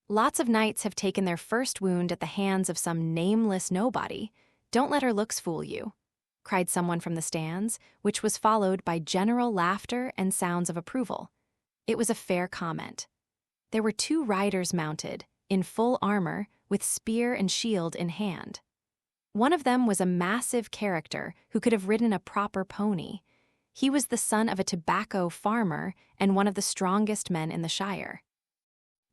Lots of knights have taken their first wound at the hands of some nameless nobody. Don't let her looks fool you," cried someone from the stands, which was followed by general laughter and sounds of approval. It was a fair comment. There were 2 riders mounted, in full armor, with spear and shield in hand. One of them was a massive character who could have ridden a proper pony. He was the son of a tobacco farmer and one of the strongest men in the Shire.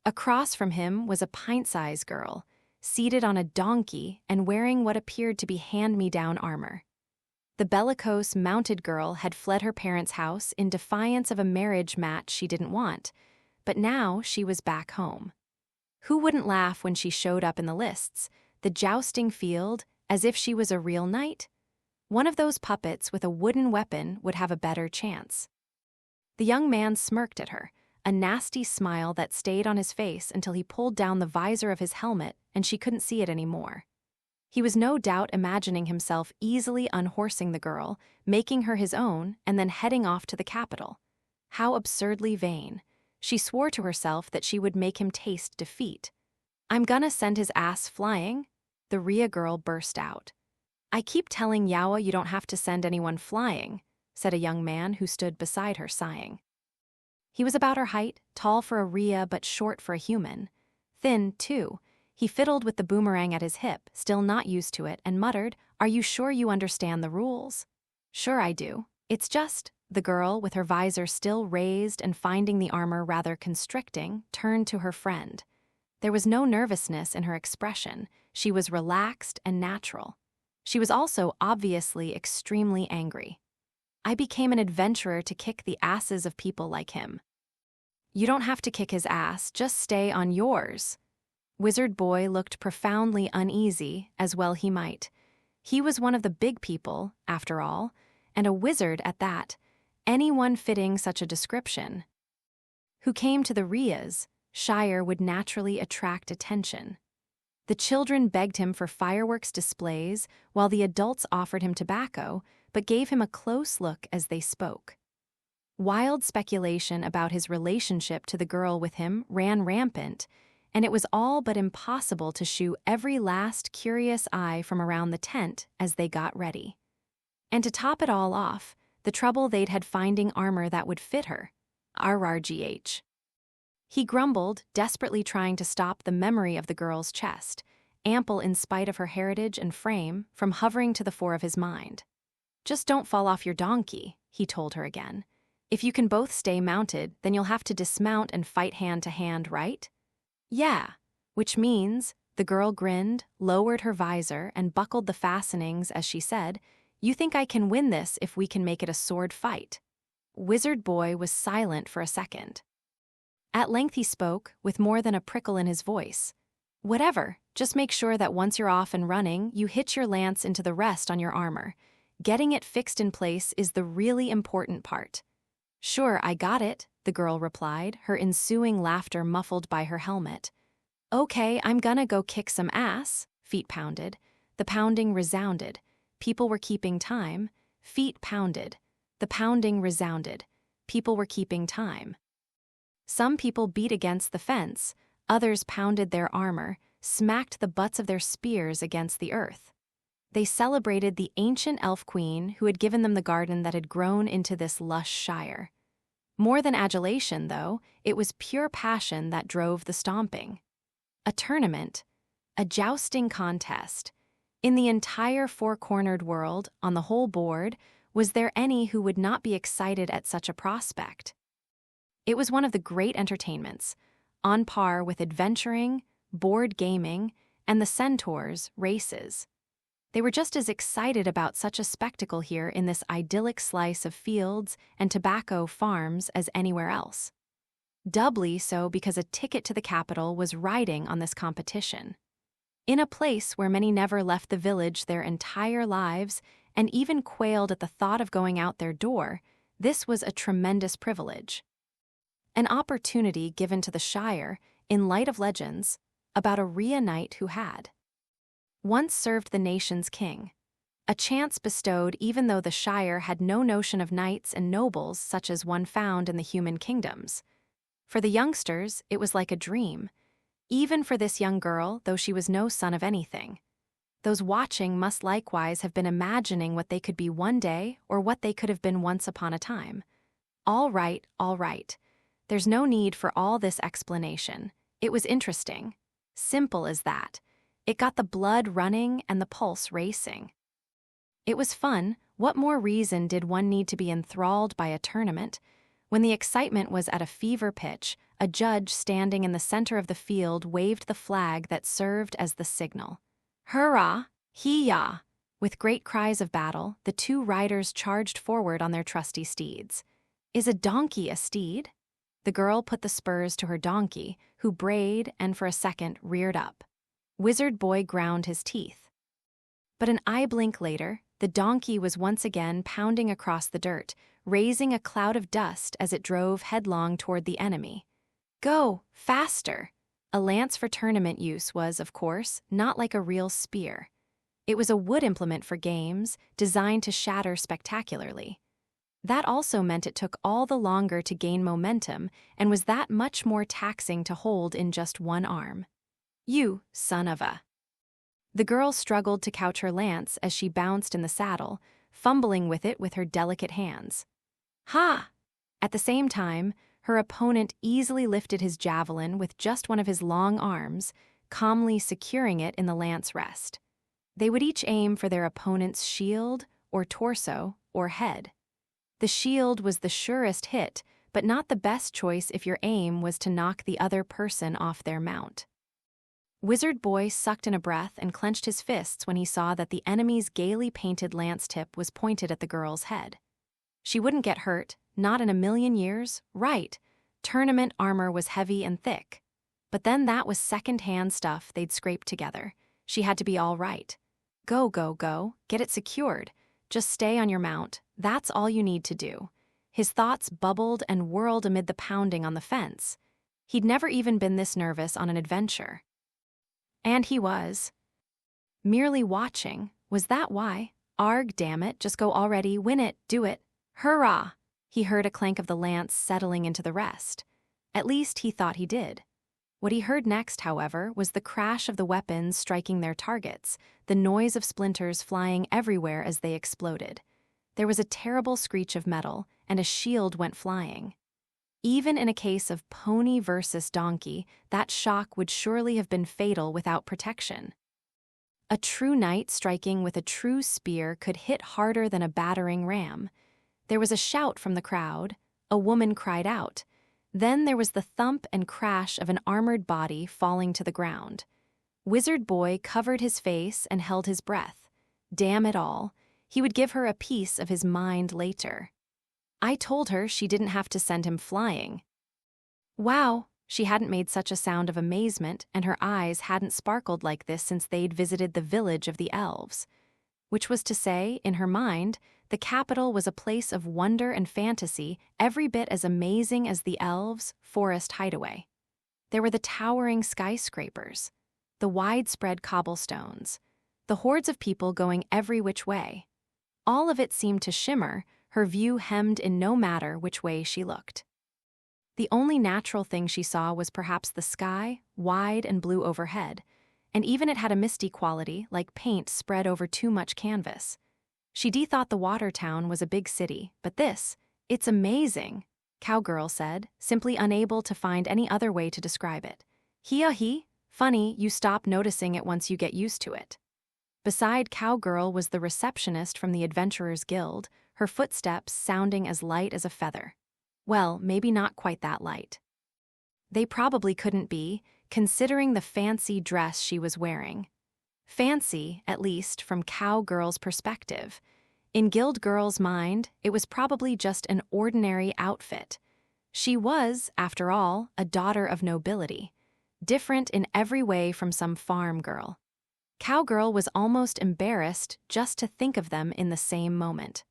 Across from him was a pint-sized girl, seated on a donkey and wearing what appeared to be hand-me-down armor. The bellicose, mounted girl had fled her parents' house in defiance of a marriage match she didn't want, but now she was back home. Who wouldn't laugh when she showed up in the lists, the jousting field, as if she was a real knight? One of those puppets with a wooden weapon would have a better chance. The young man smirked at her, a nasty smile that stayed on his face until he pulled down the visor of his helmet and she couldn't see it anymore. He was no doubt imagining himself easily unhorsing the girl, making her his own, and then heading off to the capital. How absurdly vain. She swore to herself that she would make him taste defeat. "I'm gonna send his ass flying," the Rhea girl burst out. "I keep telling Yawa you don't have to send anyone flying," said a young man who stood beside her sighing. He was about her height, tall for a Rhea but short for a human. Thin, too. He fiddled with the boomerang at his hip, still not used to it, and muttered, "Are you sure you understand the rules?" "Sure I do. It's just," the girl, with her visor still raised and finding the armor rather constricting, turned to her friend. There was no nervousness in her expression. She was relaxed and natural. She was also obviously extremely angry. "I became an adventurer to kick the asses of people like him." "You don't have to kick his ass, just stay on yours." Wizard Boy looked profoundly uneasy, as well he might. He was one of the big people, after all, and a wizard at that, anyone fitting such a description. Who came to the Rhea's Shire would naturally attract attention. The children begged him for fireworks displays, while the adults offered him tobacco, but gave him a close look as they spoke. Wild speculation about his relationship to the girl with him ran rampant, and it was all but impossible to shoo every last curious eye from around the tent as they got ready. And to top it all off, the trouble they'd had finding armor that would fit her. RRGH. He grumbled, desperately trying to stop the memory of the girl's chest, ample in spite of her heritage and frame, from hovering to the fore of his mind. "Just don't fall off your donkey," he told her again. "If you can both stay mounted, then you'll have to dismount and fight hand to hand, right?" "Yeah, which means," the girl grinned, lowered her visor, and buckled the fastenings as she said, "you think I can win this if we can make it a sword fight?" Wizard Boy was silent for a second. At length he spoke, with more than a prickle in his voice. "Whatever, just make sure that once you're off and running, you hitch your lance into the rest on your armor. Getting it fixed in place is the really important part." "Sure, I got it," the girl replied, her ensuing laughter muffled by her helmet. "Okay, I'm gonna go kick some ass." Feet pounded. The pounding resounded. People were keeping time. Feet pounded. The pounding resounded. People were keeping time. Some people beat against the fence, others pounded their armor, smacked the butts of their spears against the earth. They celebrated the ancient elf queen who had given them the garden that had grown into this lush shire. More than adulation, though, it was pure passion that drove the stomping. A tournament, a jousting contest. In the entire four-cornered world, on the whole board, was there any who would not be excited at such a prospect? It was one of the great entertainments, on par with adventuring, board gaming, and the centaurs' races. They were just as excited about such a spectacle here in this idyllic slice of fields and tobacco farms as anywhere else. Doubly so because a ticket to the capital was riding on this competition. In a place where many never left the village their entire lives and even quailed at the thought of going out their door, this was a tremendous privilege. An opportunity given to the Shire, in light of legends, about a Rhea knight who had once served the nation's king. A chance bestowed even though the Shire had no notion of knights and nobles such as one found in the human kingdoms. For the youngsters, it was like a dream. even for this young girl, though she was no son of anything. Those watching must likewise have been imagining what they could be one day or what they could have been once upon a time. All right, all right. There's no need for all this explanation. It was interesting. Simple as that. It got the blood running and the pulse racing. It was fun. What more reason did one need to be enthralled by a tournament? When the excitement was at a fever pitch, a judge standing in the center of the field waved the flag that served as the signal. Hurrah! Hee-yah! With great cries of battle, the two riders charged forward on their trusty steeds. Is a donkey a steed? The girl put the spurs to her donkey, who brayed and for a second reared up. Wizard Boy ground his teeth. But an eye blink later, the donkey was once again pounding across the dirt, raising a cloud of dust as it drove headlong toward the enemy. Go, faster! A lance for tournament use was, of course, not like a real spear. It was a wood implement for games, designed to shatter spectacularly. That also meant it took all the longer to gain momentum and was that much more taxing to hold in just one arm. You, son of a... The girl struggled to couch her lance as she bounced in the saddle, fumbling with it with her delicate hands. Ha! At the same time, her opponent easily lifted his javelin with just one of his long arms, calmly securing it in the lance rest. They would each aim for their opponent's shield, or torso, or head. The shield was the surest hit, but not the best choice if your aim was to knock the other person off their mount. Wizard Boy sucked in a breath and clenched his fists when he saw that the enemy's gaily painted lance tip was pointed at the girl's head. She wouldn't get hurt, not in a million years, right. Tournament armor was heavy and thick. But then that was second-hand stuff they'd scraped together. She had to be all right. Go, go, go, get it secured. Just stay on your mount, that's all you need to do. His thoughts bubbled and whirled amid the pounding on the fence. He'd never even been this nervous on an adventure. And he was. Merely watching, was that why? Arg, damn it, just go already, win it, do it. Hurrah! He heard a clank of the lance settling into the rest. At least he thought he did. What he heard next, however, was the crash of the weapons striking their targets, the noise of splinters flying everywhere as they exploded. There was a terrible screech of metal, and a shield went flying. Even in a case of pony versus donkey, that shock would surely have been fatal without protection. A true knight striking with a true spear could hit harder than a battering ram. There was a shout from the crowd. A woman cried out. Then there was the thump and crash of an armored body falling to the ground. Wizard Boy covered his face and held his breath. Damn it all. He would give her a piece of his mind later. I told her she didn't have to send him flying. Wow, she hadn't made such a sound of amazement, and her eyes hadn't sparkled like this since they'd visited the village of the elves. Which was to say, in her mind, the capital was a place of wonder and fantasy every bit as amazing as the elves' forest hideaway. There were the towering skyscrapers, the widespread cobblestones, the hordes of people going every which way. All of it seemed to shimmer, her view hemmed in no matter which way she looked. The only natural thing she saw was perhaps the sky, wide and blue overhead, and even it had a misty quality, like paint spread over too much canvas. She thought the water town was a big city, but it's amazing, Cowgirl said, simply unable to find any other way to describe it. He, funny, you stop noticing it once you get used to it. Beside Cowgirl was the receptionist from the Adventurers Guild, her footsteps sounding as light as a feather. Well, maybe not quite that light. They probably couldn't be, considering the fancy dress she was wearing. Fancy, at least, from Cowgirl's perspective. In Guild Girl's mind, it was probably just an ordinary outfit. She was, after all, a daughter of nobility, different in every way from some farm girl. Cowgirl was almost embarrassed just to think of them in the same moment.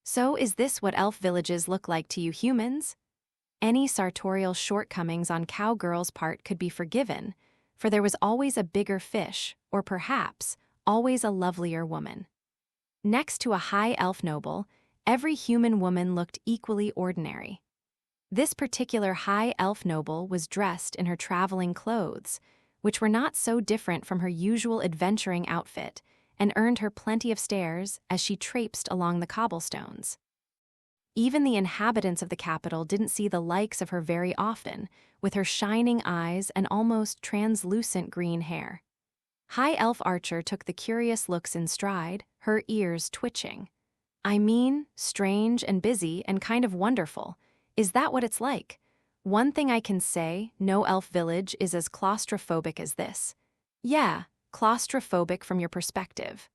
So is this what elf villages look like to you humans? Any sartorial shortcomings on Cowgirl's part could be forgiven, for there was always a bigger fish, or perhaps, always a lovelier woman. Next to a high elf noble, every human woman looked equally ordinary. This particular high elf noble was dressed in her traveling clothes, which were not so different from her usual adventuring outfit, and earned her plenty of stares as she traipsed along the cobblestones. Even the inhabitants of the capital didn't see the likes of her very often, with her shining eyes and almost translucent green hair. High Elf Archer took the curious looks in stride, her ears twitching. I mean, strange and busy and kind of wonderful. Is that what it's like? One thing I can say, no elf village is as claustrophobic as this. Yeah, claustrophobic from your perspective.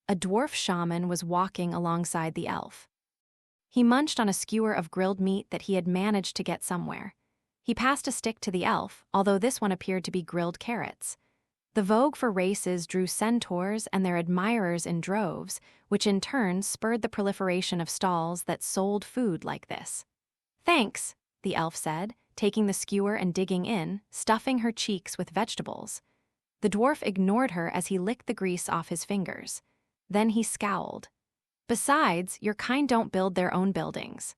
A dwarf shaman was walking alongside the elf. He munched on a skewer of grilled meat that he had managed to get somewhere. He passed a stick to the elf, although this one appeared to be grilled carrots. The vogue for races drew centaurs and their admirers in droves, which in turn spurred the proliferation of stalls that sold food like this. "Thanks," the elf said, taking the skewer and digging in, stuffing her cheeks with vegetables. The dwarf ignored her as he licked the grease off his fingers. Then he scowled. "Besides, your kind don't build their own buildings.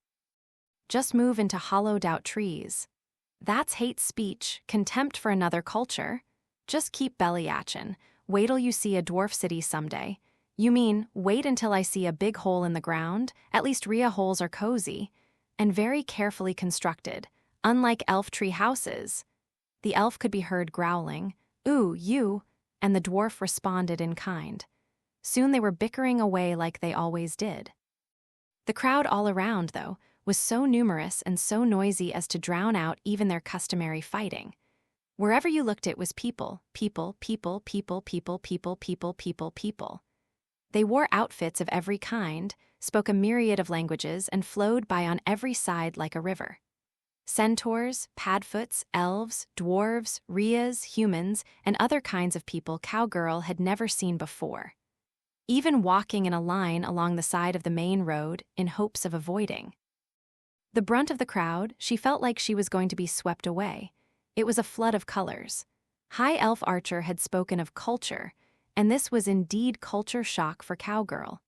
Just move into hollowed-out trees. That's hate speech, contempt for another culture. Just keep belly-atchin'. Wait till you see a dwarf city someday. You mean, wait until I see a big hole in the ground? At least Rhea holes are cozy and very carefully constructed, unlike elf tree houses." The elf could be heard growling, "Ooh, you," and the dwarf responded in kind. Soon they were bickering away like they always did. The crowd all around, though, was so numerous and so noisy as to drown out even their customary fighting. Wherever you looked it was people, people, people, people, people, people, people, people, people. They wore outfits of every kind, spoke a myriad of languages, and flowed by on every side like a river. Centaurs, padfoots, elves, dwarves, rheas, humans, and other kinds of people Cowgirl had never seen before. Even walking in a line along the side of the main road in hopes of avoiding the brunt of the crowd, she felt like she was going to be swept away. It was a flood of colors. High Elf Archer had spoken of culture, and this was indeed culture shock for Cowgirl.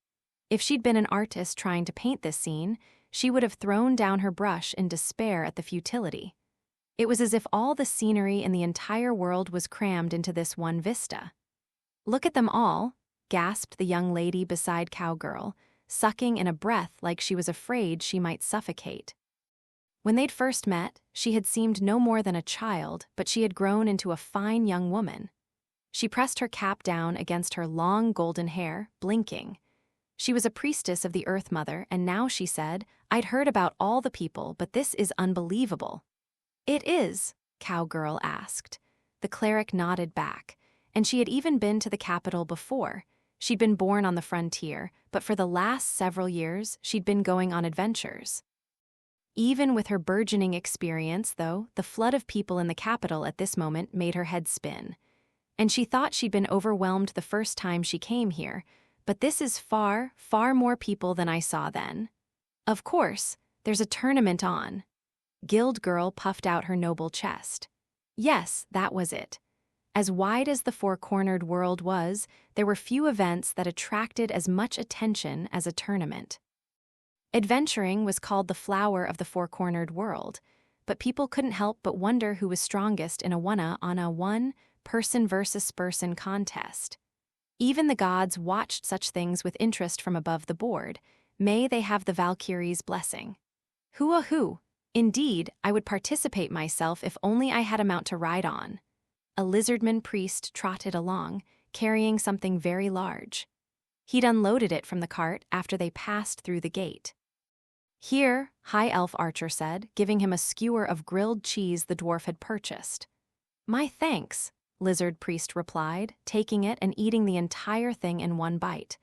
If she'd been an artist trying to paint this scene, she would have thrown down her brush in despair at the futility. It was as if all the scenery in the entire world was crammed into this one vista. "Look at them all," gasped the young lady beside Cowgirl, sucking in a breath like she was afraid she might suffocate. When they'd first met, she had seemed no more than a child, but she had grown into a fine young woman. She pressed her cap down against her long golden hair, blinking. She was a priestess of the Earth Mother, and now she said, "I'd heard about all the people, but this is unbelievable." "It is?" Cowgirl asked. The cleric nodded back, and she had even been to the capital before. She'd been born on the frontier, but for the last several years, she'd been going on adventures. Even with her burgeoning experience, though, the flood of people in the capital at this moment made her head spin. And she thought she'd been overwhelmed the first time she came here, but this is far, far more people than I saw then. "Of course, there's a tournament on." Guild Girl puffed out her noble chest. Yes, that was it. As wide as the four-cornered world was, there were few events that attracted as much attention as a tournament. Adventuring was called the flower of the four-cornered world, but people couldn't help but wonder who was strongest in a one-person versus person contest. Even the gods watched such things with interest from above the board. May they have the Valkyrie's blessing. Hoo-ah-hoo! Indeed, I would participate myself if only I had a mount to ride on. A lizardman priest trotted along, carrying something very large. He'd unloaded it from the cart after they passed through the gate. "Here," High Elf Archer said, giving him a skewer of grilled cheese the dwarf had purchased. "My thanks," Lizard Priest replied, taking it and eating the entire thing in one bite.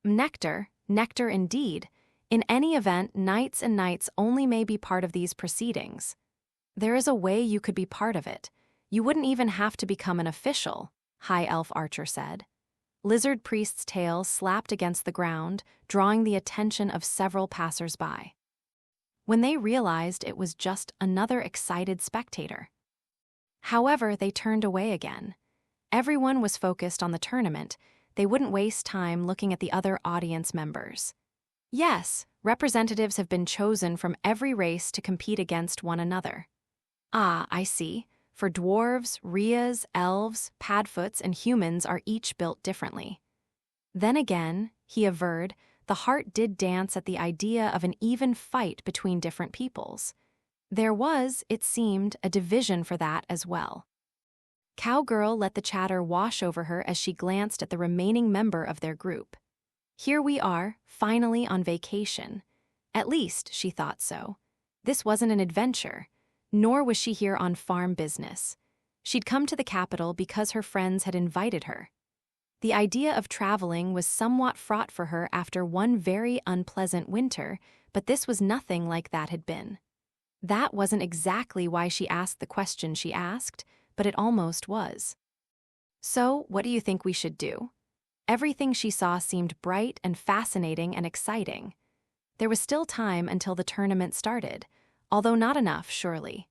"Nectar, nectar indeed. In any event, knights and knights only may be part of these proceedings. There is a way you could be part of it. You wouldn't even have to become an official," High Elf Archer said. Lizard Priest's tail slapped against the ground, drawing the attention of several passers-by. When they realized it was just another excited spectator. However, they turned away again. Everyone was focused on the tournament. They wouldn't waste time looking at the other audience members. Yes, representatives have been chosen from every race to compete against one another. Ah, I see. For dwarves, Rias, elves, Padfoots, and humans are each built differently. Then again, he averred, the heart did dance at the idea of an even fight between different peoples. There was, it seemed, a division for that as well. Cowgirl let the chatter wash over her as she glanced at the remaining member of their group. Here we are, finally on vacation. At least, she thought so. This wasn't an adventure, nor was she here on farm business. She'd come to the capital because her friends had invited her. The idea of traveling was somewhat fraught for her after one very unpleasant winter, but this was nothing like that had been. That wasn't exactly why she asked the question she asked, but it almost was. So, what do you think we should do? Everything she saw seemed bright and fascinating and exciting. There was still time until the tournament started, although not enough, surely.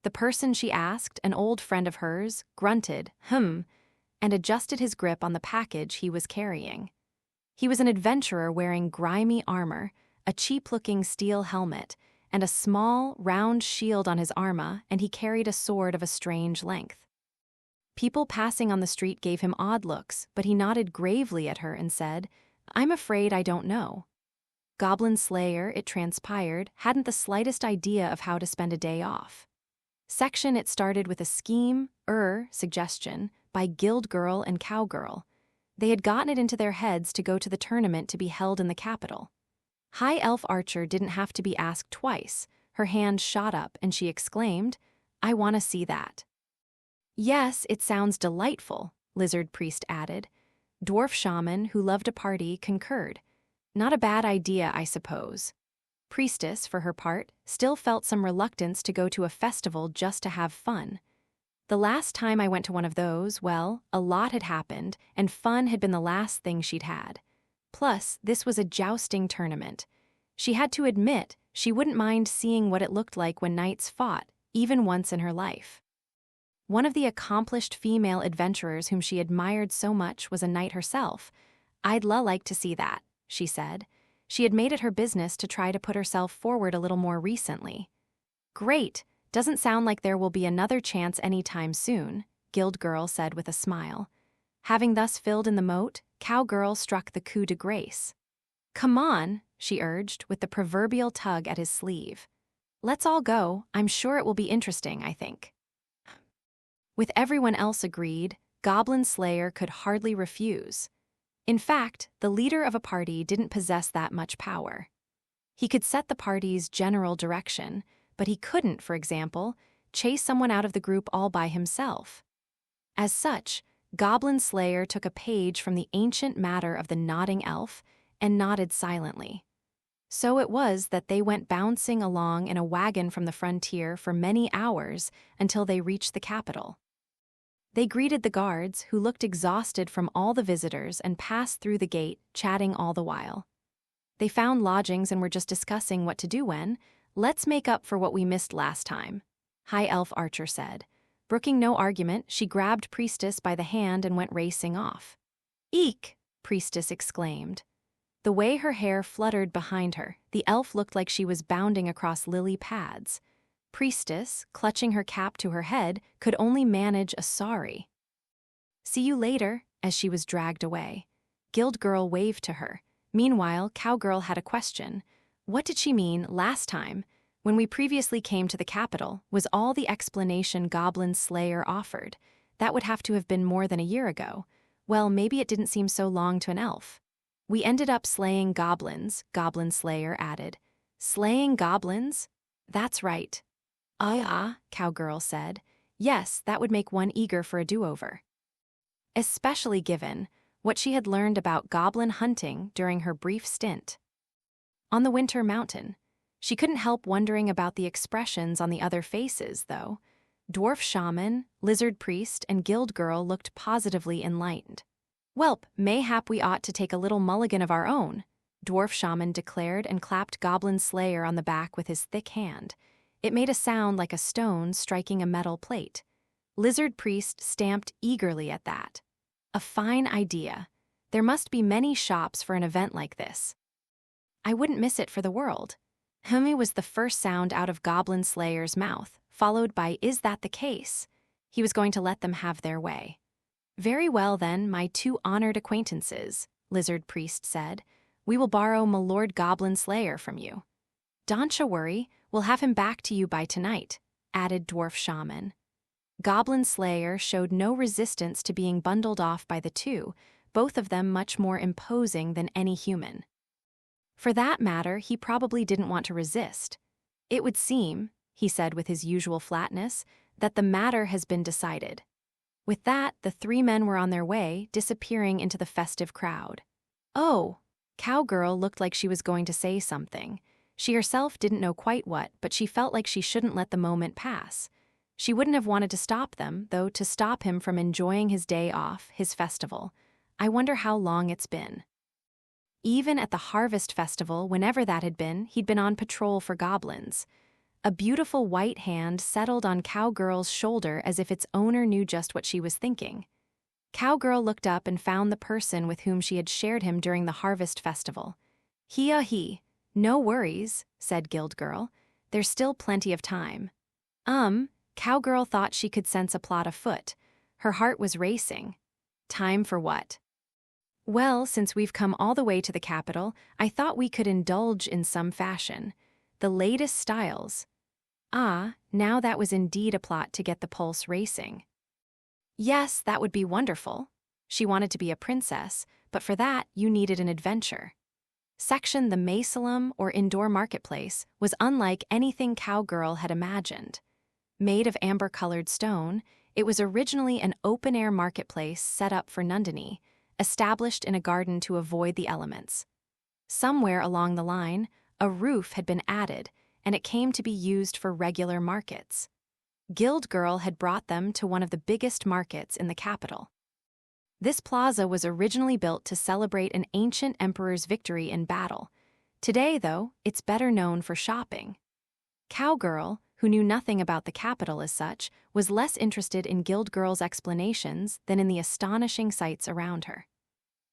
The person she asked, an old friend of hers, grunted, and adjusted his grip on the package he was carrying. He was an adventurer wearing grimy armor, a cheap-looking steel helmet, and a small, round shield on his arma, and he carried a sword of a strange length. People passing on the street gave him odd looks, but he nodded gravely at her and said, "I'm afraid I don't know." Goblin Slayer, it transpired, hadn't the slightest idea of how to spend a day off. It started with a suggestion, by Guild Girl and Cowgirl. They had gotten it into their heads to go to the tournament to be held in the capital. High Elf Archer didn't have to be asked twice. Her hand shot up and she exclaimed, "I want to see that." "Yes, it sounds delightful," Lizard Priest added. Dwarf Shaman, who loved a party, concurred. "Not a bad idea, I suppose." Priestess, for her part, still felt some reluctance to go to a festival just to have fun. The last time I went to one of those, well, a lot had happened, and fun had been the last thing she'd had. Plus, this was a jousting tournament. She had to admit she wouldn't mind seeing what it looked like when knights fought, even once in her life. One of the accomplished female adventurers whom she admired so much was a knight herself. "I'd like to see that," she said. She had made it her business to try to put herself forward a little more recently. "Great! Doesn't sound like there will be another chance anytime soon," Guild Girl said with a smile. Having thus filled in the moat, Cowgirl struck the coup de grace. "Come on," she urged, with the proverbial tug at his sleeve. "Let's all go. I'm sure it will be interesting, I think." With everyone else agreed, Goblin Slayer could hardly refuse. In fact, the leader of a party didn't possess that much power. He could set the party's general direction, but he couldn't, for example, chase someone out of the group all by himself. As such, Goblin Slayer took a page from the ancient matter of the nodding elf and nodded silently. So it was that they went bouncing along in a wagon from the frontier for many hours until they reached the capital. They greeted the guards, who looked exhausted from all the visitors, and passed through the gate, chatting all the while. They found lodgings and were just discussing what to do when, "Let's make up for what we missed last time," High Elf Archer said. Brooking no argument, she grabbed Priestess by the hand and went racing off. "Eek!" Priestess exclaimed. The way her hair fluttered behind her, the elf looked like she was bounding across lily pads. Priestess, clutching her cap to her head, could only manage a sorry. "See you later," as she was dragged away. Guild Girl waved to her. Meanwhile, Cowgirl had a question. What did she mean last time? When we previously came to the capital, was all the explanation Goblin Slayer offered? That would have to have been more than a year ago. Well, maybe it didn't seem so long to an elf. "We ended up slaying goblins," Goblin Slayer added. "Slaying goblins?" "That's right." Cowgirl said. Yes, that would make one eager for a do-over. Especially given what she had learned about goblin hunting during her brief stint on the Winter Mountain. She couldn't help wondering about the expressions on the other faces, though. Dwarf Shaman, Lizard Priest, and Guild Girl looked positively enlightened. "Welp, mayhap we ought to take a little mulligan of our own," Dwarf Shaman declared and clapped Goblin Slayer on the back with his thick hand. It made a sound like a stone striking a metal plate. Lizard Priest stamped eagerly at that. A fine idea. There must be many shops for an event like this. I wouldn't miss it for the world. Humi was the first sound out of Goblin Slayer's mouth, followed by, "Is that the case?" He was going to let them have their way. "Very well then, my two honored acquaintances," Lizard Priest said. "We will borrow my Lord Goblin Slayer from you." "Don'tcha worry, we'll have him back to you by tonight," added Dwarf Shaman. Goblin Slayer showed no resistance to being bundled off by the two, both of them much more imposing than any human. For that matter, he probably didn't want to resist. "It would seem," he said with his usual flatness, "that the matter has been decided." With that, the three men were on their way, disappearing into the festive crowd. "Oh!" Cowgirl looked like she was going to say something. She herself didn't know quite what, but she felt like she shouldn't let the moment pass. She wouldn't have wanted to stop them, though, to stop him from enjoying his day off, his festival. I wonder how long it's been. Even at the Harvest Festival, whenever that had been, he'd been on patrol for goblins. A beautiful white hand settled on Cowgirl's shoulder as if its owner knew just what she was thinking. Cowgirl looked up and found the person with whom she had shared him during the Harvest Festival. "He. No worries," said Guild Girl. "There's still plenty of time." Cowgirl thought she could sense a plot afoot. Her heart was racing. "Time for what?" "Well, since we've come all the way to the capital, I thought we could indulge in some fashion. The latest styles." Now that was indeed a plot to get the pulse racing. Yes, that would be wonderful. She wanted to be a princess, but for that you needed an adventure. Section the Macelum, or indoor marketplace, was unlike anything Cowgirl had imagined. Made of amber-colored stone, it was originally an open-air marketplace set up for Nundini, established in a garden to avoid the elements. Somewhere along the line, a roof had been added, and it came to be used for regular markets. Guild Girl had brought them to one of the biggest markets in the capital. This plaza was originally built to celebrate an ancient emperor's victory in battle. Today, though, it's better known for shopping. Cowgirl, who knew nothing about the capital as such, was less interested in Guild Girl's explanations than in the astonishing sights around her.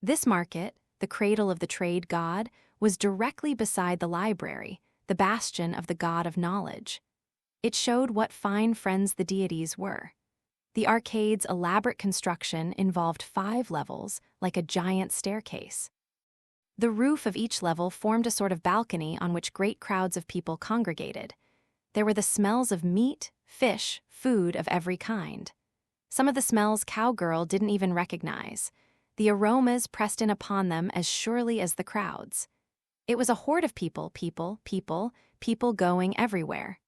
This market, the cradle of the trade god, was directly beside the library, the bastion of the god of knowledge. It showed what fine friends the deities were. The arcade's elaborate construction involved 5 levels, like a giant staircase. The roof of each level formed a sort of balcony on which great crowds of people congregated. There were the smells of meat, fish, food of every kind. Some of the smells Cowgirl didn't even recognize. The aromas pressed in upon them as surely as the crowds. It was a horde of people going everywhere.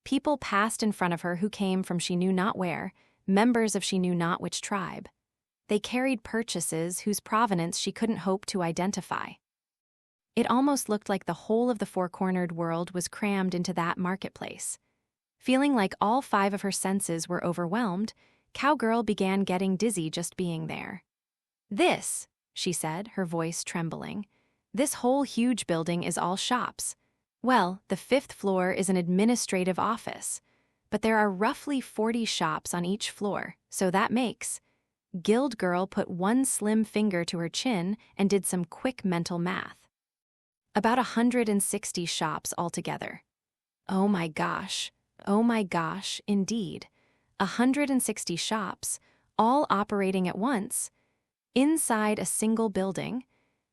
People passed in front of her who came from she knew not where, members of she knew not which tribe. They carried purchases whose provenance she couldn't hope to identify. It almost looked like the whole of the four-cornered world was crammed into that marketplace. Feeling like all 5 of her senses were overwhelmed, Cowgirl began getting dizzy just being there. "This," she said, her voice trembling, "this whole huge building is all shops. Well, the 5th floor is an administrative office, but there are roughly 40 shops on each floor, so that makes—" Guild Girl put one slim finger to her chin and did some quick mental math. "About 160 shops altogether." Oh my gosh, indeed. 160 shops, all operating at once. Inside a single building,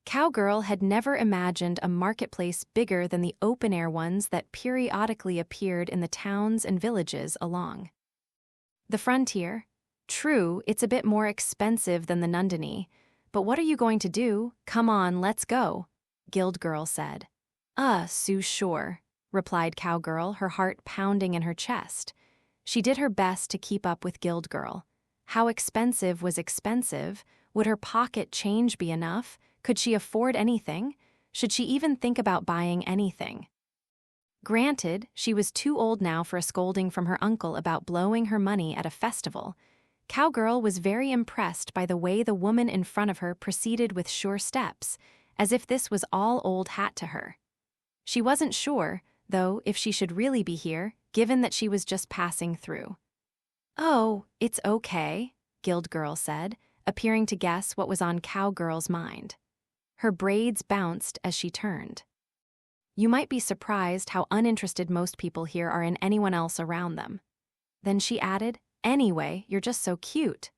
Cowgirl had never imagined a marketplace bigger than the open-air ones that periodically appeared in the towns and villages along the frontier. True, it's a bit more expensive than the Nundini, but what are you going to do? Come on, let's go, Guild Girl said. Sue, sure, replied Cowgirl, her heart pounding in her chest. She did her best to keep up with Guild Girl. How expensive was expensive? Would her pocket change be enough? Could she afford anything? Should she even think about buying anything? Granted, she was too old now for a scolding from her uncle about blowing her money at a festival. Cowgirl was very impressed by the way the woman in front of her proceeded with sure steps, as if this was all old hat to her. She wasn't sure, though, if she should really be here, given that she was just passing through. "Oh, it's okay," Guild Girl said, appearing to guess what was on Cowgirl's mind. Her braids bounced as she turned. You might be surprised how uninterested most people here are in anyone else around them." Then she added, "Anyway, you're just so cute."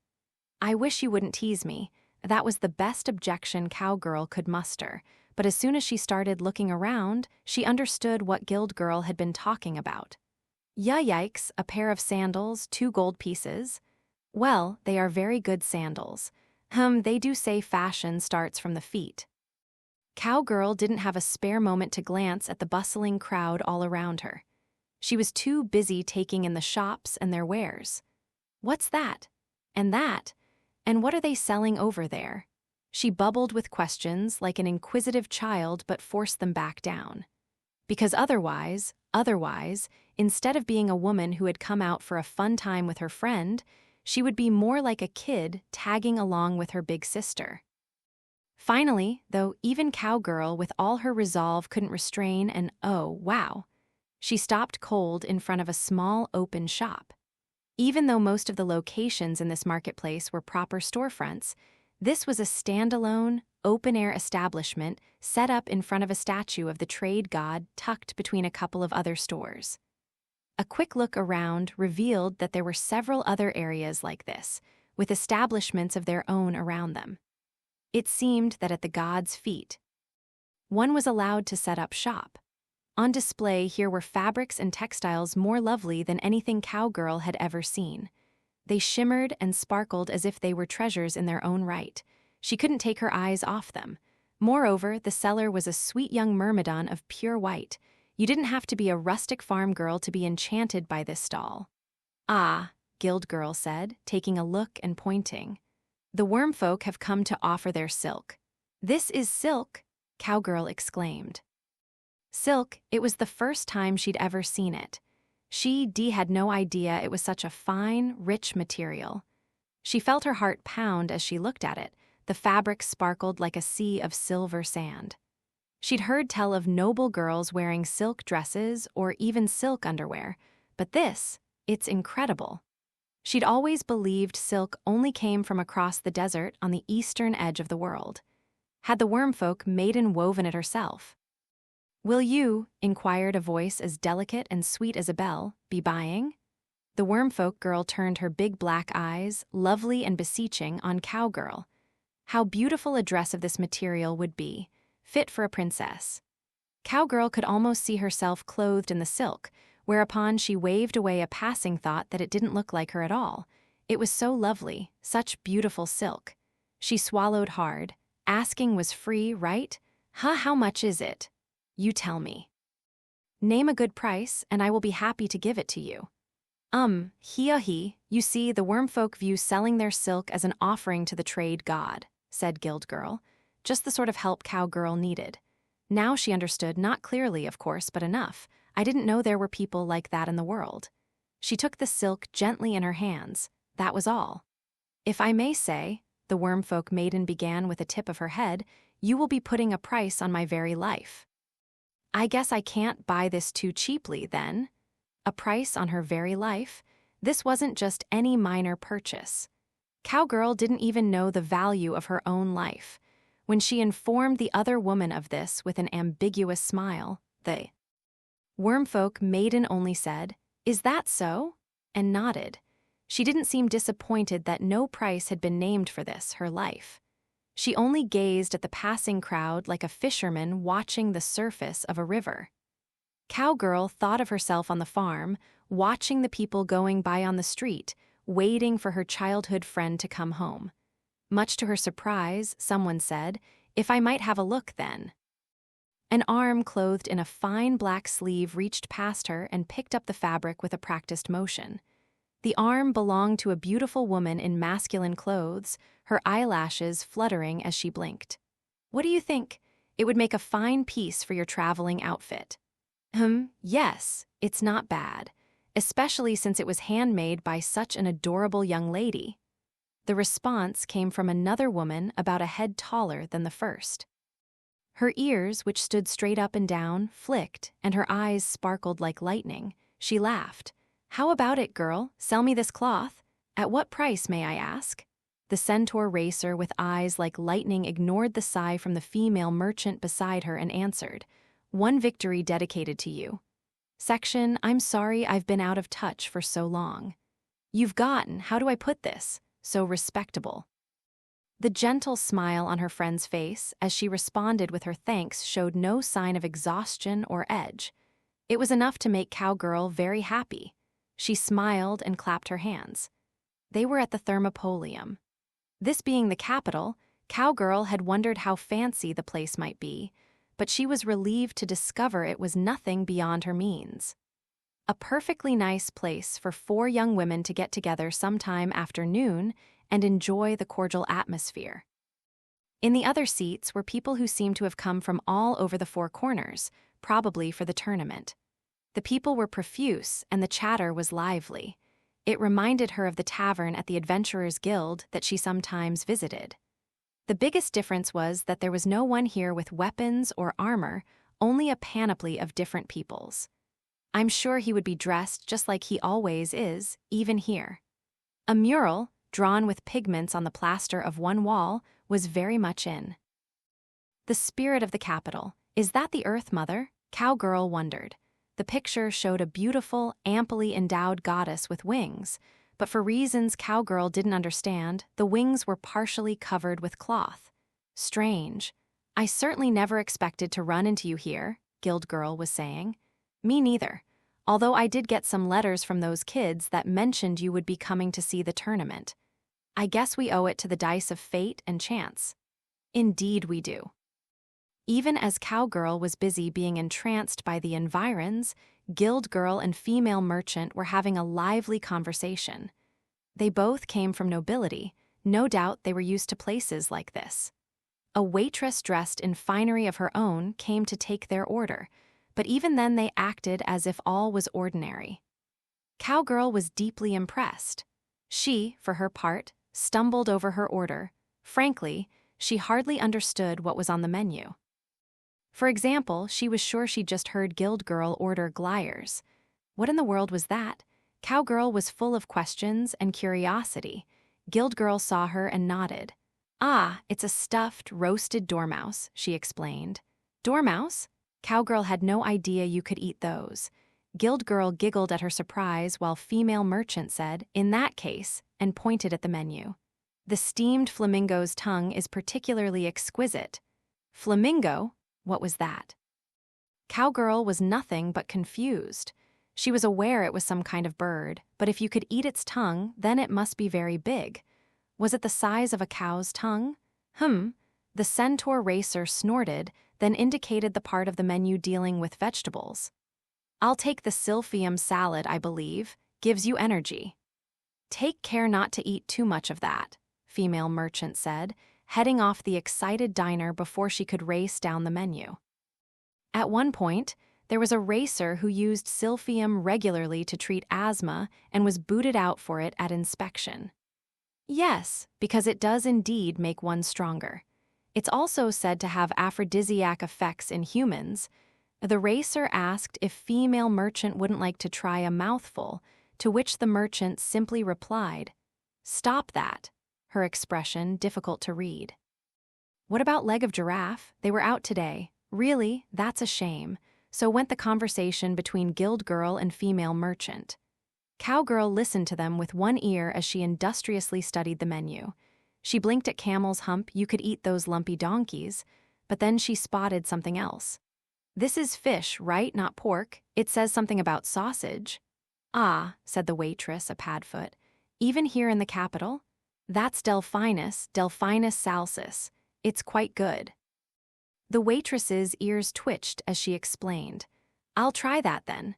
I wish you wouldn't tease me. That was the best objection Cowgirl could muster, but as soon as she started looking around, she understood what Guild Girl had been talking about. Yikes, a pair of sandals, 2 gold pieces. Well, they are very good sandals. They do say fashion starts from the feet. Cowgirl didn't have a spare moment to glance at the bustling crowd all around her. She was too busy taking in the shops and their wares. What's that? And that? And what are they selling over there? She bubbled with questions like an inquisitive child but forced them back down. Because otherwise, instead of being a woman who had come out for a fun time with her friend, she would be more like a kid tagging along with her big sister. Finally, though, even Cowgirl with all her resolve couldn't restrain an "oh, wow." She stopped cold in front of a small open shop. Even though most of the locations in this marketplace were proper storefronts, this was a standalone, open-air establishment set up in front of a statue of the trade god tucked between a couple of other stores. A quick look around revealed that there were several other areas like this, with establishments of their own around them. It seemed that at the god's feet, one was allowed to set up shop. On display here were fabrics and textiles more lovely than anything Cowgirl had ever seen. They shimmered and sparkled as if they were treasures in their own right. She couldn't take her eyes off them. Moreover, the seller was a sweet young myrmidon of pure white. You didn't have to be a rustic farm girl to be enchanted by this stall. "Ah," Guild Girl said, taking a look and pointing. "The wormfolk have come to offer their silk." "This is silk," Cowgirl exclaimed. Silk, it was the first time she'd ever seen it. She had no idea it was such a fine, rich material. She felt her heart pound as she looked at it. The fabric sparkled like a sea of silver sand. She'd heard tell of noble girls wearing silk dresses or even silk underwear, but it's incredible. She'd always believed silk only came from across the desert on the eastern edge of the world. Had the wormfolk maiden woven it herself? "Will you," inquired a voice as delicate and sweet as a bell, "be buying?" The wormfolk girl turned her big black eyes, lovely and beseeching, on Cowgirl. How beautiful a dress of this material would be, fit for a princess. Cowgirl could almost see herself clothed in the silk, whereupon she waved away a passing thought that it didn't look like her at all. It was so lovely, such beautiful silk. She swallowed hard. Asking was free, right? How much is it? You tell me. Name a good price, and I will be happy to give it to you. You see, the wormfolk view selling their silk as an offering to the trade god, said Guild Girl, just the sort of help Cowgirl needed. Now she understood, not clearly, of course, but enough. I didn't know there were people like that in the world. She took the silk gently in her hands. That was all. If I may say, the wormfolk maiden began with a tip of her head, you will be putting a price on my very life. I guess I can't buy this too cheaply, then. A price on her very life? This wasn't just any minor purchase. Cowgirl didn't even know the value of her own life. When she informed the other woman of this with an ambiguous smile, the wormfolk maiden only said, "Is that so?" and nodded. She didn't seem disappointed that no price had been named for this, her life. She only gazed at the passing crowd like a fisherman watching the surface of a river. Cowgirl thought of herself on the farm, watching the people going by on the street, waiting for her childhood friend to come home. Much to her surprise, someone said, "If I might have a look, then." An arm clothed in a fine black sleeve reached past her and picked up the fabric with a practiced motion. The arm belonged to a beautiful woman in masculine clothes, her eyelashes fluttering as she blinked. "What do you think? It would make a fine piece for your traveling outfit." Yes, it's not bad, especially since it was handmade by such an adorable young lady." The response came from another woman about a head taller than the first. Her ears, which stood straight up and down, flicked, and her eyes sparkled like lightning. She laughed. "How about it, girl? Sell me this cloth. At what price, may I ask?" The centaur racer with eyes like lightning ignored the sigh from the female merchant beside her and answered, One victory dedicated to you. Section, I'm sorry I've been out of touch for so long. You've gotten, how do I put this, so respectable. The gentle smile on her friend's face as she responded with her thanks showed no sign of exhaustion or edge. It was enough to make Cowgirl very happy. She smiled and clapped her hands. They were at the Thermopolium. This being the capital, Cowgirl had wondered how fancy the place might be, but she was relieved to discover it was nothing beyond her means. A perfectly nice place for 4 young women to get together sometime after noon and enjoy the cordial atmosphere. In the other seats were people who seemed to have come from all over the 4 corners, probably for the tournament. The people were profuse and the chatter was lively. It reminded her of the tavern at the Adventurers Guild that she sometimes visited. The biggest difference was that there was no one here with weapons or armor, only a panoply of different peoples. I'm sure he would be dressed just like he always is, even here. A mural, drawn with pigments on the plaster of one wall, was very much in. The spirit of the capital, is that the Earth Mother? Cowgirl wondered. The picture showed a beautiful, amply endowed goddess with wings, but for reasons Cowgirl didn't understand, the wings were partially covered with cloth. Strange. I certainly never expected to run into you here, Guild Girl was saying. Me neither, although I did get some letters from those kids that mentioned you would be coming to see the tournament. I guess we owe it to the dice of fate and chance. Indeed we do. Even as Cowgirl was busy being entranced by the environs, Guild Girl and female merchant were having a lively conversation. They both came from nobility. No doubt they were used to places like this. A waitress dressed in finery of her own came to take their order, but even then they acted as if all was ordinary. Cowgirl was deeply impressed. She, for her part, stumbled over her order. Frankly, she hardly understood what was on the menu. For example, she was sure she'd just heard Guild Girl order Glyers. What in the world was that? Cowgirl was full of questions and curiosity. Guild Girl saw her and nodded. Ah, it's a stuffed, roasted dormouse, she explained. Dormouse? Cowgirl had no idea you could eat those. Guild Girl giggled at her surprise while female merchant said, in that case, and pointed at the menu. The steamed flamingo's tongue is particularly exquisite. Flamingo? What was that? Cowgirl was nothing but confused. She was aware it was some kind of bird, but if you could eat its tongue, then it must be very big. Was it the size of a cow's tongue? The centaur racer snorted, then indicated the part of the menu dealing with vegetables. I'll take the silphium salad, I believe. Gives you energy. Take care not to eat too much of that, female merchant said, heading off the excited diner before she could race down the menu. At one point, there was a racer who used silphium regularly to treat asthma and was booted out for it at inspection. Yes, because it does indeed make one stronger. It's also said to have aphrodisiac effects in humans. The racer asked if female merchant wouldn't like to try a mouthful, to which the merchant simply replied, "Stop that," her expression difficult to read. What about leg of giraffe? They were out today. Really, that's a shame. So went the conversation between Guild Girl and female merchant. Cowgirl listened to them with one ear as she industriously studied the menu. She blinked at camel's hump, you could eat those lumpy donkeys, but then she spotted something else. This is fish, right? Not pork. It says something about sausage. Ah, said the waitress, a padfoot. Even here in the capital? That's Delphinus salsis. It's quite good. The waitress's ears twitched as she explained. I'll try that then.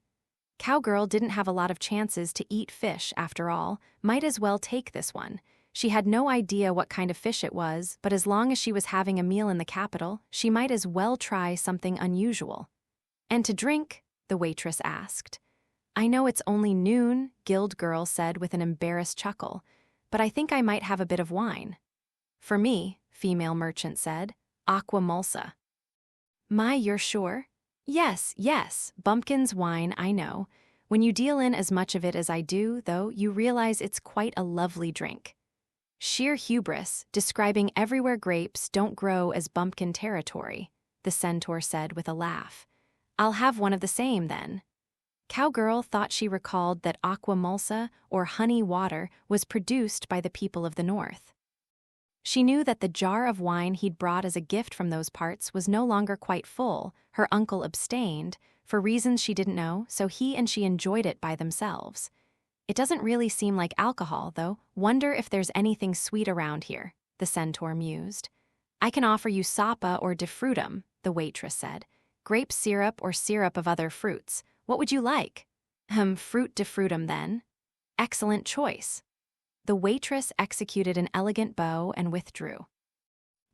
Cowgirl didn't have a lot of chances to eat fish after all, might as well take this one. She had no idea what kind of fish it was, but as long as she was having a meal in the capital, she might as well try something unusual. And to drink? The waitress asked. I know it's only noon, Guild Girl said with an embarrassed chuckle, but I think I might have a bit of wine. For me, female merchant said, aqua mulsa. My, you're sure? Yes, bumpkin's wine, I know. When you deal in as much of it as I do, though, you realize it's quite a lovely drink. Sheer hubris, describing everywhere grapes don't grow as bumpkin territory, the centaur said with a laugh. I'll have one of the same, then. Cowgirl thought she recalled that aqua mulsa, or honey water, was produced by the people of the north. She knew that the jar of wine he'd brought as a gift from those parts was no longer quite full. Her uncle abstained, for reasons she didn't know, so he and she enjoyed it by themselves. It doesn't really seem like alcohol, though. Wonder if there's anything sweet around here, the centaur mused. I can offer you sapa or defrutum, the waitress said. Grape syrup or syrup of other fruits. What would you like? Fruit defrutum, then. Excellent choice. The waitress executed an elegant bow and withdrew.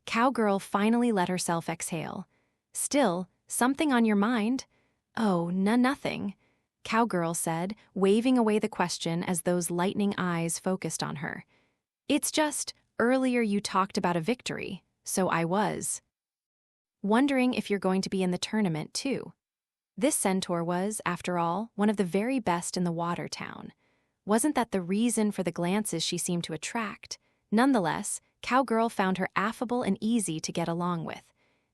Cowgirl finally let herself exhale. Still, something on your mind? Oh, nothing, Cowgirl said, waving away the question as those lightning eyes focused on her. It's just, earlier you talked about a victory, so I was wondering if you're going to be in the tournament, too. This centaur was, after all, one of the very best in the water town. Wasn't that the reason for the glances she seemed to attract? Nonetheless, Cowgirl found her affable and easy to get along with.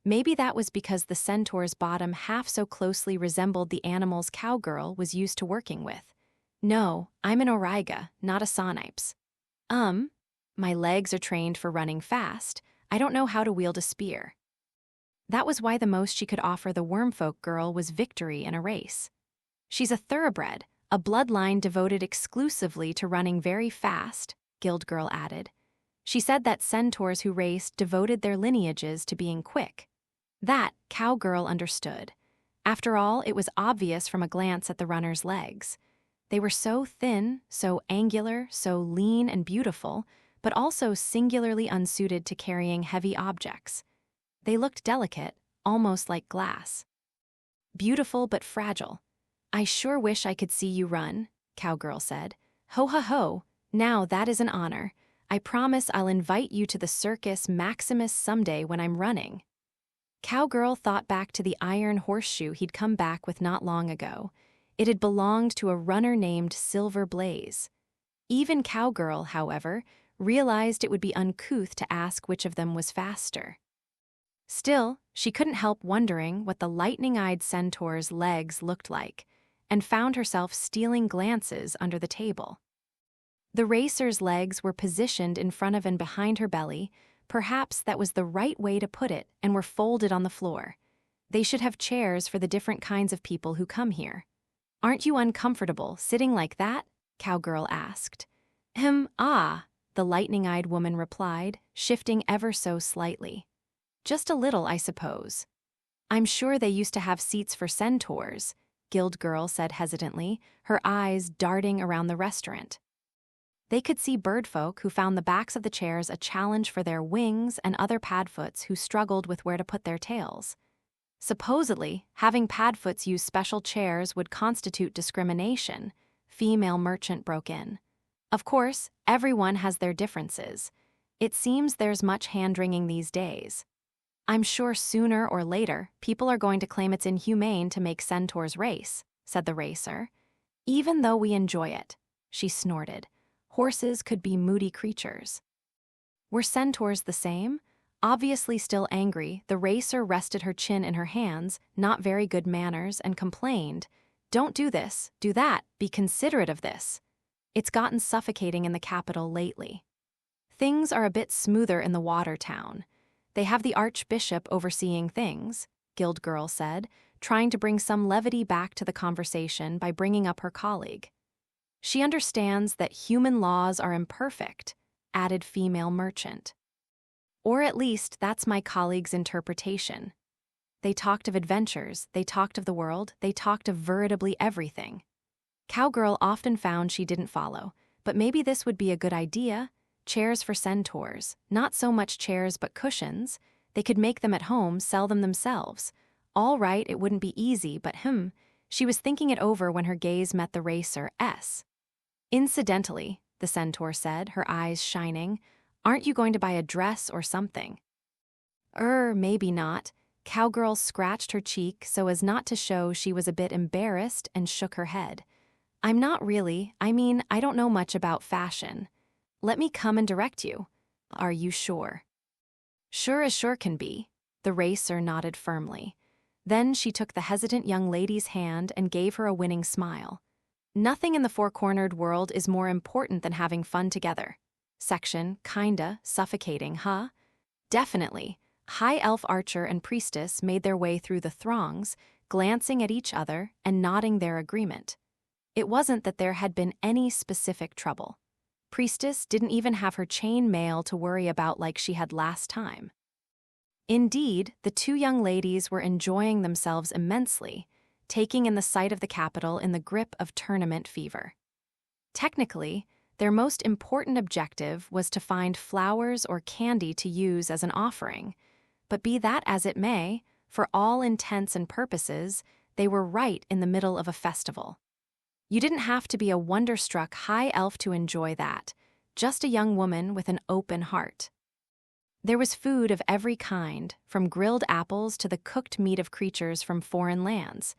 Maybe that was because the centaur's bottom half so closely resembled the animals Cowgirl was used to working with. No, I'm an Auriga, not a Sonipes. My legs are trained for running fast. I don't know how to wield a spear. That was why the most she could offer the wormfolk girl was victory in a race. She's a thoroughbred, a bloodline devoted exclusively to running very fast, Guild Girl added. She said that centaurs who raced devoted their lineages to being quick. That, Cowgirl understood. After all, it was obvious from a glance at the runner's legs. They were so thin, so angular, so lean and beautiful, but also singularly unsuited to carrying heavy objects. They looked delicate, almost like glass. Beautiful but fragile. I sure wish I could see you run, Cowgirl said. Ho ha ho, now that is an honor. I promise I'll invite you to the Circus Maximus someday when I'm running. Cowgirl thought back to the iron horseshoe he'd come back with not long ago. It had belonged to a runner named Silver Blaze. Even Cowgirl, however, realized it would be uncouth to ask which of them was faster. Still, she couldn't help wondering what the lightning-eyed centaur's legs looked like, and found herself stealing glances under the table. The racer's legs were positioned in front of and behind her belly. Perhaps that was the right way to put it, and were folded on the floor. They should have chairs for the different kinds of people who come here. Aren't you uncomfortable sitting like that? Cowgirl asked. The lightning-eyed woman replied, shifting ever so slightly. Just a little, I suppose. I'm sure they used to have seats for centaurs, Guild Girl said hesitantly, her eyes darting around the restaurant. They could see birdfolk who found the backs of the chairs a challenge for their wings and other padfoots who struggled with where to put their tails. Supposedly, having padfoots use special chairs would constitute discrimination, female merchant broke in. Of course, everyone has their differences. It seems there's much hand-wringing these days. I'm sure sooner or later, people are going to claim it's inhumane to make centaurs race, said the racer. Even though we enjoy it, she snorted. Horses could be moody creatures. Were centaurs the same? Obviously still angry, the racer rested her chin in her hands, not very good manners, and complained, Don't do this, do that, be considerate of this. It's gotten suffocating in the capital lately. Things are a bit smoother in the water town. They have the archbishop overseeing things, Guild Girl said, trying to bring some levity back to the conversation by bringing up her colleague. She understands that human laws are imperfect, added female merchant. Or at least that's my colleague's interpretation. They talked of adventures, they talked of the world, they talked of veritably everything. Cowgirl often found she didn't follow, but maybe this would be a good idea. Chairs for centaurs, not so much chairs but cushions. They could make them at home, sell them themselves. All right, it wouldn't be easy, but she was thinking it over when her gaze met the racer S. Incidentally, the centaur said, her eyes shining, aren't you going to buy a dress or something? Maybe not. Cowgirl scratched her cheek so as not to show she was a bit embarrassed and shook her head. I'm not really. I don't know much about fashion. Let me come and direct you. Are you sure? Sure as sure can be. The racer nodded firmly. Then she took the hesitant young lady's hand and gave her a winning smile. Nothing in the four-cornered world is more important than having fun together. Section, kinda, suffocating, huh? Definitely. High Elf Archer and Priestess made their way through the throngs, glancing at each other and nodding their agreement. It wasn't that there had been any specific trouble. Priestess didn't even have her chain mail to worry about like she had last time. Indeed, the two young ladies were enjoying themselves immensely, taking in the sight of the capital in the grip of tournament fever. Technically, their most important objective was to find flowers or candy to use as an offering, but be that as it may, for all intents and purposes, they were right in the middle of a festival. You didn't have to be a wonderstruck high elf to enjoy that, just a young woman with an open heart. There was food of every kind, from grilled apples to the cooked meat of creatures from foreign lands.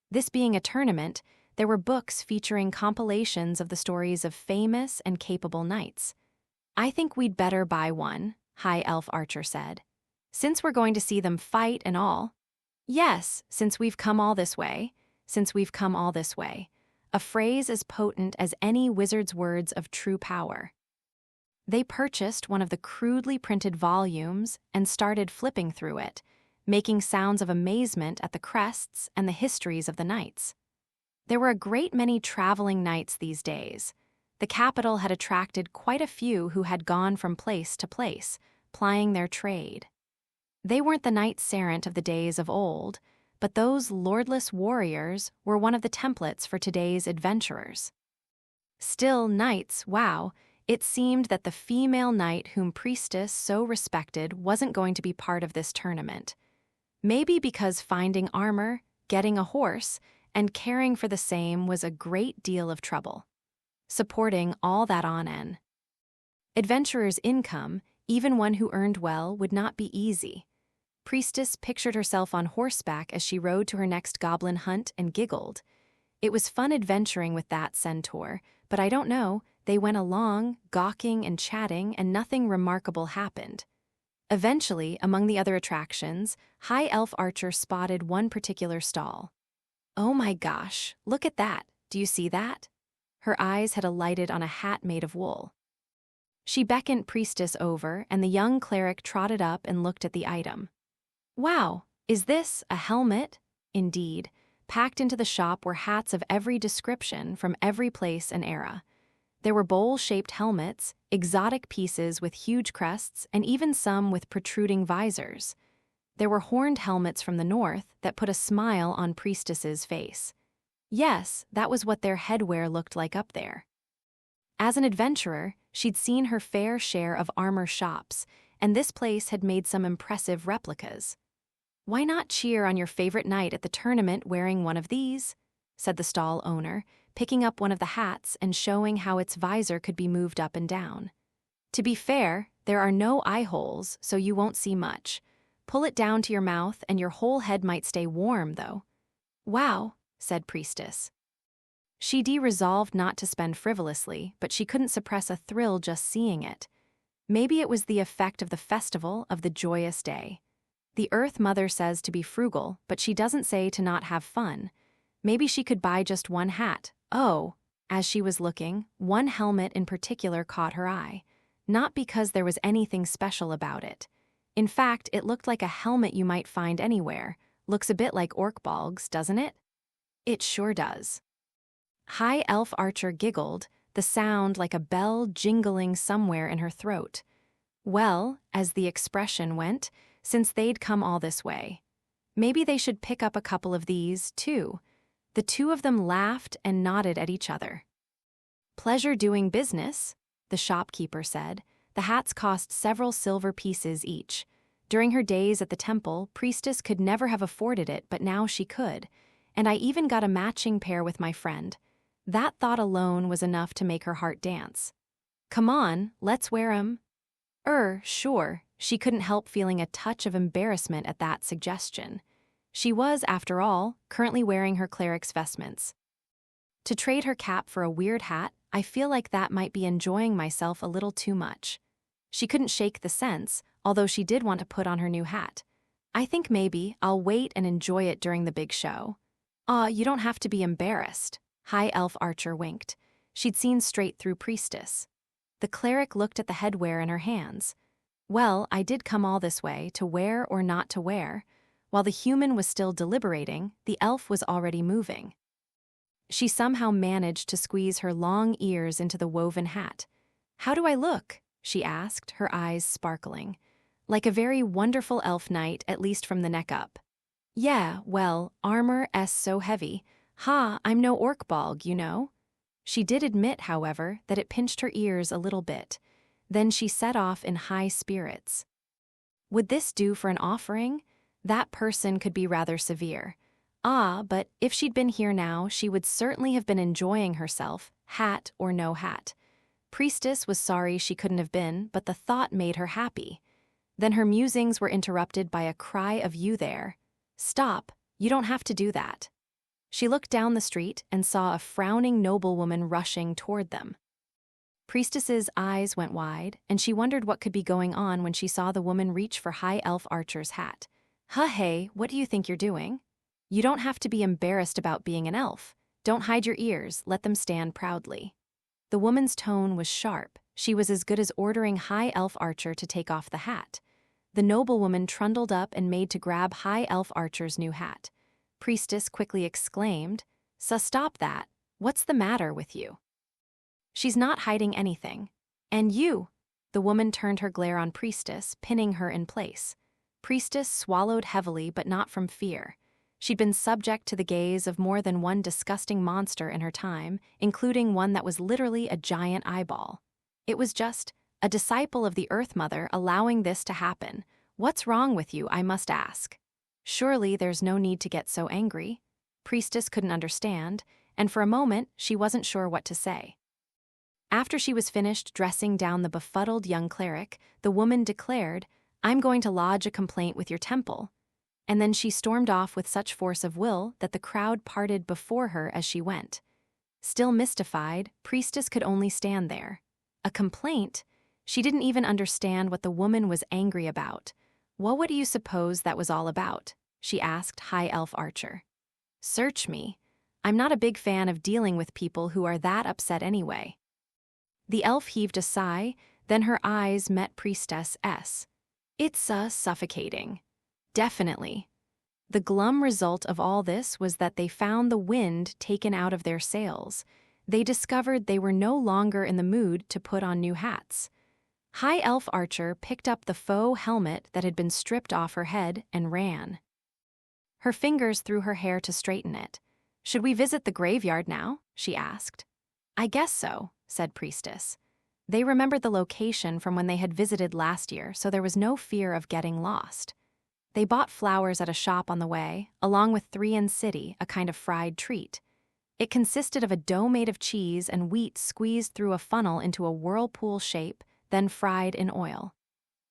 This being a tournament, there were books featuring compilations of the stories of famous and capable knights. "I think we'd better buy one," High Elf Archer said. "Since we're going to see them fight and all." "Yes, since we've come all this way, since we've come all this way." A phrase as potent as any wizard's words of true power. They purchased one of the crudely printed volumes and started flipping through it, making sounds of amazement at the crests and the histories of the knights. There were a great many traveling knights these days. The capital had attracted quite a few who had gone from place to place, plying their trade. They weren't the knights-errant of the days of old, but those lordless warriors were one of the templates for today's adventurers. Still knights, wow, it seemed that the female knight whom Priestess so respected wasn't going to be part of this tournament. Maybe because finding armor, getting a horse, and caring for the same was a great deal of trouble. Supporting all that on an adventurer's income, even one who earned well, would not be easy. Priestess pictured herself on horseback as she rode to her next goblin hunt and giggled. It was fun adventuring with that centaur, but I don't know, they went along, gawking and chatting, and nothing remarkable happened. Eventually, among the other attractions, High Elf Archer spotted one particular stall. "Oh my gosh, look at that, do you see that?" Her eyes had alighted on a hat made of wool. She beckoned Priestess over, and the young cleric trotted up and looked at the item. "Wow, is this a helmet?" Indeed, packed into the shop were hats of every description from every place and era. There were bowl-shaped helmets, exotic pieces with huge crests, and even some with protruding visors. There were horned helmets from the north that put a smile on Priestess's face. Yes, that was what their headwear looked like up there. As an adventurer, she'd seen her fair share of armor shops, and this place had made some impressive replicas. "Why not cheer on your favorite knight at the tournament wearing one of these?" said the stall owner, picking up one of the hats and showing how its visor could be moved up and down. "To be fair, there are no eye holes, so you won't see much. Pull it down to your mouth and your whole head might stay warm, though." "Wow," said Priestess. She resolved not to spend frivolously, but she couldn't suppress a thrill just seeing it. Maybe it was the effect of the festival, of the joyous day. The Earth Mother says to be frugal, but she doesn't say to not have fun. Maybe she could buy just one hat. Oh, as she was looking, one helmet in particular caught her eye. Not because there was anything special about it. In fact, it looked like a helmet you might find anywhere. Looks a bit like Orkbolg's, doesn't it? It sure does. High Elf Archer giggled, the sound like a bell jingling somewhere in her throat. Well, as the expression went, since they'd come all this way, maybe they should pick up a couple of these, too. The two of them laughed and nodded at each other. "Pleasure doing business," the shopkeeper said. The hats cost several silver pieces each. During her days at the temple, Priestess could never have afforded it, but now she could. And I even got a matching pair with my friend. That thought alone was enough to make her heart dance. "Come on, let's wear 'em." Sure. She couldn't help feeling a touch of embarrassment at that suggestion. She was, after all, currently wearing her cleric's vestments. To trade her cap for a weird hat, I feel like that might be enjoying myself a little too much. She couldn't shake the sense, although she did want to put on her new hat. I think maybe I'll wait and enjoy it during the big show. You don't have to be embarrassed. High Elf Archer winked. She'd seen straight through Priestess. The cleric looked at the headwear in her hands. Well, I did come all this way, to wear or not to wear. While the human was still deliberating, the elf was already moving. She somehow managed to squeeze her long ears into the woven hat. "How do I look?" she asked, her eyes sparkling. "Like a very wonderful elf knight, at least from the neck up." "Yeah, well, armor-'s so heavy. Ha, I'm no orc bog, you know." She did admit, however, that it pinched her ears a little bit. Then she set off in high spirits. Would this do for an offering? That person could be rather severe. But if she'd been here now, she would certainly have been enjoying herself, hat or no hat. Priestess was sorry she couldn't have been, but the thought made her happy. Then her musings were interrupted by a cry of "You there. Stop, you don't have to do that." She looked down the street and saw a frowning noblewoman rushing toward them. Priestess's eyes went wide, and she wondered what could be going on when she saw the woman reach for High Elf Archer's hat. Hey, what do you think you're doing? You don't have to be embarrassed about being an elf. Don't hide your ears, let them stand proudly. The woman's tone was sharp. She was as good as ordering High Elf Archer to take off the hat. The noblewoman trundled up and made to grab High Elf Archer's new hat. Priestess quickly exclaimed, Stop that. What's the matter with you?" "She's not hiding anything. And you?" The woman turned her glare on Priestess, pinning her in place. Priestess swallowed heavily, but not from fear. She'd been subject to the gaze of more than one disgusting monster in her time, including one that was literally a giant eyeball. It was just a disciple of the Earth Mother allowing this to happen. What's wrong with you, I must ask? Surely there's no need to get so angry. Priestess couldn't understand, and for a moment she wasn't sure what to say. After she was finished dressing down the befuddled young cleric, the woman declared, "I'm going to lodge a complaint with your temple." And then she stormed off with such force of will that the crowd parted before her as she went. Still mystified, Priestess could only stand there. A complaint? She didn't even understand what the woman was angry about. What do you suppose that was all about? She asked High Elf Archer. "Search me. I'm not a big fan of dealing with people who are that upset anyway." The elf heaved a sigh, then her eyes met Priestess's. "It's suffocating." "Definitely." The glum result of all this was that they found the wind taken out of their sails. They discovered they were no longer in the mood to put on new hats. High Elf Archer picked up the faux helmet that had been stripped off her head and ran. Her fingers through her hair to straighten it. "Should we visit the graveyard now?" she asked. "I guess so," said Priestess. They remembered the location from when they had visited last year, so there was no fear of getting lost. They bought flowers at a shop on the way, along with 3-in-City, a kind of fried treat. It consisted of a dough made of cheese and wheat squeezed through a funnel into a whirlpool shape, then fried in oil.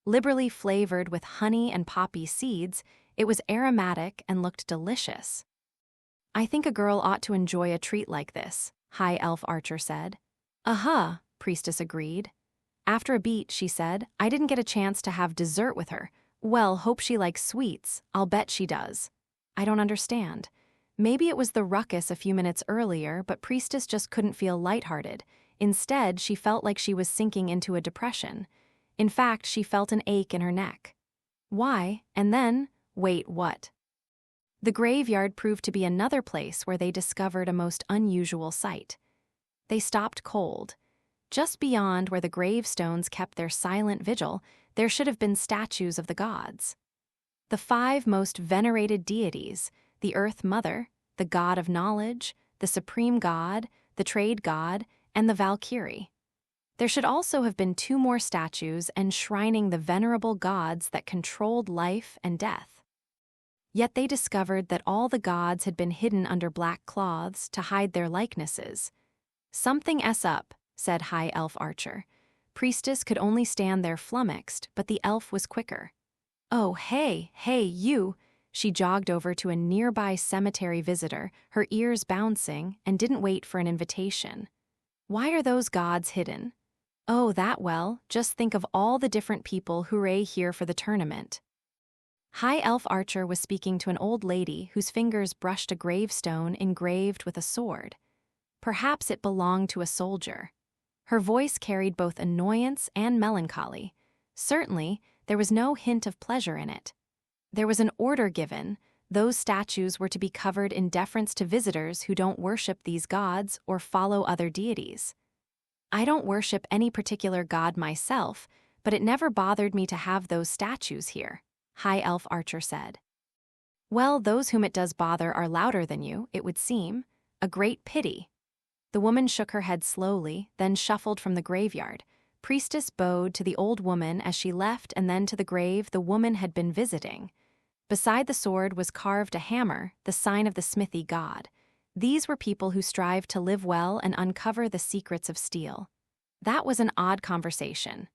Liberally flavored with honey and poppy seeds, it was aromatic and looked delicious. "I think a girl ought to enjoy a treat like this," High Elf Archer said. Priestess agreed. After a beat, she said, "I didn't get a chance to have dessert with her. Well, hope she likes sweets. I'll bet she does." "I don't understand." Maybe it was the ruckus a few minutes earlier, but Priestess just couldn't feel lighthearted. Instead, she felt like she was sinking into a depression. In fact, she felt an ache in her neck. Why? And then, wait, what? The graveyard proved to be another place where they discovered a most unusual sight. They stopped cold. Just beyond where the gravestones kept their silent vigil, there should have been statues of the gods. The 5 most venerated deities, the Earth Mother, the God of Knowledge, the Supreme God, the Trade God, and the Valkyrie. There should also have been 2 more statues enshrining the venerable gods that controlled life and death. Yet they discovered that all the gods had been hidden under black cloths to hide their likenesses. "Something's up," said High Elf Archer. Priestess could only stand there flummoxed, but the elf was quicker. "Oh, hey, you!" She jogged over to a nearby cemetery visitor, her ears bouncing, and didn't wait for an invitation. "Why are those gods hidden?" "Oh, just think of all the different people hooray here for the tournament." High Elf Archer was speaking to an old lady whose fingers brushed a gravestone engraved with a sword. Perhaps it belonged to a soldier. Her voice carried both annoyance and melancholy. Certainly, there was no hint of pleasure in it. There was an order given. Those statues were to be covered in deference to visitors who don't worship these gods or follow other deities. I don't worship any particular god myself, but it never bothered me to have those statues here, High Elf Archer said. Well, those whom it does bother are louder than you, it would seem. A great pity. The woman shook her head slowly, then shuffled from the graveyard. Priestess bowed to the old woman as she left and then to the grave the woman had been visiting. Beside the sword was carved a hammer, the sign of the smithy god. These were people who strived to live well and uncover the secrets of steel. That was an odd conversation.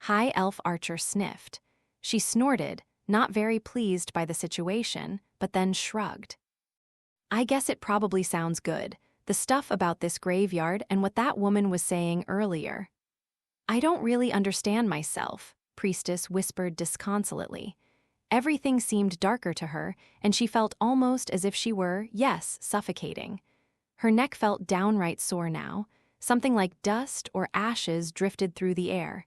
High Elf Archer sniffed. She snorted, not very pleased by the situation, but then shrugged. I guess it probably sounds good, the stuff about this graveyard and what that woman was saying earlier. I don't really understand myself, Priestess whispered disconsolately. Everything seemed darker to her, and she felt almost as if she were, yes, suffocating. Her neck felt downright sore now. Something like dust or ashes drifted through the air.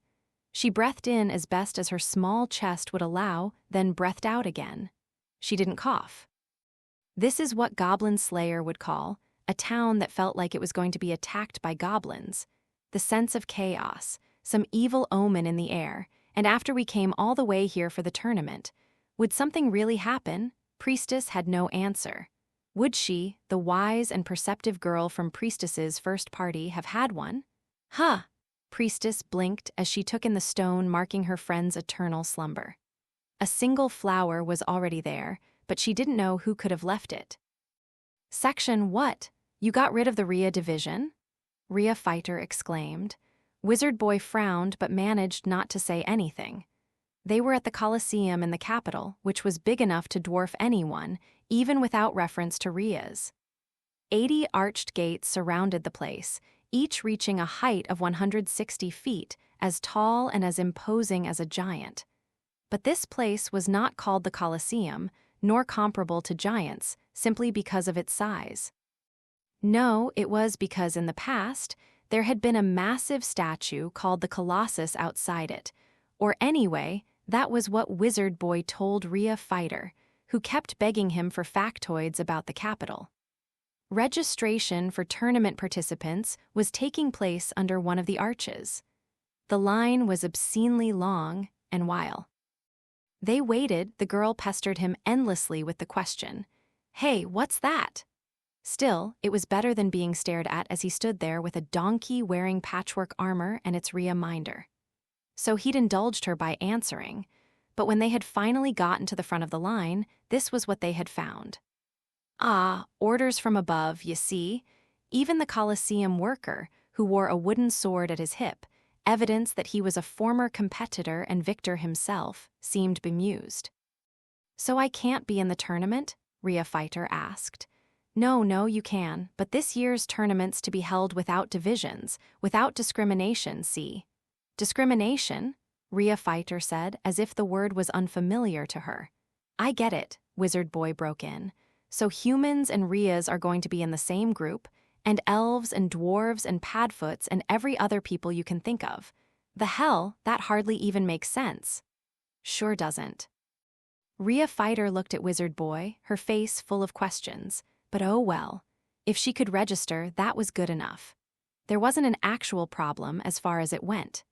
She breathed in as best as her small chest would allow, then breathed out again. She didn't cough. This is what Goblin Slayer would call a town that felt like it was going to be attacked by goblins. The sense of chaos, some evil omen in the air, and after we came all the way here for the tournament. Would something really happen? Priestess had no answer. Would she, the wise and perceptive girl from Priestess's first party, have had one? Huh! Priestess blinked as she took in the stone marking her friend's eternal slumber. A single flower was already there, but she didn't know who could have left it. Section what? You got rid of the Rhea division? Rhea Fighter exclaimed. Wizard Boy frowned but managed not to say anything. They were at the Colosseum in the capital, which was big enough to dwarf anyone, even without reference to Rhea's. 80 arched gates surrounded the place, each reaching a height of 160 feet, as tall and as imposing as a giant. But this place was not called the Colosseum, nor comparable to giants, simply because of its size. No, it was because in the past, there had been a massive statue called the Colossus outside it, or anyway, that was what Wizard Boy told Rhea Fighter, who kept begging him for factoids about the capital. Registration for tournament participants was taking place under one of the arches. The line was obscenely long, and while they waited, the girl pestered him endlessly with the question, "Hey, what's that?" Still, it was better than being stared at as he stood there with a donkey wearing patchwork armor and its Rhea minder. So he'd indulged her by answering, but when they had finally gotten to the front of the line, this was what they had found. Ah, orders from above, you see. Even the Colosseum worker, who wore a wooden sword at his hip, evidence that he was a former competitor and victor himself, seemed bemused. So I can't be in the tournament? Rhea Fighter asked. No, you can, but this year's tournament's to be held without divisions, without discrimination, see. Discrimination? Rhea Fighter said, as if the word was unfamiliar to her. I get it, Wizard Boy broke in. So humans and Rheas are going to be in the same group, and elves and dwarves and padfoots and every other people you can think of. The hell, that hardly even makes sense. Sure doesn't. Rhea Fighter looked at Wizard Boy, her face full of questions. But oh well. If she could register, that was good enough. There wasn't an actual problem as far as it went.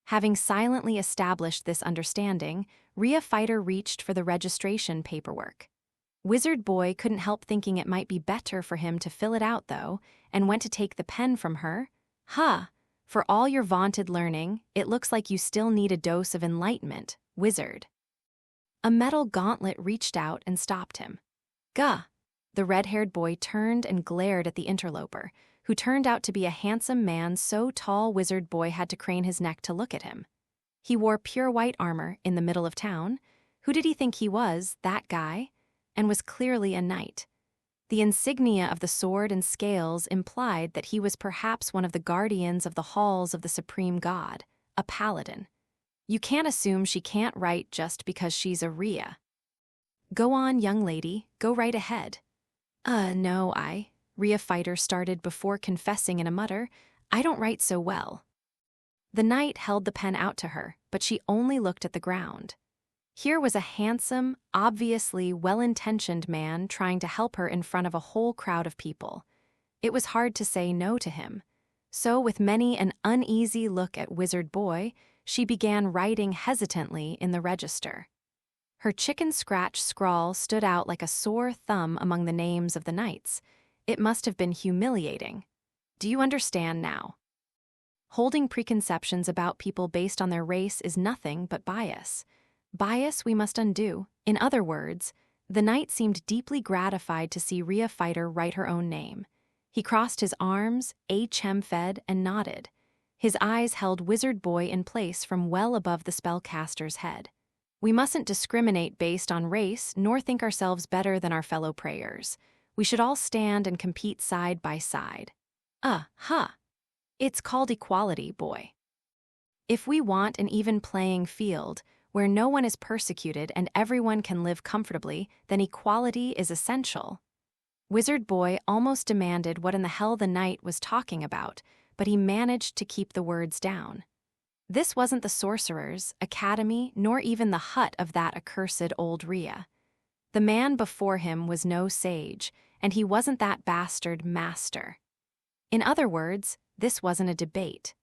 Having silently established this understanding, Rhea Fighter reached for the registration paperwork. Wizard Boy couldn't help thinking it might be better for him to fill it out, though, and went to take the pen from her. Huh, for all your vaunted learning, it looks like you still need a dose of enlightenment, wizard. A metal gauntlet reached out and stopped him. Gah! The red-haired boy turned and glared at the interloper, who turned out to be a handsome man so tall Wizard Boy had to crane his neck to look at him. He wore pure white armor in the middle of town. Who did he think he was, that guy? And was clearly a knight. The insignia of the sword and scales implied that he was perhaps one of the guardians of the halls of the supreme god, a paladin. You can't assume she can't write just because she's a Rhea. Go on, young lady, go right ahead. No, Rhea Fighter started before confessing in a mutter, I don't write so well. The knight held the pen out to her, but she only looked at the ground. Here was a handsome, obviously well-intentioned man trying to help her in front of a whole crowd of people. It was hard to say no to him. So, with many an uneasy look at Wizard Boy, she began writing hesitantly in the register. Her chicken scratch scrawl stood out like a sore thumb among the names of the knights. It must have been humiliating. Do you understand now? Holding preconceptions about people based on their race is nothing but bias. Bias we must undo. In other words, the knight seemed deeply gratified to see Rhea Fighter write her own name. He crossed his arms, fed, and nodded. His eyes held Wizard Boy in place from well above the spellcaster's head. We mustn't discriminate based on race, nor think ourselves better than our fellow prayers. We should all stand and compete side by side. It's called equality, boy. If we want an even playing field, where no one is persecuted and everyone can live comfortably, then equality is essential. Wizard Boy almost demanded what in the hell the knight was talking about, but he managed to keep the words down. This wasn't the sorcerer's, academy, nor even the hut of that accursed old Rhea. The man before him was no sage, and he wasn't that bastard master. In other words, this wasn't a debate.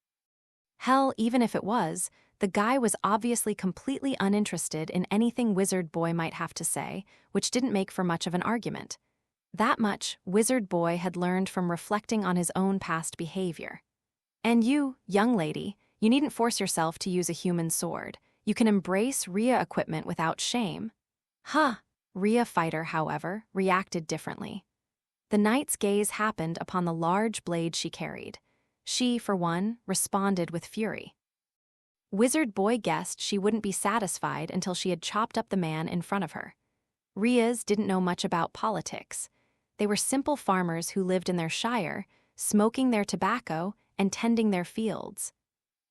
Hell, even if it was, the guy was obviously completely uninterested in anything Wizard Boy might have to say, which didn't make for much of an argument. That much Wizard Boy had learned from reflecting on his own past behavior. And you, young lady, you needn't force yourself to use a human sword. You can embrace Rhea equipment without shame. Rhea Fighter, however, reacted differently. The knight's gaze happened upon the large blade she carried. She, for one, responded with fury. Wizard Boy guessed she wouldn't be satisfied until she had chopped up the man in front of her. Rheas didn't know much about politics. They were simple farmers who lived in their shire, smoking their tobacco and tending their fields.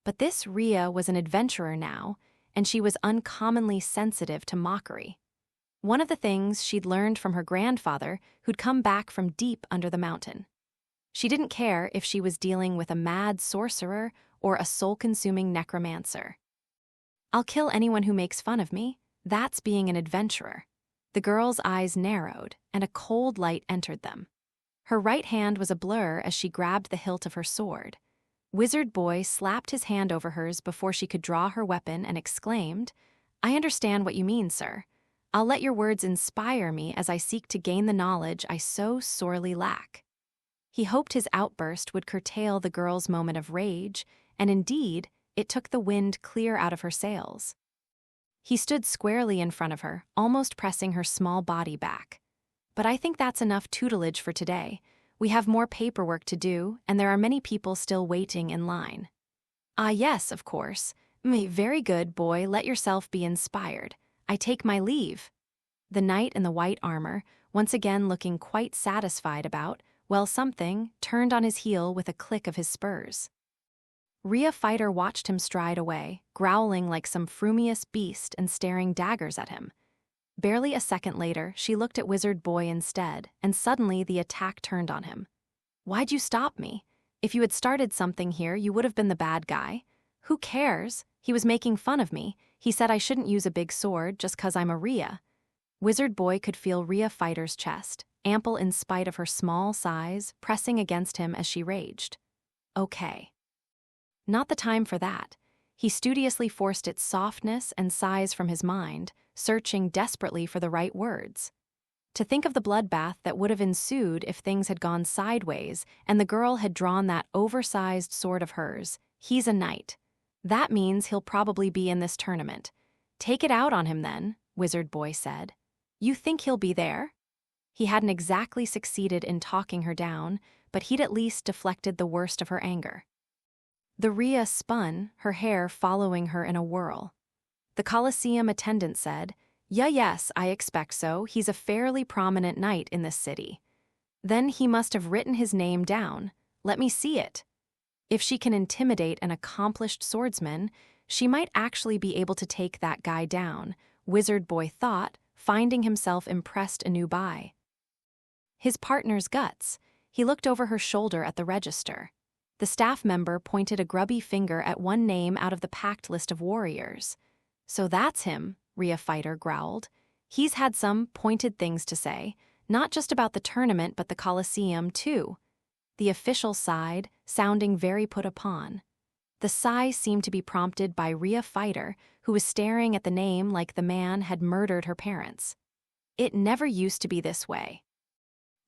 But this Rhea was an adventurer now, and she was uncommonly sensitive to mockery. One of the things she'd learned from her grandfather, who'd come back from deep under the mountain. She didn't care if she was dealing with a mad sorcerer or a soul-consuming necromancer. I'll kill anyone who makes fun of me. That's being an adventurer. The girl's eyes narrowed, and a cold light entered them. Her right hand was a blur as she grabbed the hilt of her sword. Wizard Boy slapped his hand over hers before she could draw her weapon and exclaimed, I understand what you mean, sir. I'll let your words inspire me as I seek to gain the knowledge I so sorely lack. He hoped his outburst would curtail the girl's moment of rage, and indeed, it took the wind clear out of her sails. He stood squarely in front of her, almost pressing her small body back. But I think that's enough tutelage for today. We have more paperwork to do, and there are many people still waiting in line. Yes, of course. Very good, boy, let yourself be inspired. I take my leave. The knight in the white armor, once again looking quite satisfied about, something, turned on his heel with a click of his spurs. Rhea Fighter watched him stride away, growling like some frumious beast and staring daggers at him. Barely a second later, she looked at Wizard Boy instead, and suddenly the attack turned on him. Why'd you stop me? If you had started something here, you would have been the bad guy. Who cares? He was making fun of me. He said I shouldn't use a big sword just 'cause I'm a Rhea. Wizard Boy could feel Rhea Fighter's chest, ample in spite of her small size, pressing against him as she raged. Okay. Not the time for that. He studiously forced its softness and size from his mind, searching desperately for the right words. To think of the bloodbath that would have ensued if things had gone sideways and the girl had drawn that oversized sword of hers. He's a knight. That means he'll probably be in this tournament. Take it out on him then, Wizard Boy said. You think he'll be there? He hadn't exactly succeeded in talking her down, but he'd at least deflected the worst of her anger. The Rhea spun, her hair following her in a whirl. The Colosseum attendant said, Yes, I expect so. He's a fairly prominent knight in this city. Then he must have written his name down. Let me see it. If she can intimidate an accomplished swordsman, she might actually be able to take that guy down, Wizard Boy thought, finding himself impressed anew by his partner's guts. He looked over her shoulder at the register. The staff member pointed a grubby finger at one name out of the packed list of warriors. "So that's him," Rhea Fighter growled. "He's had some pointed things to say, not just about the tournament but the Colosseum, too." The official sighed, sounding very put upon. The sigh seemed to be prompted by Rhea Fighter, who was staring at the name like the man had murdered her parents. It never used to be this way.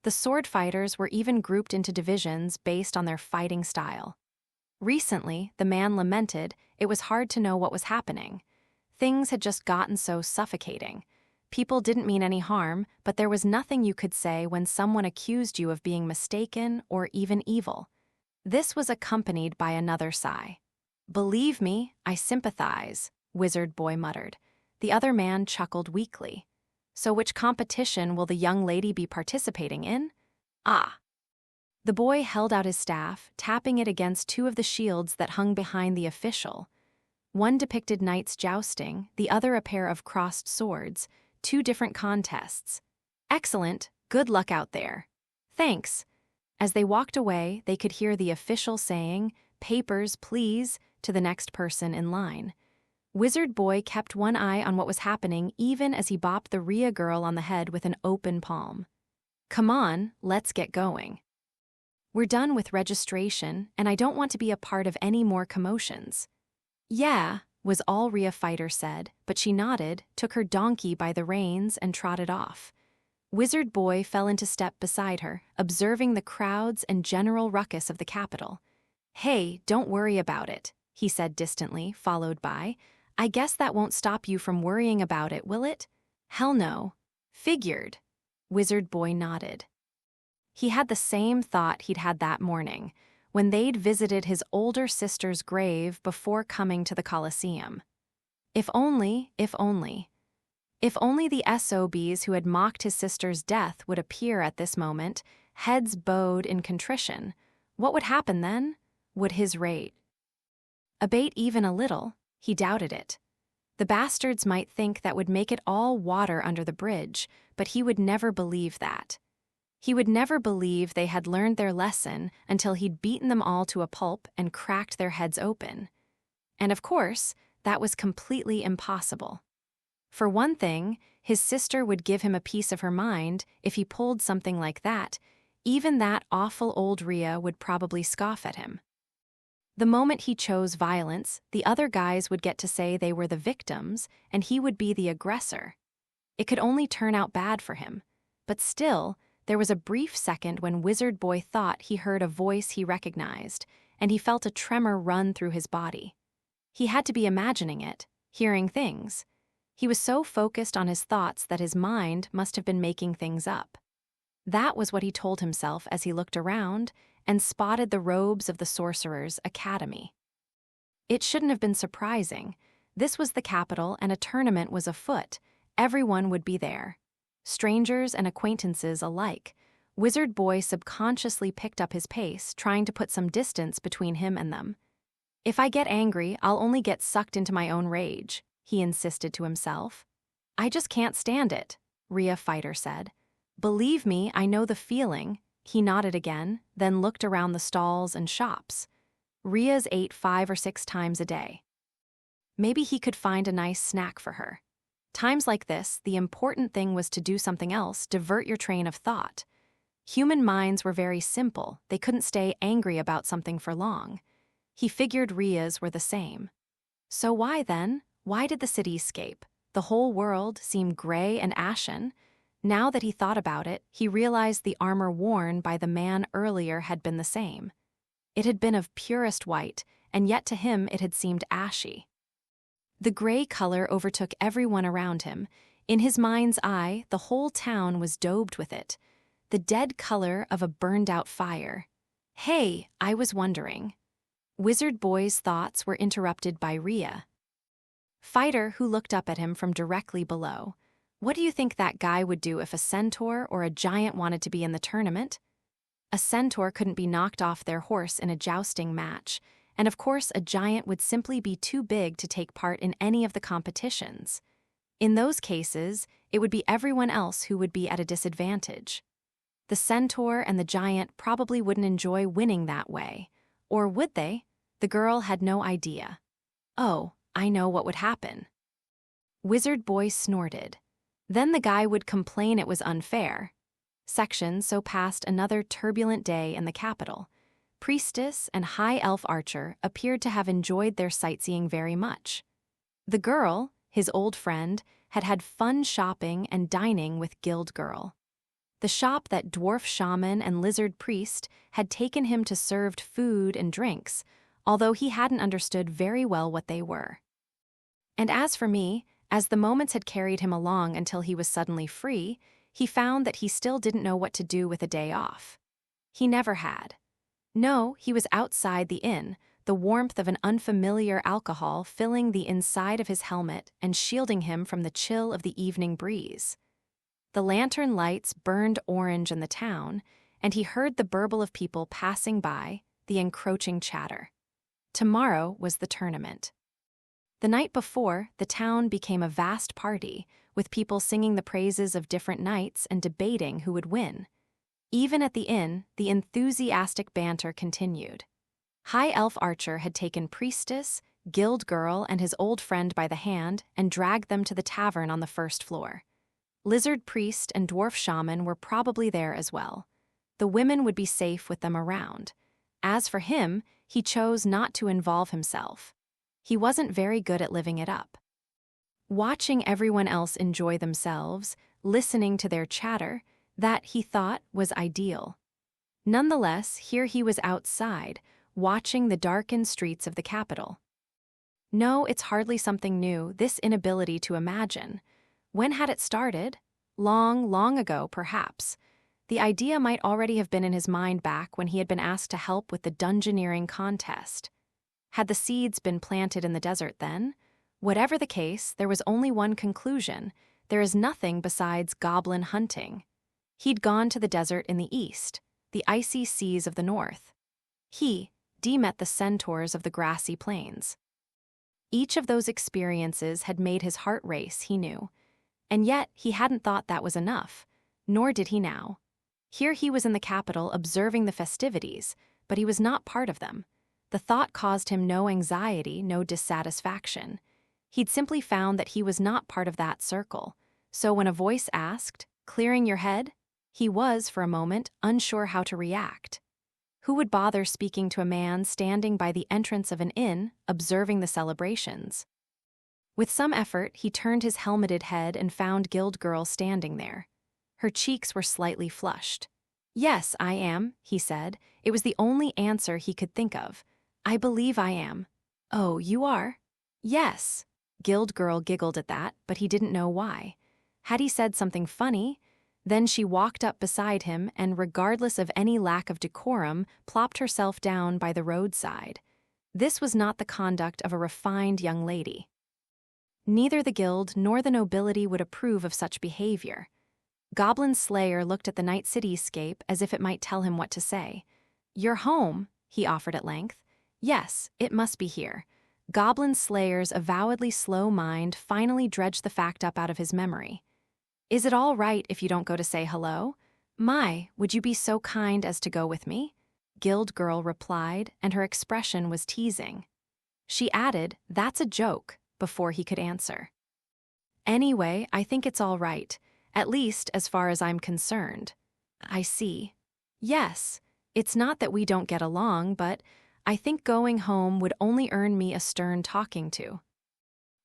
The sword fighters were even grouped into divisions based on their fighting style. Recently, the man lamented, it was hard to know what was happening. Things had just gotten so suffocating. People didn't mean any harm, but there was nothing you could say when someone accused you of being mistaken or even evil. This was accompanied by another sigh. "Believe me, I sympathize," Wizard Boy muttered. The other man chuckled weakly. "So which competition will the young lady be participating in?" "Ah." The boy held out his staff, tapping it against two of the shields that hung behind the official. One depicted knights jousting, the other a pair of crossed swords, 2 different contests. "Excellent, good luck out there." "Thanks." As they walked away, they could hear the official saying, "Papers, please," to the next person in line. Wizard Boy kept one eye on what was happening even as he bopped the Rhea girl on the head with an open palm. "Come on, let's get going. We're done with registration, and I don't want to be a part of any more commotions." "Yeah," was all Rhea Fighter said, but she nodded, took her donkey by the reins, and trotted off. Wizard Boy fell into step beside her, observing the crowds and general ruckus of the capital. "Hey, don't worry about it," he said distantly, followed by, "I guess that won't stop you from worrying about it, will it?" "Hell no." "Figured." Wizard Boy nodded. He had the same thought he'd had that morning, when they'd visited his older sister's grave before coming to the Colosseum. If only the SOBs who had mocked his sister's death would appear at this moment, heads bowed in contrition. What would happen then? Would his rate abate even a little? He doubted it. The bastards might think that would make it all water under the bridge, but he would never believe that. He would never believe they had learned their lesson until he'd beaten them all to a pulp and cracked their heads open. And of course, that was completely impossible. For one thing, his sister would give him a piece of her mind if he pulled something like that. Even that awful old Rhea would probably scoff at him. The moment he chose violence, the other guys would get to say they were the victims, and he would be the aggressor. It could only turn out bad for him. But still, there was a brief second when Wizard Boy thought he heard a voice he recognized, and he felt a tremor run through his body. He had to be imagining it, hearing things. He was so focused on his thoughts that his mind must have been making things up. That was what he told himself as he looked around and spotted the robes of the Sorcerer's Academy. It shouldn't have been surprising. This was the capital and a tournament was afoot. Everyone would be there. Strangers and acquaintances alike. Wizard Boy subconsciously picked up his pace, trying to put some distance between him and them. "If I get angry, I'll only get sucked into my own rage," he insisted to himself. "I just can't stand it," Rhea Fighter said. "Believe me, I know the feeling." He nodded again, then looked around the stalls and shops. Rhea's ate 5 or 6 times a day. Maybe he could find a nice snack for her. Times like this, the important thing was to do something else, divert your train of thought. Human minds were very simple. They couldn't stay angry about something for long. He figured Rhea's were the same. So why then? Why did the cityscape, the whole world, seem gray and ashen? Now that he thought about it, he realized the armor worn by the man earlier had been the same. It had been of purest white, and yet to him it had seemed ashy. The gray color overtook everyone around him. In his mind's eye, the whole town was daubed with it. The dead color of a burned-out fire. "Hey, I was wondering." Wizard Boy's thoughts were interrupted by Rhea Fighter, who looked up at him from directly below. "What do you think that guy would do if a centaur or a giant wanted to be in the tournament?" A centaur couldn't be knocked off their horse in a jousting match, and of course a giant would simply be too big to take part in any of the competitions. In those cases, It would be everyone else who would be at a disadvantage. The centaur and the giant probably wouldn't enjoy winning that way. Or would they? The girl had no idea. Oh, I know what would happen. Wizard Boy snorted. Then the guy would complain it was unfair. So passed another turbulent day in the capital. Priestess and High Elf Archer appeared to have enjoyed their sightseeing very much. The girl, his old friend, had had fun shopping and dining with Guild Girl. The shop that Dwarf Shaman and Lizard Priest had taken him to served food and drinks, although he hadn't understood very well what they were. And as for me, as the moments had carried him along until he was suddenly free, he found that he still didn't know what to do with a day off. He never had. No, he was outside the inn, the warmth of an unfamiliar alcohol filling the inside of his helmet and shielding him from the chill of the evening breeze. The lantern lights burned orange in the town, and he heard the burble of people passing by, the encroaching chatter. Tomorrow was the tournament. The night before, the town became a vast party, with people singing the praises of different knights and debating who would win. Even at the inn, the enthusiastic banter continued. High Elf Archer had taken Priestess, Guild Girl, and his old friend by the hand and dragged them to the tavern on the first floor. Lizard Priest and Dwarf Shaman were probably there as well. The women would be safe with them around. As for him, he chose not to involve himself. He wasn't very good at living it up. Watching everyone else enjoy themselves, listening to their chatter, that, he thought, was ideal. Nonetheless, here he was outside, watching the darkened streets of the capital. No, it's hardly something new, this inability to imagine. When had it started? Long, long ago, perhaps. The idea might already have been in his mind back when he had been asked to help with the dungeoneering contest. Had the seeds been planted in the desert then? Whatever the case, there was only one conclusion. There is nothing besides goblin hunting. He'd gone to the desert in the east, the icy seas of the north. Dee met the centaurs of the grassy plains. Each of those experiences had made his heart race, he knew. And yet he hadn't thought that was enough, nor did he now. Here he was in the capital observing the festivities, but he was not part of them. The thought caused him no anxiety, no dissatisfaction. He'd simply found that he was not part of that circle. So when a voice asked, "Clearing your head?" he was, for a moment, unsure how to react. Who would bother speaking to a man standing by the entrance of an inn, observing the celebrations? With some effort, he turned his helmeted head and found Guild Girl standing there. Her cheeks were slightly flushed. "Yes, I am," he said. It was the only answer he could think of. "I believe I am." "Oh, you are?" "Yes." Guild Girl giggled at that, but he didn't know why. Had he said something funny? Then she walked up beside him and, regardless of any lack of decorum, plopped herself down by the roadside. This was not the conduct of a refined young lady. Neither the guild nor the nobility would approve of such behavior. Goblin Slayer looked at the night cityscape as if it might tell him what to say. "You're home," he offered at length. Yes, it must be here. Goblin Slayer's avowedly slow mind finally dredged the fact up out of his memory. "Is it all right if you don't go to say hello? My, would you be so kind as to go with me?" Guild Girl replied, and her expression was teasing. She added, "That's a joke," before he could answer. "Anyway, I think it's all right, at least as far as I'm concerned." "I see." "Yes, it's not that we don't get along, but I think going home would only earn me a stern talking to."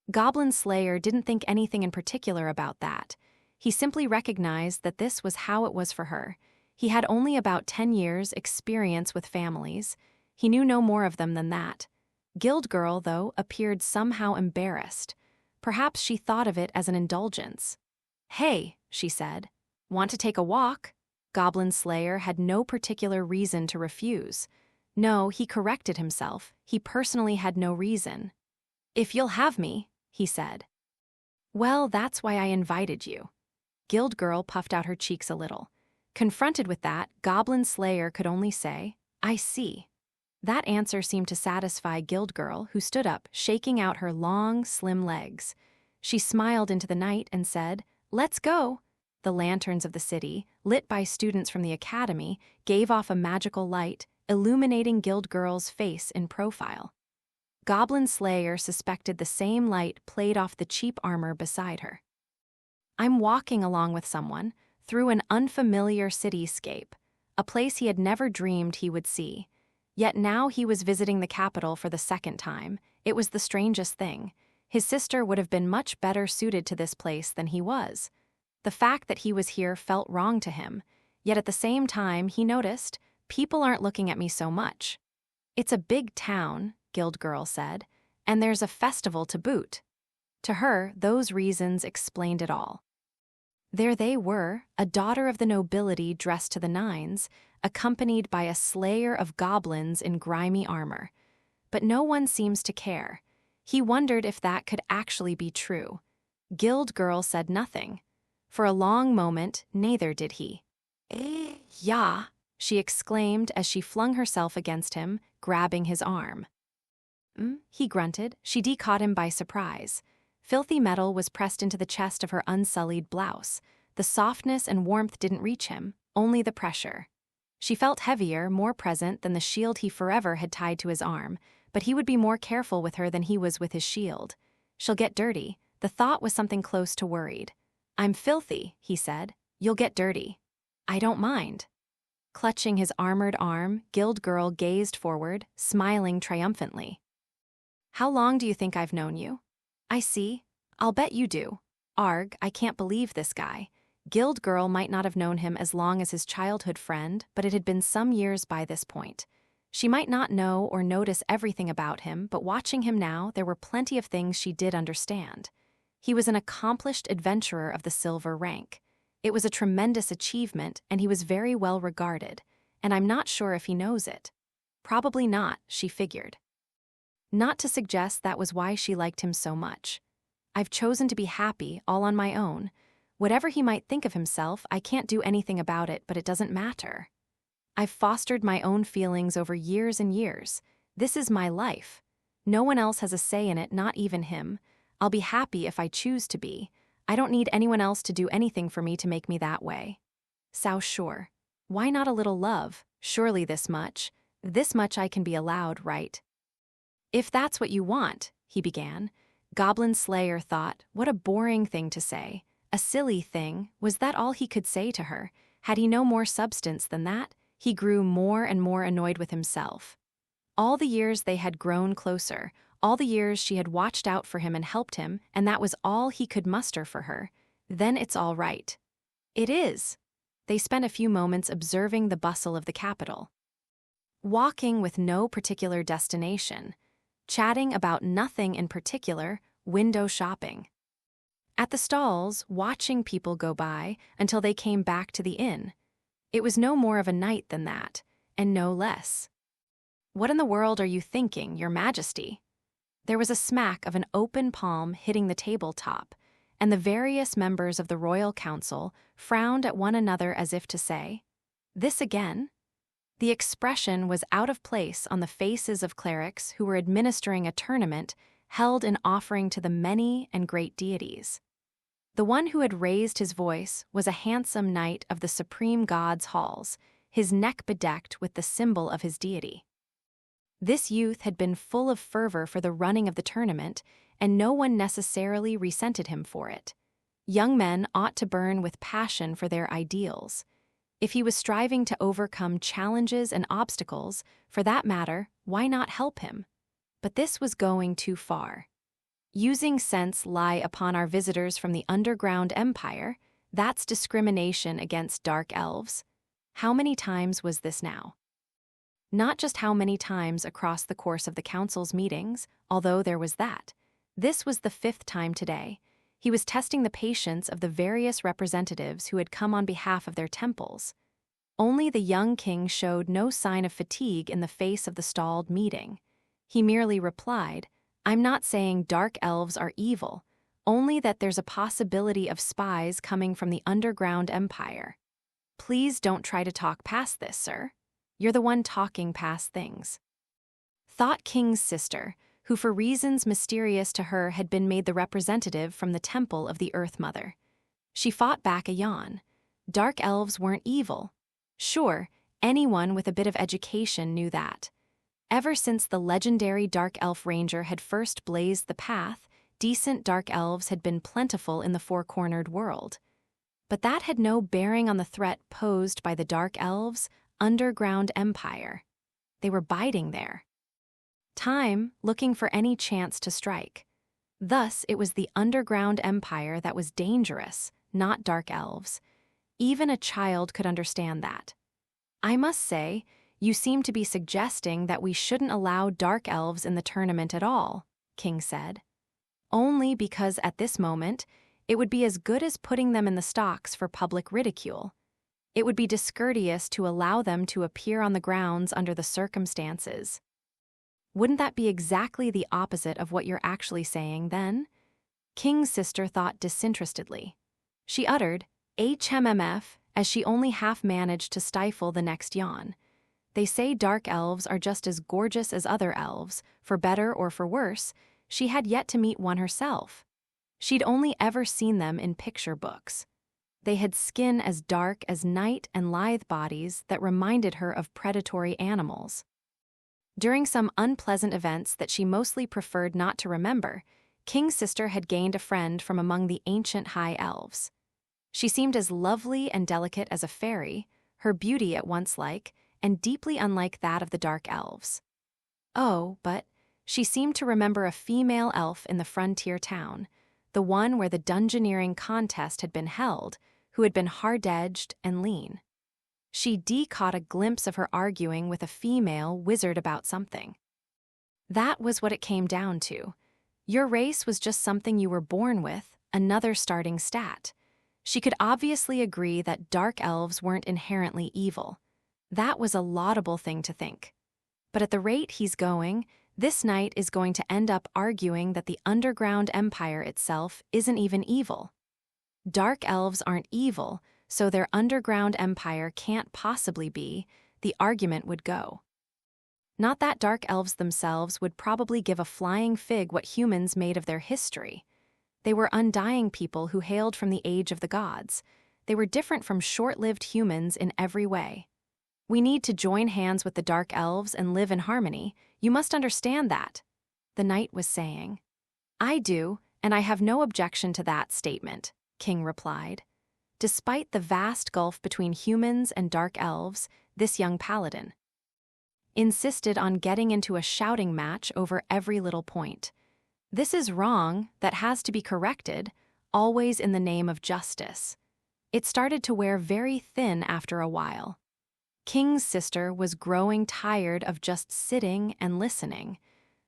Goblin Slayer didn't think anything in particular about that. He simply recognized that this was how it was for her. He had only about 10 years' experience with families. He knew no more of them than that. Guild Girl, though, appeared somehow embarrassed. Perhaps she thought of it as an indulgence. "Hey," she said. "Want to take a walk?" Goblin Slayer had no particular reason to refuse. No, he corrected himself. He personally had no reason. "If you'll have me," he said. "Well, that's why I invited you." Guild Girl puffed out her cheeks a little. Confronted with that, Goblin Slayer could only say, "I see." That answer seemed to satisfy Guild Girl, who stood up, shaking out her long, slim legs. She smiled into the night and said, Let's go! The lanterns of the city, lit by students from the academy, gave off a magical light, illuminating Guild Girl's face in profile. Goblin Slayer suspected the same light played off the cheap armor beside her. I'm walking along with someone, through an unfamiliar cityscape, a place he had never dreamed he would see. Yet now he was visiting the capital for the second time. It was the strangest thing. His sister would have been much better suited to this place than he was. The fact that he was here felt wrong to him, yet at the same time he noticed, people aren't looking at me so much. It's a big town, Guild Girl said, and there's a festival to boot. To her, those reasons explained it all. There they were, a daughter of the nobility dressed to the nines, accompanied by a slayer of goblins in grimy armor. But no one seems to care. He wondered if that could actually be true. Guild Girl said nothing. For a long moment, neither did he. Yeah, she exclaimed as she flung herself against him, grabbing his arm. He grunted. She caught him by surprise. Filthy metal was pressed into the chest of her unsullied blouse. The softness and warmth didn't reach him, only the pressure. She felt heavier, more present than the shield he forever had tied to his arm, but he would be more careful with her than he was with his shield. She'll get dirty. The thought was something close to worried. I'm filthy, he said. You'll get dirty. I don't mind. Clutching his armored arm, Guild Girl gazed forward, smiling triumphantly. How long do you think I've known you? I see. I'll bet you do. Arg, I can't believe this guy. Guild Girl might not have known him as long as his childhood friend, but it had been some years by this point. She might not know or notice everything about him, but watching him now, there were plenty of things she did understand. He was an accomplished adventurer of the silver rank. It was a tremendous achievement, and he was very well regarded, and I'm not sure if he knows it. Probably not, she figured. Not to suggest that was why she liked him so much. I've chosen to be happy, all on my own. Whatever he might think of himself, I can't do anything about it, but it doesn't matter. I've fostered my own feelings over years and years. This is my life. No one else has a say in it, not even him. I'll be happy if I choose to be. I don't need anyone else to do anything for me to make me that way. So sure. Why not a little love? Surely this much I can be allowed, right? If that's what you want, he began. Goblin Slayer thought, what a boring thing to say. A silly thing. Was that all he could say to her? Had he no more substance than that? He grew more and more annoyed with himself. All the years they had grown closer, all the years she had watched out for him and helped him, and that was all he could muster for her. Then it's all right. It is. They spent a few moments observing the bustle of the capital. Walking with no particular destination. Chatting about nothing in particular, window shopping. At the stalls, watching people go by until they came back to the inn. It was no more of a night than that, and no less. What in the world are you thinking, Your Majesty? There was a smack of an open palm hitting the tabletop, and the various members of the royal council frowned at one another as if to say, "This again?" The expression was out of place on the faces of clerics who were administering a tournament held in offering to the many and great deities. The one who had raised his voice was a handsome knight of the supreme god's halls, his neck bedecked with the symbol of his deity. This youth had been full of fervor for the running of the tournament, and no one necessarily resented him for it. Young men ought to burn with passion for their ideals. If he was striving to overcome challenges and obstacles, for that matter, why not help him? But this was going too far. Using sense lie upon our visitors from the underground empire, that's discrimination against dark elves. How many times was this now? Not just how many times across the course of the council's meetings, although there was that. This was the 5th time today. He was testing the patience of the various representatives who had come on behalf of their temples. Only the young king showed no sign of fatigue in the face of the stalled meeting. He merely replied, "I'm not saying dark elves are evil, only that there's a possibility of spies coming from the underground empire. Please don't try to talk past this, sir. You're the one talking past things." Thought King's sister, who for reasons mysterious to her had been made the representative from the temple of the Earth Mother. She fought back a yawn. Dark elves weren't evil. Sure, anyone with a bit of education knew that. Ever since the legendary Dark Elf Ranger had first blazed the path, decent dark elves had been plentiful in the four-cornered world. But that had no bearing on the threat posed by the Dark Elves' underground empire. They were biding there. Time, looking for any chance to strike. Thus, it was the underground empire that was dangerous, not dark elves. Even a child could understand that. I must say, you seem to be suggesting that we shouldn't allow dark elves in the tournament at all, King said. Only because at this moment, it would be as good as putting them in the stocks for public ridicule. It would be discourteous to allow them to appear on the grounds under the circumstances. Wouldn't that be exactly the opposite of what you're actually saying, then? King's sister thought disinterestedly. She uttered, HMMF, as she only half managed to stifle the next yawn. They say dark elves are just as gorgeous as other elves, for better or for worse. She had yet to meet one herself. She'd only ever seen them in picture books. They had skin as dark as night and lithe bodies that reminded her of predatory animals. During some unpleasant events that she mostly preferred not to remember, King's sister had gained a friend from among the ancient high elves. She seemed as lovely and delicate as a fairy, her beauty at once like, and deeply unlike that of the dark elves. Oh, but she seemed to remember a female elf in the frontier town, the one where the dungeoneering contest had been held, who had been hard-edged and lean. She caught a glimpse of her arguing with a female wizard about something. That was what it came down to. Your race was just something you were born with, another starting stat. She could obviously agree that dark elves weren't inherently evil. That was a laudable thing to think. But at the rate he's going, this knight is going to end up arguing that the underground empire itself isn't even evil. Dark elves aren't evil, so their underground empire can't possibly be, the argument would go. Not that dark elves themselves would probably give a flying fig what humans made of their history. They were undying people who hailed from the age of the gods. They were different from short-lived humans in every way. We need to join hands with the dark elves and live in harmony. You must understand that, the knight was saying. I do, and I have no objection to that statement, King replied. Despite the vast gulf between humans and dark elves, this young paladin insisted on getting into a shouting match over every little point. This is wrong, that has to be corrected, always in the name of justice. It started to wear very thin after a while. King's sister was growing tired of just sitting and listening.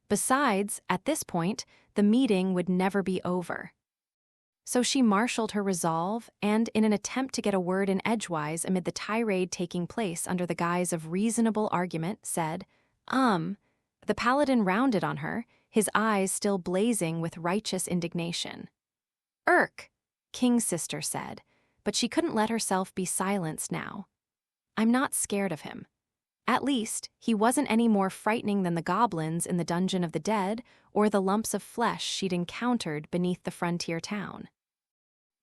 Besides, at this point, the meeting would never be over. So she marshaled her resolve and, in an attempt to get a word in edgewise amid the tirade taking place under the guise of reasonable argument, said, The paladin rounded on her, his eyes still blazing with righteous indignation. Irk, King's sister said, but she couldn't let herself be silenced now. I'm not scared of him. At least, he wasn't any more frightening than the goblins in the Dungeon of the Dead or the lumps of flesh she'd encountered beneath the frontier town.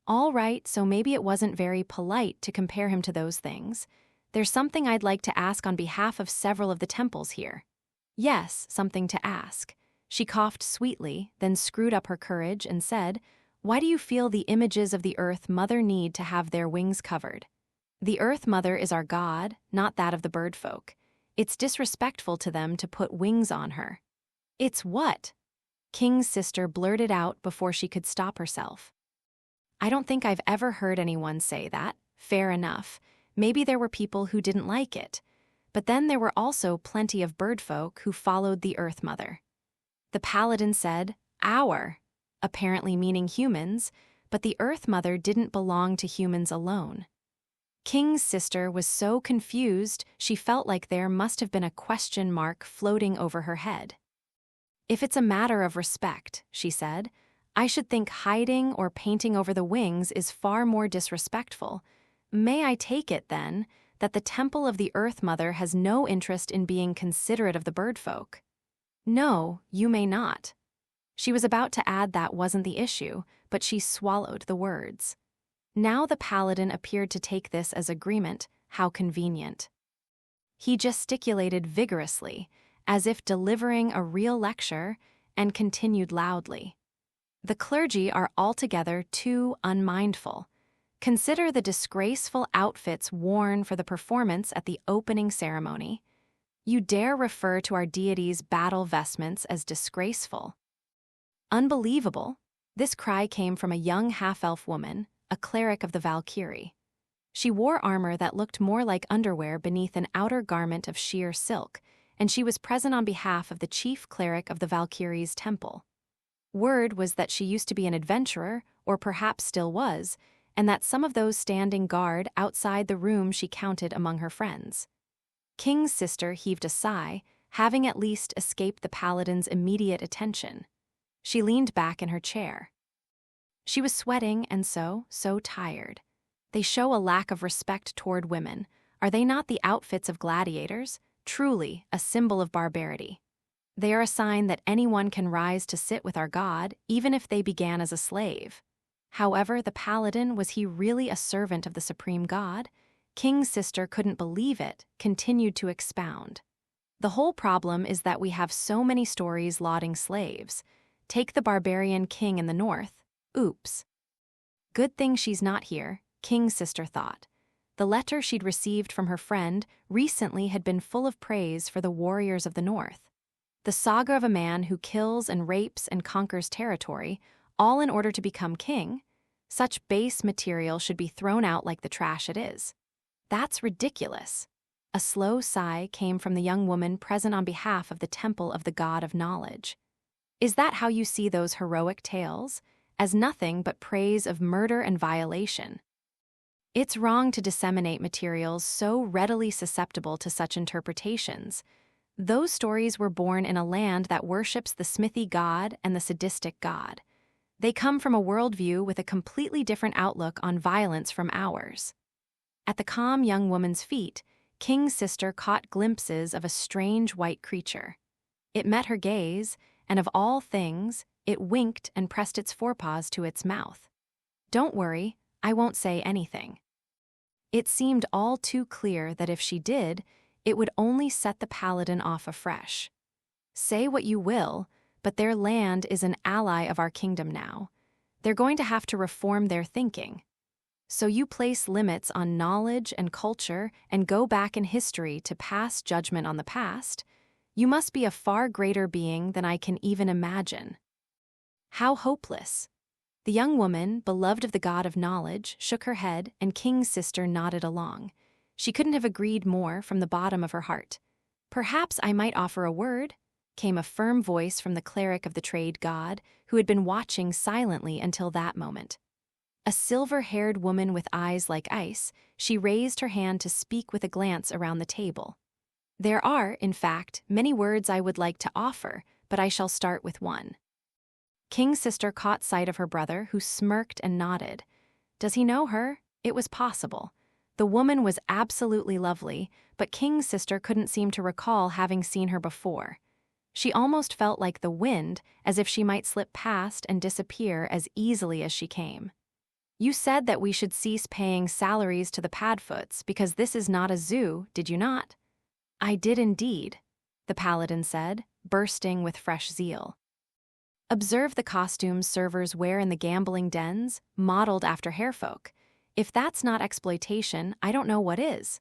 All right, so maybe it wasn't very polite to compare him to those things. There's something I'd like to ask on behalf of several of the temples here. Yes, something to ask. She coughed sweetly, then screwed up her courage and said, Why do you feel the images of the Earth Mother need to have their wings covered? The Earth Mother is our god, not that of the bird folk. It's disrespectful to them to put wings on her. It's what? King's sister blurted out before she could stop herself. I don't think I've ever heard anyone say that. Fair enough. Maybe there were people who didn't like it. But then there were also plenty of bird folk who followed the Earth Mother. The paladin said, our, apparently meaning humans, but the Earth Mother didn't belong to humans alone. King's sister was so confused she felt like there must have been a question mark floating over her head. If it's a matter of respect, she said, I should think hiding or painting over the wings is far more disrespectful. May I take it, then, that the Temple of the Earth Mother has no interest in being considerate of the bird folk? No, you may not. She was about to add that wasn't the issue, but she swallowed the words. Now the paladin appeared to take this as agreement. How convenient. He gesticulated vigorously, as if delivering a real lecture, and continued loudly. The clergy are altogether too unmindful. Consider the disgraceful outfits worn for the performance at the opening ceremony. You dare refer to our deity's battle vestments as disgraceful? Unbelievable! This cry came from a young half-elf woman, a cleric of the Valkyrie. She wore armor that looked more like underwear beneath an outer garment of sheer silk, and she was present on behalf of the chief cleric of the Valkyrie's temple. Word was that she used to be an adventurer, or perhaps still was, and that some of those standing guard outside the room she counted among her friends. King's sister heaved a sigh, having at least escaped the paladin's immediate attention. She leaned back in her chair. She was sweating and so tired. They show a lack of respect toward women. Are they not the outfits of gladiators? Truly, a symbol of barbarity. They are a sign that anyone can rise to sit with our God, even if they began as a slave. However, the paladin, was he really a servant of the supreme God? King's sister couldn't believe it, continued to expound. The whole problem is that we have so many stories lauding slaves. Take the barbarian king in the north. Oops. Good thing she's not here, King's sister thought. The letter she'd received from her friend recently had been full of praise for the warriors of the north. The saga of a man who kills and rapes and conquers territory, all in order to become king. Such base material should be thrown out like the trash it is. That's ridiculous. A slow sigh came from the young woman present on behalf of the temple of the god of knowledge. Is that how you see those heroic tales? As nothing but praise of murder and violation? It's wrong to disseminate materials so readily susceptible to such interpretations. Those stories were born in a land that worships the smithy god and the sadistic god. They come from a worldview with a completely different outlook on violence from ours. At the calm young woman's feet, King's sister caught glimpses of a strange white creature. It met her gaze, and of all things, it winked and pressed its forepaws to its mouth. Don't worry, I won't say anything. It seemed all too clear that if she did, it would only set the paladin off afresh. Say what you will, but their land is an ally of our kingdom now. They're going to have to reform their thinking. So you place limits on knowledge and culture and go back in history to pass judgment on the past? You must be a far greater being than I can even imagine. How hopeless. The young woman, beloved of the god of knowledge, shook her head, and King's sister nodded along. She couldn't have agreed more from the bottom of her heart. Perhaps I might offer a word, came a firm voice from the cleric of the trade god, who had been watching silently until that moment. A silver-haired woman with eyes like ice, she raised her hand to speak with a glance around the table. There are, in fact, many words I would like to offer, but I shall start with one. King's sister caught sight of her brother, who smirked and nodded. Does he know her? It was possible. The woman was absolutely lovely, but King's sister couldn't seem to recall having seen her before. She almost felt like the wind, as if she might slip past and disappear as easily as she came. You said that we should cease paying salaries to the Padfoots because this is not a zoo, did you not? I did indeed, the paladin said, bursting with fresh zeal. Observe the costumes servers wear in the gambling dens, modeled after hairfolk. If that's not exploitation, I don't know what is.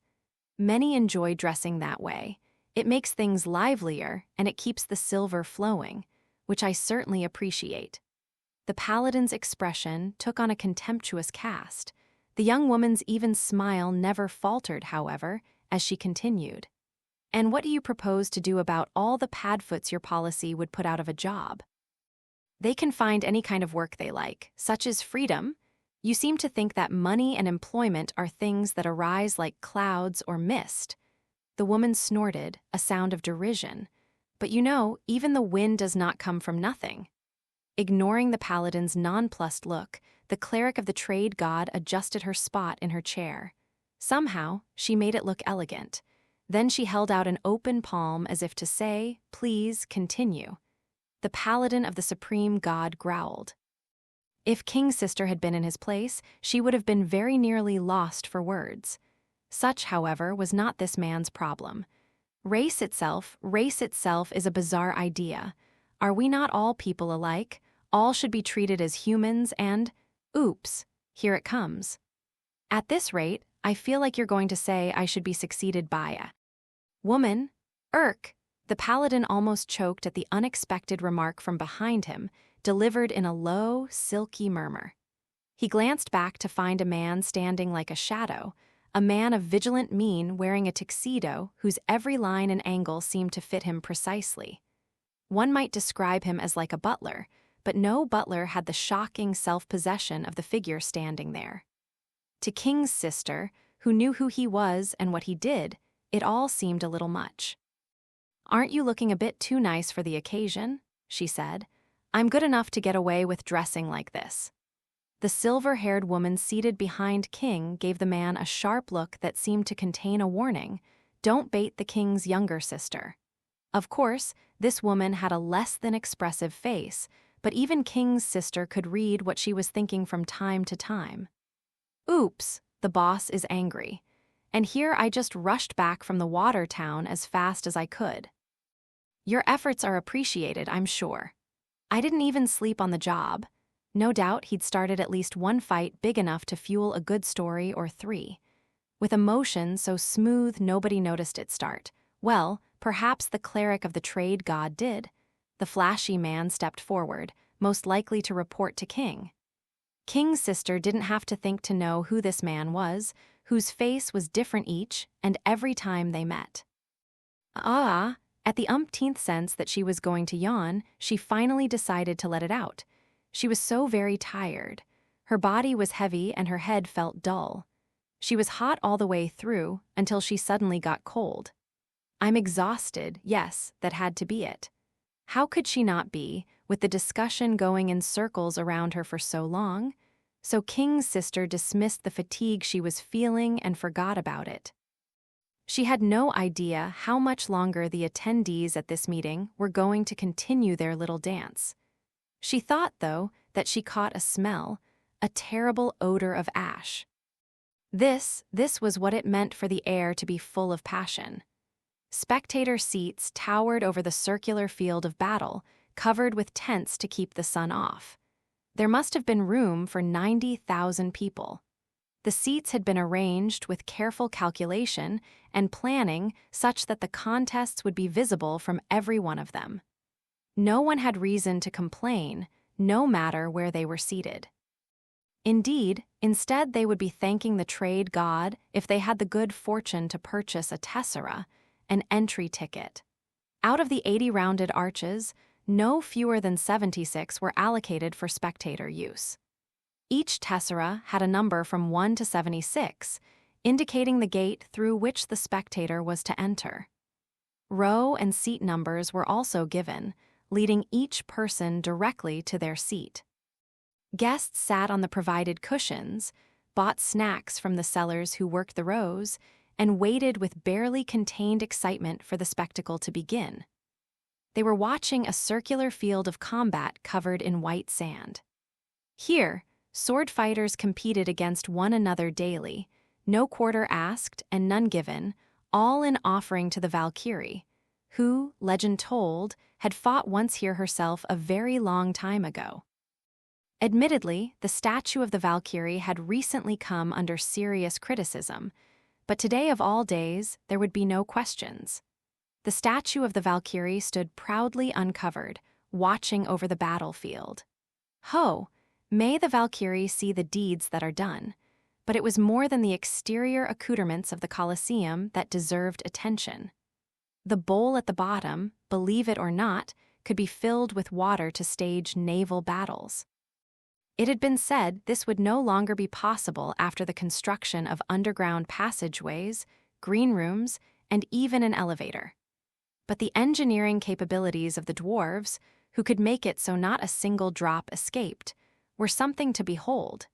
Many enjoy dressing that way. It makes things livelier, and it keeps the silver flowing, which I certainly appreciate. The paladin's expression took on a contemptuous cast. The young woman's even smile never faltered, however, as she continued. And what do you propose to do about all the Padfoots your policy would put out of a job? They can find any kind of work they like, such as freedom. You seem to think that money and employment are things that arise like clouds or mist. The woman snorted, a sound of derision. But you know, even the wind does not come from nothing. Ignoring the paladin's nonplussed look, the cleric of the trade god adjusted her spot in her chair. Somehow, she made it look elegant. Then she held out an open palm as if to say, "Please continue." The paladin of the supreme god growled. If King's sister had been in his place, she would have been very nearly lost for words. Such, however, was not this man's problem. Race itself is a bizarre idea. Are we not all people alike? All should be treated as humans and, oops, here it comes. At this rate, I feel like you're going to say I should be succeeded by a woman. Irk! The paladin almost choked at the unexpected remark from behind him, delivered in a low, silky murmur. He glanced back to find a man standing like a shadow, a man of vigilant mien wearing a tuxedo whose every line and angle seemed to fit him precisely. One might describe him as like a butler, but no butler had the shocking self-possession of the figure standing there. To King's sister, who knew who he was and what he did, it all seemed a little much. "Aren't you looking a bit too nice for the occasion?" she said. "I'm good enough to get away with dressing like this." The silver-haired woman seated behind King gave the man a sharp look that seemed to contain a warning: don't bait the king's younger sister. Of course, this woman had a less than expressive face, but even King's sister could read what she was thinking from time to time. Oops, the boss is angry. And here I just rushed back from the water town as fast as I could. Your efforts are appreciated, I'm sure. I didn't even sleep on the job. No doubt he'd started at least one fight big enough to fuel a good story or three. With a motion so smooth nobody noticed it start. Well, perhaps the cleric of the trade god did. The flashy man stepped forward, most likely to report to King. King's sister didn't have to think to know who this man was, whose face was different each and every time they met. At the umpteenth sense that she was going to yawn, she finally decided to let it out. She was so very tired. Her body was heavy and her head felt dull. She was hot all the way through until she suddenly got cold. I'm exhausted, yes, that had to be it. How could she not be, with the discussion going in circles around her for so long? So King's sister dismissed the fatigue she was feeling and forgot about it. She had no idea how much longer the attendees at this meeting were going to continue their little dance. She thought, though, that she caught a smell, a terrible odor of ash. This was what it meant for the air to be full of passion. Spectator seats towered over the circular field of battle, covered with tents to keep the sun off. There must have been room for 90,000 people. The seats had been arranged with careful calculation and planning such that the contests would be visible from every one of them. No one had reason to complain, no matter where they were seated. Indeed, instead they would be thanking the trade god if they had the good fortune to purchase a tessera, an entry ticket. Out of the 80 rounded arches, no fewer than 76 were allocated for spectator use. Each tessera had a number from 1 to 76, indicating the gate through which the spectator was to enter. Row and seat numbers were also given, leading each person directly to their seat. Guests sat on the provided cushions, bought snacks from the sellers who worked the rows, and waited with barely contained excitement for the spectacle to begin. They were watching a circular field of combat covered in white sand. Here, sword fighters competed against one another daily, no quarter asked and none given, all in offering to the Valkyrie, who, legend told, had fought once here herself a very long time ago. Admittedly, the statue of the Valkyrie had recently come under serious criticism, but today of all days there would be no questions. The statue of the Valkyrie stood proudly uncovered, watching over the battlefield. Ho! May the Valkyrie see the deeds that are done. But it was more than the exterior accoutrements of the Colosseum that deserved attention. The bowl at the bottom, believe it or not, could be filled with water to stage naval battles. It had been said this would no longer be possible after the construction of underground passageways, green rooms, and even an elevator. But the engineering capabilities of the dwarves, who could make it so not a single drop escaped, were something to behold.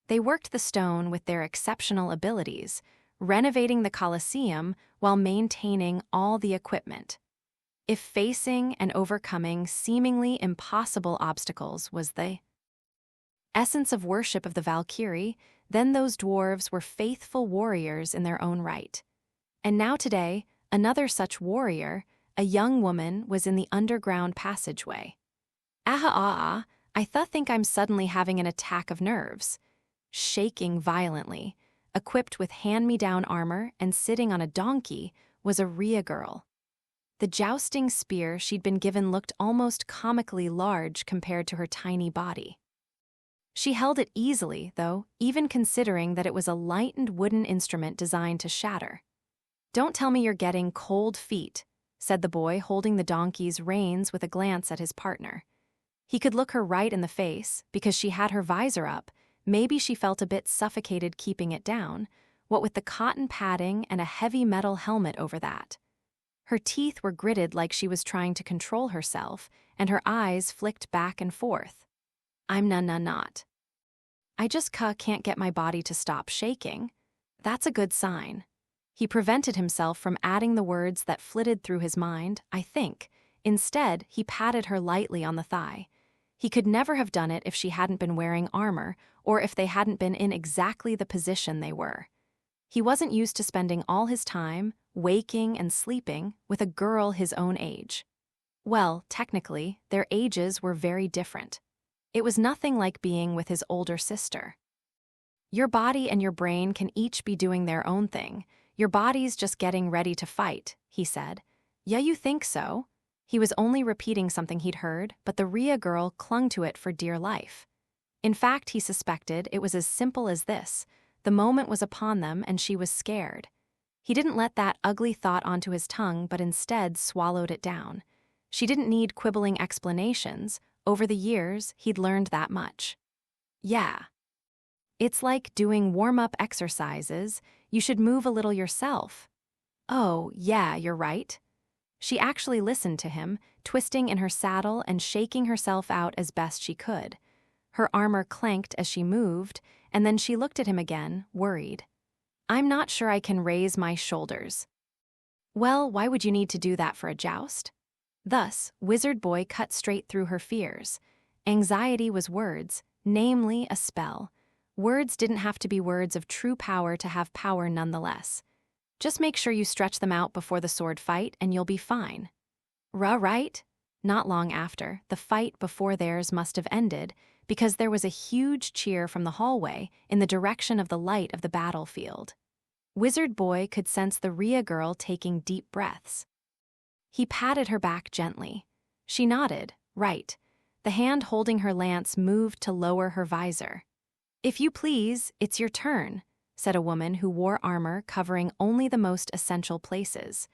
They worked the stone with their exceptional abilities, renovating the Colosseum while maintaining all the equipment. If facing and overcoming seemingly impossible obstacles was the essence of worship of the Valkyrie, then those dwarves were faithful warriors in their own right. And now today, another such warrior, a young woman, was in the underground passageway. I think I'm suddenly having an attack of nerves. Shaking violently, equipped with hand-me-down armor and sitting on a donkey, was a Rhea girl. The jousting spear she'd been given looked almost comically large compared to her tiny body. She held it easily, though, even considering that it was a lightened wooden instrument designed to shatter. "Don't tell me you're getting cold feet," said the boy, holding the donkey's reins with a glance at his partner. He could look her right in the face, because she had her visor up. Maybe she felt a bit suffocated keeping it down, what with the cotton padding and a heavy metal helmet over that. Her teeth were gritted like she was trying to control herself, and her eyes flicked back and forth. "I'm not. I just can't get my body to stop shaking." That's a good sign. He prevented himself from adding the words that flitted through his mind, "I think." Instead, he patted her lightly on the thigh. He could never have done it if she hadn't been wearing armor, or if they hadn't been in exactly the position they were. He wasn't used to spending all his time, waking and sleeping, with a girl his own age. Well, technically, their ages were very different. It was nothing like being with his older sister. "Your body and your brain can each be doing their own thing. Your body's just getting ready to fight," he said. "Yeah, you think so?" He was only repeating something he'd heard, but the Rhea girl clung to it for dear life. In fact, he suspected it was as simple as this. The moment was upon them, and she was scared. He didn't let that ugly thought onto his tongue, but instead swallowed it down. She didn't need quibbling explanations. Over the years, he'd learned that much. "Yeah. It's like doing warm-up exercises. You should move a little yourself." "Oh, yeah, you're right." She actually listened to him, twisting in her saddle and shaking herself out as best she could. Her armor clanked as she moved, and then she looked at him again, worried. "I'm not sure I can raise my shoulders." "Well, why would you need to do that for a joust?" Thus, Wizard Boy cut straight through her fears. Anxiety was words, namely a spell. Words didn't have to be words of true power to have power nonetheless. Just make sure you stretch them out before the sword fight, and you'll be fine. Right? Not long after, the fight before theirs must have ended, because there was a huge cheer from the hallway in the direction of the light of the battlefield. Wizard Boy could sense the Rhea girl taking deep breaths. He patted her back gently. She nodded, right. The hand holding her lance moved to lower her visor. "If you please, it's your turn," said a woman who wore armor covering only the most essential places.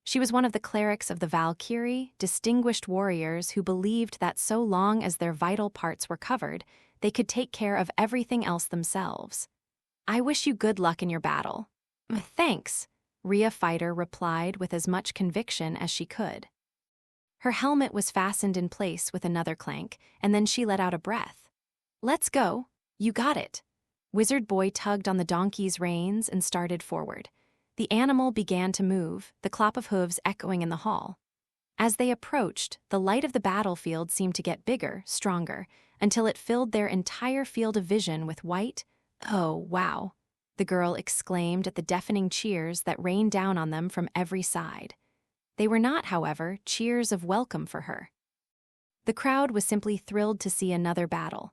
She was one of the clerics of the Valkyrie, distinguished warriors who believed that so long as their vital parts were covered, they could take care of everything else themselves. "I wish you good luck in your battle." "Thanks," Rhea Fighter replied with as much conviction as she could. Her helmet was fastened in place with another clank, and then she let out a breath. "Let's go. You got it." Wizard Boy tugged on the donkey's reins and started forward. The animal began to move, the clop of hooves echoing in the hall. As they approached, the light of the battlefield seemed to get bigger, stronger, until it filled their entire field of vision with white. "Oh, wow," the girl exclaimed at the deafening cheers that rained down on them from every side. They were not, however, cheers of welcome for her. The crowd was simply thrilled to see another battle.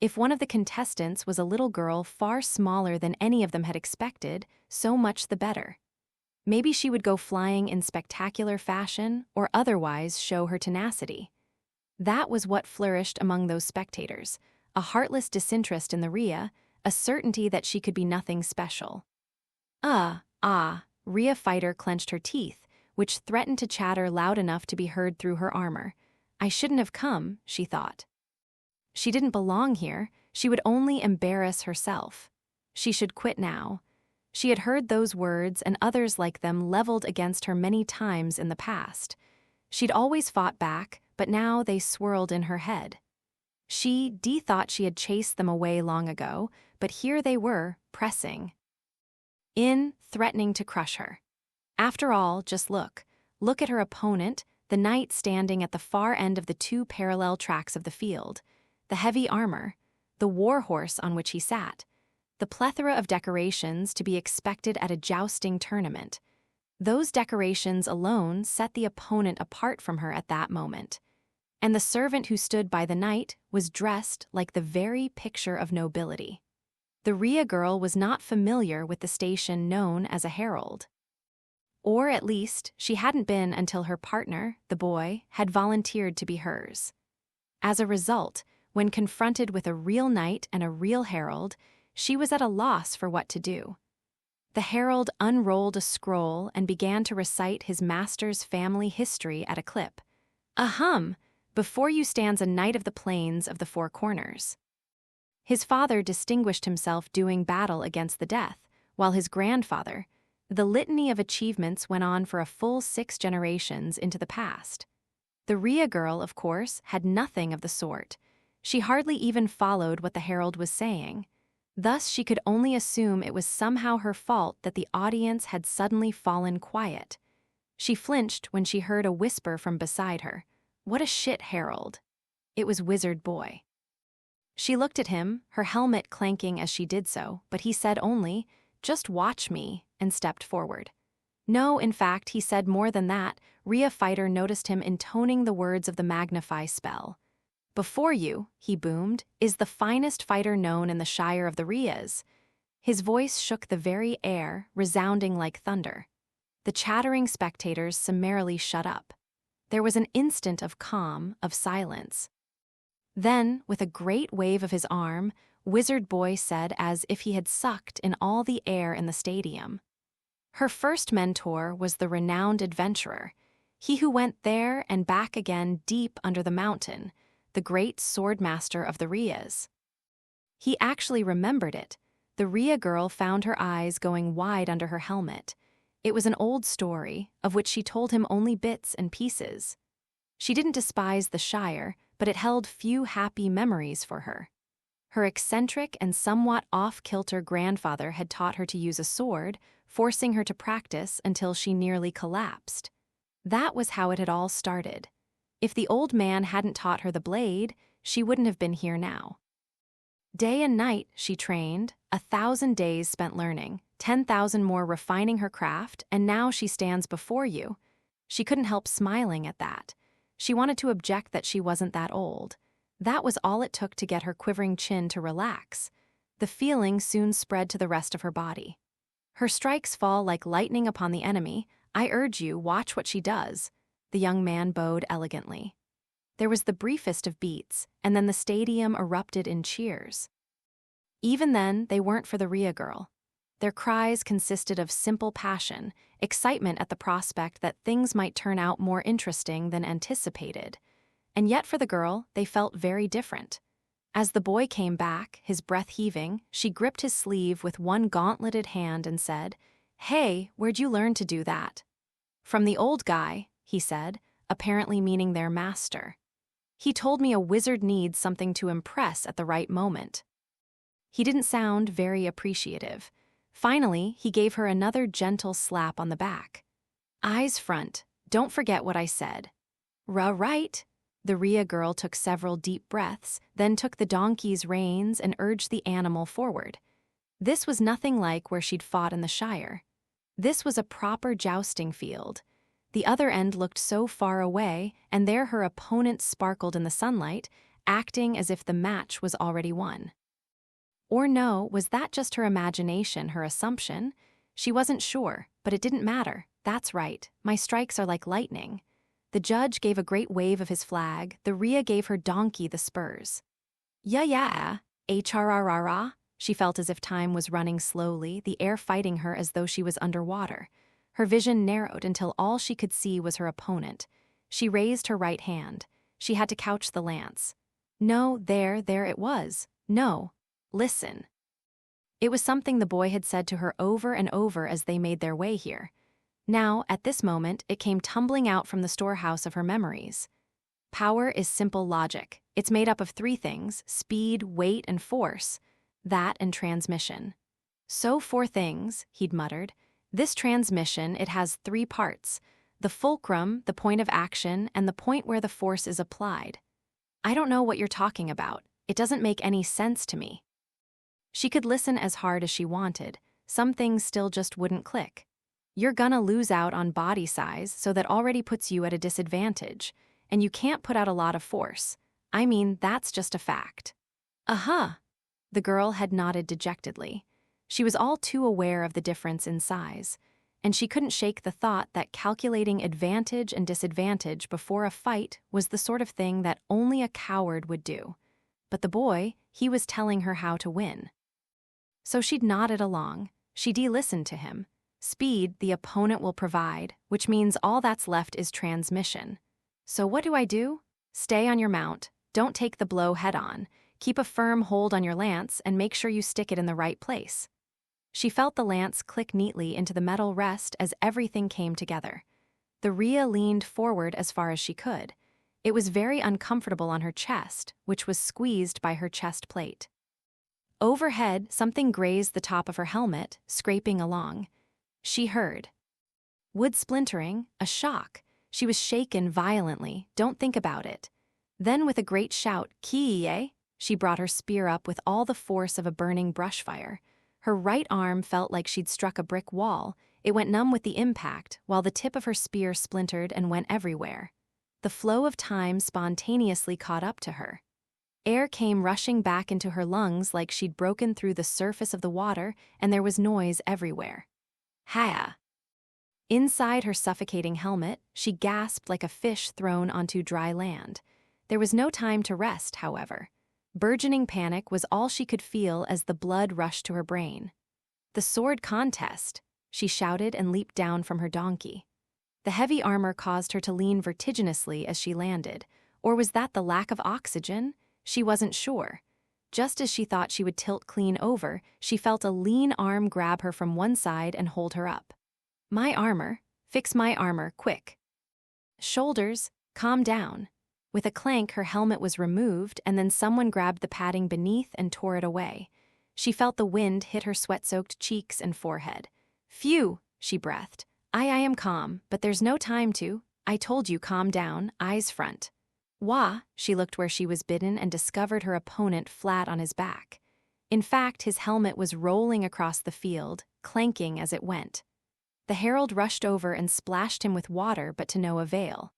If one of the contestants was a little girl far smaller than any of them had expected, so much the better. Maybe she would go flying in spectacular fashion or otherwise show her tenacity. That was what flourished among those spectators, a heartless disinterest in the Rhea, a certainty that she could be nothing special. Rhea Fighter clenched her teeth, which threatened to chatter loud enough to be heard through her armor. "I shouldn't have come," she thought. She didn't belong here. She would only embarrass herself. She should quit now. She had heard those words and others like them leveled against her many times in the past. She'd always fought back, but now they swirled in her head. She thought she had chased them away long ago, but here they were, pressing in, threatening to crush her. After all, just look at her opponent, the knight standing at the far end of the two parallel tracks of the field. The heavy armor, the war horse on which he sat, the plethora of decorations to be expected at a jousting tournament. Those decorations alone set the opponent apart from her at that moment. And the servant who stood by the knight was dressed like the very picture of nobility. The Rhea girl was not familiar with the station known as a herald. Or at least, she hadn't been until her partner, the boy, had volunteered to be hers. As a result, when confronted with a real knight and a real herald, she was at a loss for what to do. The herald unrolled a scroll and began to recite his master's family history at a clip. Ahem! Before you stands a knight of the plains of the four corners. His father distinguished himself doing battle against the death, while his grandfather, the litany of achievements went on for a full 6 generations into the past. The Rhea girl, of course, had nothing of the sort. She hardly even followed what the herald was saying. Thus, she could only assume it was somehow her fault that the audience had suddenly fallen quiet. She flinched when she heard a whisper from beside her. What a shit herald. It was Wizard Boy. She looked at him, her helmet clanking as she did so, but he said only, "Just watch me," and stepped forward. No, in fact, he said more than that. Rhea fighter noticed him intoning the words of the magnify spell. "Before you," he boomed, "is the finest fighter known in the Shire of the Rheas." His voice shook the very air, resounding like thunder. The chattering spectators summarily shut up. There was an instant of calm, of silence. Then, with a great wave of his arm, Wizard Boy said as if he had sucked in all the air in the stadium. Her first mentor was the renowned adventurer, he who went there and back again deep under the mountain, the great swordmaster of the Rheas. He actually remembered it. The Rhea girl found her eyes going wide under her helmet. It was an old story, of which she told him only bits and pieces. She didn't despise the Shire, but it held few happy memories for her. Her eccentric and somewhat off-kilter grandfather had taught her to use a sword, forcing her to practice until she nearly collapsed. That was how it had all started. If the old man hadn't taught her the blade, she wouldn't have been here now. Day and night she trained, 1,000 days spent learning, 10,000 more refining her craft, and now she stands before you. She couldn't help smiling at that. She wanted to object that she wasn't that old. That was all it took to get her quivering chin to relax. The feeling soon spread to the rest of her body. Her strikes fall like lightning upon the enemy. I urge you, watch what she does. The young man bowed elegantly. There was the briefest of beats, and then the stadium erupted in cheers. Even then, they weren't for the Rhea girl. Their cries consisted of simple passion, excitement at the prospect that things might turn out more interesting than anticipated. And yet for the girl, they felt very different. As the boy came back, his breath heaving, she gripped his sleeve with one gauntleted hand and said, "Hey, where'd you learn to do that?" "From the old guy," he said, apparently meaning their master. "He told me a wizard needs something to impress at the right moment." He didn't sound very appreciative. Finally, he gave her another gentle slap on the back. "Eyes front, don't forget what I said." Right." The Rhea girl took several deep breaths, then took the donkey's reins and urged the animal forward. This was nothing like where she'd fought in the Shire. This was a proper jousting field. The other end looked so far away, and there her opponent sparkled in the sunlight, acting as if the match was already won. Or no, was that just her imagination, her assumption? She wasn't sure, but it didn't matter. That's right, my strikes are like lightning. The judge gave a great wave of his flag, the Rhea gave her donkey the spurs. Yeah, HRRRA. She felt as if time was running slowly, the air fighting her as though she was underwater. Her vision narrowed until all she could see was her opponent. She raised her right hand. She had to couch the lance. No, there it was. No. Listen. It was something the boy had said to her over and over as they made their way here. Now, at this moment, it came tumbling out from the storehouse of her memories. Power is simple logic. It's made up of 3 things: speed, weight, and force. That and transmission. So 4 things, he'd muttered. This transmission, it has 3 parts: the fulcrum, the point of action, and the point where the force is applied. I don't know what you're talking about. It doesn't make any sense to me. She could listen as hard as she wanted. Some things still just wouldn't click. You're gonna lose out on body size, so that already puts you at a disadvantage, and you can't put out a lot of force. I mean, that's just a fact. Uh-huh. The girl had nodded dejectedly. She was all too aware of the difference in size, and she couldn't shake the thought that calculating advantage and disadvantage before a fight was the sort of thing that only a coward would do. But the boy, he was telling her how to win. So she'd nodded along. She de-listened to him. Speed the opponent will provide, which means all that's left is transmission. So what do? Stay on your mount. Don't take the blow head-on. Keep a firm hold on your lance and make sure you stick it in the right place. She felt the lance click neatly into the metal rest as everything came together. The Rhea leaned forward as far as she could. It was very uncomfortable on her chest, which was squeezed by her chest plate. Overhead, something grazed the top of her helmet, scraping along. She heard wood splintering, a shock. She was shaken violently. Don't think about it. Then with a great shout, "Kie!" She brought her spear up with all the force of a burning brush fire. Her right arm felt like she'd struck a brick wall. It went numb with the impact, while the tip of her spear splintered and went everywhere. The flow of time spontaneously caught up to her. Air came rushing back into her lungs like she'd broken through the surface of the water, and there was noise everywhere. Haya! Inside her suffocating helmet, she gasped like a fish thrown onto dry land. There was no time to rest, however. Burgeoning panic was all she could feel as the blood rushed to her brain. "The sword contest!" she shouted and leaped down from her donkey. The heavy armor caused her to lean vertiginously as she landed. Or was that the lack of oxygen? She wasn't sure. Just as she thought she would tilt clean over, she felt a lean arm grab her from one side and hold her up. "My armor. Fix my armor, quick." "Shoulders, calm down." With a clank, her helmet was removed, and then someone grabbed the padding beneath and tore it away. She felt the wind hit her sweat-soaked cheeks and forehead. "Phew," she breathed. I am calm, but there's no time to. I told you, calm down, eyes front." Wah, she looked where she was bidden and discovered her opponent flat on his back. In fact, his helmet was rolling across the field, clanking as it went. The herald rushed over and splashed him with water, but to no avail.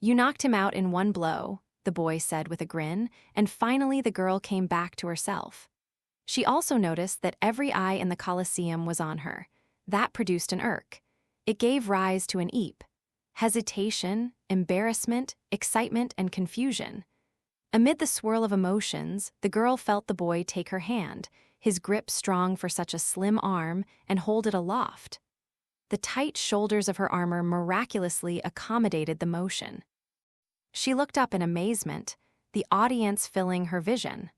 "You knocked him out in one blow," the boy said with a grin, and finally the girl came back to herself. She also noticed that every eye in the Colosseum was on her. That produced an irk. It gave rise to an eep. Hesitation, embarrassment, excitement, and confusion. Amid the swirl of emotions, the girl felt the boy take her hand, his grip strong for such a slim arm, and hold it aloft. The tight shoulders of her armor miraculously accommodated the motion. She looked up in amazement, the audience filling her vision.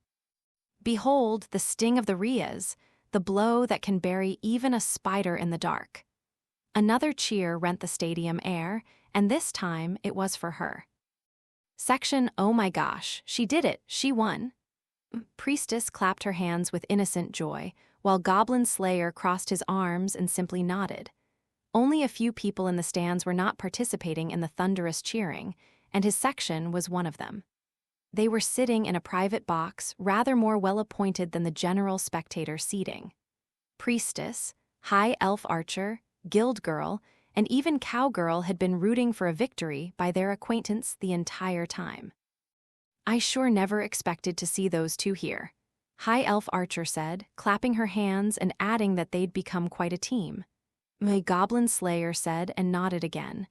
Behold the sting of the Rheas, the blow that can bury even a spider in the dark. Another cheer rent the stadium air, and this time it was for her. Section, "Oh my gosh, she did it, she won." Priestess clapped her hands with innocent joy, while Goblin Slayer crossed his arms and simply nodded. Only a few people in the stands were not participating in the thunderous cheering, and his section was one of them. They were sitting in a private box, rather more well-appointed than the general spectator seating. Priestess, high elf archer, guild girl, and even cowgirl had been rooting for a victory by their acquaintance the entire time. "I sure never expected to see those two here," High Elf Archer said, clapping her hands and adding that they'd become quite a team. My Goblin Slayer said and nodded again.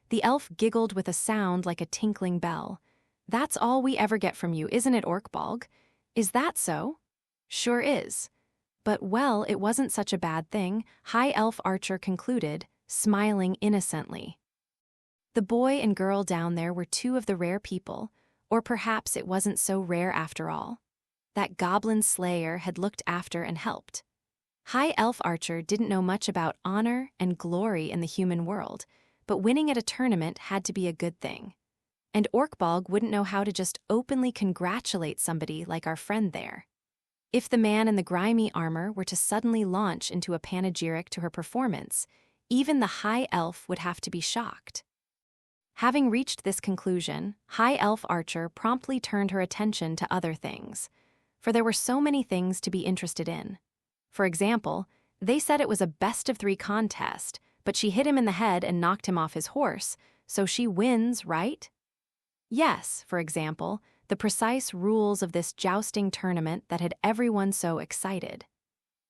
The elf giggled with a sound like a tinkling bell. "That's all we ever get from you, isn't it, Orkbalg? Is that so?" "Sure is." "But, well, it wasn't such a bad thing," High Elf Archer concluded, smiling innocently. The boy and girl down there were two of the rare people, or perhaps it wasn't so rare after all. That Goblin Slayer had looked after and helped. High Elf Archer didn't know much about honor and glory in the human world, but winning at a tournament had to be a good thing. And Orkbalg wouldn't know how to just openly congratulate somebody like our friend there. If the man in the grimy armor were to suddenly launch into a panegyric to her performance, even the High Elf would have to be shocked. Having reached this conclusion, High Elf Archer promptly turned her attention to other things, for there were so many things to be interested in. For example, they said it was a best-of-3 contest, but she hit him in the head and knocked him off his horse, so she wins, right? Yes, for example, the precise rules of this jousting tournament that had everyone so excited.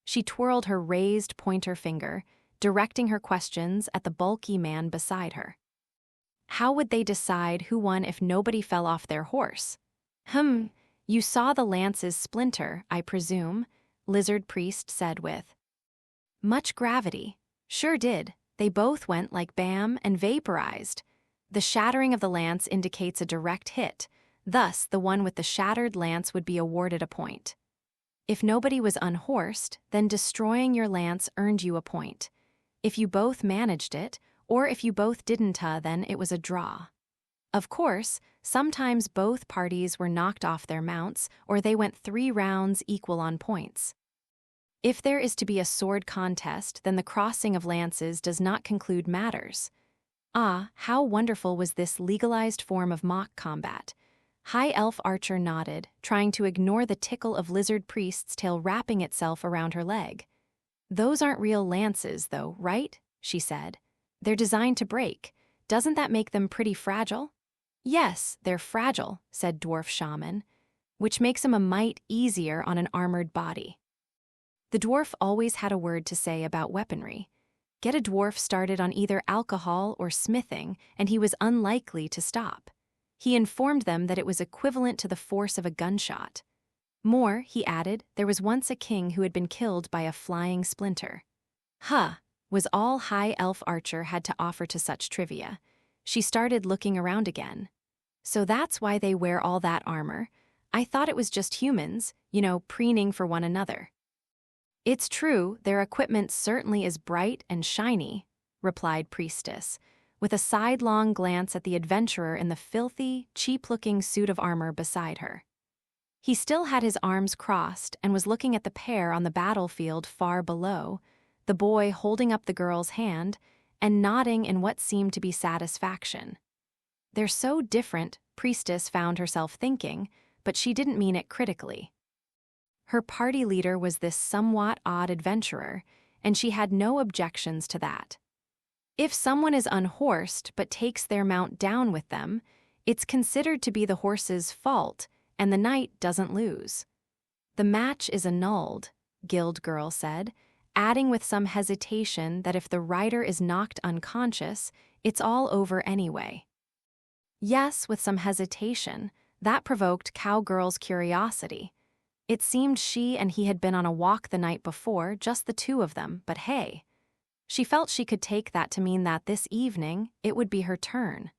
She twirled her raised pointer finger, directing her questions at the bulky man beside her. How would they decide who won if nobody fell off their horse? You saw the lances splinter, I presume, Lizard Priest said with much gravity. Sure did. They both went like bam and vaporized. The shattering of the lance indicates a direct hit, thus the one with the shattered lance would be awarded a point. If nobody was unhorsed, then destroying your lance earned you a point. If you both managed it, or if you both didn't, then it was a draw. Of course, sometimes both parties were knocked off their mounts, or they went 3 rounds equal on points. If there is to be a sword contest, then the crossing of lances does not conclude matters. Ah, how wonderful was this legalized form of mock combat. High Elf Archer nodded, trying to ignore the tickle of Lizard Priest's tail wrapping itself around her leg. Those aren't real lances, though, right? She said. They're designed to break. Doesn't that make them pretty fragile? Yes, they're fragile, said Dwarf Shaman, which makes them a mite easier on an armored body. The dwarf always had a word to say about weaponry. Get a dwarf started on either alcohol or smithing, and he was unlikely to stop. He informed them that it was equivalent to the force of a gunshot. More, he added, there was once a king who had been killed by a flying splinter. Was all High Elf Archer had to offer to such trivia. She started looking around again. So that's why they wear all that armor. I thought it was just humans, preening for one another. It's true, their equipment certainly is bright and shiny, replied Priestess, with a sidelong glance at the adventurer in the filthy, cheap-looking suit of armor beside her. He still had his arms crossed and was looking at the pair on the battlefield far below, the boy holding up the girl's hand and nodding in what seemed to be satisfaction. They're so different, Priestess found herself thinking, but she didn't mean it critically. Her party leader was this somewhat odd adventurer, and she had no objections to that. If someone is unhorsed but takes their mount down with them, it's considered to be the horse's fault, and the knight doesn't lose. The match is annulled, Guild Girl said, adding with some hesitation that if the rider is knocked unconscious, it's all over anyway. Yes, with some hesitation, that provoked Cowgirl's curiosity. It seemed she and he had been on a walk the night before, just the two of them, but hey. She felt she could take that to mean that this evening, it would be her turn.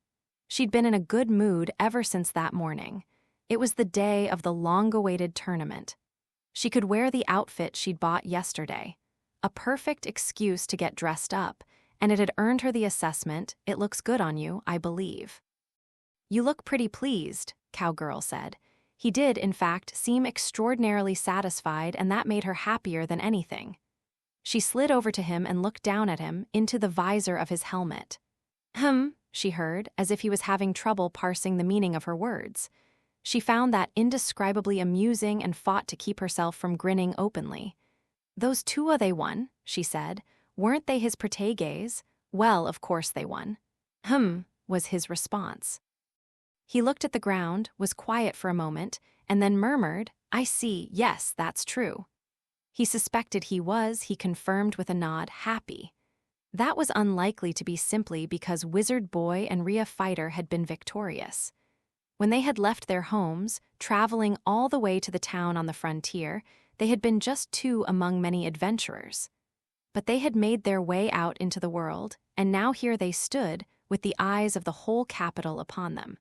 She'd been in a good mood ever since that morning. It was the day of the long-awaited tournament. She could wear the outfit she'd bought yesterday. A perfect excuse to get dressed up, and it had earned her the assessment, "It looks good on you, I believe." "You look pretty pleased," Cowgirl said. He did, in fact, seem extraordinarily satisfied, and that made her happier than anything. She slid over to him and looked down at him, into the visor of his helmet. She heard, as if he was having trouble parsing the meaning of her words. She found that indescribably amusing and fought to keep herself from grinning openly. "Those two they won," she said. "Weren't they his proteges? Well, of course they won." Was his response. He looked at the ground, was quiet for a moment, and then murmured, "I see, yes, that's true." He suspected he confirmed with a nod, happy. That was unlikely to be simply because Wizard Boy and Rhea Fighter had been victorious. When they had left their homes, traveling all the way to the town on the frontier, they had been just two among many adventurers. But they had made their way out into the world, and now here they stood, with the eyes of the whole capital upon them.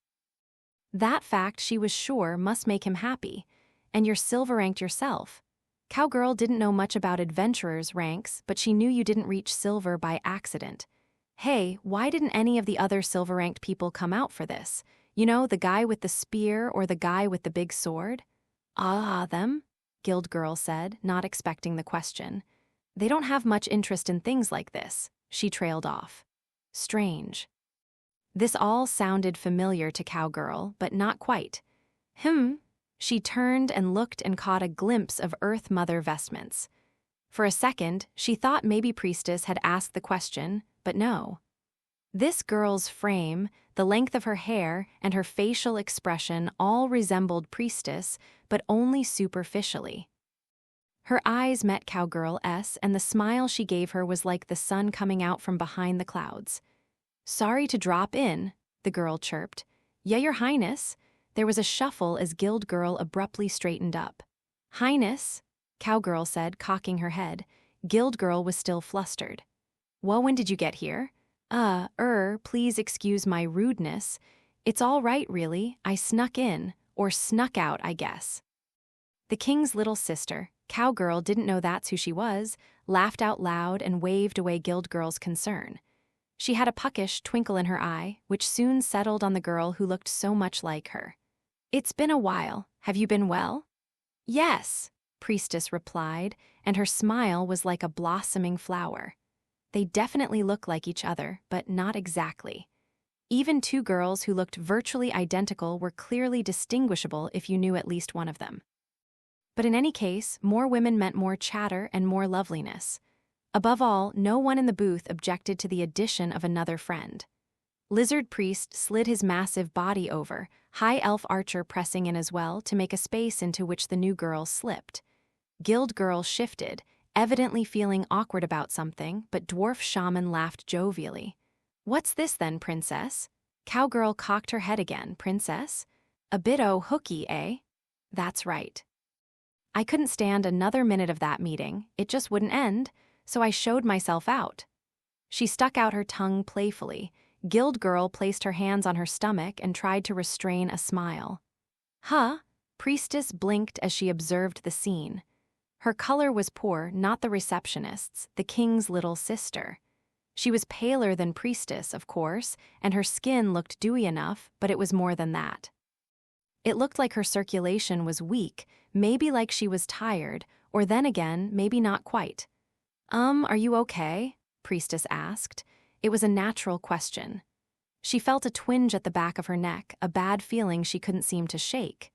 That fact, she was sure, must make him happy. And you're silver-ranked yourself. Cowgirl didn't know much about adventurers' ranks, but she knew you didn't reach silver by accident. Hey, why didn't any of the other silver-ranked people come out for this? The guy with the spear or the guy with the big sword? Them? Guild Girl said, not expecting the question. They don't have much interest in things like this, she trailed off. Strange. This all sounded familiar to Cowgirl, but not quite. She turned and looked and caught a glimpse of Earth Mother vestments. For a second, she thought maybe Priestess had asked the question, but no. This girl's frame, the length of her hair, and her facial expression all resembled Priestess, but only superficially. Her eyes met Cowgirl's, and the smile she gave her was like the sun coming out from behind the clouds. "Sorry to drop in," the girl chirped. "Yeah, Your Highness." There was a shuffle as Guild Girl abruptly straightened up. "Highness," Cowgirl said, cocking her head. Guild Girl was still flustered. "Well, when did you get here?" Please excuse my rudeness. It's all right, really. I snuck in, or snuck out, I guess." The king's little sister, Cowgirl didn't know that's who she was, laughed out loud and waved away Guild Girl's concern. She had a puckish twinkle in her eye, which soon settled on the girl who looked so much like her. "It's been a while. Have you been well?" "Yes," Priestess replied, and her smile was like a blossoming flower. They definitely looked like each other, but not exactly. Even two girls who looked virtually identical were clearly distinguishable if you knew at least one of them. But in any case, more women meant more chatter and more loveliness. Above all, no one in the booth objected to the addition of another friend. Lizard Priest slid his massive body over, High Elf Archer pressing in as well to make a space into which the new girl slipped. Guild Girl shifted, evidently feeling awkward about something, but Dwarf Shaman laughed jovially. "What's this then, Princess?" Cowgirl cocked her head again. "Princess? A bit hooky, eh?" "That's right. I couldn't stand another minute of that meeting, it just wouldn't end, so I showed myself out." She stuck out her tongue playfully. Guild Girl placed her hands on her stomach and tried to restrain a smile. "Huh?" Priestess blinked as she observed the scene. Her color was poor, not the receptionist's, the king's little sister. She was paler than Priestess, of course, and her skin looked dewy enough, but it was more than that. It looked like her circulation was weak, maybe like she was tired, or then again, maybe not quite. Are you okay?" Priestess asked. It was a natural question. She felt a twinge at the back of her neck, a bad feeling she couldn't seem to shake.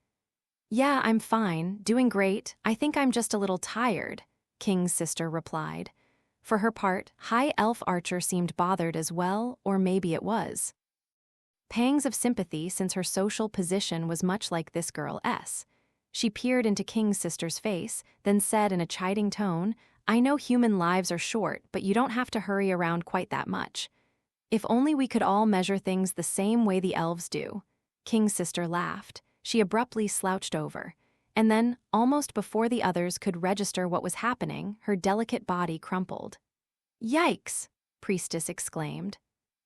"Yeah, I'm fine, doing great. I think I'm just a little tired," King's sister replied. For her part, High Elf Archer seemed bothered as well, or maybe it was. Pangs of sympathy since her social position was much like this girl's. She peered into King's sister's face, then said in a chiding tone, "I know human lives are short, but you don't have to hurry around quite that much. If only we could all measure things the same way the elves do." King's sister laughed. She abruptly slouched over. And then, almost before the others could register what was happening, her delicate body crumpled. "Yikes!" Priestess exclaimed.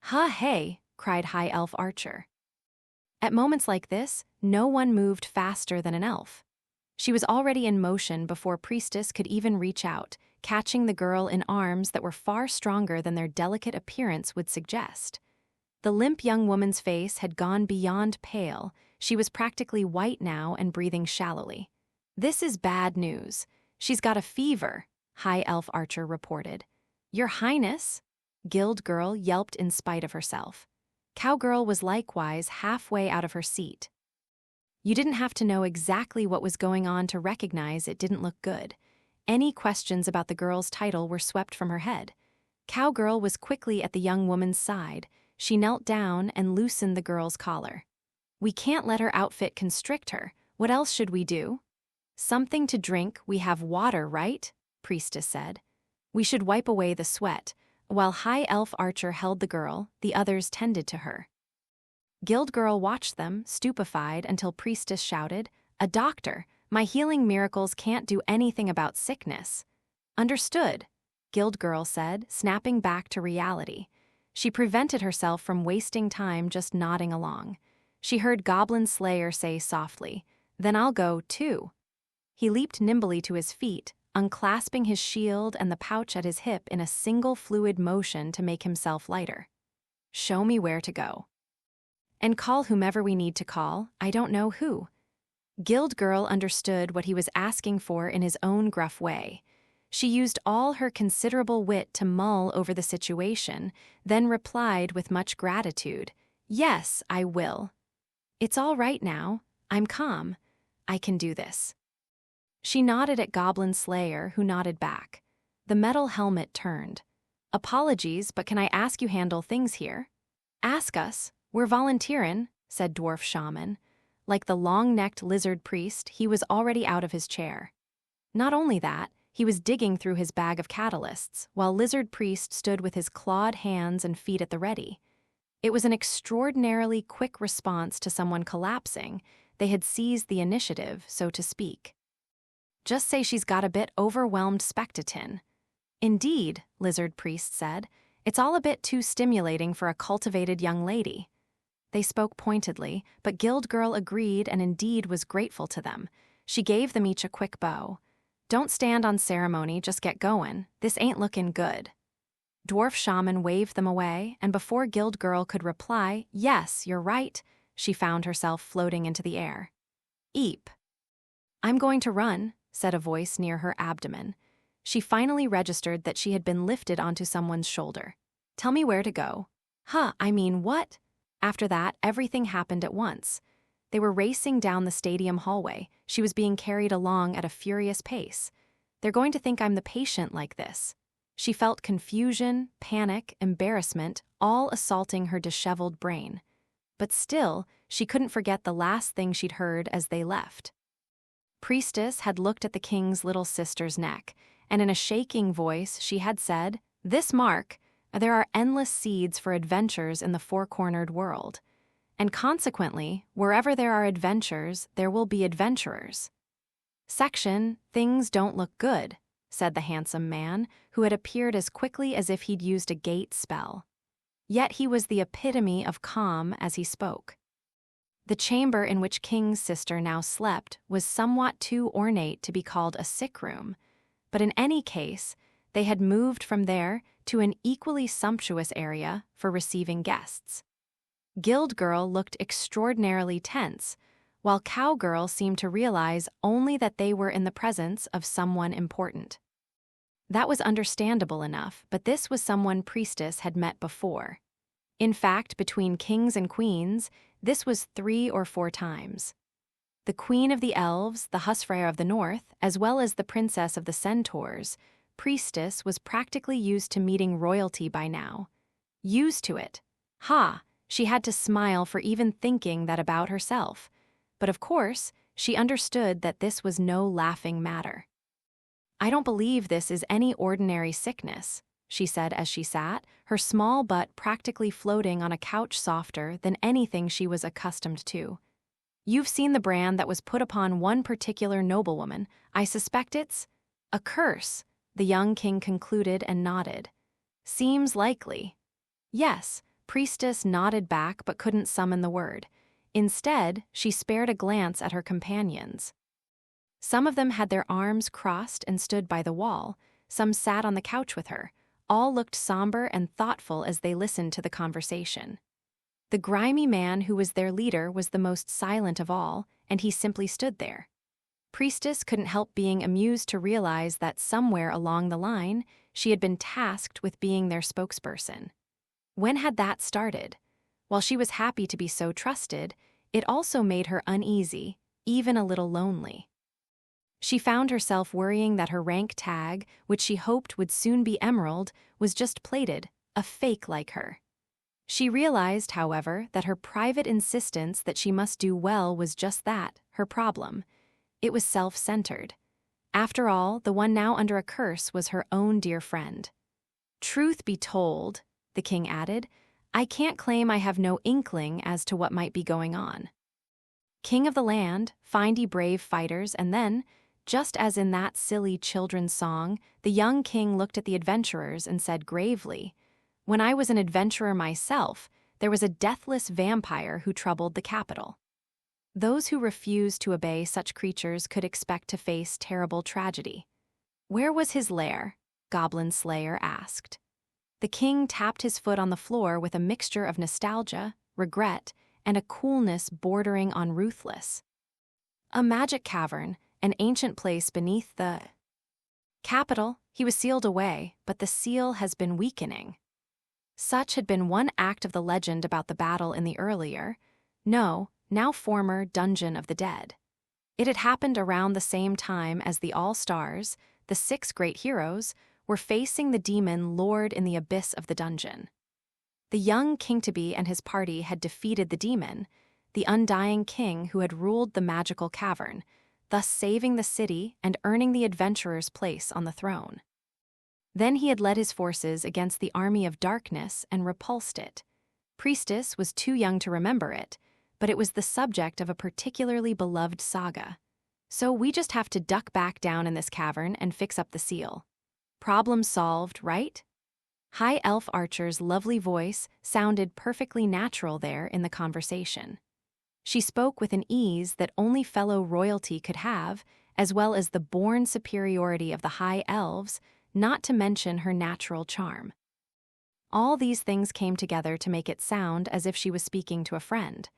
"Hey!" cried High Elf Archer. At moments like this, no one moved faster than an elf. She was already in motion before Priestess could even reach out, catching the girl in arms that were far stronger than their delicate appearance would suggest. The limp young woman's face had gone beyond pale. She was practically white now and breathing shallowly. "This is bad news. She's got a fever," High Elf Archer reported. "Your Highness?" Guild Girl yelped in spite of herself. Cowgirl was likewise halfway out of her seat. You didn't have to know exactly what was going on to recognize it didn't look good. Any questions about the girl's title were swept from her head. Cowgirl was quickly at the young woman's side. She knelt down and loosened the girl's collar. "We can't let her outfit constrict her. What else should we do?" "Something to drink. We have water, right?" Priestess said. "We should wipe away the sweat." While High Elf Archer held the girl, the others tended to her. Guild Girl watched them, stupefied, until Priestess shouted, "A doctor! My healing miracles can't do anything about sickness." "Understood," Guild Girl said, snapping back to reality. She prevented herself from wasting time just nodding along. She heard Goblin Slayer say softly, "Then I'll go, too." He leaped nimbly to his feet, unclasping his shield and the pouch at his hip in a single fluid motion to make himself lighter. "Show me where to go. And call whomever we need to call, I don't know who." Guild Girl understood what he was asking for in his own gruff way. She used all her considerable wit to mull over the situation, then replied with much gratitude, Yes, I will. It's all right now. I'm calm. I can do this. She nodded at Goblin Slayer, who nodded back. The metal helmet turned. Apologies, but can I ask you handle things here? Ask us. We're volunteerin', said Dwarf Shaman. Like the long-necked lizard priest, he was already out of his chair. Not only that, he was digging through his bag of catalysts, while Lizard Priest stood with his clawed hands and feet at the ready. It was an extraordinarily quick response to someone collapsing. They had seized the initiative, so to speak. Just say she's got a bit overwhelmed spectatin. Indeed, Lizard Priest said. It's all a bit too stimulating for a cultivated young lady. They spoke pointedly, but Guild Girl agreed and indeed was grateful to them. She gave them each a quick bow. Don't stand on ceremony, just get going. This ain't looking good. Dwarf Shaman waved them away, and before Guild Girl could reply, yes, you're right, she found herself floating into the air. Eep. I'm going to run, said a voice near her abdomen. She finally registered that she had been lifted onto someone's shoulder. Tell me where to go. I mean, what? After that, everything happened at once. They were racing down the stadium hallway. She was being carried along at a furious pace. They're going to think I'm the patient like this. She felt confusion, panic, embarrassment, all assaulting her disheveled brain. But still, she couldn't forget the last thing she'd heard as they left. Priestess had looked at the king's little sister's neck, and in a shaking voice she had said, "This mark, there are endless seeds for adventures in the four-cornered world. And consequently, wherever there are adventures, there will be adventurers." Section, things don't look good, said the handsome man, who had appeared as quickly as if he'd used a gate spell. Yet he was the epitome of calm as he spoke. The chamber in which King's sister now slept was somewhat too ornate to be called a sick room, but in any case, they had moved from there to an equally sumptuous area for receiving guests. Guild Girl looked extraordinarily tense, while Cowgirl seemed to realize only that they were in the presence of someone important. That was understandable enough, but this was someone Priestess had met before. In fact, between kings and queens, this was 3 or 4 times. The Queen of the Elves, the Husfreyr of the North, as well as the Princess of the Centaurs, Priestess was practically used to meeting royalty by now. Used to it. She had to smile for even thinking that about herself. But of course, she understood that this was no laughing matter. I don't believe this is any ordinary sickness, she said as she sat, her small butt practically floating on a couch softer than anything she was accustomed to. You've seen the brand that was put upon one particular noblewoman. I suspect it's a curse, the young king concluded and nodded. Seems likely. Yes. Priestess nodded back but couldn't summon the word. Instead, she spared a glance at her companions. Some of them had their arms crossed and stood by the wall. Some sat on the couch with her. All looked somber and thoughtful as they listened to the conversation. The grimy man who was their leader was the most silent of all, and he simply stood there. Priestess couldn't help being amused to realize that somewhere along the line, she had been tasked with being their spokesperson. When had that started? While she was happy to be so trusted, it also made her uneasy, even a little lonely. She found herself worrying that her rank tag, which she hoped would soon be emerald, was just plated, a fake like her. She realized, however, that her private insistence that she must do well was just that, her problem. It was self-centered. After all, the one now under a curse was her own dear friend. Truth be told, the king added, I can't claim I have no inkling as to what might be going on. King of the land, find ye brave fighters, and then, just as in that silly children's song, the young king looked at the adventurers and said gravely, When I was an adventurer myself, there was a deathless vampire who troubled the capital. Those who refused to obey such creatures could expect to face terrible tragedy. Where was his lair? Goblin Slayer asked. The king tapped his foot on the floor with a mixture of nostalgia, regret, and a coolness bordering on ruthless. A magic cavern, an ancient place beneath the capital. He was sealed away, but the seal has been weakening. Such had been one act of the legend about the battle in the earlier, no, now former Dungeon of the Dead. It had happened around the same time as the All-Stars, the 6 great heroes, were facing the demon lord in the abyss of the dungeon. The young Kingtaby and his party had defeated the demon, the undying king who had ruled the magical cavern, thus saving the city and earning the adventurer's place on the throne. Then he had led his forces against the army of darkness and repulsed it. Priestess was too young to remember it, but it was the subject of a particularly beloved saga. So we just have to duck back down in this cavern and fix up the seal. Problem solved, right? High Elf Archer's lovely voice sounded perfectly natural there in the conversation. She spoke with an ease that only fellow royalty could have, as well as the born superiority of the High Elves, not to mention her natural charm. All these things came together to make it sound as if she was speaking to a friend.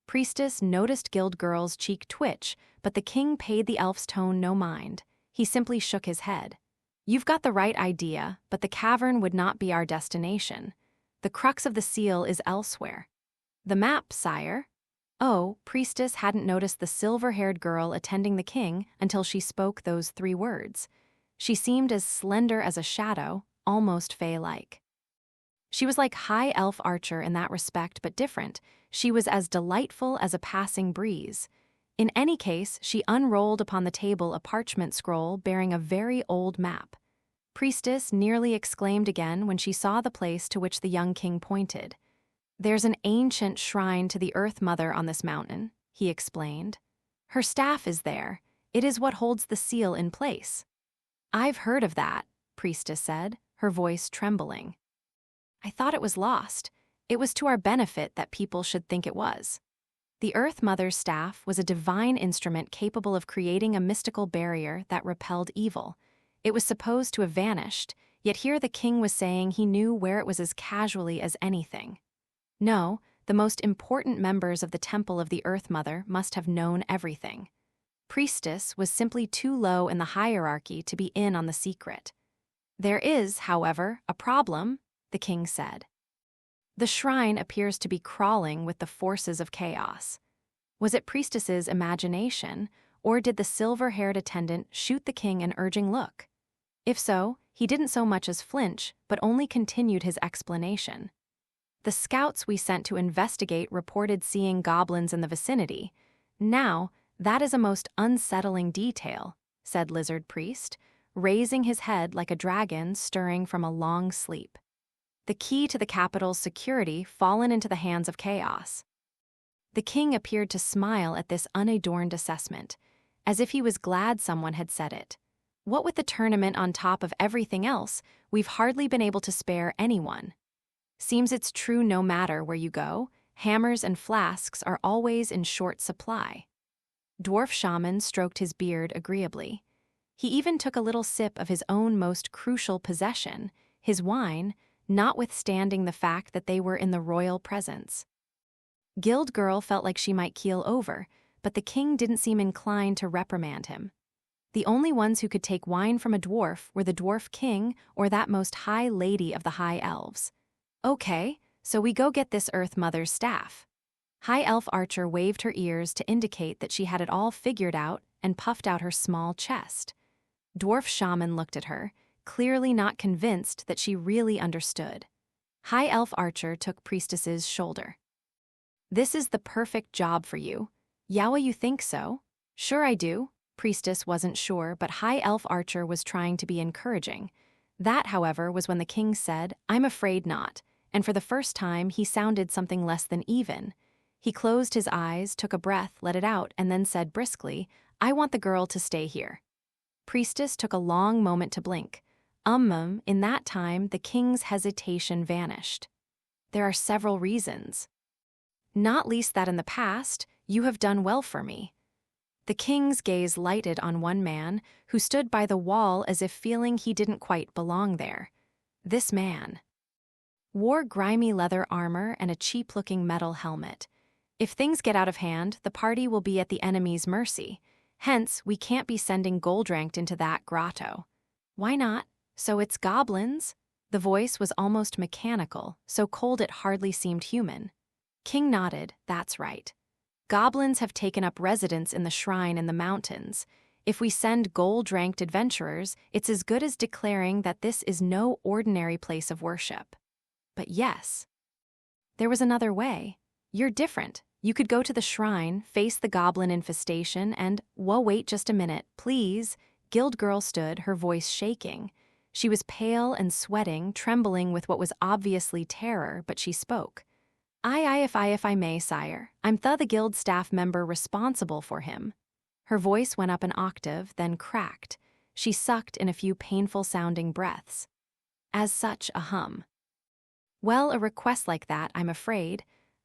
Priestess noticed Guild Girl's cheek twitch, but the king paid the elf's tone no mind. He simply shook his head. You've got the right idea, but the cavern would not be our destination. The crux of the seal is elsewhere. The map, sire. Oh, Priestess hadn't noticed the silver-haired girl attending the king until she spoke those 3 words. She seemed as slender as a shadow, almost fae-like. She was like High Elf Archer in that respect, but different. She was as delightful as a passing breeze. In any case, she unrolled upon the table a parchment scroll bearing a very old map. Priestess nearly exclaimed again when she saw the place to which the young king pointed. There's an ancient shrine to the Earth Mother on this mountain, he explained. Her staff is there. It is what holds the seal in place. I've heard of that, Priestess said, her voice trembling. I thought it was lost. It was to our benefit that people should think it was. The Earth Mother's staff was a divine instrument capable of creating a mystical barrier that repelled evil. It was supposed to have vanished, yet here the king was saying he knew where it was as casually as anything. No, the most important members of the Temple of the Earth Mother must have known everything. Priestess was simply too low in the hierarchy to be in on the secret. There is, however, a problem, the king said. The shrine appears to be crawling with the forces of chaos. Was it Priestess's imagination, or did the silver-haired attendant shoot the king an urging look? If so, he didn't so much as flinch, but only continued his explanation. The scouts we sent to investigate reported seeing goblins in the vicinity. Now, that is a most unsettling detail, said Lizard Priest, raising his head like a dragon stirring from a long sleep. The key to the capital's security fallen into the hands of chaos. The king appeared to smile at this unadorned assessment, as if he was glad someone had said it. What with the tournament on top of everything else, we've hardly been able to spare anyone. Seems it's true no matter where you go, hammers and flasks are always in short supply. Dwarf Shaman stroked his beard agreeably. He even took a little sip of his own most crucial possession, his wine, notwithstanding the fact that they were in the royal presence. Guild Girl felt like she might keel over, but the king didn't seem inclined to reprimand him. The only ones who could take wine from a dwarf were the dwarf king or that most high lady of the high elves. Okay, so we go get this Earth Mother's staff. High Elf Archer waved her ears to indicate that she had it all figured out and puffed out her small chest. Dwarf Shaman looked at her, clearly not convinced that she really understood. High Elf Archer took Priestess's shoulder. This is the perfect job for you. Yawa, you think so? Sure I do. Priestess wasn't sure, but High Elf Archer was trying to be encouraging. That, however, was when the king said, I'm afraid not, and for the first time he sounded something less than even. He closed his eyes, took a breath, let it out, and then said briskly, I want the girl to stay here. Priestess took a long moment to blink. In that time, the king's hesitation vanished. There are several reasons. Not least that in the past, you have done well for me. The king's gaze lighted on one man who stood by the wall as if feeling he didn't quite belong there. This man wore grimy leather armor and a cheap-looking metal helmet. If things get out of hand, the party will be at the enemy's mercy. Hence, we can't be sending Goldranked into that grotto. Why not? So it's goblins? The voice was almost mechanical, so cold it hardly seemed human. King nodded. That's right. Goblins have taken up residence in the shrine in the mountains. If we send gold-ranked adventurers, it's as good as declaring that this is no ordinary place of worship. But yes, there was another way. You're different. You could go to the shrine, face the goblin infestation, and, whoa, wait just a minute, please. Guild Girl stood, her voice shaking. She was pale and sweating, trembling with what was obviously terror, but she spoke. If I may, sire. I'm the guild staff member responsible for him. Her voice went up an octave, then cracked. She sucked in a few painful-sounding breaths. As such, a hum. Well, a request like that, I'm afraid.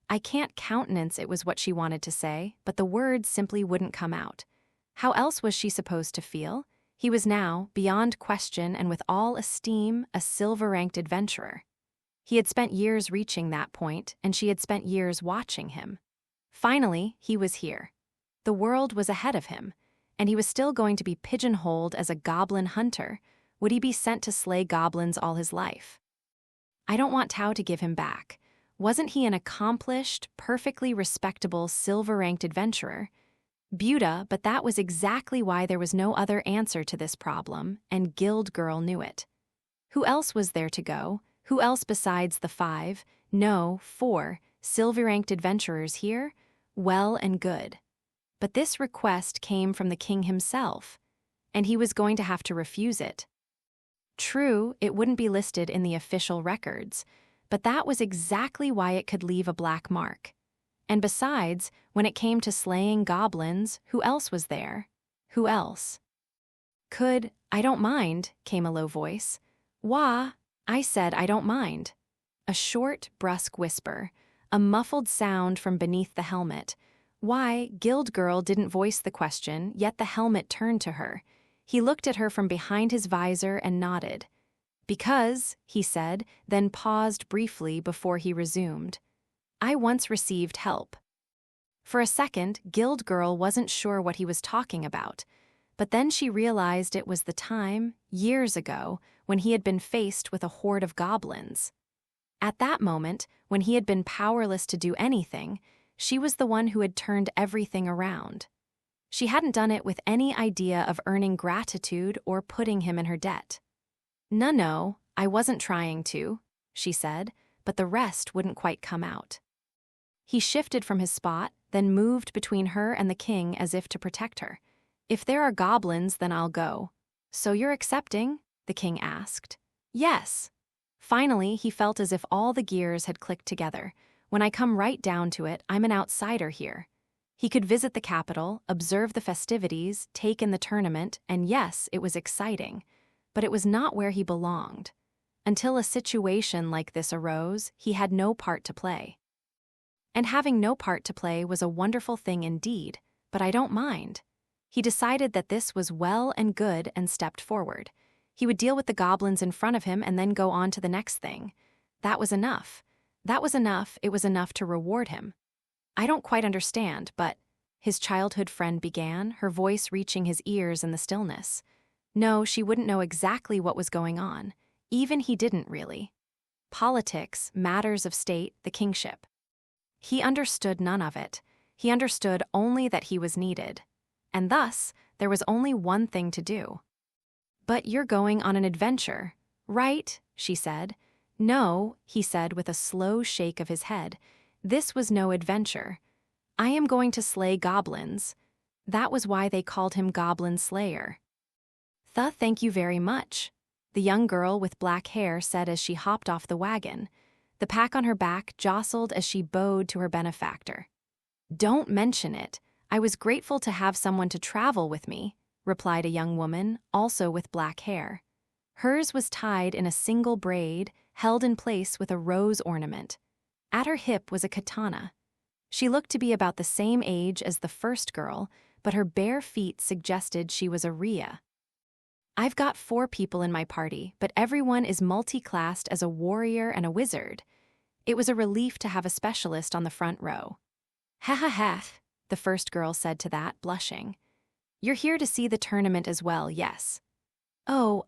I can't countenance it was what she wanted to say, but the words simply wouldn't come out. How else was she supposed to feel? He was now, beyond question and with all esteem, a silver-ranked adventurer. He had spent years reaching that point, and she had spent years watching him. Finally, he was here. The world was ahead of him, and he was still going to be pigeonholed as a goblin hunter. Would he be sent to slay goblins all his life? I don't want Tao to give him back. Wasn't he an accomplished, perfectly respectable, silver-ranked adventurer? But that was exactly why there was no other answer to this problem, and Guild Girl knew it. Who else was there to go? Who else besides the 4 silver-ranked adventurers here? Well and good. But this request came from the king himself, and he was going to have to refuse it. True, it wouldn't be listed in the official records, but that was exactly why it could leave a black mark. And besides, when it came to slaying goblins, who else was there? Who else? I don't mind, came a low voice. Wah, I said I don't mind. A short, brusque whisper, a muffled sound from beneath the helmet. Why, Guild Girl didn't voice the question, yet the helmet turned to her. He looked at her from behind his visor and nodded. Because, he said, then paused briefly before he resumed. I once received help. For a second, Guild Girl wasn't sure what he was talking about, but then she realized it was the time, years ago, when he had been faced with a horde of goblins. At that moment, when he had been powerless to do anything, she was the one who had turned everything around. She hadn't done it with any idea of earning gratitude or putting him in her debt. No, I wasn't trying to, she said, but the rest wouldn't quite come out. He shifted from his spot, then moved between her and the king as if to protect her. If there are goblins, then I'll go. So you're accepting? The king asked. Yes. Finally, he felt as if all the gears had clicked together. When I come right down to it, I'm an outsider here. He could visit the capital, observe the festivities, take in the tournament, and yes, it was exciting. But it was not where he belonged. Until a situation like this arose, he had no part to play. And having no part to play was a wonderful thing indeed, but I don't mind. He decided that this was well and good and stepped forward. He would deal with the goblins in front of him and then go on to the next thing. That was enough. It was enough to reward him. I don't quite understand, but, his childhood friend began, her voice reaching his ears in the stillness. No, she wouldn't know exactly what was going on. Even he didn't really. Politics, matters of state, the kingship. He understood none of it. He understood only that he was needed. And thus, there was only one thing to do. But you're going on an adventure, right? She said. No, he said with a slow shake of his head. This was no adventure. I am going to slay goblins. That was why they called him Goblin Slayer. Thank you very much, the young girl with black hair said as she hopped off the wagon. The pack on her back jostled as she bowed to her benefactor. Don't mention it. I was grateful to have someone to travel with me, replied a young woman, also with black hair. Hers was tied in a single braid, held in place with a rose ornament. At her hip was a katana. She looked to be about the same age as the first girl, but her bare feet suggested she was a Rhea. I've got 4 people in my party, but everyone is multi-classed as a warrior and a wizard. It was a relief to have a specialist on the front row. Ha ha ha, the first girl said to that, blushing. You're here to see the tournament as well, yes. Oh,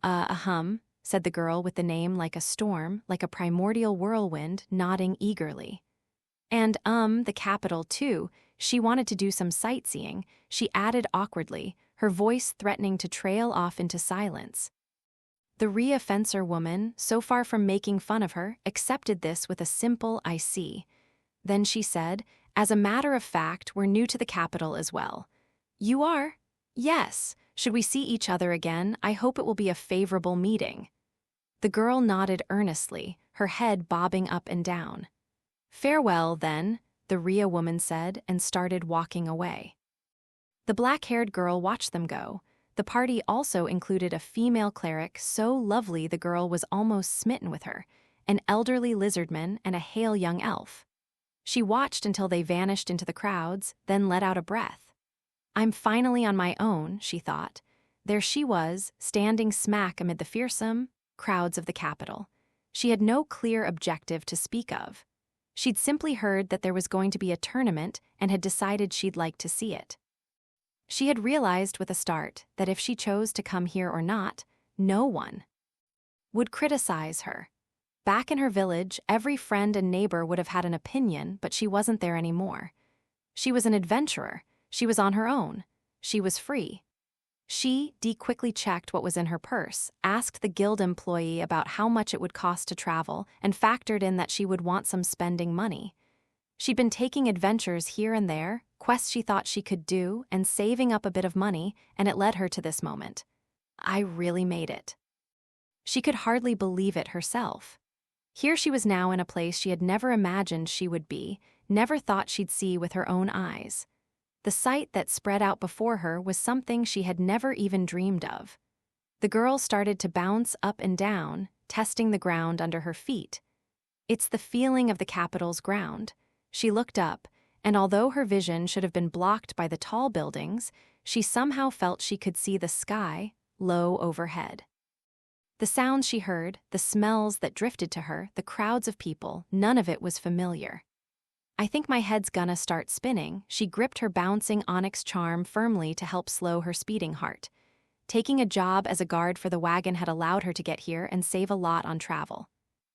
said the girl with the name like a storm, like a primordial whirlwind, nodding eagerly. And, the capital, too. She wanted to do some sightseeing, she added awkwardly, her voice threatening to trail off into silence. The Rhea fencer woman, so far from making fun of her, accepted this with a simple "I see." Then she said, "As a matter of fact, we're new to the capital as well." "You are?" "Yes. Should we see each other again, I hope it will be a favorable meeting." The girl nodded earnestly, her head bobbing up and down. "Farewell, then," the Rhea woman said and started walking away. The black-haired girl watched them go. The party also included a female cleric so lovely the girl was almost smitten with her, an elderly lizardman, and a hale young elf. She watched until they vanished into the crowds, then let out a breath. "I'm finally on my own," she thought. There she was, standing smack amid the fearsome crowds of the capital. She had no clear objective to speak of. She'd simply heard that there was going to be a tournament and had decided she'd like to see it. She had realized with a start that if she chose to come here or not, no one would criticize her. Back in her village, every friend and neighbor would have had an opinion, but she wasn't there anymore. She was an adventurer. She was on her own. She was free. Dee quickly checked what was in her purse, asked the guild employee about how much it would cost to travel, and factored in that she would want some spending money. She'd been taking adventures here and there, quests she thought she could do, and saving up a bit of money, and it led her to this moment. I really made it. She could hardly believe it herself. Here she was now in a place she had never imagined she would be, never thought she'd see with her own eyes. The sight that spread out before her was something she had never even dreamed of. The girl started to bounce up and down, testing the ground under her feet. It's the feeling of the capital's ground. She looked up, and although her vision should have been blocked by the tall buildings, she somehow felt she could see the sky, low overhead. The sounds she heard, the smells that drifted to her, the crowds of people, none of it was familiar. I think my head's gonna start spinning. She gripped her bouncing onyx charm firmly to help slow her speeding heart. Taking a job as a guard for the wagon had allowed her to get here and save a lot on travel.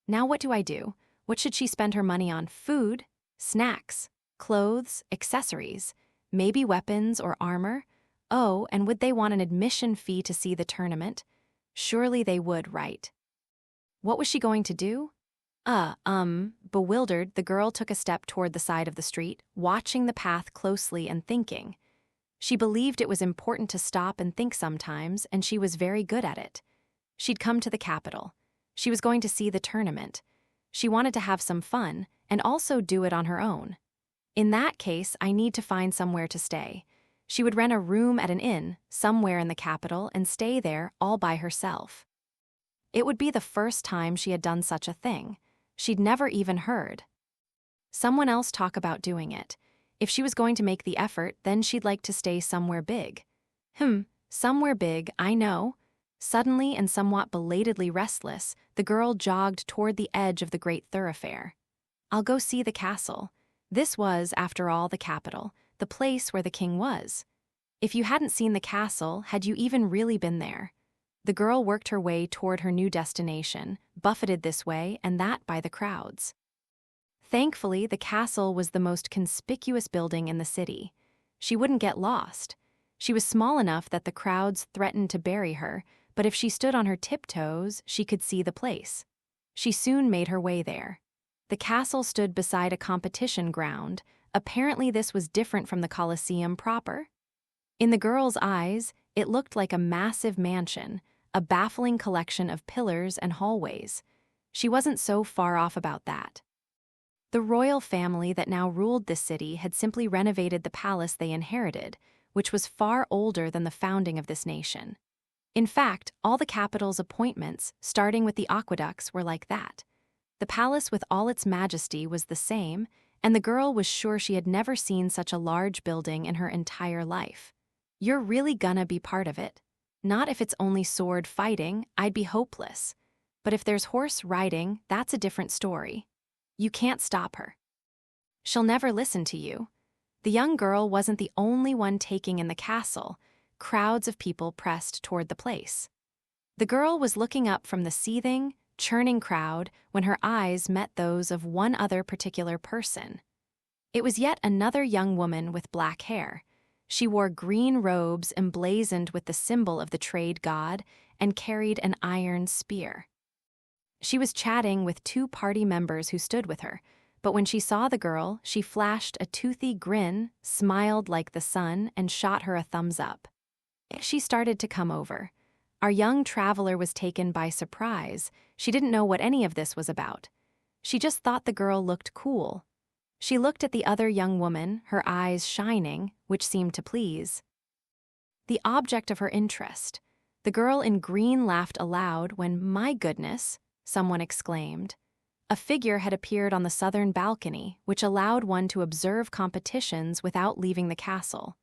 Now what do I do? What should she spend her money on? Food? Snacks? Clothes? Accessories? Maybe weapons or armor? Oh, and would they want an admission fee to see the tournament? Surely they would, right? What was she going to do? Bewildered, the girl took a step toward the side of the street, watching the path closely and thinking. She believed it was important to stop and think sometimes, and she was very good at it. She'd come to the capital. She was going to see the tournament. She wanted to have some fun, and also do it on her own. In that case, I need to find somewhere to stay. She would rent a room at an inn, somewhere in the capital, and stay there all by herself. It would be the first time she had done such a thing. She'd never even heard someone else talk about doing it. If she was going to make the effort, then she'd like to stay somewhere big. Somewhere big, I know. Suddenly and somewhat belatedly restless, the girl jogged toward the edge of the great thoroughfare. I'll go see the castle. This was, after all, the capital, the place where the king was. If you hadn't seen the castle, had you even really been there? The girl worked her way toward her new destination, buffeted this way and that by the crowds. Thankfully, the castle was the most conspicuous building in the city. She wouldn't get lost. She was small enough that the crowds threatened to bury her, but if she stood on her tiptoes, she could see the place. She soon made her way there. The castle stood beside a competition ground. Apparently this was different from the Colosseum proper. In the girl's eyes, it looked like a massive mansion, a baffling collection of pillars and hallways. She wasn't so far off about that. The royal family that now ruled this city had simply renovated the palace they inherited, which was far older than the founding of this nation. In fact, all the capital's appointments, starting with the aqueducts, were like that. The palace with all its majesty was the same, and the girl was sure she had never seen such a large building in her entire life. You're really gonna be part of it? Not if it's only sword fighting, I'd be hopeless. But if there's horse riding, that's a different story. You can't stop her. She'll never listen to you. The young girl wasn't the only one taking in the castle. Crowds of people pressed toward the place. The girl was looking up from the seething, churning crowd when her eyes met those of one other particular person. It was yet another young woman with black hair. She wore green robes emblazoned with the symbol of the trade god and carried an iron spear. She was chatting with two party members who stood with her, but when she saw the girl, she flashed a toothy grin, smiled like the sun, and shot her a thumbs up. She started to come over. Our young traveler was taken by surprise. She didn't know what any of this was about. She just thought the girl looked cool. She looked at the other young woman, her eyes shining, which seemed to please the object of her interest. The girl in green laughed aloud when, "My goodness," someone exclaimed. A figure had appeared on the southern balcony, which allowed one to observe competitions without leaving the castle.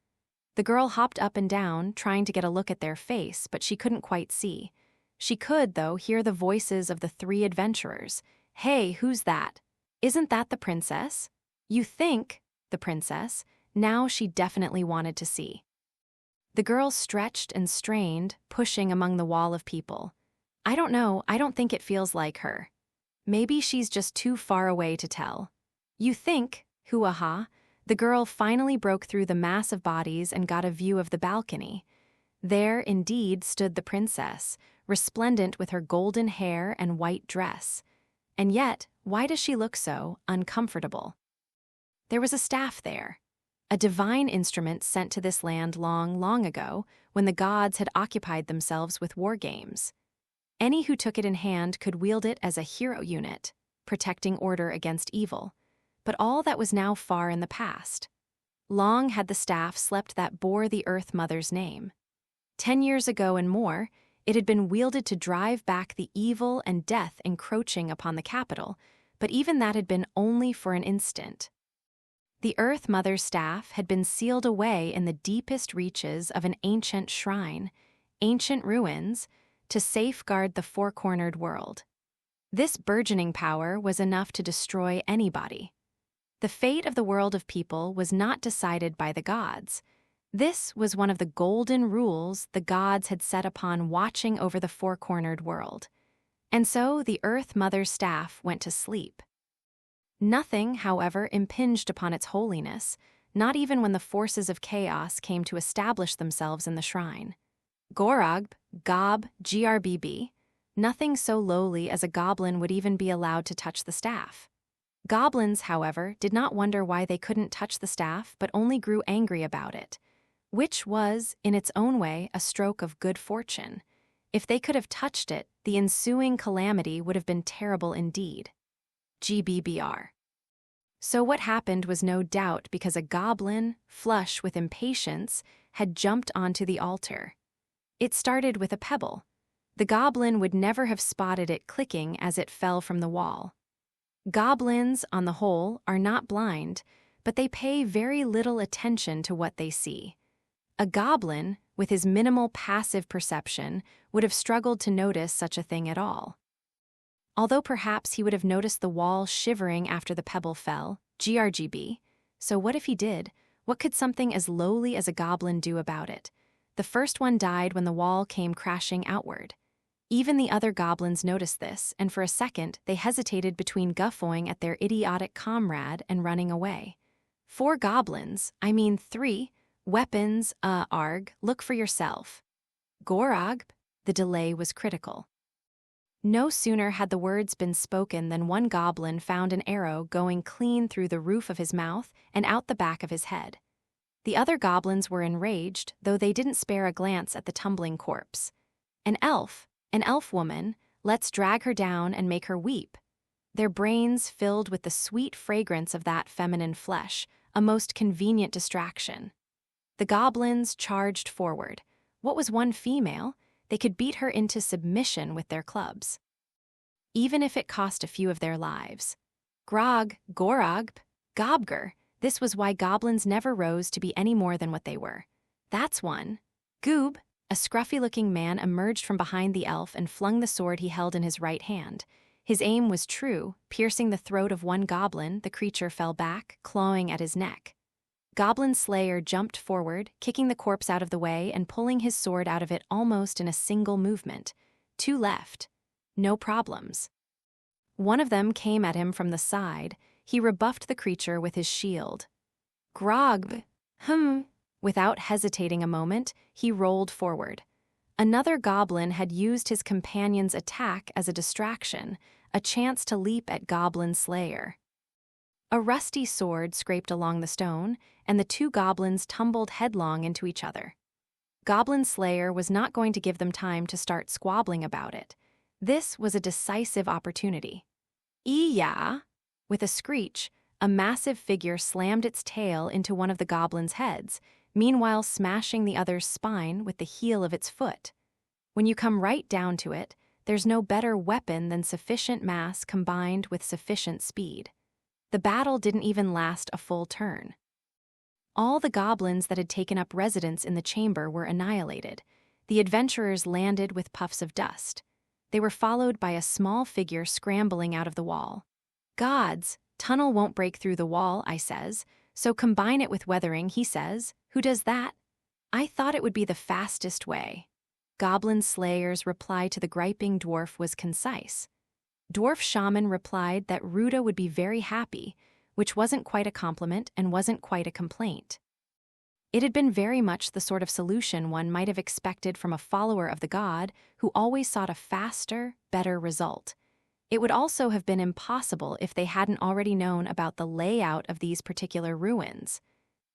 The girl hopped up and down, trying to get a look at their face, but she couldn't quite see. She could, though, hear the voices of the three adventurers. "Hey, who's that? Isn't that the princess? You think," the princess. Now she definitely wanted to see. The girl stretched and strained, pushing among the wall of people. "I don't know, I don't think it feels like her. Maybe she's just too far away to tell." "You think?" Hoo-aha. The girl finally broke through the mass of bodies and got a view of the balcony. There, indeed, stood the princess, resplendent with her golden hair and white dress. And yet, why does she look so uncomfortable? There was a staff there, a divine instrument sent to this land long, long ago, when the gods had occupied themselves with war games. Any who took it in hand could wield it as a hero unit, protecting order against evil. But all that was now far in the past. Long had the staff slept that bore the Earth Mother's name. 10 years ago and more, it had been wielded to drive back the evil and death encroaching upon the capital, but even that had been only for an instant. The Earth Mother's staff had been sealed away in the deepest reaches of an ancient shrine, ancient ruins, to safeguard the four-cornered world. This burgeoning power was enough to destroy anybody. The fate of the world of people was not decided by the gods. This was one of the golden rules the gods had set upon watching over the four-cornered world. And so the Earth Mother's staff went to sleep. Nothing, however, impinged upon its holiness, not even when the forces of chaos came to establish themselves in the shrine. Goragb, Gob, Grbb, nothing so lowly as a goblin would even be allowed to touch the staff. Goblins, however, did not wonder why they couldn't touch the staff but only grew angry about it, which was, in its own way, a stroke of good fortune. If they could have touched it, the ensuing calamity would have been terrible indeed. GBBR. So what happened was no doubt because a goblin, flush with impatience, had jumped onto the altar. It started with a pebble. The goblin would never have spotted it clicking as it fell from the wall. Goblins, on the whole, are not blind, but they pay very little attention to what they see. A goblin, with his minimal passive perception, would have struggled to notice such a thing at all. Although perhaps he would have noticed the wall shivering after the pebble fell, GRGB. So what if he did? What could something as lowly as a goblin do about it? The first one died when the wall came crashing outward. Even the other goblins noticed this, and for a second they hesitated between guffawing at their idiotic comrade and running away. 4 goblins, I mean 3, weapons, arg, look for yourself. Goragb, the delay was critical. No sooner had the words been spoken than one goblin found an arrow going clean through the roof of his mouth and out the back of his head. The other goblins were enraged, though they didn't spare a glance at the tumbling corpse. An elf woman, let's drag her down and make her weep. Their brains filled with the sweet fragrance of that feminine flesh, a most convenient distraction. The goblins charged forward. What was one female? They could beat her into submission with their clubs, even if it cost a few of their lives. Goragb, Gobger. This was why goblins never rose to be any more than what they were. That's one. Goob, a scruffy-looking man, emerged from behind the elf and flung the sword he held in his right hand. His aim was true, piercing the throat of one goblin. The creature fell back, clawing at his neck. Goblin Slayer jumped forward, kicking the corpse out of the way and pulling his sword out of it almost in a single movement. 2 left. No problems. One of them came at him from the side. He rebuffed the creature with his shield. Grog, Without hesitating a moment, he rolled forward. Another goblin had used his companion's attack as a distraction, a chance to leap at Goblin Slayer. A rusty sword scraped along the stone, and the 2 goblins tumbled headlong into each other. Goblin Slayer was not going to give them time to start squabbling about it. This was a decisive opportunity. Yeah! With a screech, a massive figure slammed its tail into one of the goblins' heads, meanwhile smashing the other's spine with the heel of its foot. When you come right down to it, there's no better weapon than sufficient mass combined with sufficient speed. The battle didn't even last a full turn. All the goblins that had taken up residence in the chamber were annihilated. The adventurers landed with puffs of dust. They were followed by a small figure scrambling out of the wall. Gods, tunnel won't break through the wall, I says, so combine it with weathering, he says. Who does that? I thought it would be the fastest way. Goblin Slayer's reply to the griping dwarf was concise. Dwarf Shaman replied that Ruda would be very happy, which wasn't quite a compliment and wasn't quite a complaint. It had been very much the sort of solution one might have expected from a follower of the god who always sought a faster, better result. It would also have been impossible if they hadn't already known about the layout of these particular ruins.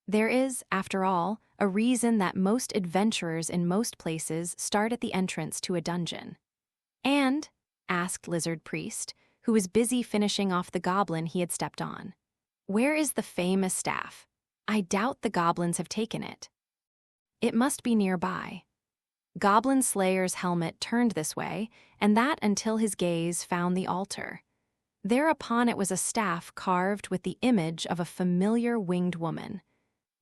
There is, after all, a reason that most adventurers in most places start at the entrance to a dungeon. And, asked Lizard Priest, who was busy finishing off the goblin he had stepped on, where is the famous staff? I doubt the goblins have taken it. It must be nearby. Goblin Slayer's helmet turned this way, and that until his gaze found the altar. Thereupon it was a staff carved with the image of a familiar winged woman.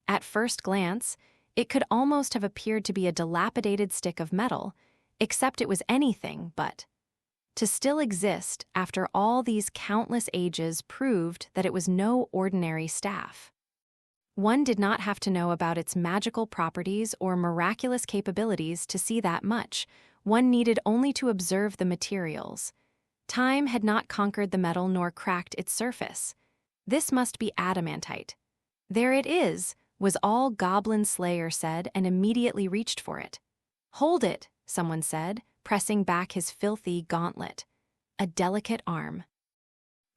At first glance, it could almost have appeared to be a dilapidated stick of metal, except it was anything but. To still exist after all these countless ages proved that it was no ordinary staff. One did not have to know about its magical properties or miraculous capabilities to see that much. One needed only to observe the materials. Time had not conquered the metal nor cracked its surface. This must be adamantite. There it is, was all Goblin Slayer said, and immediately reached for it. Hold it, someone said, pressing back his filthy gauntlet. A delicate arm.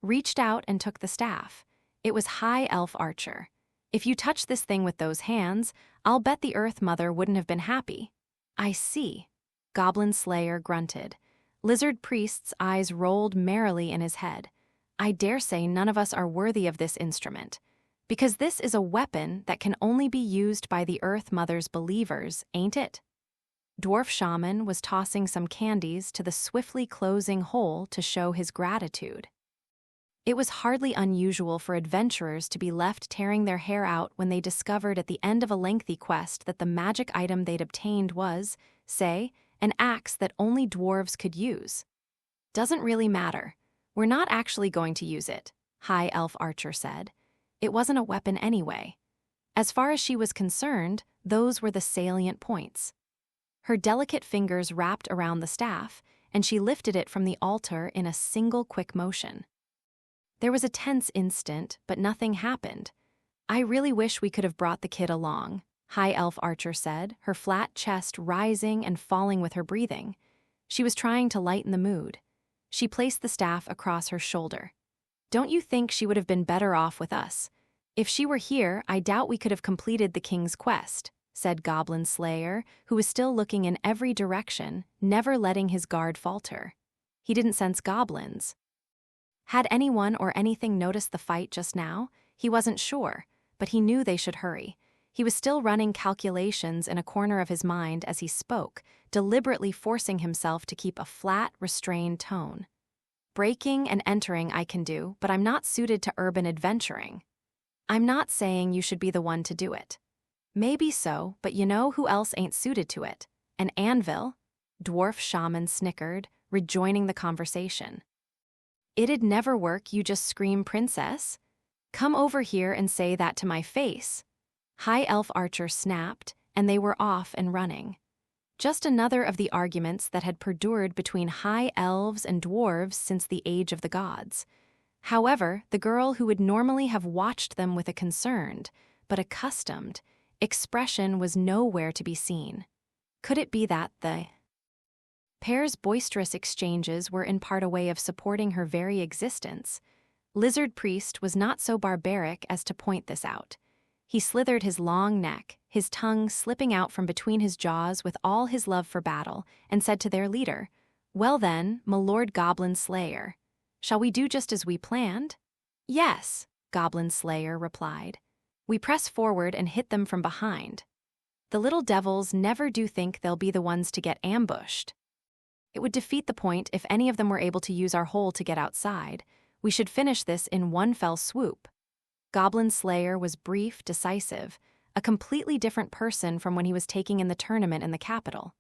Reached out and took the staff. It was High Elf Archer. If you touch this thing with those hands, I'll bet the Earth Mother wouldn't have been happy. I see. Goblin Slayer grunted. Lizard Priest's eyes rolled merrily in his head. I dare say none of us are worthy of this instrument. Because this is a weapon that can only be used by the Earth Mother's believers, ain't it? Dwarf Shaman was tossing some candies to the swiftly closing hole to show his gratitude. It was hardly unusual for adventurers to be left tearing their hair out when they discovered at the end of a lengthy quest that the magic item they'd obtained was, say, an axe that only dwarves could use. Doesn't really matter. We're not actually going to use it, High Elf Archer said. It wasn't a weapon anyway. As far as she was concerned, those were the salient points. Her delicate fingers wrapped around the staff, and she lifted it from the altar in a single quick motion. There was a tense instant, but nothing happened. I really wish we could have brought the kid along, High Elf Archer said, her flat chest rising and falling with her breathing. She was trying to lighten the mood. She placed the staff across her shoulder. Don't you think she would have been better off with us? If she were here, I doubt we could have completed the king's quest, said Goblin Slayer, who was still looking in every direction, never letting his guard falter. He didn't sense goblins. Had anyone or anything noticed the fight just now? He wasn't sure, but he knew they should hurry. He was still running calculations in a corner of his mind as he spoke, deliberately forcing himself to keep a flat, restrained tone. Breaking and entering I can do, but I'm not suited to urban adventuring. I'm not saying you should be the one to do it. Maybe so, but you know who else ain't suited to it? An anvil? Dwarf Shaman snickered, rejoining the conversation. It'd never work, you just scream princess. Come over here and say that to my face. High Elf Archer snapped, and they were off and running. Just another of the arguments that had perdured between high elves and dwarves since the age of the gods. However, the girl who would normally have watched them with a concerned, but accustomed, expression was nowhere to be seen. Could it be that the pair's boisterous exchanges were in part a way of supporting her very existence? Lizard Priest was not so barbaric as to point this out. He slithered his long neck, his tongue slipping out from between his jaws with all his love for battle, and said to their leader, "Well then, my lord Goblin Slayer, shall we do just as we planned?" "Yes," Goblin Slayer replied. "We press forward and hit them from behind. The little devils never do think they'll be the ones to get ambushed. It would defeat the point if any of them were able to use our hole to get outside. We should finish this in one fell swoop." Goblin Slayer was brief, decisive, a completely different person from when he was taking in the tournament in the capital.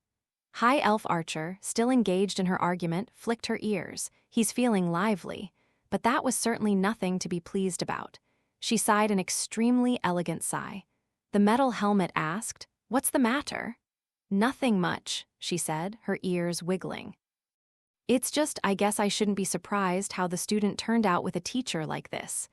High Elf Archer, still engaged in her argument, flicked her ears. He's feeling lively, but that was certainly nothing to be pleased about. She sighed an extremely elegant sigh. The metal helmet asked, "What's the matter?" "Nothing much," she said, her ears wiggling. "It's just I guess I shouldn't be surprised how the student turned out with a teacher like this.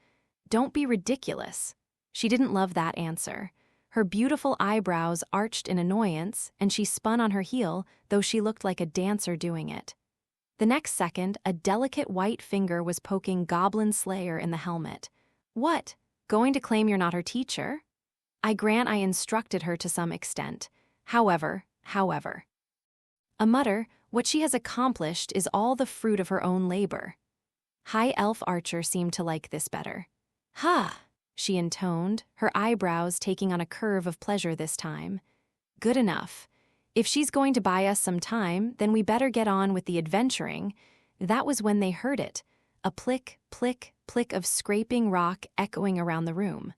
Don't be ridiculous." She didn't love that answer. Her beautiful eyebrows arched in annoyance, and she spun on her heel, though she looked like a dancer doing it. The next second, a delicate white finger was poking Goblin Slayer in the helmet. "What? Going to claim you're not her teacher?" "I grant I instructed her to some extent. However. A mutter, what she has accomplished is all the fruit of her own labor." High Elf Archer seemed to like this better. "Ha!" she intoned, her eyebrows taking on a curve of pleasure this time. "Good enough. If she's going to buy us some time, then we better get on with the adventuring." That was when they heard it, a plick, plick, plick of scraping rock echoing around the room.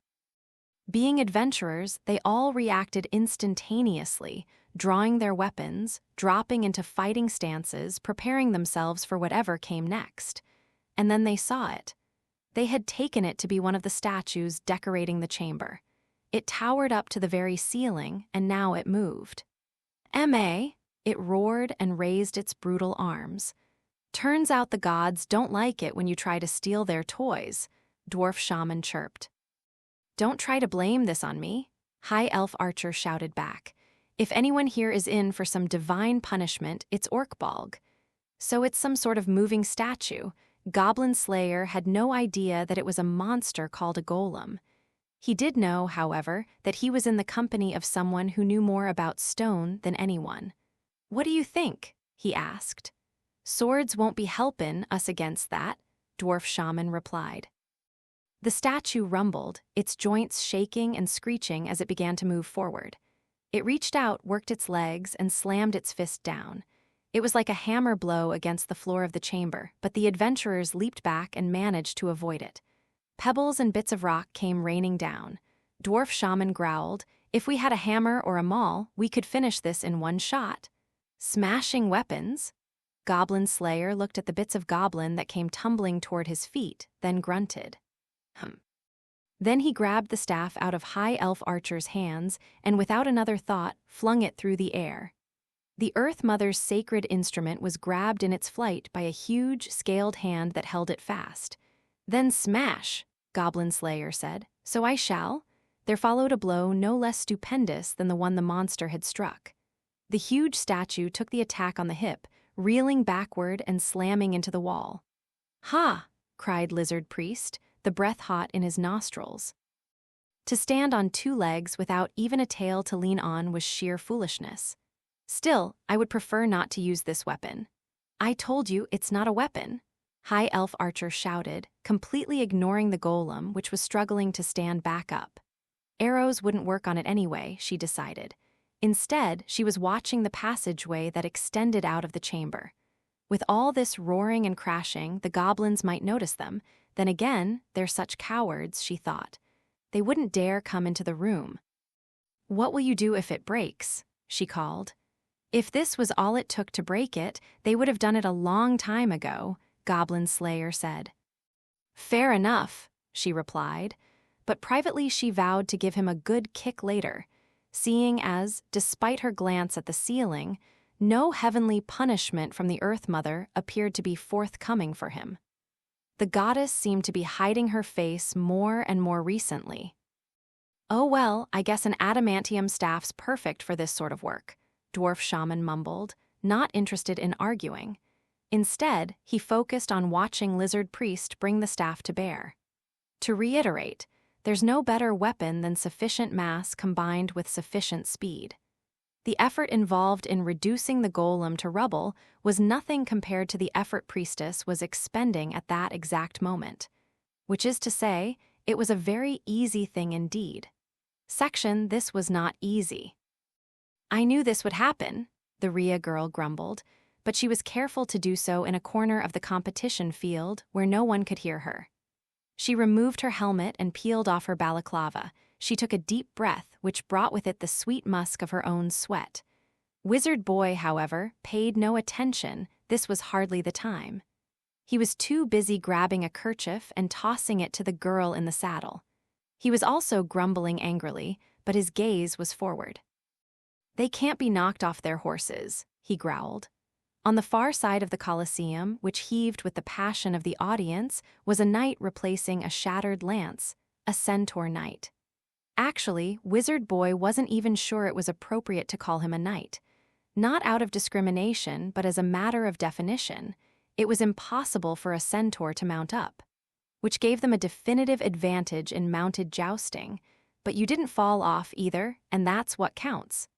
Being adventurers, they all reacted instantaneously, drawing their weapons, dropping into fighting stances, preparing themselves for whatever came next. And then they saw it. They had taken it to be one of the statues decorating the chamber. It towered up to the very ceiling, and now it moved. "Ma!" It roared and raised its brutal arms. "Turns out the gods don't like it when you try to steal their toys," Dwarf Shaman chirped. "Don't try to blame this on me," High Elf Archer shouted back. "If anyone here is in for some divine punishment, it's Orkbalg. So it's some sort of moving statue." Goblin Slayer had no idea that it was a monster called a golem. He did know, however, that he was in the company of someone who knew more about stone than anyone. "What do you think?" he asked. "Swords won't be helpin' us against that," Dwarf Shaman replied. The statue rumbled, its joints shaking and screeching as it began to move forward. It reached out, worked its legs, and slammed its fist down. It was like a hammer blow against the floor of the chamber, but the adventurers leaped back and managed to avoid it. Pebbles and bits of rock came raining down. Dwarf Shaman growled, "If we had a hammer or a maul, we could finish this in one shot." "Smashing weapons?" Goblin Slayer looked at the bits of goblin that came tumbling toward his feet, then grunted. Then he grabbed the staff out of High Elf Archer's hands and without another thought flung it through the air. The Earth Mother's sacred instrument was grabbed in its flight by a huge, scaled hand that held it fast. "Then smash," Goblin Slayer said. "So I shall." There followed a blow no less stupendous than the one the monster had struck. The huge statue took the attack on the hip, reeling backward and slamming into the wall. "Ha!" cried Lizard Priest, the breath hot in his nostrils. To stand on two legs without even a tail to lean on was sheer foolishness. "Still, I would prefer not to use this weapon." "I told you it's not a weapon," High Elf Archer shouted, completely ignoring the golem, which was struggling to stand back up. Arrows wouldn't work on it anyway, she decided. Instead, she was watching the passageway that extended out of the chamber. With all this roaring and crashing, the goblins might notice them. Then again, they're such cowards, she thought. They wouldn't dare come into the room. "What will you do if it breaks?" she called. "If this was all it took to break it, they would have done it a long time ago," Goblin Slayer said. "Fair enough," she replied, but privately she vowed to give him a good kick later. seeing as, despite her glance at the ceiling, no heavenly punishment from the Earth Mother appeared to be forthcoming for him. The goddess seemed to be hiding her face more and more recently. "Oh well, I guess an adamantium staff's perfect for this sort of work," dwarf shaman mumbled, not interested in arguing. Instead, he focused on watching lizard priest bring the staff to bear. To reiterate, there's no better weapon than sufficient mass combined with sufficient speed. The effort involved in reducing the golem to rubble was nothing compared to the effort priestess was expending at that exact moment. Which is to say, it was a very easy thing indeed. Section, this was not easy. "I knew this would happen," the Rhea girl grumbled, but she was careful to do so in a corner of the competition field where no one could hear her. She removed her helmet and peeled off her balaclava. She took a deep breath, which brought with it the sweet musk of her own sweat. Wizard Boy, however, paid no attention. This was hardly the time. He was too busy grabbing a kerchief and tossing it to the girl in the saddle. He was also grumbling angrily, but his gaze was forward. "They can't be knocked off their horses," he growled. On the far side of the Colosseum, which heaved with the passion of the audience, was a knight replacing a shattered lance, a centaur knight. Actually, Wizard Boy wasn't even sure it was appropriate to call him a knight. Not out of discrimination, but as a matter of definition, it was impossible for a centaur to mount up, which gave them a definitive advantage in mounted jousting. But you didn't fall off either, and that's what counts.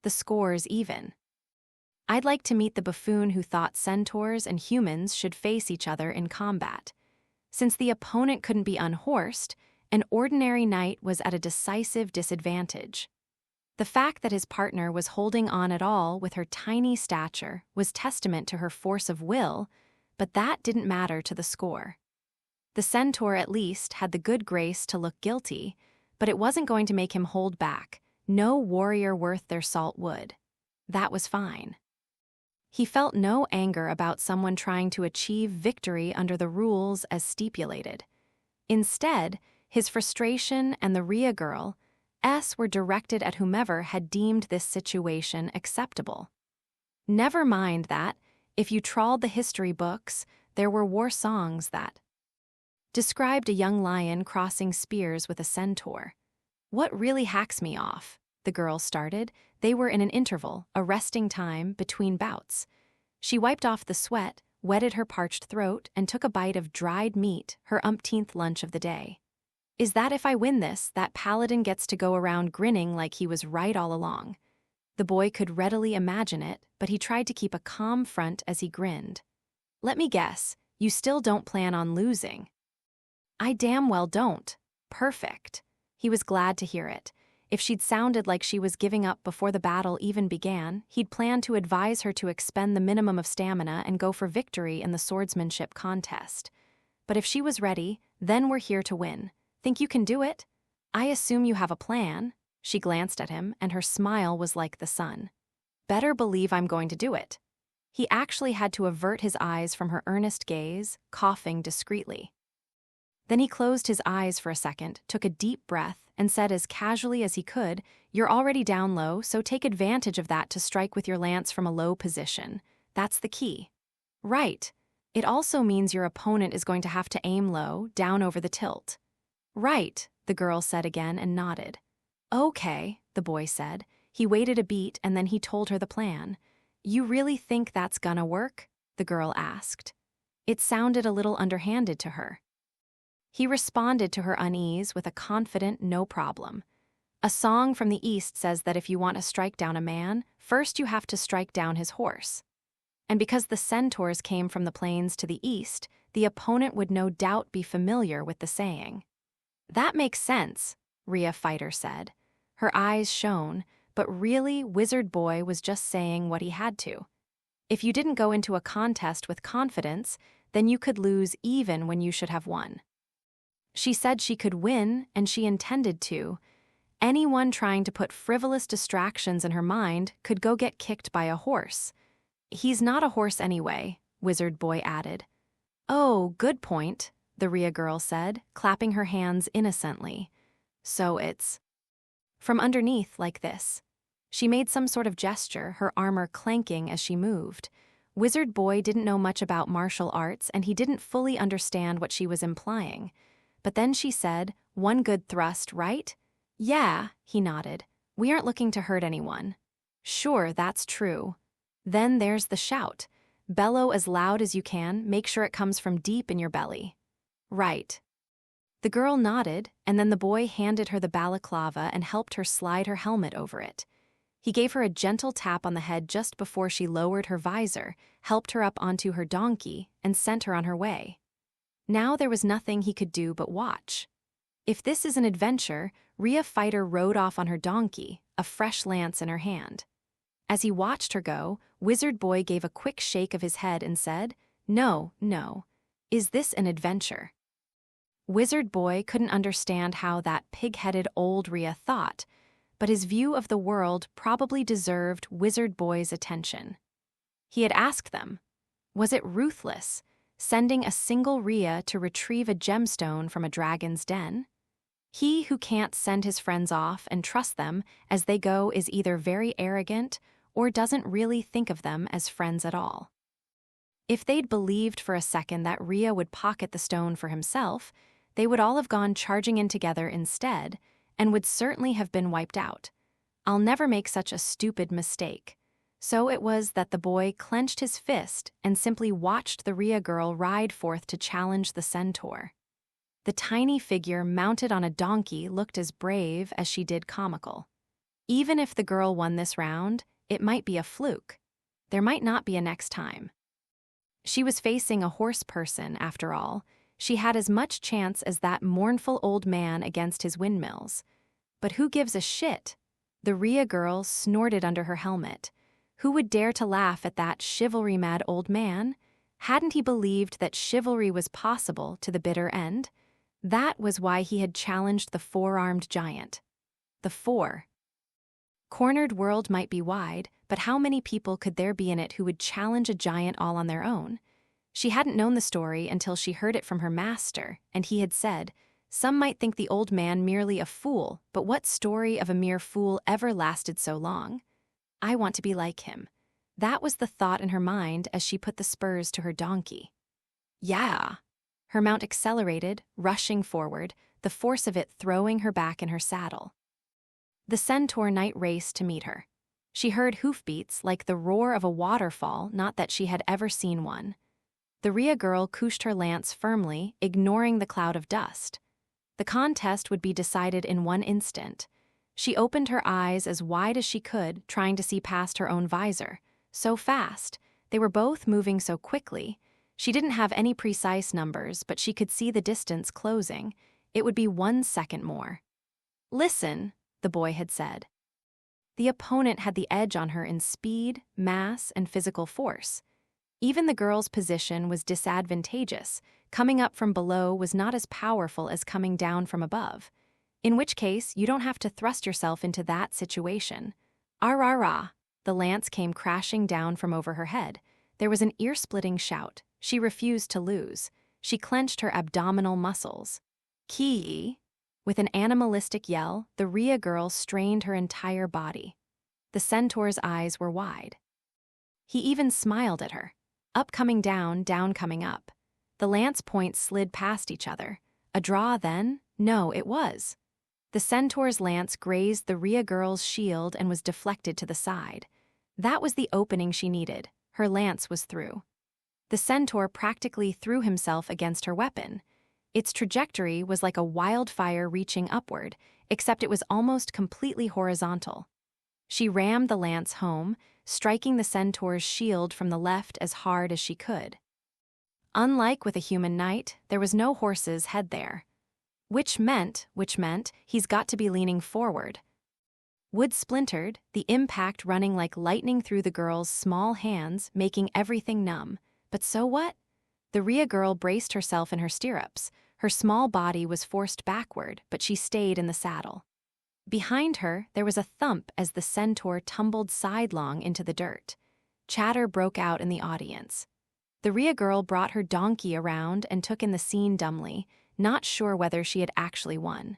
The score's even. I'd like to meet the buffoon who thought centaurs and humans should face each other in combat. Since the opponent couldn't be unhorsed, an ordinary knight was at a decisive disadvantage. The fact that his partner was holding on at all with her tiny stature was testament to her force of will, but that didn't matter to the score. The centaur at least had the good grace to look guilty, but it wasn't going to make him hold back. No warrior worth their salt would. That was fine. He felt no anger about someone trying to achieve victory under the rules as stipulated. Instead, his frustration and the Rhea girl were directed at whomever had deemed this situation acceptable. Never mind that, if you trawled the history books, there were war songs that described a young lion crossing spears with a centaur. "What really hacks me off," the girl started. They were in an interval, a resting time, between bouts. She wiped off the sweat, wetted her parched throat, and took a bite of dried meat, her umpteenth lunch of the day. "Is that if I win this, that paladin gets to go around grinning like he was right all along?" The boy could readily imagine it, but he tried to keep a calm front as he grinned. "Let me guess, you still don't plan on losing?" "I damn well don't." "Perfect." He was glad to hear it. If she'd sounded like she was giving up before the battle even began, he'd planned to advise her to expend the minimum of stamina and go for victory in the swordsmanship contest. But if she was ready, then we're here to win. Think you can do it? I assume you have a plan. She glanced at him, and her smile was like the sun. Better believe I'm going to do it. He actually had to avert his eyes from her earnest gaze, coughing discreetly. Then he closed his eyes for a second, took a deep breath, and said as casually as he could, "You're already down low, so take advantage of that to strike with your lance from a low position. That's the key." "Right. It also means your opponent is going to have to aim low, down over the tilt." "Right," the girl said again and nodded. "Okay," the boy said. He waited a beat and then he told her the plan. "You really think that's gonna work?" the girl asked. It sounded a little underhanded to her. He responded to her unease with a confident no problem. "A song from the East says that if you want to strike down a man, first you have to strike down his horse." And because the centaurs came from the plains to the east, the opponent would no doubt be familiar with the saying. "That makes sense," Rhea Fighter said. Her eyes shone, but really Wizard Boy was just saying what he had to. If you didn't go into a contest with confidence, then you could lose even when you should have won. She said she could win, and she intended to. Anyone trying to put frivolous distractions in her mind could go get kicked by a horse. "He's not a horse anyway," Wizard Boy added. "Oh, good point," the Rhea girl said, clapping her hands innocently. "So it's..." From underneath, like this. She made some sort of gesture, her armor clanking as she moved. Wizard Boy didn't know much about martial arts, and he didn't fully understand what she was implying. But then she said, "One good thrust, right?" "Yeah," he nodded. "We aren't looking to hurt anyone." "Sure, that's true." Then there's the shout. "Bellow as loud as you can, make sure it comes from deep in your belly." "Right." The girl nodded, and then the boy handed her the balaclava and helped her slide her helmet over it. He gave her a gentle tap on the head just before she lowered her visor, helped her up onto her donkey, and sent her on her way. Now there was nothing he could do but watch. If this is an adventure, Rhea Fighter rode off on her donkey, a fresh lance in her hand. As he watched her go, Wizard Boy gave a quick shake of his head and said, "No, no. Is this an adventure?" Wizard Boy couldn't understand how that pig-headed old Rhea thought, but his view of the world probably deserved Wizard Boy's attention. He had asked them, was it ruthless, sending a single Rhea to retrieve a gemstone from a dragon's den? He who can't send his friends off and trust them as they go is either very arrogant or doesn't really think of them as friends at all. If they'd believed for a second that Rhea would pocket the stone for himself, they would all have gone charging in together instead, and would certainly have been wiped out. I'll never make such a stupid mistake. So it was that the boy clenched his fist and simply watched the Rhea girl ride forth to challenge the centaur. The tiny figure mounted on a donkey looked as brave as she did comical. Even if the girl won this round, it might be a fluke. There might not be a next time. She was facing a horse person, after all. She had as much chance as that mournful old man against his windmills. But who gives a shit? The Rhea girl snorted under her helmet. Who would dare to laugh at that chivalry-mad old man? Hadn't he believed that chivalry was possible to the bitter end? That was why he had challenged the four-armed giant. The four. Cornered world might be wide, but how many people could there be in it who would challenge a giant all on their own? She hadn't known the story until she heard it from her master, and he had said, "Some might think the old man merely a fool, but what story of a mere fool ever lasted so long? I want to be like him." That was the thought in her mind as she put the spurs to her donkey. Yeah! Her mount accelerated, rushing forward, the force of it throwing her back in her saddle. The centaur knight raced to meet her. She heard hoofbeats like the roar of a waterfall, not that she had ever seen one. The Rhea girl cooshed her lance firmly, ignoring the cloud of dust. The contest would be decided in one instant. She opened her eyes as wide as she could, trying to see past her own visor. So fast. They were both moving so quickly. She didn't have any precise numbers, but she could see the distance closing. It would be 1 second more. "Listen," the boy had said. The opponent had the edge on her in speed, mass, and physical force. Even the girl's position was disadvantageous. Coming up from below was not as powerful as coming down from above. In which case, you don't have to thrust yourself into that situation. "Ah-rah-rah!" The lance came crashing down from over her head. There was an ear-splitting shout. She refused to lose. She clenched her abdominal muscles. "Ki!" With an animalistic yell, the Rhea girl strained her entire body. The centaur's eyes were wide. He even smiled at her. Up coming down, down coming up. The lance points slid past each other. A draw then? No, it was. The centaur's lance grazed the Rhea girl's shield and was deflected to the side. That was the opening she needed. Her lance was through. The centaur practically threw himself against her weapon. Its trajectory was like a wildfire reaching upward, except it was almost completely horizontal. She rammed the lance home, striking the centaur's shield from the left as hard as she could. Unlike with a human knight, there was no horse's head there. Which meant he's got to be leaning forward. Wood splintered, the impact running like lightning through the girl's small hands, making everything numb. But so what? The Rhea girl braced herself in her stirrups. Her small body was forced backward, but she stayed in the saddle. Behind her, there was a thump as the centaur tumbled sidelong into the dirt. Chatter broke out in the audience. The Rhea girl brought her donkey around and took in the scene dumbly, not sure whether she had actually won.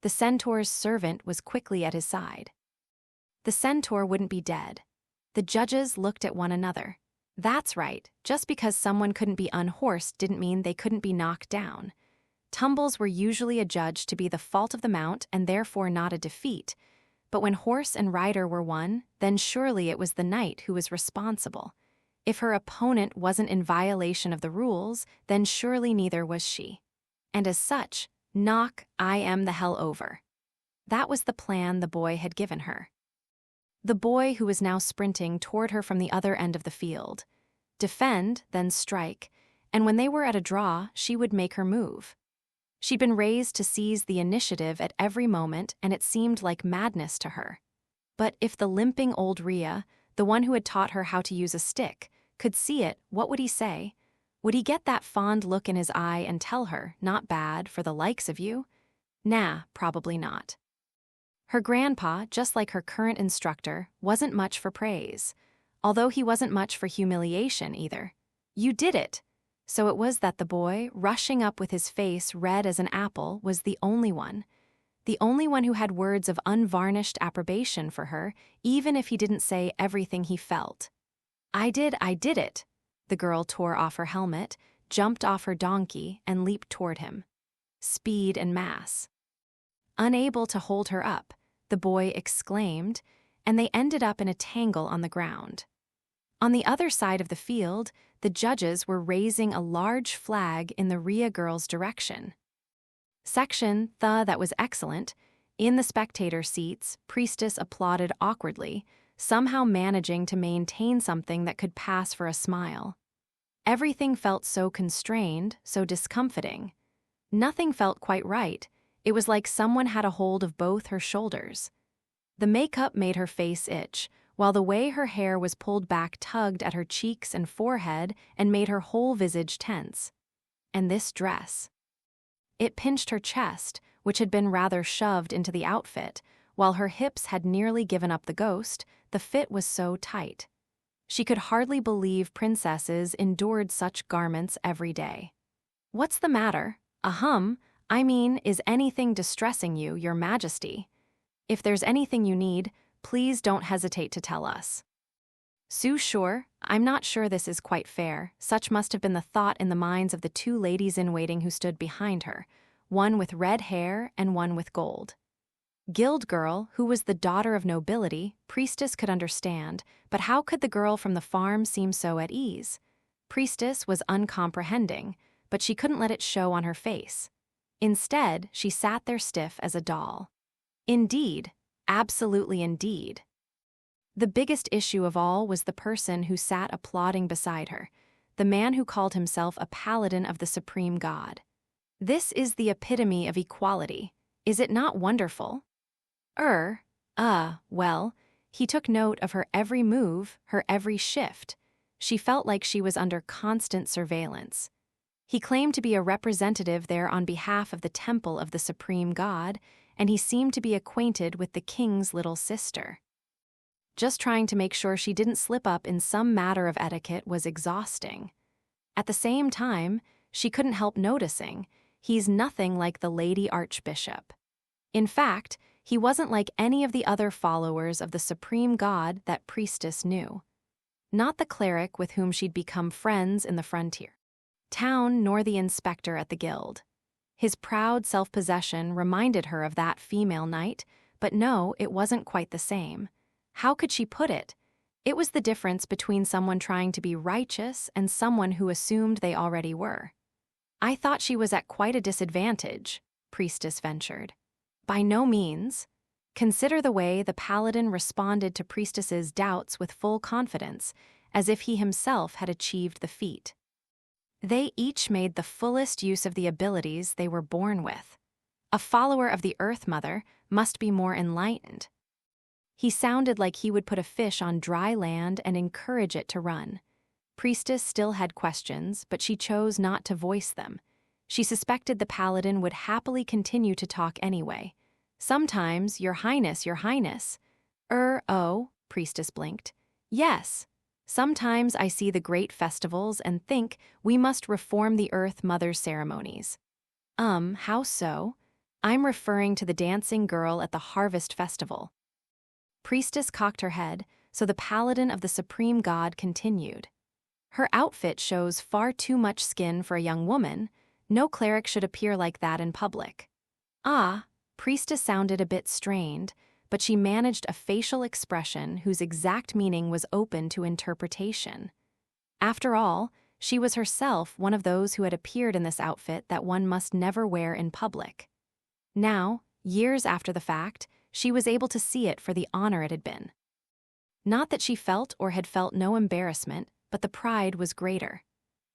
The centaur's servant was quickly at his side. The centaur wouldn't be dead. The judges looked at one another. That's right, just because someone couldn't be unhorsed didn't mean they couldn't be knocked down. Tumbles were usually adjudged to be the fault of the mount and therefore not a defeat, but when horse and rider were one, then surely it was the knight who was responsible. If her opponent wasn't in violation of the rules, then surely neither was she. And as such, knock I am the hell over. That was the plan the boy had given her. The boy who was now sprinting toward her from the other end of the field. Defend, then strike, and when they were at a draw, she would make her move. She'd been raised to seize the initiative at every moment, and it seemed like madness to her. But if the limping old Rhea, the one who had taught her how to use a stick, could see it, what would he say? Would he get that fond look in his eye and tell her, not bad, for the likes of you? Nah, probably not. Her grandpa, just like her current instructor, wasn't much for praise, although he wasn't much for humiliation either. You did it! So it was that the boy, rushing up with his face red as an apple, was the only one who had words of unvarnished approbation for her, even if he didn't say everything he felt. I did it. The girl tore off her helmet, jumped off her donkey, and leaped toward him. Speed and mass. Unable to hold her up, the boy exclaimed, and they ended up in a tangle on the ground. On the other side of the field, the judges were raising a large flag in the Rhea girl's direction. Section that was excellent. In the spectator seats, Priestess applauded awkwardly, somehow managing to maintain something that could pass for a smile. Everything felt so constrained, so discomfiting. Nothing felt quite right. It was like someone had a hold of both her shoulders. The makeup made her face itch, while the way her hair was pulled back tugged at her cheeks and forehead and made her whole visage tense. And this dress. It pinched her chest, which had been rather shoved into the outfit, while her hips had nearly given up the ghost. The fit was so tight. She could hardly believe princesses endured such garments every day. What's the matter? I mean, is anything distressing you, Your Majesty? If there's anything you need, please don't hesitate to tell us. Sue, sure, I'm not sure this is quite fair. Such must have been the thought in the minds of the two ladies-in-waiting who stood behind her, one with red hair and one with gold. Guild girl, who was the daughter of nobility, Priestess could understand, but how could the girl from the farm seem so at ease? Priestess was uncomprehending, but she couldn't let it show on her face. Instead, she sat there stiff as a doll. Indeed, absolutely indeed. The biggest issue of all was the person who sat applauding beside her, the man who called himself a paladin of the supreme god. This is the epitome of equality. Is it not wonderful? Well, he took note of her every move, her every shift. She felt like she was under constant surveillance. He claimed to be a representative there on behalf of the temple of the supreme god, and he seemed to be acquainted with the king's little sister. Just trying to make sure she didn't slip up in some matter of etiquette was exhausting. At the same time, she couldn't help noticing, he's nothing like the Lady Archbishop. In fact, he wasn't like any of the other followers of the supreme god that Priestess knew. Not the cleric with whom she'd become friends in the frontier town, nor the inspector at the guild. His proud self-possession reminded her of that female knight, but no, it wasn't quite the same. How could she put it? It was the difference between someone trying to be righteous and someone who assumed they already were. I thought she was at quite a disadvantage, Priestess ventured. By no means. Consider the way the paladin responded to Priestess's doubts with full confidence, as if he himself had achieved the feat. They each made the fullest use of the abilities they were born with. A follower of the Earth Mother must be more enlightened. He sounded like he would put a fish on dry land and encourage it to run. Priestess still had questions, but she chose not to voice them. She suspected the paladin would happily continue to talk anyway. Sometimes, Your Highness, Your Highness. Oh, Priestess blinked. Yes. Sometimes I see the great festivals and think we must reform the Earth Mother's ceremonies. How so? I'm referring to the dancing girl at the harvest festival. Priestess cocked her head, so the paladin of the supreme god continued. Her outfit shows far too much skin for a young woman. No cleric should appear like that in public. Ah, Priestess sounded a bit strained, but she managed a facial expression whose exact meaning was open to interpretation. After all, she was herself one of those who had appeared in this outfit that one must never wear in public. Now, years after the fact, she was able to see it for the honor it had been. Not that she felt or had felt no embarrassment, but the pride was greater.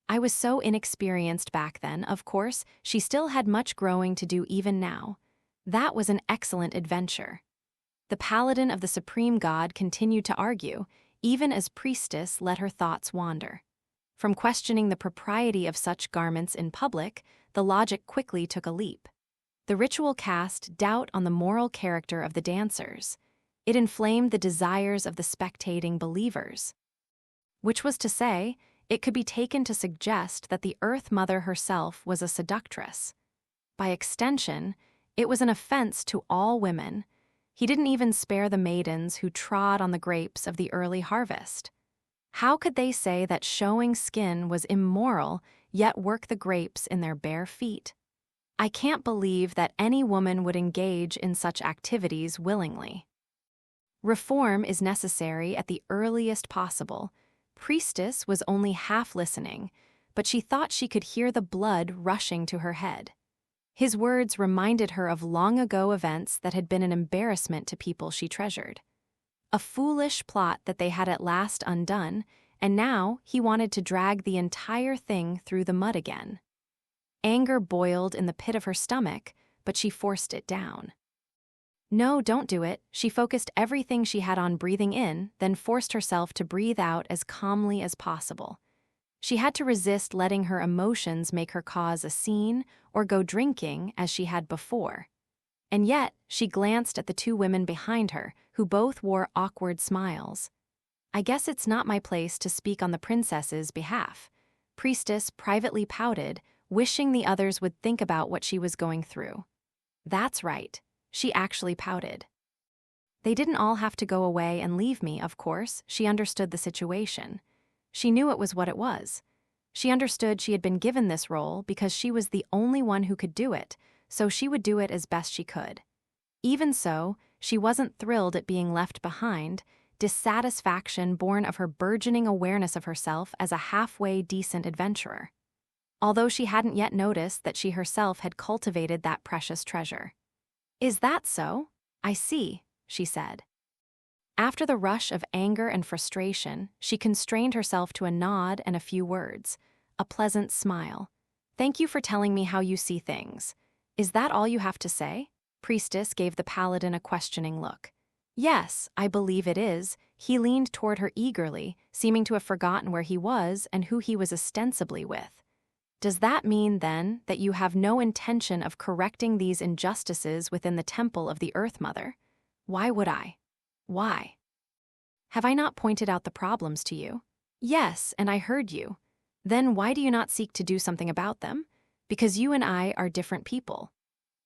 I was so inexperienced back then, of course, she still had much growing to do even now. That was an excellent adventure. The paladin of the supreme god continued to argue, even as Priestess let her thoughts wander. From questioning the propriety of such garments in public, the logic quickly took a leap. The ritual cast doubt on the moral character of the dancers. It inflamed the desires of the spectating believers. Which was to say, it could be taken to suggest that the Earth Mother herself was a seductress. By extension, it was an offense to all women. He didn't even spare the maidens who trod on the grapes of the early harvest. How could they say that showing skin was immoral, yet work the grapes in their bare feet? I can't believe that any woman would engage in such activities willingly. Reform is necessary at the earliest possible. Priestess was only half listening, but she thought she could hear the blood rushing to her head. His words reminded her of long-ago events that had been an embarrassment to people she treasured. A foolish plot that they had at last undone, and now he wanted to drag the entire thing through the mud again. Anger boiled in the pit of her stomach, but she forced it down. No, don't do it. She focused everything she had on breathing in, then forced herself to breathe out as calmly as possible. She had to resist letting her emotions make her cause a scene or go drinking as she had before. And yet, she glanced at the two women behind her, who both wore awkward smiles. I guess it's not my place to speak on the princess's behalf. Priestess privately pouted, wishing the others would think about what she was going through. That's right. She actually pouted. They didn't all have to go away and leave me, of course. She understood the situation. She knew it was what it was. She understood she had been given this role because she was the only one who could do it, so she would do it as best she could. Even so, she wasn't thrilled at being left behind, dissatisfaction born of her burgeoning awareness of herself as a halfway decent adventurer. Although she hadn't yet noticed that she herself had cultivated that precious treasure. Is that so? I see, she said. After the rush of anger and frustration, she constrained herself to a nod and a few words, a pleasant smile. Thank you for telling me how you see things. Is that all you have to say? Priestess gave the paladin a questioning look. Yes, I believe it is. He leaned toward her eagerly, seeming to have forgotten where he was and who he was ostensibly with. Does that mean, then, that you have no intention of correcting these injustices within the temple of the Earth Mother? Why would I? Why? Have I not pointed out the problems to you? Yes, and I heard you. Then why do you not seek to do something about them? Because you and I are different people.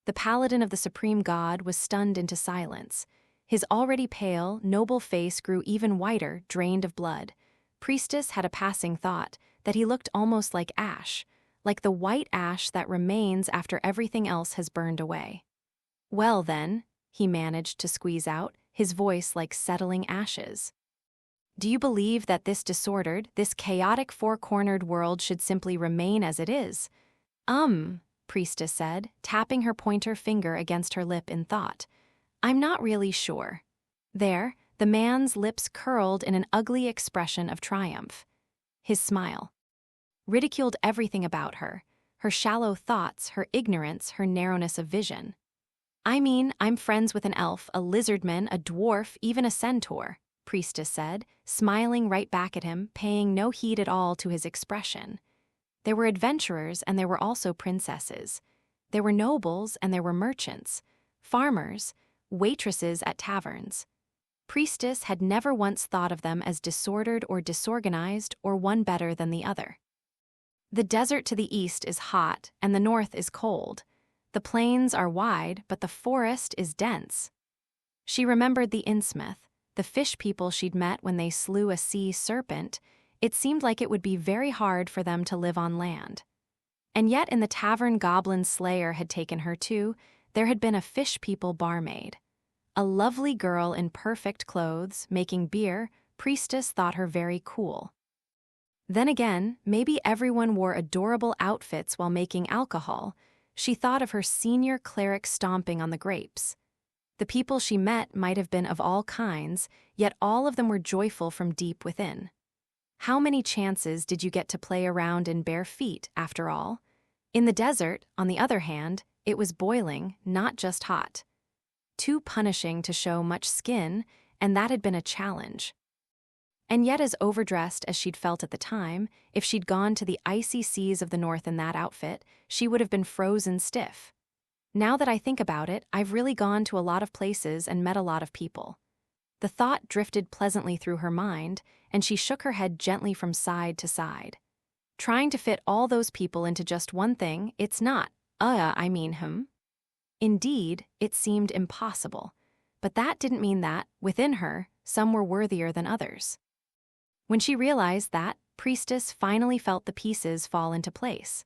The paladin of the supreme god was stunned into silence. His already pale, noble face grew even whiter, drained of blood. Priestess had a passing thought that he looked almost like ash, like the white ash that remains after everything else has burned away. Well then, he managed to squeeze out, his voice like settling ashes. Do you believe that this disordered, this chaotic four-cornered world should simply remain as it is? Priestess said, tapping her pointer finger against her lip in thought. I'm not really sure. There, the man's lips curled in an ugly expression of triumph. His smile ridiculed everything about her, her shallow thoughts, her ignorance, her narrowness of vision. I mean, I'm friends with an elf, a lizardman, a dwarf, even a centaur, Priestess said, smiling right back at him, paying no heed at all to his expression. There were adventurers and there were also princesses. There were nobles and there were merchants, farmers, waitresses at taverns. Priestess had never once thought of them as disordered or disorganized or one better than the other. The desert to the east is hot and the north is cold. The plains are wide, but the forest is dense. She remembered the Innsmouth, the fish people she'd met when they slew a sea serpent. It seemed like it would be very hard for them to live on land. And yet in the tavern Goblin Slayer had taken her to, there had been a fish people barmaid. A lovely girl in perfect clothes, making beer. Priestess thought her very cool. Then again, maybe everyone wore adorable outfits while making alcohol. She thought of her senior cleric stomping on the grapes. The people she met might have been of all kinds, yet all of them were joyful from deep within. How many chances did you get to play around in bare feet, after all? In the desert, on the other hand, it was boiling, not just hot. Too punishing to show much skin, and that had been a challenge. And yet as overdressed as she'd felt at the time, if she'd gone to the icy seas of the north in that outfit, she would have been frozen stiff. Now that I think about it, I've really gone to a lot of places and met a lot of people. The thought drifted pleasantly through her mind, and she shook her head gently from side to side. Trying to fit all those people into just one thing, it's not, Indeed, it seemed impossible. But that didn't mean that, within her, some were worthier than others. When she realized that, Priestess finally felt the pieces fall into place.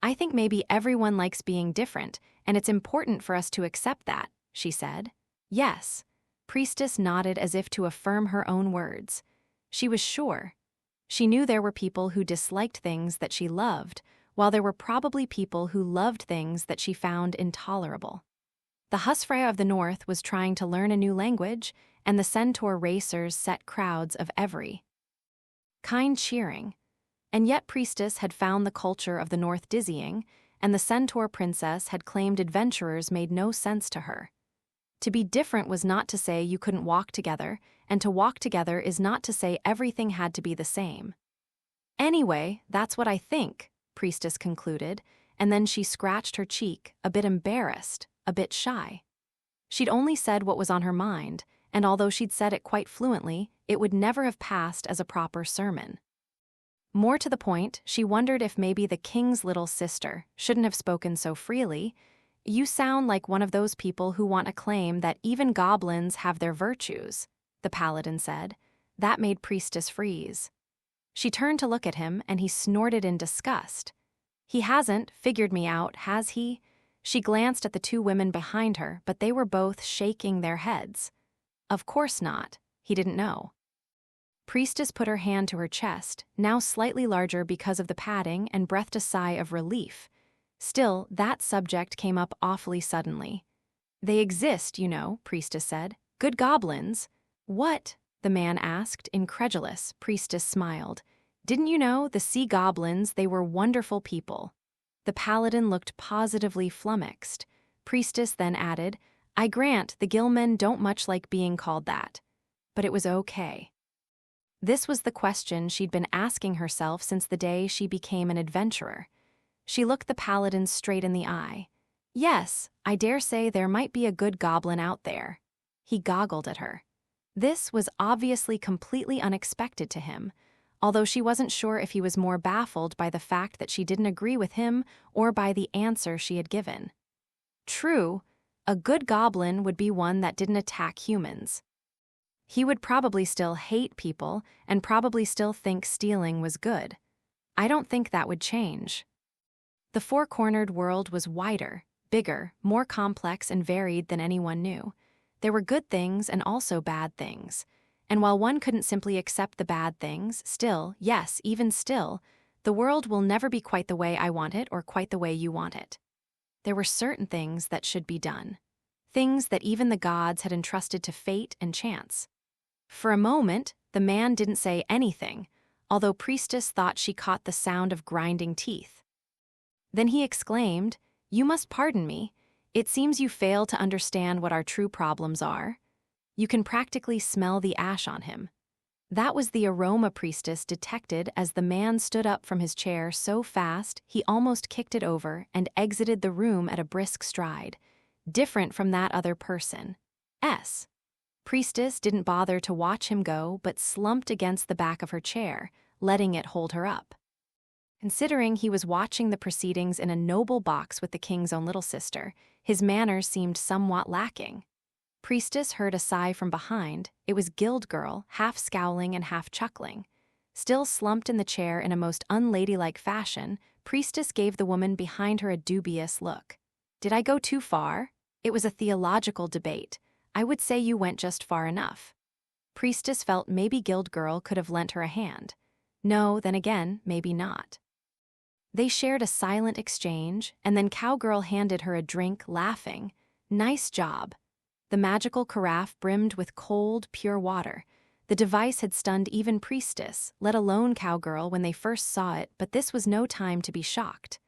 I think maybe everyone likes being different, and it's important for us to accept that, she said. Yes. Priestess nodded as if to affirm her own words. She was sure. She knew there were people who disliked things that she loved, while there were probably people who loved things that she found intolerable. The Husfreyja of the North was trying to learn a new language, and the centaur racers set crowds of every kind cheering. And yet Priestess had found the culture of the North dizzying, and the centaur princess had claimed adventurers made no sense to her. To be different was not to say you couldn't walk together, and to walk together is not to say everything had to be the same. Anyway, that's what I think, Priestess concluded, and then she scratched her cheek, a bit embarrassed, a bit shy. She'd only said what was on her mind, and although she'd said it quite fluently, it would never have passed as a proper sermon. More to the point, she wondered if maybe the king's little sister shouldn't have spoken so freely. You sound like one of those people who want to claim that even goblins have their virtues, the paladin said. That made Priestess freeze. She turned to look at him, and he snorted in disgust. He hasn't figured me out, has he? She glanced at the two women behind her, but they were both shaking their heads. Of course not. He didn't know. Priestess put her hand to her chest, now slightly larger because of the padding, and breathed a sigh of relief. Still, that subject came up awfully suddenly. They exist, you know, Priestess said. Good goblins. What? The man asked, incredulous. Priestess smiled. Didn't you know, the sea goblins, they were wonderful people. The paladin looked positively flummoxed. Priestess then added, I grant the gillmen don't much like being called that. But it was okay. This was the question she'd been asking herself since the day she became an adventurer. She looked the paladin straight in the eye. Yes, I dare say there might be a good goblin out there. He goggled at her. This was obviously completely unexpected to him, although she wasn't sure if he was more baffled by the fact that she didn't agree with him or by the answer she had given. True, a good goblin would be one that didn't attack humans. He would probably still hate people and probably still think stealing was good. I don't think that would change. The four-cornered world was wider, bigger, more complex and varied than anyone knew. There were good things and also bad things. And while one couldn't simply accept the bad things, still, yes, even still, the world will never be quite the way I want it or quite the way you want it. There were certain things that should be done. Things that even the gods had entrusted to fate and chance. For a moment, the man didn't say anything, although Priestess thought she caught the sound of grinding teeth. Then he exclaimed, You must pardon me. It seems you fail to understand what our true problems are. You can practically smell the ash on him. That was the aroma Priestess detected as the man stood up from his chair so fast he almost kicked it over and exited the room at a brisk stride, different from that other person. Priestess didn't bother to watch him go but slumped against the back of her chair, letting it hold her up. Considering he was watching the proceedings in a noble box with the king's own little sister, his manners seemed somewhat lacking. Priestess heard a sigh from behind. It was Guild Girl, half scowling and half chuckling. Still slumped in the chair in a most unladylike fashion, Priestess gave the woman behind her a dubious look. Did I go too far? It was a theological debate. I would say you went just far enough. Priestess felt maybe Guild Girl could have lent her a hand. No, then again, maybe not. They shared a silent exchange, and then Cowgirl handed her a drink, laughing. Nice job. The magical carafe brimmed with cold, pure water. The device had stunned even Priestess, let alone Cowgirl, when they first saw it, but this was no time to be shocked.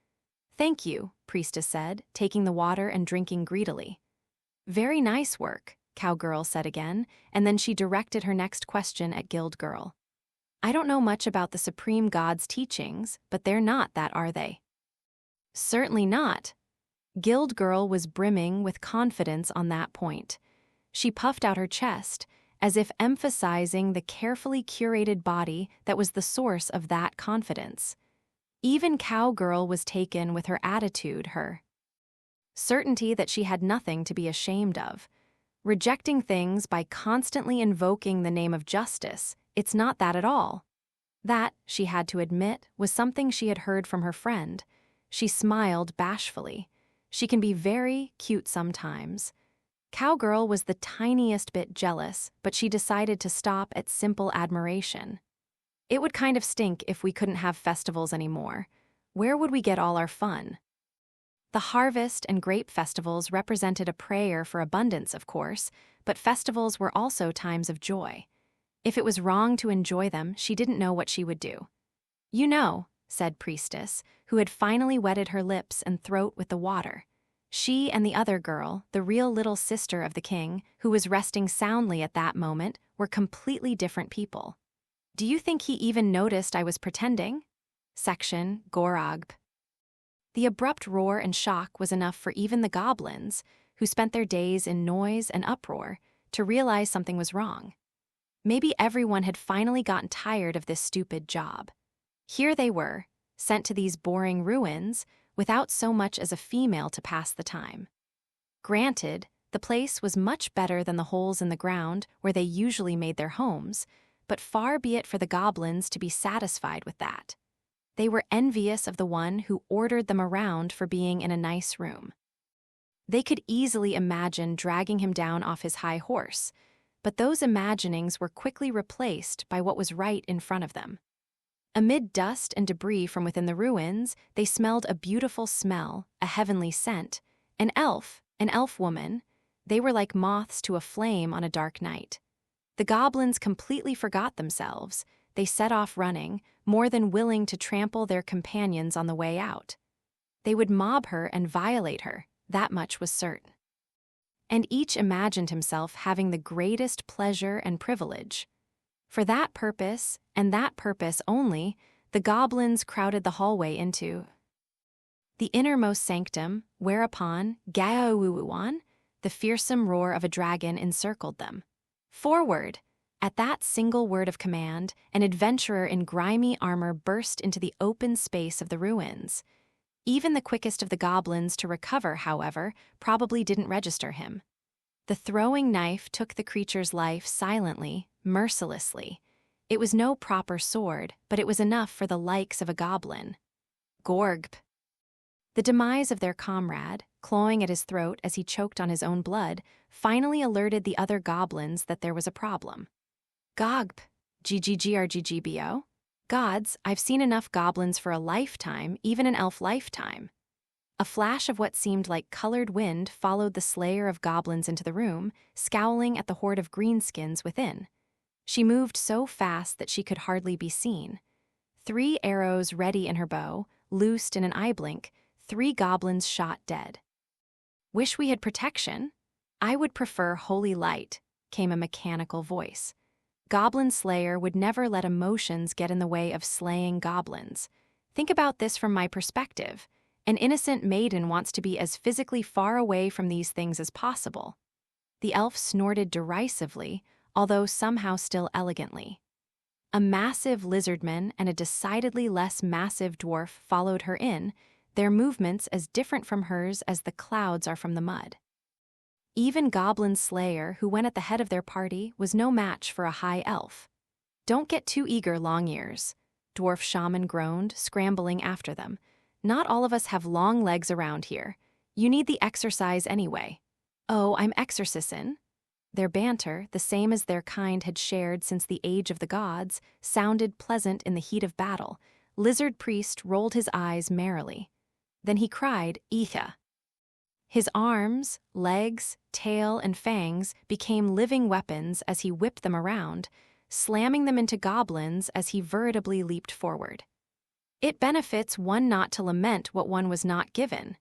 Thank you, Priestess said, taking the water and drinking greedily. Very nice work, Cowgirl said again, and then she directed her next question at Guild Girl. I don't know much about the Supreme God's teachings, but they're not that, are they? Certainly not. Guild Girl was brimming with confidence on that point. She puffed out her chest, as if emphasizing the carefully curated body that was the source of that confidence. Even Cowgirl was taken with her attitude, her certainty that she had nothing to be ashamed of. Rejecting things by constantly invoking the name of justice, it's not that at all. That, she had to admit, was something she had heard from her friend. She smiled bashfully. She can be very cute sometimes. Cowgirl was the tiniest bit jealous, but she decided to stop at simple admiration. It would kind of stink if we couldn't have festivals anymore. Where would we get all our fun? The harvest and grape festivals represented a prayer for abundance, of course, but festivals were also times of joy. If it was wrong to enjoy them, she didn't know what she would do. You know, said Priestess, who had finally wetted her lips and throat with the water. She and the other girl, the real little sister of the king, who was resting soundly at that moment, were completely different people. Do you think he even noticed I was pretending? Section Goragb. The abrupt roar and shock was enough for even the goblins, who spent their days in noise and uproar, to realize something was wrong. Maybe everyone had finally gotten tired of this stupid job. Here they were, sent to these boring ruins, without so much as a female to pass the time. Granted, the place was much better than the holes in the ground where they usually made their homes, but far be it for the goblins to be satisfied with that. They were envious of the one who ordered them around for being in a nice room. They could easily imagine dragging him down off his high horse, but those imaginings were quickly replaced by what was right in front of them. Amid dust and debris from within the ruins, they smelled a beautiful smell, a heavenly scent. An elf woman. They were like moths to a flame on a dark night. The goblins completely forgot themselves. They set off running, more than willing to trample their companions on the way out. They would mob her and violate her, that much was certain. And each imagined himself having the greatest pleasure and privilege. For that purpose, and that purpose only, the goblins crowded the hallway into the innermost sanctum, whereupon, Gaouououan, the fearsome roar of a dragon encircled them. Forward! At that single word of command, an adventurer in grimy armor burst into the open space of the ruins. Even the quickest of the goblins to recover, however, probably didn't register him. The throwing knife took the creature's life silently, mercilessly. It was no proper sword, but it was enough for the likes of a goblin. Gorgb. The demise of their comrade, clawing at his throat as he choked on his own blood, finally alerted the other goblins that there was a problem. Gogb. GGGRGGBO. Gods, I've seen enough goblins for a lifetime, even an elf lifetime. A flash of what seemed like colored wind followed the slayer of goblins into the room, scowling at the horde of greenskins within. She moved so fast that she could hardly be seen. 3 arrows ready in her bow, loosed in an eye blink, 3 goblins shot dead. Wish we had protection? I would prefer holy light, came a mechanical voice. Goblin Slayer would never let emotions get in the way of slaying goblins. Think about this from my perspective. An innocent maiden wants to be as physically far away from these things as possible. The elf snorted derisively, although somehow still elegantly. A massive lizardman and a decidedly less massive dwarf followed her in, their movements as different from hers as the clouds are from the mud. Even Goblin Slayer, who went at the head of their party, was no match for a high elf. "Don't get too eager, Long Ears," Dwarf Shaman groaned, scrambling after them. "Not all of us have long legs around here. You need the exercise anyway." "Oh, I'm exorcising." Their banter, the same as their kind had shared since the age of the gods, sounded pleasant in the heat of battle. Lizard Priest rolled his eyes merrily. Then he cried, "Etha!" His arms, legs, tail, and fangs became living weapons as he whipped them around, slamming them into goblins as he veritably leaped forward. It benefits one not to lament what one was not given,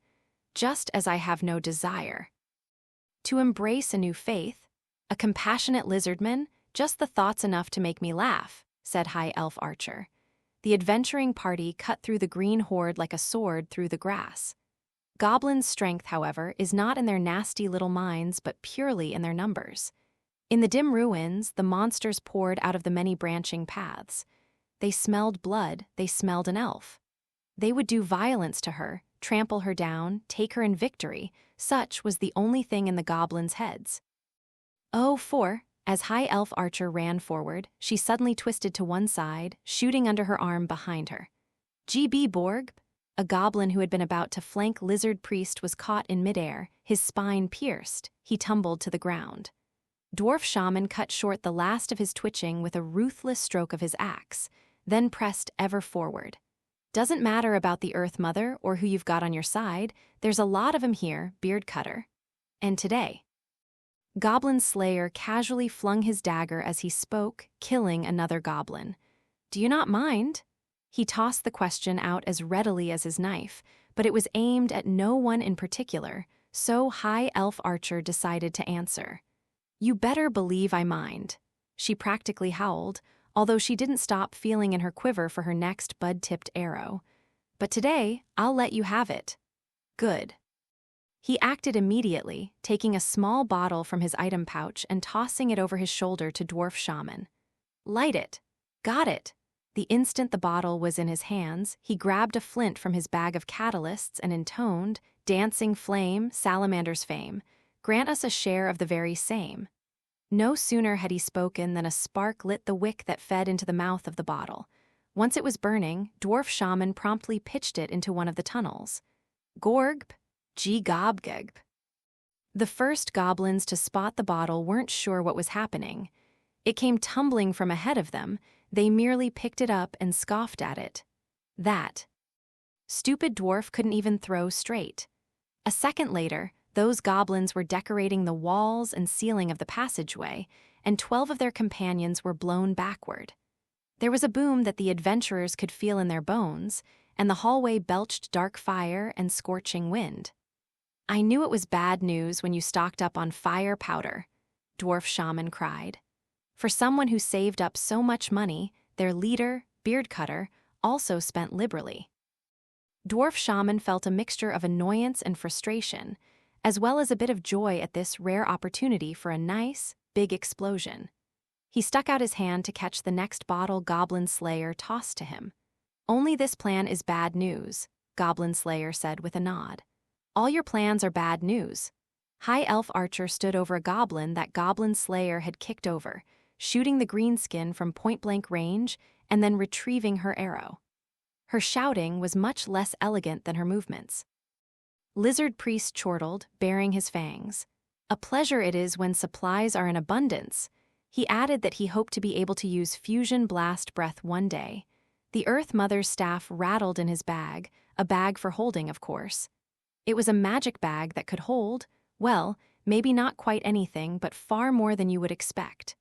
just as I have no desire to embrace a new faith. A compassionate lizardman, just the thought's enough to make me laugh, said High Elf Archer. The adventuring party cut through the green horde like a sword through the grass. Goblins' strength, however, is not in their nasty little minds but purely in their numbers. In the dim ruins, the monsters poured out of the many branching paths. They smelled blood, they smelled an elf. They would do violence to her, trample her down, take her in victory. Such was the only thing in the goblins' heads. Oh, as High Elf Archer ran forward, she suddenly twisted to one side, shooting under her arm behind her. "GB Borg!" A goblin who had been about to flank Lizard Priest was caught in midair, his spine pierced. He tumbled to the ground. Dwarf Shaman cut short the last of his twitching with a ruthless stroke of his axe, then pressed ever forward. "Doesn't matter about the Earth Mother or who you've got on your side, there's a lot of 'em here, Beard Cutter. And today." Goblin Slayer casually flung his dagger as he spoke, killing another goblin. "Do you not mind?" He tossed the question out as readily as his knife, but it was aimed at no one in particular, so High Elf Archer decided to answer. "You better believe I mind." She practically howled, although she didn't stop feeling in her quiver for her next bud-tipped arrow. "But today, I'll let you have it." "Good." He acted immediately, taking a small bottle from his item pouch and tossing it over his shoulder to Dwarf Shaman. "Light it." "Got it." The instant the bottle was in his hands, he grabbed a flint from his bag of catalysts and intoned, "Dancing flame, salamander's fame, grant us a share of the very same." No sooner had he spoken than a spark lit the wick that fed into the mouth of the bottle. Once it was burning, Dwarf Shaman promptly pitched it into one of the tunnels. "Gorgb, G-gobgegb." The first goblins to spot the bottle weren't sure what was happening. It came tumbling from ahead of them. They merely picked it up and scoffed at it. That stupid dwarf couldn't even throw straight. A second later, those goblins were decorating the walls and ceiling of the passageway, and 12 of their companions were blown backward. There was a boom that the adventurers could feel in their bones, and the hallway belched dark fire and scorching wind. "I knew it was bad news when you stocked up on fire powder," Dwarf Shaman cried. For someone who saved up so much money, their leader, Beard Cutter, also spent liberally. Dwarf Shaman felt a mixture of annoyance and frustration, as well as a bit of joy at this rare opportunity for a nice, big explosion. He stuck out his hand to catch the next bottle Goblin Slayer tossed to him. "Only this plan is bad news," Goblin Slayer said with a nod. "All your plans are bad news." High Elf Archer stood over a goblin that Goblin Slayer had kicked over, shooting the greenskin from point-blank range and then retrieving her arrow. Her shouting was much less elegant than her movements. Lizard Priest chortled, baring his fangs. "A pleasure it is when supplies are in abundance." He added that he hoped to be able to use fusion blast breath one day. The Earth Mother's staff rattled in his bag, a bag for holding, of course. It was a magic bag that could hold, well, maybe not quite anything, but far more than you would expect.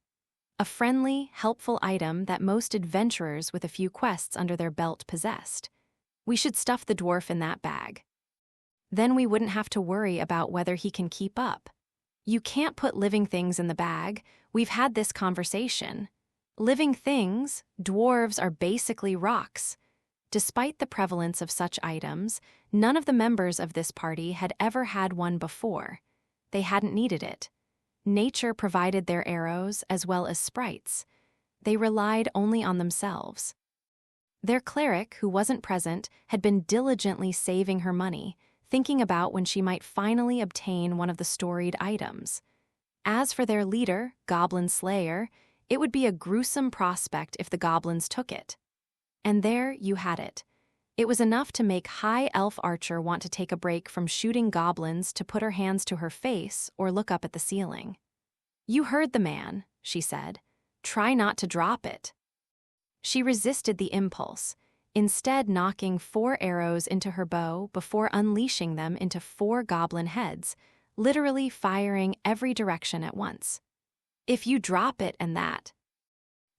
A friendly, helpful item that most adventurers with a few quests under their belt possessed. "We should stuff the dwarf in that bag. Then we wouldn't have to worry about whether he can keep up." "You can't put living things in the bag. We've had this conversation." Living things, dwarves are basically rocks. Despite the prevalence of such items, none of the members of this party had ever had one before. They hadn't needed it. Nature provided their arrows as well as sprites. They relied only on themselves. Their cleric, who wasn't present, had been diligently saving her money, thinking about when she might finally obtain one of the storied items. As for their leader, Goblin Slayer, it would be a gruesome prospect if the goblins took it. And there you had it. It was enough to make High Elf Archer want to take a break from shooting goblins to put her hands to her face or look up at the ceiling. "You heard the man," she said. "Try not to drop it." She resisted the impulse, instead knocking 4 arrows into her bow before unleashing them into 4 goblin heads, literally firing every direction at once. "If you drop it and that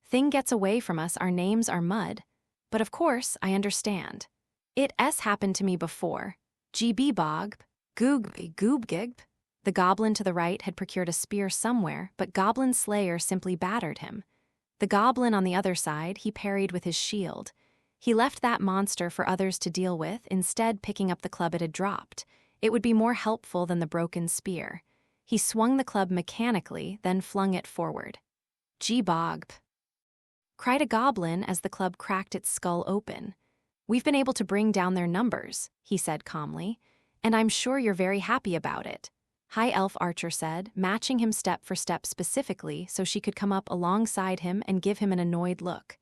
thing gets away from us, our names are mud. But of course, I understand. It's happened to me before. Gbog, goobgib." The goblin to the right had procured a spear somewhere, but Goblin Slayer simply battered him. The goblin on the other side he parried with his shield. He left that monster for others to deal with, instead picking up the club it had dropped. It would be more helpful than the broken spear. He swung the club mechanically, then flung it forward. "Gbog," cried a goblin as the club cracked its skull open. "We've been able to bring down their numbers," he said calmly, "and I'm sure you're very happy about it," High Elf Archer said, matching him step for step specifically so she could come up alongside him and give him an annoyed look.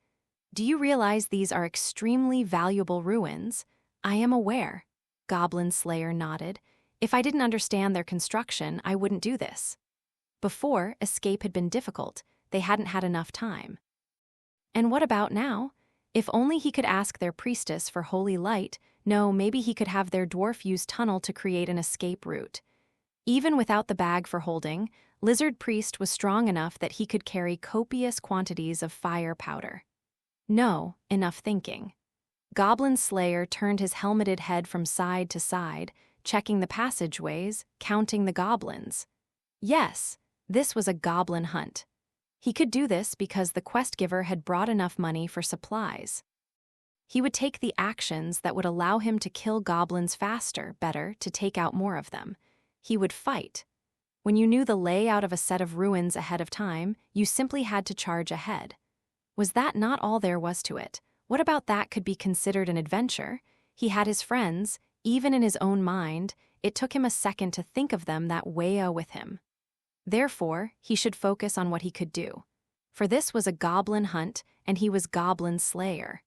"Do you realize these are extremely valuable ruins?" "I am aware," Goblin Slayer nodded. "If I didn't understand their construction, I wouldn't do this." Before, escape had been difficult. They hadn't had enough time. And what about now? If only he could ask their priestess for holy light. No, maybe he could have their dwarf use tunnel to create an escape route. Even without the bag for holding, Lizard Priest was strong enough that he could carry copious quantities of fire powder. No, enough thinking. Goblin Slayer turned his helmeted head from side to side, checking the passageways, counting the goblins. Yes, this was a goblin hunt. He could do this because the quest giver had brought enough money for supplies. He would take the actions that would allow him to kill goblins faster, better, to take out more of them. He would fight. When you knew the layout of a set of ruins ahead of time, you simply had to charge ahead. Was that not all there was to it? What about that could be considered an adventure? He had his friends, even in his own mind. It took him a second to think of them that way with him. Therefore, he should focus on what he could do. For this was a goblin hunt, and he was Goblin Slayer.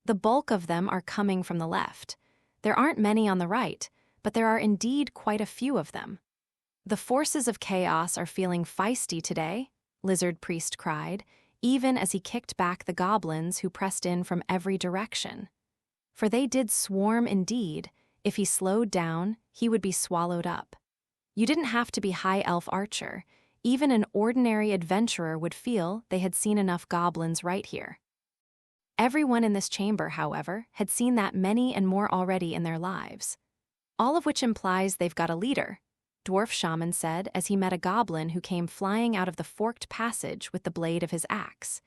The bulk of them are coming from the left. There aren't many on the right, but there are indeed quite a few of them. "The forces of chaos are feeling feisty today," Lizard Priest cried, even as he kicked back the goblins who pressed in from every direction. For they did swarm indeed. If he slowed down, he would be swallowed up. You didn't have to be High Elf Archer. Even an ordinary adventurer would feel they had seen enough goblins right here. Everyone in this chamber, however, had seen that many and more already in their lives. "All of which implies they've got a leader," Dwarf Shaman said as he met a goblin who came flying out of the forked passage with the blade of his axe.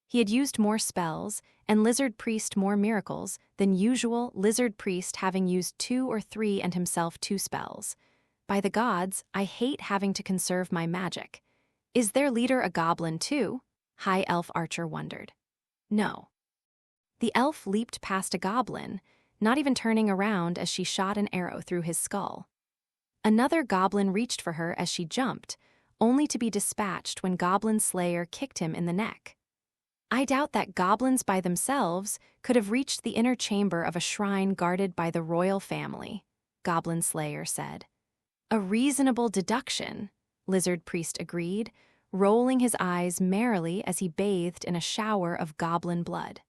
He had used more spells, and Lizard Priest more miracles, than usual, Lizard Priest having used 2 or 3 and himself 2 spells. "By the gods, I hate having to conserve my magic." "Is their leader a goblin too?" High Elf Archer wondered. "No." The elf leaped past a goblin, not even turning around as she shot an arrow through his skull. Another goblin reached for her as she jumped, only to be dispatched when Goblin Slayer kicked him in the neck. "I doubt that goblins by themselves could have reached the inner chamber of a shrine guarded by the royal family," Goblin Slayer said. "A reasonable deduction," Lizard Priest agreed, rolling his eyes merrily as he bathed in a shower of goblin blood.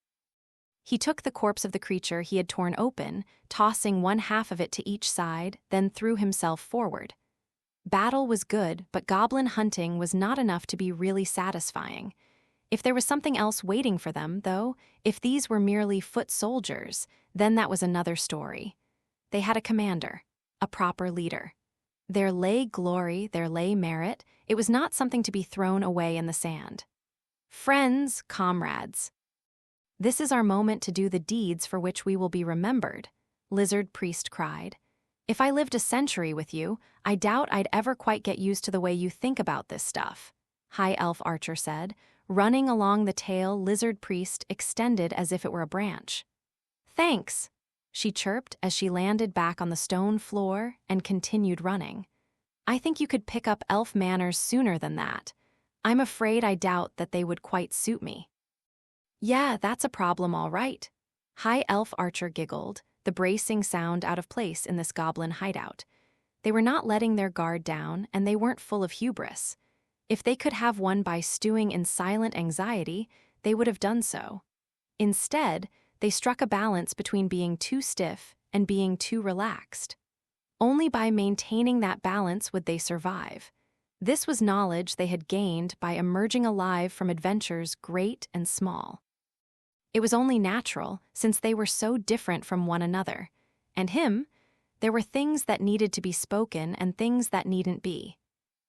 He took the corpse of the creature he had torn open, tossing 1/2 of it to each side, then threw himself forward. Battle was good, but goblin hunting was not enough to be really satisfying. If there was something else waiting for them, though, if these were merely foot soldiers, then that was another story. They had a commander, a proper leader. There lay glory, there lay merit. It was not something to be thrown away in the sand. "Friends, comrades. This is our moment to do the deeds for which we will be remembered," Lizard Priest cried. "If I lived a century with you, I doubt I'd ever quite get used to the way you think about this stuff," High Elf Archer said, running along the tail lizard priest extended as if it were a branch. "Thanks," she chirped as she landed back on the stone floor and continued running. "I think you could pick up elf manners sooner than that. I'm afraid I doubt that they would quite suit me." "Yeah, that's a problem all right." High Elf Archer giggled, the bracing sound out of place in this goblin hideout. They were not letting their guard down, and they weren't full of hubris. If they could have won by stewing in silent anxiety, they would have done so. Instead, they struck a balance between being too stiff and being too relaxed. Only by maintaining that balance would they survive. This was knowledge they had gained by emerging alive from adventures great and small. It was only natural, since they were so different from one another. And him, there were things that needed to be spoken and things that needn't be.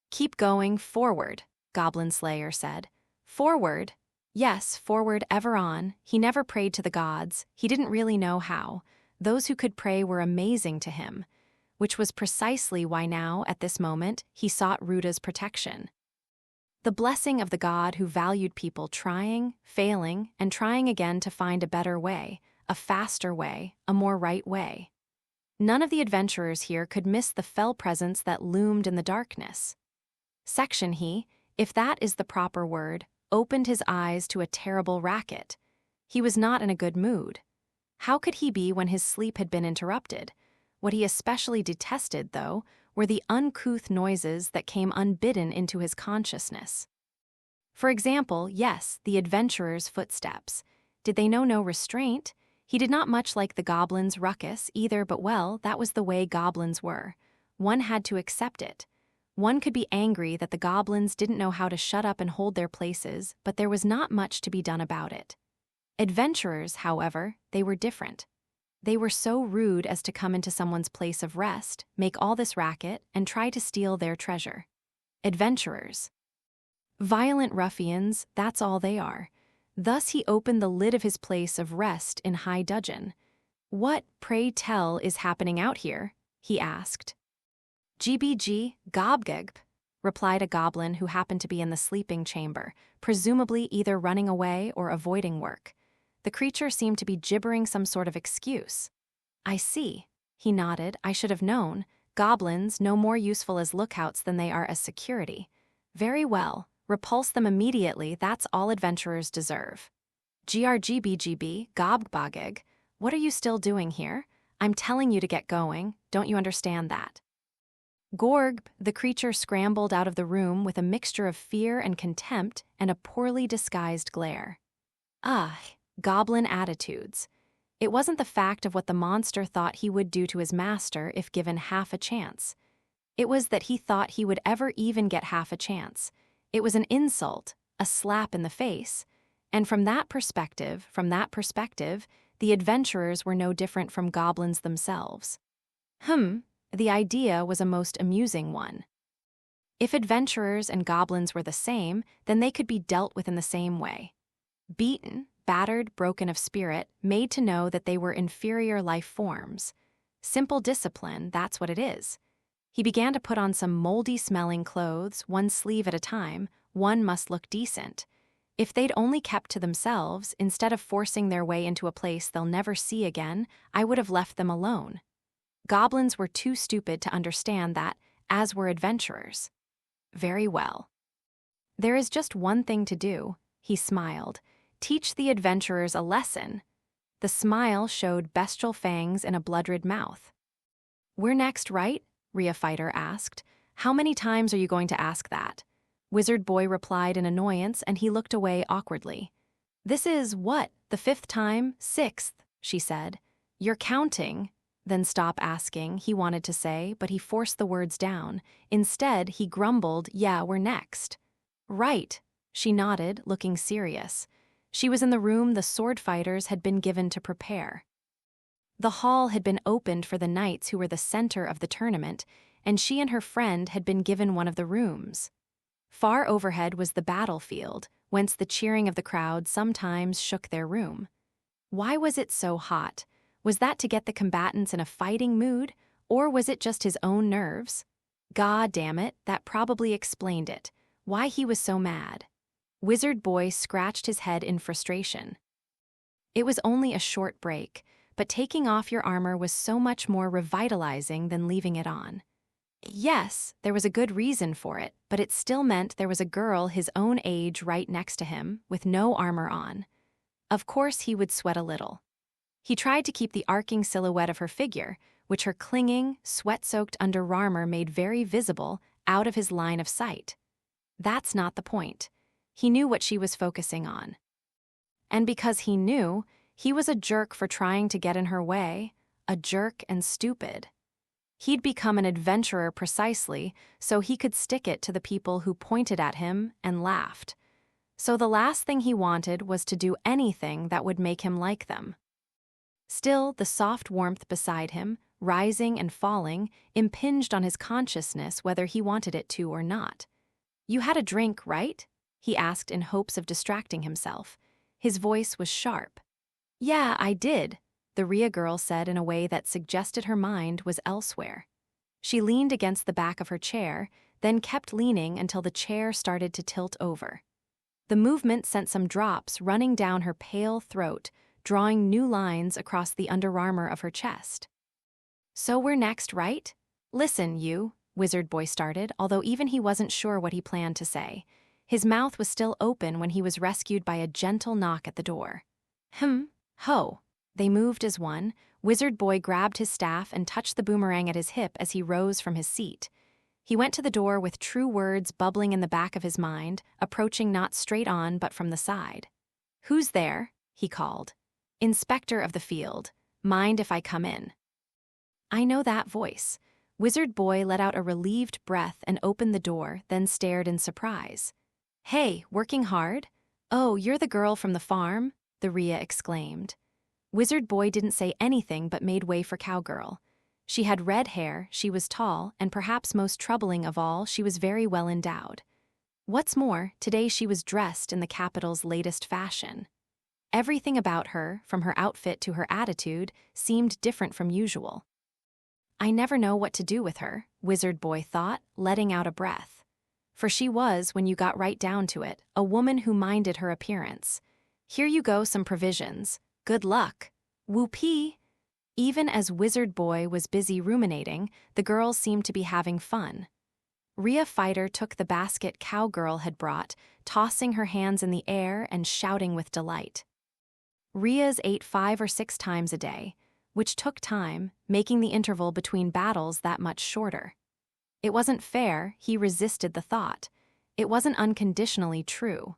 "Keep going forward," Goblin Slayer said. "Forward? Yes, forward ever on. He never prayed to the gods. He didn't really know how. Those who could pray were amazing to him, which was precisely why now, at this moment, he sought Ruda's protection. The blessing of the god who valued people trying, failing, and trying again to find a better way, a faster way, a more right way. None of the adventurers here could miss the fell presence that loomed in the darkness. Section he, if that is the proper word, opened his eyes to a terrible racket. He was not in a good mood. How could he be when his sleep had been interrupted? What he especially detested, though, were the uncouth noises that came unbidden into his consciousness. For example, yes, the adventurers' footsteps. Did they know no restraint? He did not much like the goblins' ruckus either, but well, that was the way goblins were. One had to accept it. One could be angry that the goblins didn't know how to shut up and hold their places, but there was not much to be done about it. Adventurers, however, they were different. They were so rude as to come into someone's place of rest, make all this racket, and try to steal their treasure. Adventurers. Violent ruffians, that's all they are. Thus he opened the lid of his place of rest in high dudgeon. "What, pray tell, is happening out here?" he asked. "GBG, gobgagb," replied a goblin who happened to be in the sleeping chamber, presumably either running away or avoiding work. The creature seemed to be gibbering some sort of excuse. "I see," he nodded. "I should have known. Goblins no more useful as lookouts than they are as security. Very well, repulse them immediately, that's all adventurers deserve." "GRGBGB, gobbagg, what are you still doing here? I'm telling you to get going, don't you understand that?" Gorg, the creature scrambled out of the room with a mixture of fear and contempt and a poorly disguised glare. Ah, goblin attitudes. It wasn't the fact of what the monster thought he would do to his master if given half a chance. It was that he thought he would ever even get half a chance. It was an insult, a slap in the face. And from that perspective, the adventurers were no different from goblins themselves. The idea was a most amusing one. If adventurers and goblins were the same, then they could be dealt with in the same way. Beaten, battered, broken of spirit, made to know that they were inferior life forms. Simple discipline, that's what it is. He began to put on some moldy-smelling clothes, one sleeve at a time. One must look decent. If they'd only kept to themselves, instead of forcing their way into a place they'll never see again, I would have left them alone. Goblins were too stupid to understand that, as were adventurers. Very well. There is just one thing to do, he smiled. Teach the adventurers a lesson. The smile showed bestial fangs in a blood-red mouth. "We're next, right?" Rhea Fighter asked. "How many times are you going to ask that?" Wizard Boy replied in annoyance, and he looked away awkwardly. "This is, what, the 5th time? 6th, she said. "You're counting." Then stop asking, he wanted to say, but he forced the words down. Instead, he grumbled, "Yeah, we're next." "Right," she nodded, looking serious. She was in the room the sword fighters had been given to prepare. The hall had been opened for the knights who were the center of the tournament, and she and her friend had been given one of the rooms. Far overhead was the battlefield, whence the cheering of the crowd sometimes shook their room. Why was it so hot? Was that to get the combatants in a fighting mood, or was it just his own nerves? God damn it, that probably explained it, why he was so mad. Wizard Boy scratched his head in frustration. It was only a short break, but taking off your armor was so much more revitalizing than leaving it on. Yes, there was a good reason for it, but it still meant there was a girl his own age right next to him, with no armor on. Of course he would sweat a little. He tried to keep the arcing silhouette of her figure, which her clinging, sweat-soaked under-armor made very visible, out of his line of sight. That's not the point. He knew what she was focusing on. And because he knew, he was a jerk for trying to get in her way, a jerk and stupid. He'd become an adventurer precisely so he could stick it to the people who pointed at him and laughed. So the last thing he wanted was to do anything that would make him like them. Still, the soft warmth beside him, rising and falling, impinged on his consciousness whether he wanted it to or not. "You had a drink, right?" he asked in hopes of distracting himself. His voice was sharp. "Yeah, I did," the Rhea girl said in a way that suggested her mind was elsewhere. She leaned against the back of her chair, then kept leaning until the chair started to tilt over. The movement sent some drops running down her pale throat, drawing new lines across the underarmor of her chest. "So we're next, right? Listen, you," Wizard Boy started, although even he wasn't sure what he planned to say. His mouth was still open when he was rescued by a gentle knock at the door. Ho. They moved as one. Wizard Boy grabbed his staff and touched the boomerang at his hip as he rose from his seat. He went to the door with true words bubbling in the back of his mind, approaching not straight on but from the side. "Who's there?" he called. "Inspector of the field. Mind if I come in?" I know that voice. Wizard Boy let out a relieved breath and opened the door, then stared in surprise. "Hey, working hard? Oh, you're the girl from the farm?" the Rhea exclaimed. Wizard Boy didn't say anything but made way for Cowgirl. She had red hair, she was tall, and perhaps most troubling of all, she was very well endowed. What's more, today she was dressed in the capital's latest fashion. Everything about her, from her outfit to her attitude, seemed different from usual. I never know what to do with her, Wizard Boy thought, letting out a breath. For she was, when you got right down to it, a woman who minded her appearance. Here you go, some provisions. Good luck. Whoopee! Even as Wizard Boy was busy ruminating, the girls seemed to be having fun. Rhea Fighter took the basket Cowgirl had brought, tossing her hands in the air and shouting with delight. Rhea's ate 5 or 6 times a day, which took time, making the interval between battles that much shorter. It wasn't fair, he resisted the thought. It wasn't unconditionally true.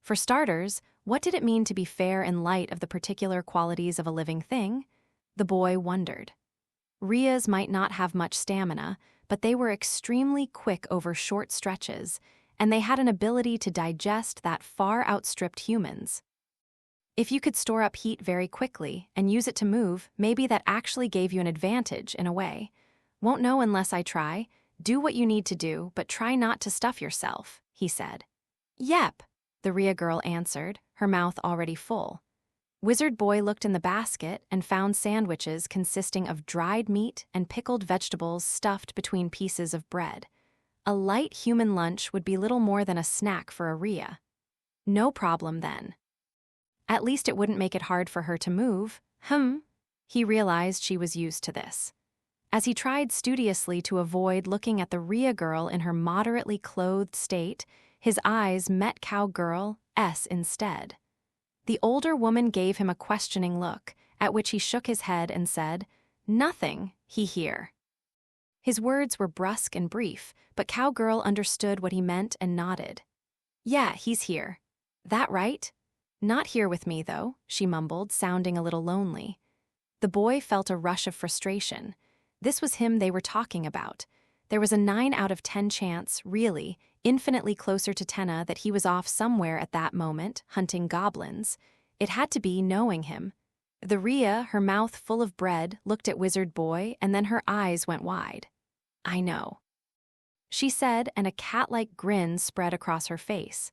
For starters, what did it mean to be fair in light of the particular qualities of a living thing? The boy wondered. Rhea's might not have much stamina, but they were extremely quick over short stretches, and they had an ability to digest that far outstripped humans. If you could store up heat very quickly and use it to move, maybe that actually gave you an advantage in a way. Won't know unless I try. Do what you need to do, but try not to stuff yourself, he said. Yep, the Rhea girl answered, her mouth already full. Wizard Boy looked in the basket and found sandwiches consisting of dried meat and pickled vegetables stuffed between pieces of bread. A light human lunch would be little more than a snack for a Rhea. No problem then. At least it wouldn't make it hard for her to move. He realized she was used to this. As he tried studiously to avoid looking at the Rhea girl in her moderately clothed state, his eyes met Cowgirl's instead. The older woman gave him a questioning look, at which he shook his head and said, "Nothing, he here." His words were brusque and brief, but Cowgirl understood what he meant and nodded. "Yeah, he's here." "That right?" "Not here with me, though," she mumbled, sounding a little lonely. The boy felt a rush of frustration. This was him they were talking about. There was a 9 out of 10 chance, really, infinitely closer to Tenna, that he was off somewhere at that moment, hunting goblins. It had to be knowing him. The Rhea, her mouth full of bread, looked at Wizard Boy, and then her eyes went wide. "I know," she said, and a cat-like grin spread across her face.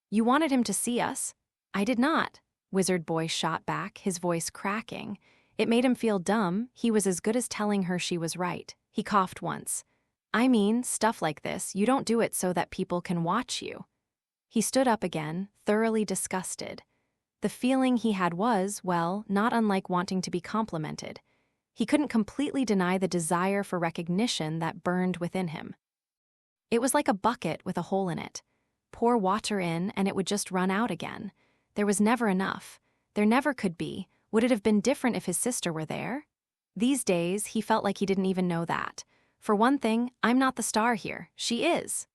"You wanted him to see us?" "I did not," Wizard Boy shot back, his voice cracking. It made him feel dumb. He was as good as telling her she was right. He coughed once. "I mean, stuff like this, you don't do it so that people can watch you." He stood up again, thoroughly disgusted. The feeling he had was, well, not unlike wanting to be complimented. He couldn't completely deny the desire for recognition that burned within him. It was like a bucket with a hole in it. Pour water in and it would just run out again. There was never enough. There never could be. Would it have been different if his sister were there? These days, he felt like he didn't even know that. For one thing, I'm not the star here. She is.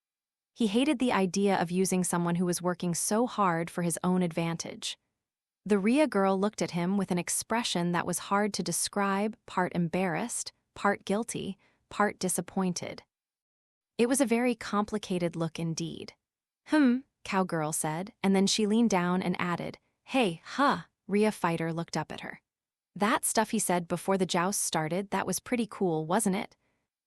He hated the idea of using someone who was working so hard for his own advantage. The Rhea girl looked at him with an expression that was hard to describe, part embarrassed, part guilty, part disappointed. It was a very complicated look indeed. Cowgirl said, and then she leaned down and added, "Hey, Rhea Fighter looked up at her. "That stuff he said before the joust started, that was pretty cool, wasn't it?"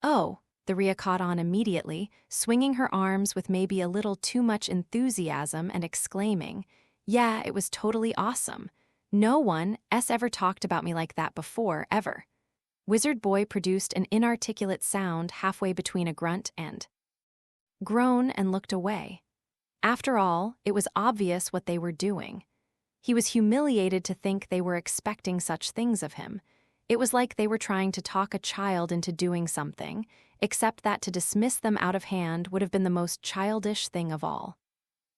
"Oh," the Rhea caught on immediately, swinging her arms with maybe a little too much enthusiasm and exclaiming, "Yeah, it was totally awesome. No one ever talked about me like that before, ever." Wizard Boy produced an inarticulate sound halfway between a grunt and groan and looked away. After all, it was obvious what they were doing. He was humiliated to think they were expecting such things of him. It was like they were trying to talk a child into doing something, except that to dismiss them out of hand would have been the most childish thing of all.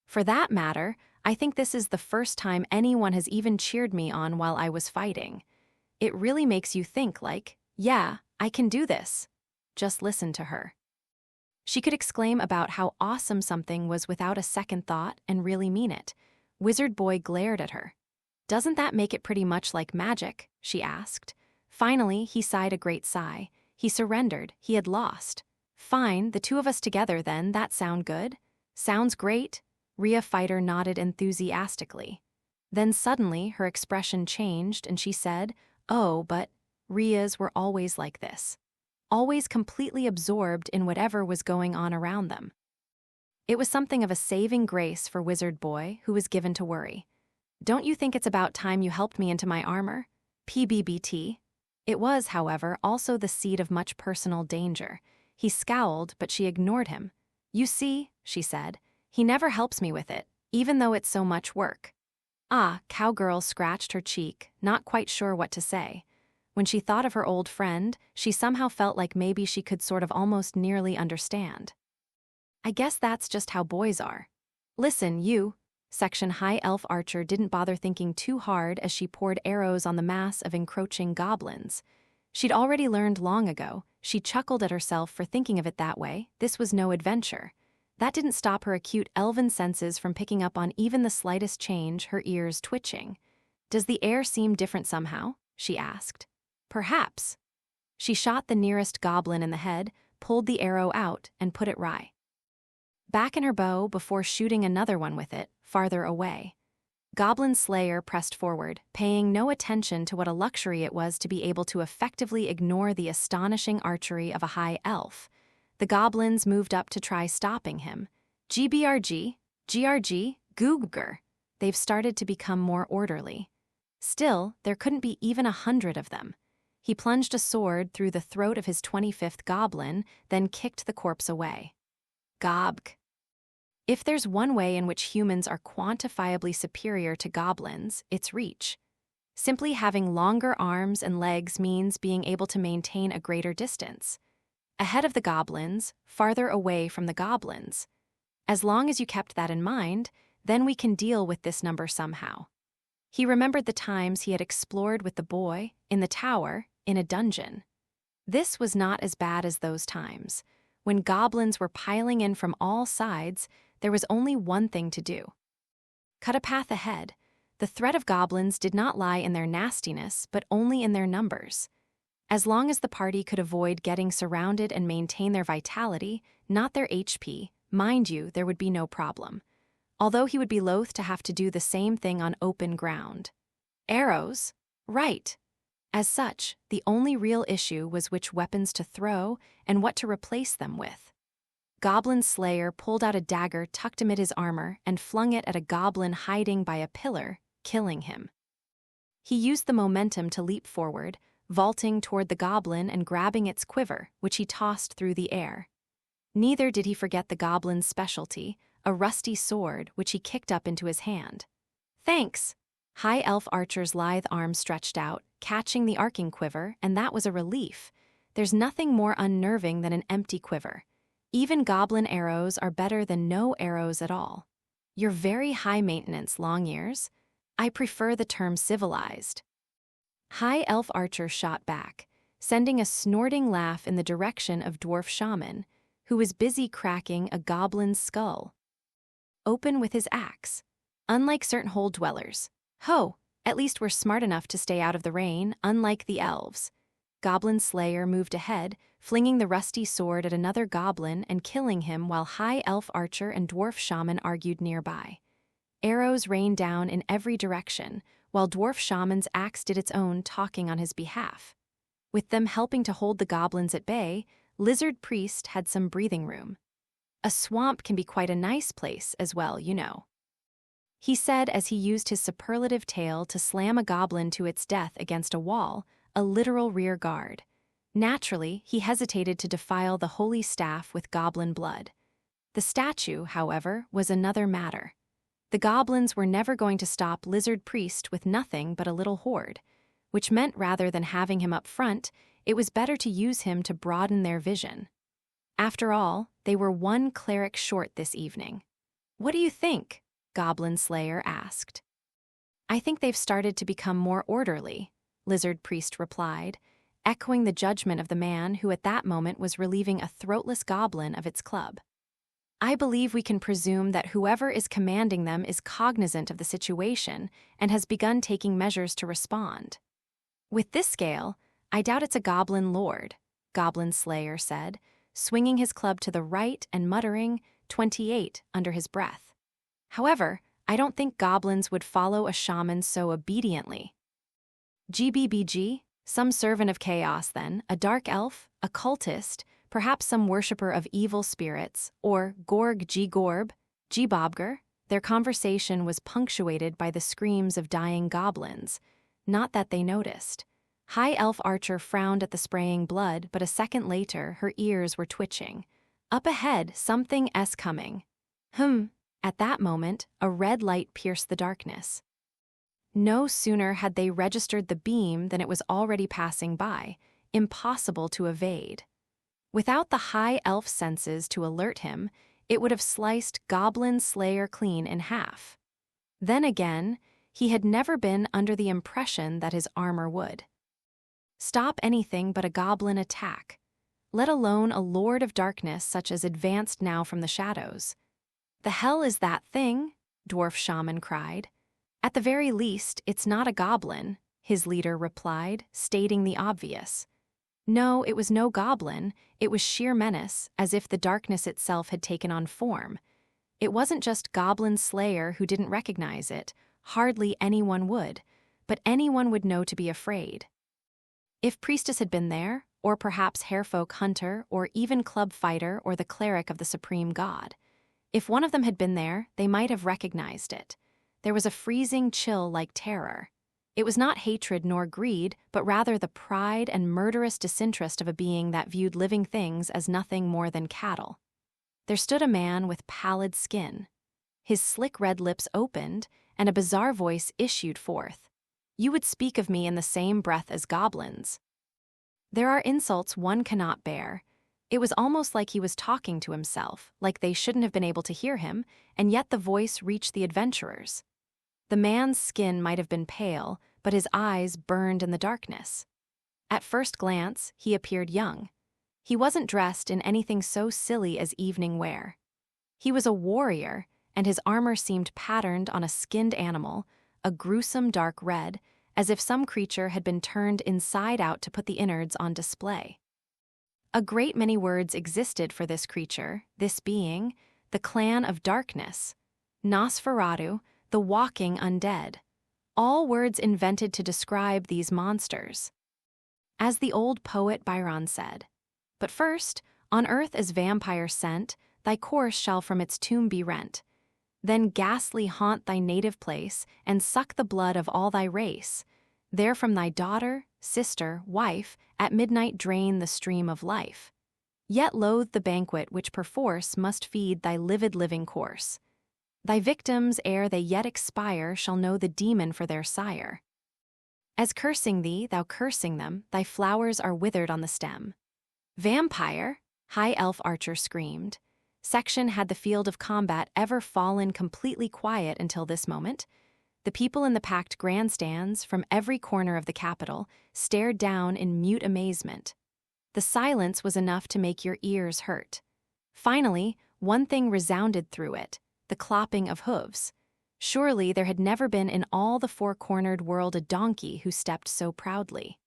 For that matter, I think this is the first time anyone has even cheered me on while I was fighting. It really makes you think like, yeah, I can do this. Just listen to her. She could exclaim about how awesome something was without a second thought and really mean it. Wizard Boy glared at her. "Doesn't that make it pretty much like magic?" she asked. Finally, he sighed a great sigh. He surrendered. He had lost. "Fine, the two of us together then, that sound good?" "Sounds great." Rhea Fighter nodded enthusiastically. Then suddenly her expression changed and she said, "Oh, but Rheas were always like this. Always completely absorbed in whatever was going on around them." It was something of a saving grace for Wizard Boy, who was given to worry. "Don't you think it's about time you helped me into my armor?" PBBT. It was, however, also the seed of much personal danger. He scowled, but she ignored him. "You see," she said, "he never helps me with it, even though it's so much work." Cowgirl scratched her cheek, not quite sure what to say. When she thought of her old friend, she somehow felt like maybe she could sort of almost nearly understand. "I guess that's just how boys are." "Listen, you." Section High Elf Archer didn't bother thinking too hard as she poured arrows on the mass of encroaching goblins. She'd already learned long ago. She chuckled at herself for thinking of it that way. This was no adventure. That didn't stop her acute elven senses from picking up on even the slightest change, her ears twitching. "Does the air seem different somehow?" she asked. "Perhaps." She shot the nearest goblin in the head, pulled the arrow out, and put it back in her bow before shooting another one with it, farther away. Goblin Slayer pressed forward, paying no attention to what a luxury it was to be able to effectively ignore the astonishing archery of a high elf. The goblins moved up to try stopping him. GRG, Googger. They've started to become more orderly. Still, there couldn't be even 100 of them. He plunged a sword through the throat of his 25th goblin, then kicked the corpse away. Gobg. If there's one way in which humans are quantifiably superior to goblins, it's reach. Simply having longer arms and legs means being able to maintain a greater distance. Ahead of the goblins, farther away from the goblins. As long as you kept that in mind, then we can deal with this number somehow. He remembered the times he had explored with the boy, in the tower, in a dungeon. This was not as bad as those times. When goblins were piling in from all sides, there was only one thing to do. Cut a path ahead. The threat of goblins did not lie in their nastiness, but only in their numbers. As long as the party could avoid getting surrounded and maintain their vitality, not their HP, mind you, there would be no problem. Although he would be loath to have to do the same thing on open ground. Arrows? Right. As such, the only real issue was which weapons to throw and what to replace them with. Goblin Slayer pulled out a dagger tucked amid his armor and flung it at a goblin hiding by a pillar, killing him. He used the momentum to leap forward, vaulting toward the goblin and grabbing its quiver, which he tossed through the air. Neither did he forget the goblin's specialty, a rusty sword which he kicked up into his hand. "Thanks." High Elf Archer's lithe arm stretched out, catching the arcing quiver, and that was a relief. There's nothing more unnerving than an empty quiver. Even goblin arrows are better than no arrows at all. "You're very high maintenance, Long Ears. I prefer the term civilized." High Elf Archer shot back, sending a snorting laugh in the direction of Dwarf Shaman, who was busy cracking a goblin's skull open with his axe. "Unlike certain hole dwellers. Ho, at least we're smart enough to stay out of the rain, unlike the elves." Goblin Slayer moved ahead, flinging the rusty sword at another goblin and killing him while High Elf Archer and Dwarf Shaman argued nearby. Arrows rained down in every direction, while Dwarf Shaman's axe did its own talking on his behalf. With them helping to hold the goblins at bay, Lizard Priest had some breathing room. "A swamp can be quite a nice place as well, you know," he said as he used his superlative tail to slam a goblin to its death against a wall, a literal rear guard. Naturally, he hesitated to defile the holy staff with goblin blood. The statue, however, was another matter. The goblins were never going to stop Lizard Priest with nothing but a little horde, which meant rather than having him up front, it was better to use him to broaden their vision. After all, they were one cleric short this evening. "What do you think?" Goblin Slayer asked. "I think they've started to become more orderly," Lizard Priest replied, echoing the judgment of the man who at that moment was relieving a throatless goblin of its club. "I believe we can presume that whoever is commanding them is cognizant of the situation and has begun taking measures to respond. With this scale, I doubt it's a goblin lord," Goblin Slayer said, swinging his club to the right and muttering 28 under his breath. "However, I don't think goblins would follow a shaman so obediently." "GBBG? Some servant of chaos, then, a dark elf, a cultist, perhaps some worshipper of evil spirits, or Gorg G-Gorb, G-Bobger?" Their conversation was punctuated by the screams of dying goblins. Not that they noticed. High Elf Archer frowned at the spraying blood, but a second later, her ears were twitching. Up ahead, something's coming. At that moment, a red light pierced the darkness. No sooner had they registered the beam than it was already passing by, impossible to evade. Without the high elf senses to alert him, it would have sliced Goblin Slayer clean in half. Then again, he had never been under the impression that his armor would stop anything but a goblin attack, let alone a lord of darkness such as advanced now from the shadows. "The hell is that thing?" Dwarf Shaman cried. "At the very least, it's not a goblin," his leader replied, stating the obvious. No, it was no goblin, it was sheer menace, as if the darkness itself had taken on form. It wasn't just Goblin Slayer who didn't recognize it, hardly anyone would, but anyone would know to be afraid. If Priestess had been there, or perhaps Hairfolk Hunter, or even Club Fighter or the Cleric of the Supreme God, if one of them had been there, they might have recognized it. There was a freezing chill like terror. It was not hatred nor greed, but rather the pride and murderous disinterest of a being that viewed living things as nothing more than cattle. There stood a man with pallid skin. His slick red lips opened, and a bizarre voice issued forth. "You would speak of me in the same breath as goblins. There are insults one cannot bear." It was almost like he was talking to himself, like they shouldn't have been able to hear him, and yet the voice reached the adventurers. The man's skin might have been pale, but his eyes burned in the darkness. At first glance, he appeared young. He wasn't dressed in anything so silly as evening wear. He was a warrior, and his armor seemed patterned on a skinned animal, a gruesome dark red, as if some creature had been turned inside out to put the innards on display. A great many words existed for this creature, this being, the clan of darkness, Nosferatu, the walking undead. All words invented to describe these monsters. As the old poet Byron said, "But first, on earth as vampire sent, thy corse shall from its tomb be rent. Then ghastly haunt thy native place, and suck the blood of all thy race. There from thy daughter, sister, wife, at midnight drain the stream of life. yet loathe the banquet which perforce must feed thy livid living corse. Thy victims, ere they yet expire, shall know the demon for their sire. As cursing thee, thou cursing them, thy flowers are withered on the stem. Vampire, high elf archer screamed. Section had the field of combat ever fallen completely quiet until this moment? The people in the packed grandstands from every corner of the capital stared down in mute amazement. The silence was enough to make your ears hurt. Finally, one thing resounded through it, the clopping of hooves. Surely there had never been in all the four-cornered world a donkey who stepped so proudly.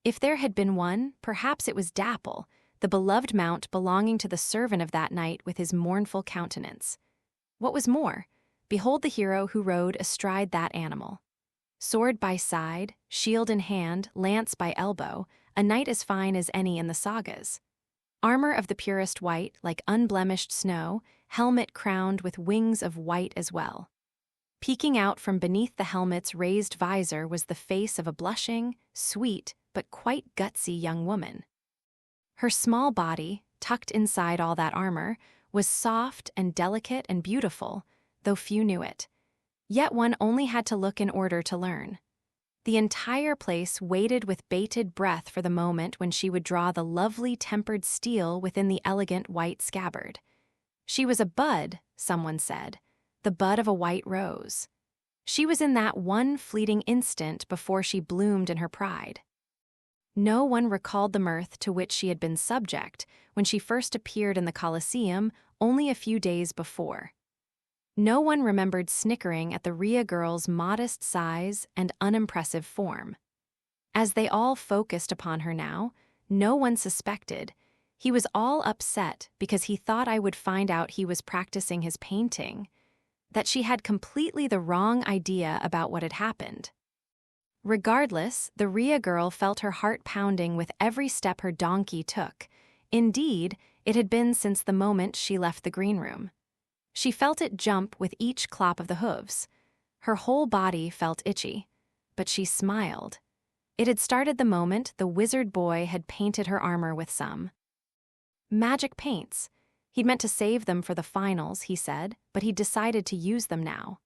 If there had been one, perhaps it was Dapple, the beloved mount belonging to the servant of that knight with his mournful countenance. What was more, behold the hero who rode astride that animal. Sword by side, shield in hand, lance by elbow, a knight as fine as any in the sagas. Armor of the purest white, like unblemished snow, helmet crowned with wings of white as well. Peeking out from beneath the helmet's raised visor was the face of a blushing, sweet, but quite gutsy young woman. Her small body, tucked inside all that armor, was soft and delicate and beautiful, though few knew it. Yet one only had to look in order to learn. The entire place waited with bated breath for the moment when she would draw the lovely tempered steel within the elegant white scabbard. She was a bud, someone said, the bud of a white rose. She was in that one fleeting instant before she bloomed in her pride. No one recalled the mirth to which she had been subject when she first appeared in the Colosseum only a few days before. No one remembered snickering at the Rhea girl's modest size and unimpressive form. As they all focused upon her now, no one suspected. He was all upset because he thought I would find out he was practicing his painting, that she had completely the wrong idea about what had happened. Regardless, the Rhea girl felt her heart pounding with every step her donkey took. Indeed, it had been since the moment she left the green room. She felt it jump with each clop of the hooves. Her whole body felt itchy, but she smiled. It had started the moment the wizard boy had painted her armor with some magic paints. He'd meant to save them for the finals, he said, but he'd decided to use them now.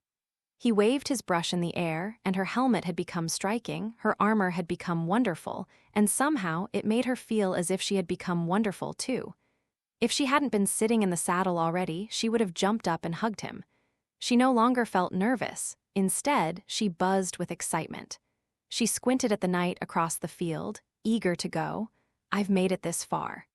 He waved his brush in the air, and her helmet had become striking, her armor had become wonderful, and somehow it made her feel as if she had become wonderful too. If she hadn't been sitting in the saddle already, she would have jumped up and hugged him. She no longer felt nervous. Instead, she buzzed with excitement. She squinted at the knight across the field, eager to go. I've made it this far.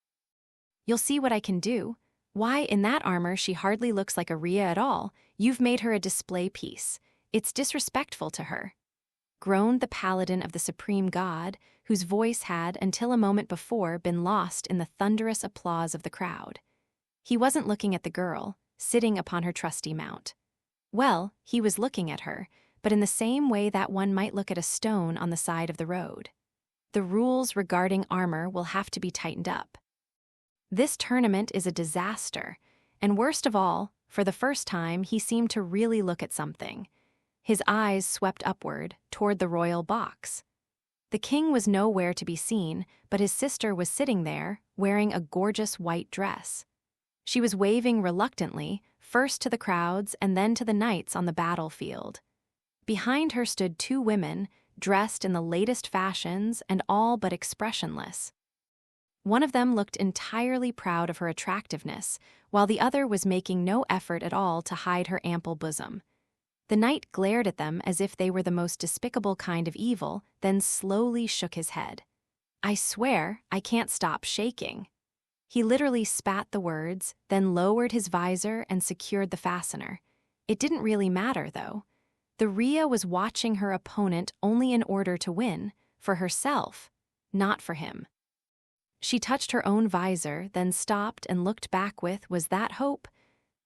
You'll see what I can do. Why, in that armor she hardly looks like a Rhea at all. You've made her a display piece. It's disrespectful to her. Groaned the paladin of the supreme god, whose voice had, until a moment before, been lost in the thunderous applause of the crowd. He wasn't looking at the girl, sitting upon her trusty mount. Well, he was looking at her, but in the same way that one might look at a stone on the side of the road. The rules regarding armor will have to be tightened up. This tournament is a disaster, and worst of all, for the first time he seemed to really look at something. His eyes swept upward, toward the royal box. The king was nowhere to be seen, but his sister was sitting there, wearing a gorgeous white dress. She was waving reluctantly, first to the crowds and then to the knights on the battlefield. Behind her stood two women, dressed in the latest fashions and all but expressionless. One of them looked entirely proud of her attractiveness, while the other was making no effort at all to hide her ample bosom. The knight glared at them as if they were the most despicable kind of evil, then slowly shook his head. I swear, I can't stop shaking. He literally spat the words, then lowered his visor and secured the fastener. It didn't really matter, though. The Rhea was watching her opponent only in order to win, for herself, not for him. She touched her own visor, then stopped and looked back with, was that hope?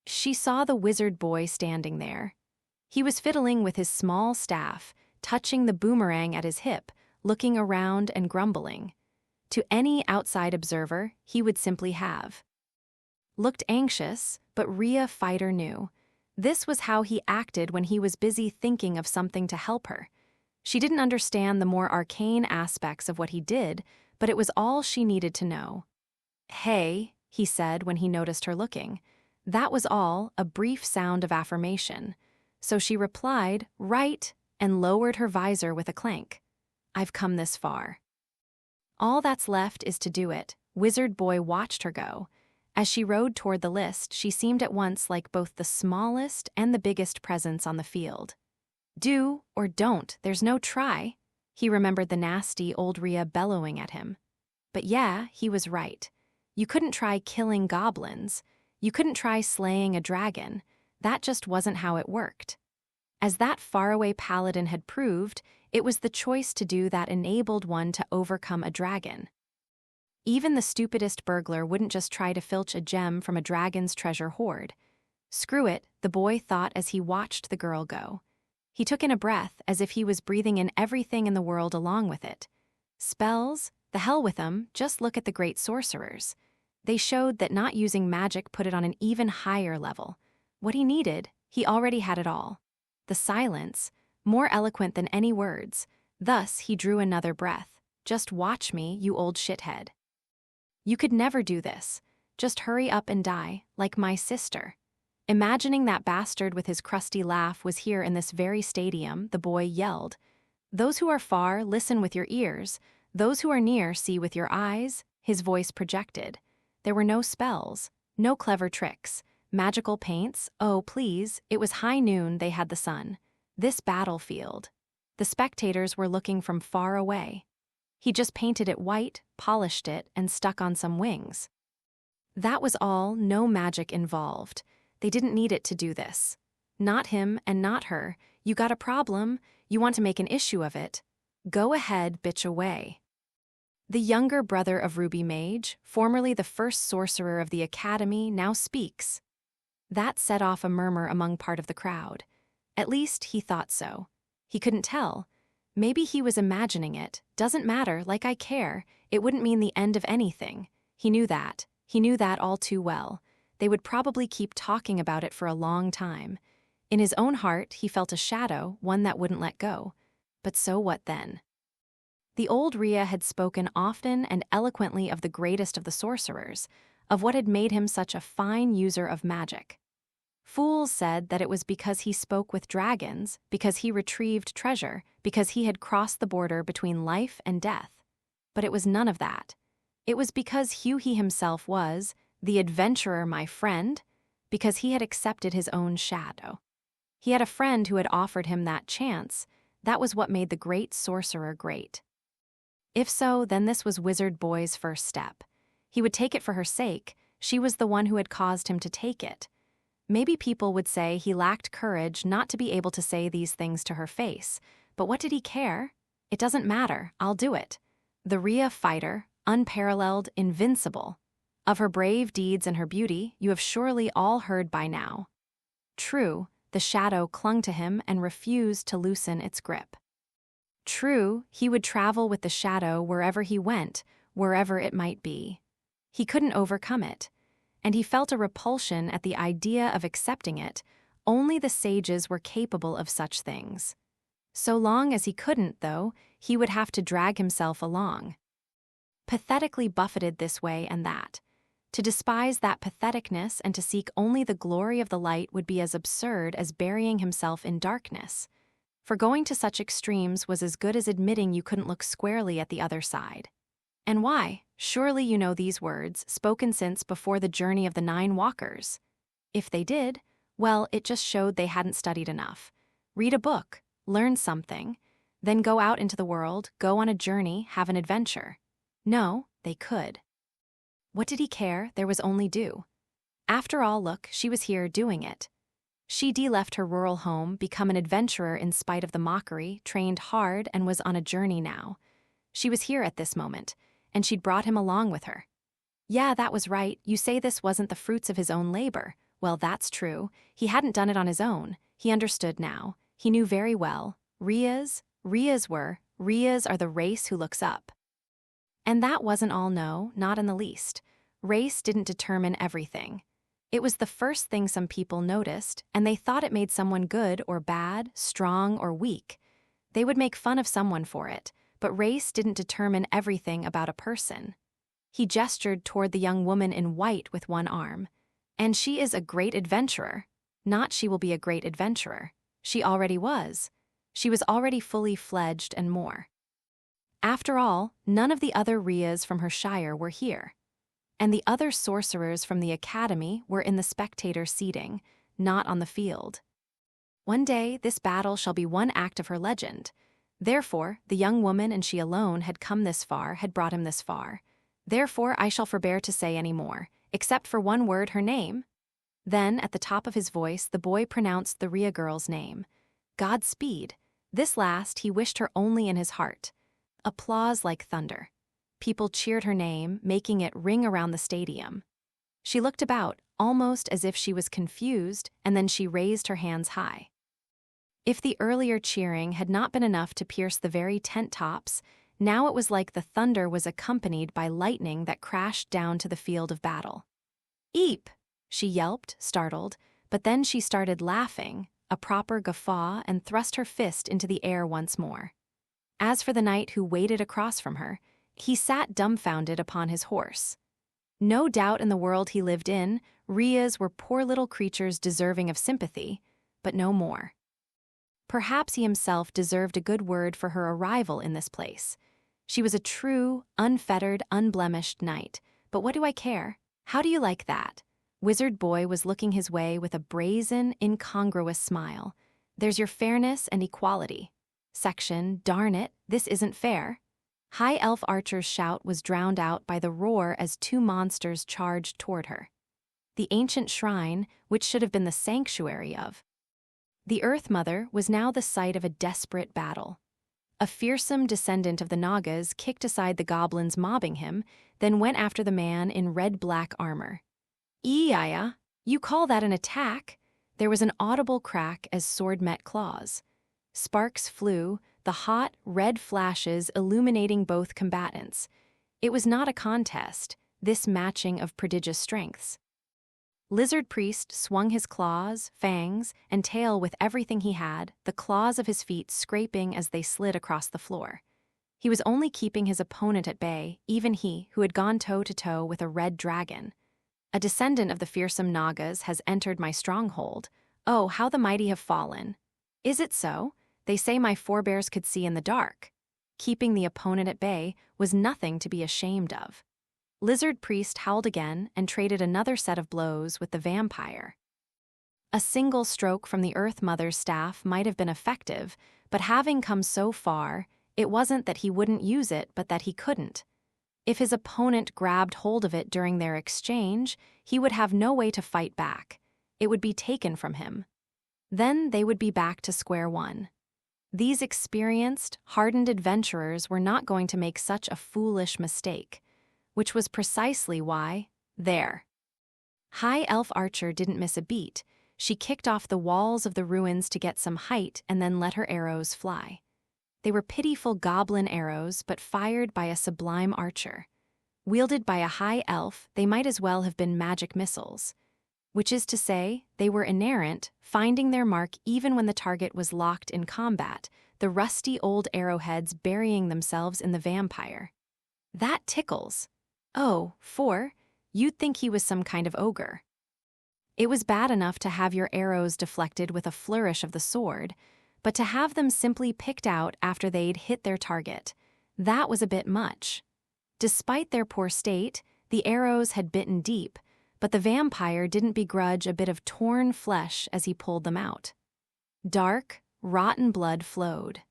She saw the wizard boy standing there. He was fiddling with his small staff, touching the boomerang at his hip, looking around and grumbling. To any outside observer, he would simply have looked anxious, but Rhea Fighter knew. This was how he acted when he was busy thinking of something to help her. She didn't understand the more arcane aspects of what he did, but it was all she needed to know. Hey, he said when he noticed her looking. That was all, a brief sound of affirmation. So she replied, right, and lowered her visor with a clank. I've come this far. All that's left is to do it. Wizard Boy watched her go. As she rode toward the list, she seemed at once like both the smallest and the biggest presence on the field. Do or don't, there's no try. He remembered the nasty old Rhea bellowing at him. But yeah, he was right. You couldn't try killing goblins. You couldn't try slaying a dragon. That just wasn't how it worked. As that faraway paladin had proved, it was the choice to do that enabled one to overcome a dragon. Even the stupidest burglar wouldn't just try to filch a gem from a dragon's treasure hoard. Screw it, the boy thought as he watched the girl go. He took in a breath as if he was breathing in everything in the world along with it. Spells? The hell with them, just look at the great sorcerers. They showed that not using magic put it on an even higher level. What he needed, he already had it all. The silence, more eloquent than any words. Thus he drew another breath. Just watch me, you old shithead. You could never do this. Just hurry up and die, like my sister. Imagining that bastard with his crusty laugh was here in this very stadium, the boy yelled. Those who are far, listen with your ears. Those who are near, see with your eyes. His voice projected. There were no spells, no clever tricks, magical paints. Oh, please, it was high noon, they had the sun. This battlefield. The spectators were looking from far away. He just painted it white, polished it, and stuck on some wings. That was all, no magic involved. They didn't need it to do this. Not him and not her. You got a problem, you want to make an issue of it. Go ahead, bitch away. The younger brother of Ruby Mage, formerly the first sorcerer of the academy, now speaks. That set off a murmur among part of the crowd. At least he thought so. He couldn't tell. Maybe he was imagining it. Doesn't matter, like I care. It wouldn't mean the end of anything. He knew that. He knew that all too well. They would probably keep talking about it for a long time. In his own heart, he felt a shadow, one that wouldn't let go. But so what then? The old Rhea had spoken often and eloquently of the greatest of the sorcerers, of what had made him such a fine user of magic. Fools said that it was because he spoke with dragons, because he retrieved treasure, because he had crossed the border between life and death. But it was none of that. It was because Hugh he himself was, the adventurer my friend, because he had accepted his own shadow. He had a friend who had offered him that chance. That was what made the great sorcerer great. If so, then this was Wizard Boy's first step. He would take it for her sake. She was the one who had caused him to take it. Maybe people would say he lacked courage not to be able to say these things to her face. But what did he care? It doesn't matter, I'll do it. The Rhea fighter, unparalleled, invincible. Of her brave deeds and her beauty, you have surely all heard by now. True, the shadow clung to him and refused to loosen its grip. True, he would travel with the shadow wherever he went, wherever it might be. He couldn't overcome it, and he felt a repulsion at the idea of accepting it. Only the sages were capable of such things. So long as he couldn't, though, he would have to drag himself along. Pathetically buffeted this way and that. To despise that patheticness and to seek only the glory of the light would be as absurd as burying himself in darkness. For going to such extremes was as good as admitting you couldn't look squarely at the other side. And why? Surely you know these words, spoken since before the journey of the 9 walkers. If they did, well, it just showed they hadn't studied enough. Read a book, learn something, then go out into the world, go on a journey, have an adventure. No, they could. What did he care? There was only do. After all, look, she was here doing it. She left her rural home, become an adventurer in spite of the mockery, trained hard, and was on a journey now. She was here at this moment, and she'd brought him along with her. Yeah, that was right. You say this wasn't the fruits of his own labor. Well, that's true. He hadn't done it on his own. He understood now. He knew very well. Rheas are the race who looks up. And that wasn't all, no, not in the least. Race didn't determine everything. It was the first thing some people noticed, and they thought it made someone good or bad, strong or weak. They would make fun of someone for it, but race didn't determine everything about a person. He gestured toward the young woman in white with one arm. And she is a great adventurer. Not she will be a great adventurer. She already was. She was already fully fledged and more. After all, none of the other Rias from her shire were here. And the other sorcerers from the academy were in the spectator seating, not on the field. One day this battle shall be one act of her legend. Therefore, the young woman and she alone had come this far, had brought him this far. Therefore I shall forbear to say any more, except for one word, her name. Then, at the top of his voice, the boy pronounced the Ria girl's name. Godspeed. This last he wished her only in his heart. Applause like thunder. People cheered her name, making it ring around the stadium. She looked about, almost as if she was confused, and then she raised her hands high. If the earlier cheering had not been enough to pierce the very tent tops, now it was like the thunder was accompanied by lightning that crashed down to the field of battle. "Eep!" she yelped, startled, but then she started laughing, a proper guffaw, and thrust her fist into the air once more. As for the knight who waited across from her, he sat dumbfounded upon his horse. No doubt in the world he lived in, Rias were poor little creatures deserving of sympathy, but no more. Perhaps he himself deserved a good word for her arrival in this place. She was a true, unfettered, unblemished knight, but what do I care? How do you like that? Wizard Boy was looking his way with a brazen, incongruous smile. There's your fairness and equality. Section, darn it, this isn't fair. High Elf Archer's shout was drowned out by the roar as two monsters charged toward her. The ancient shrine, which should have been the sanctuary of the Earth Mother, was now the site of a desperate battle. A fearsome descendant of the Nagas kicked aside the goblins mobbing him, then went after the man in red-black armor. "Eeya, you call that an attack?" There was an audible crack as sword met claws. Sparks flew, the hot, red flashes illuminating both combatants. It was not a contest, this matching of prodigious strengths. Lizard Priest swung his claws, fangs, and tail with everything he had, the claws of his feet scraping as they slid across the floor. He was only keeping his opponent at bay, even he, who had gone toe-to-toe with a red dragon. A descendant of the fearsome Nagas has entered my stronghold. Oh, how the mighty have fallen. Is it so? They say my forebears could see in the dark. Keeping the opponent at bay was nothing to be ashamed of. Lizard Priest howled again and traded another set of blows with the vampire. A single stroke from the Earth Mother's staff might have been effective, but having come so far, it wasn't that he wouldn't use it, but that he couldn't. If his opponent grabbed hold of it during their exchange, he would have no way to fight back. It would be taken from him. Then they would be back to square one. These experienced, hardened adventurers were not going to make such a foolish mistake, which was precisely why, there. High Elf Archer didn't miss a beat. She kicked off the walls of the ruins to get some height and then let her arrows fly. They were pitiful goblin arrows, but fired by a sublime archer. Wielded by a high elf, they might as well have been magic missiles. Which is to say, they were inerrant, finding their mark even when the target was locked in combat, the rusty old arrowheads burying themselves in the vampire. That tickles. Oh, you'd think he was some kind of ogre. It was bad enough to have your arrows deflected with a flourish of the sword, but to have them simply picked out after they'd hit their target, that was a bit much. Despite their poor state, the arrows had bitten deep, but the vampire didn't begrudge a bit of torn flesh as he pulled them out. Dark, rotten blood flowed.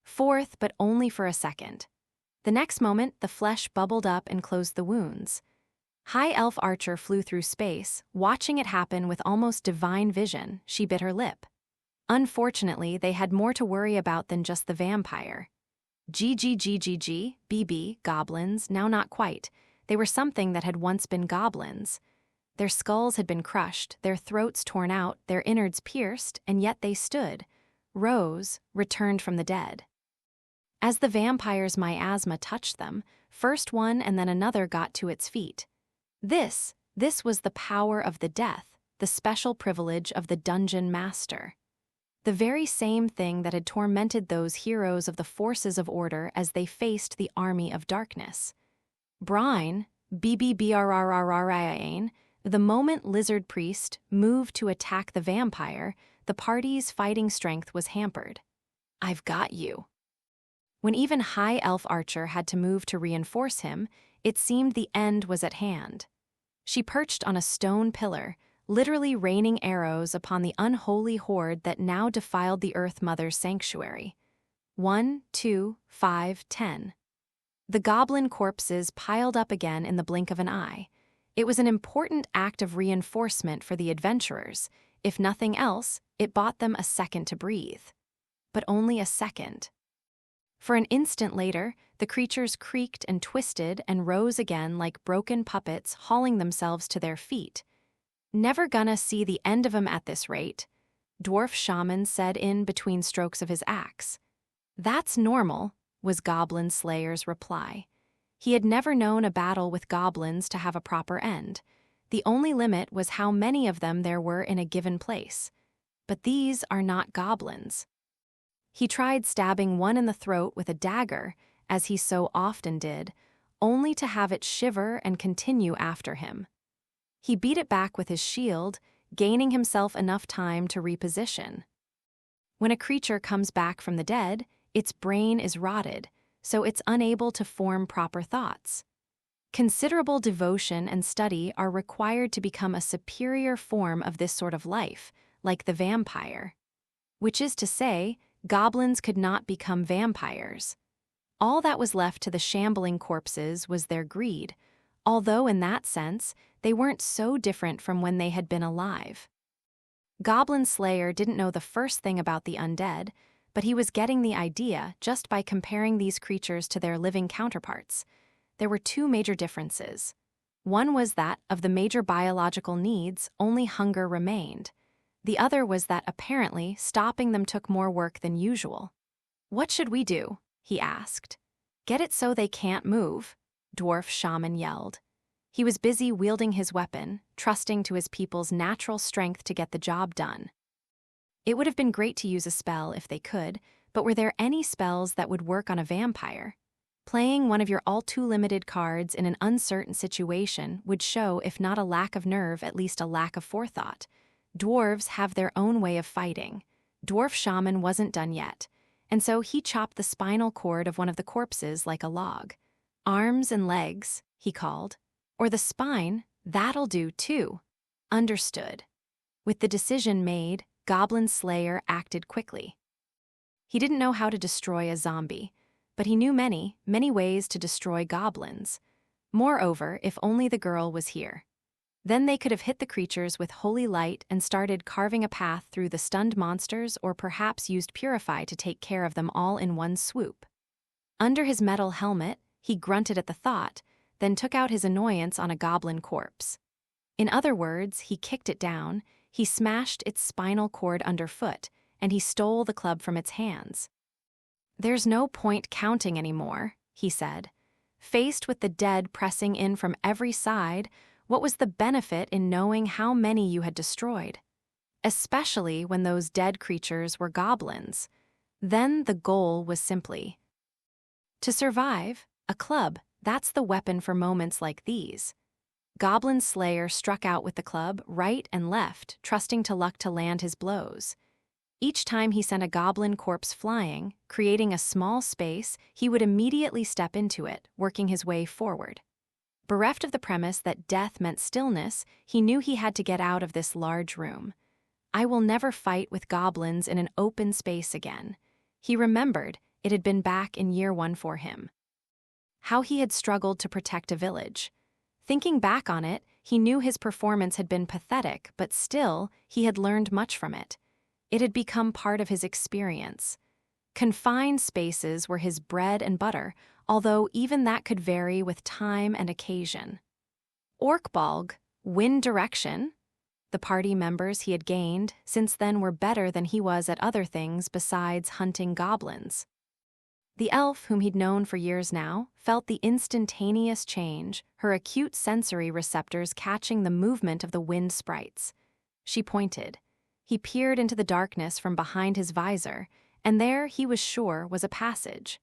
Forth, but only for a second. The next moment, the flesh bubbled up and closed the wounds. High Elf Archer flew through space, watching it happen with almost divine vision. She bit her lip. Unfortunately, they had more to worry about than just the vampire. BB, goblins, now not quite. They were something that had once been goblins. Their skulls had been crushed, their throats torn out, their innards pierced, and yet they stood, rose, returned from the dead. As the vampire's miasma touched them, first one and then another got to its feet. This was the power of the death, the special privilege of the dungeon master. The very same thing that had tormented those heroes of the forces of order as they faced the army of darkness. Brine, BBBRRRRIAN, the moment Lizard Priest moved to attack the vampire, the party's fighting strength was hampered. I've got you. When even High Elf Archer had to move to reinforce him, it seemed the end was at hand. She perched on a stone pillar, literally raining arrows upon the unholy horde that now defiled the Earth Mother's sanctuary. 1, 2, 5, 10. The goblin corpses piled up again in the blink of an eye. It was an important act of reinforcement for the adventurers. If nothing else, it bought them a second to breathe. But only a second. For an instant later, the creatures creaked and twisted and rose again like broken puppets hauling themselves to their feet. Never gonna see the end of 'em at this rate, Dwarf Shaman said in between strokes of his axe. That's normal, was Goblin Slayer's reply. He had never known a battle with goblins to have a proper end. The only limit was how many of them there were in a given place. But these are not goblins. He tried stabbing one in the throat with a dagger, as he so often did, only to have it shiver and continue after him. He beat it back with his shield, gaining himself enough time to reposition. When a creature comes back from the dead, its brain is rotted, so it's unable to form proper thoughts. Considerable devotion and study are required to become a superior form of this sort of life, like the vampire. Which is to say, goblins could not become vampires. All that was left to the shambling corpses was their greed, although in that sense, they weren't so different from when they had been alive. Goblin Slayer didn't know the first thing about the undead, but he was getting the idea just by comparing these creatures to their living counterparts. There were two major differences. One was that of the major biological needs, only hunger remained. The other was that apparently stopping them took more work than usual. What should we do? He asked. Get it so they can't move, Dwarf Shaman yelled. He was busy wielding his weapon, trusting to his people's natural strength to get the job done. It would have been great to use a spell if they could, but were there any spells that would work on a vampire? Playing one of your all-too-limited cards in an uncertain situation would show if not a lack of nerve, at least a lack of forethought. Dwarves have their own way of fighting. Dwarf Shaman wasn't done yet, and so he chopped the spinal cord of one of the corpses like a log. Arms and legs, he called. Or the spine, that'll do too. Understood. With the decision made, Goblin Slayer acted quickly. He didn't know how to destroy a zombie, but he knew many, many ways to destroy goblins. Moreover, if only the girl was here. Then they could have hit the creatures with holy light and started carving a path through the stunned monsters, or perhaps used Purify to take care of them all in one swoop. Under his metal helmet, he grunted at the thought, then took out his annoyance on a goblin corpse. In other words, he kicked it down, he smashed its spinal cord underfoot, and he stole the club from its hands. There's no point counting anymore, he said. Faced with the dead pressing in from every side, what was the benefit in knowing how many you had destroyed? Especially when those dead creatures were goblins. Then the goal was simply to survive. A club, that's the weapon for moments like these. Goblin Slayer struck out with the club right and left, trusting to luck to land his blows. Each time he sent a goblin corpse flying, creating a small space, he would immediately step into it, working his way forward. Bereft of the premise that death meant stillness, he knew he had to get out of this large room. I will never fight with goblins in an open space again. He remembered it had been back in year 1 for him. How he had struggled to protect a village. Thinking back on it, he knew his performance had been pathetic, but still, he had learned much from it. It had become part of his experience. Confined spaces were his bread and butter, although even that could vary with time and occasion. Orkbalg, wind direction. The party members he had gained since then were better than he was at other things besides hunting goblins. The elf, whom he'd known for years now, felt the instantaneous change, her acute sensory receptors catching the movement of the wind sprites. She pointed. He peered into the darkness from behind his visor, and there, he was sure, was a passage.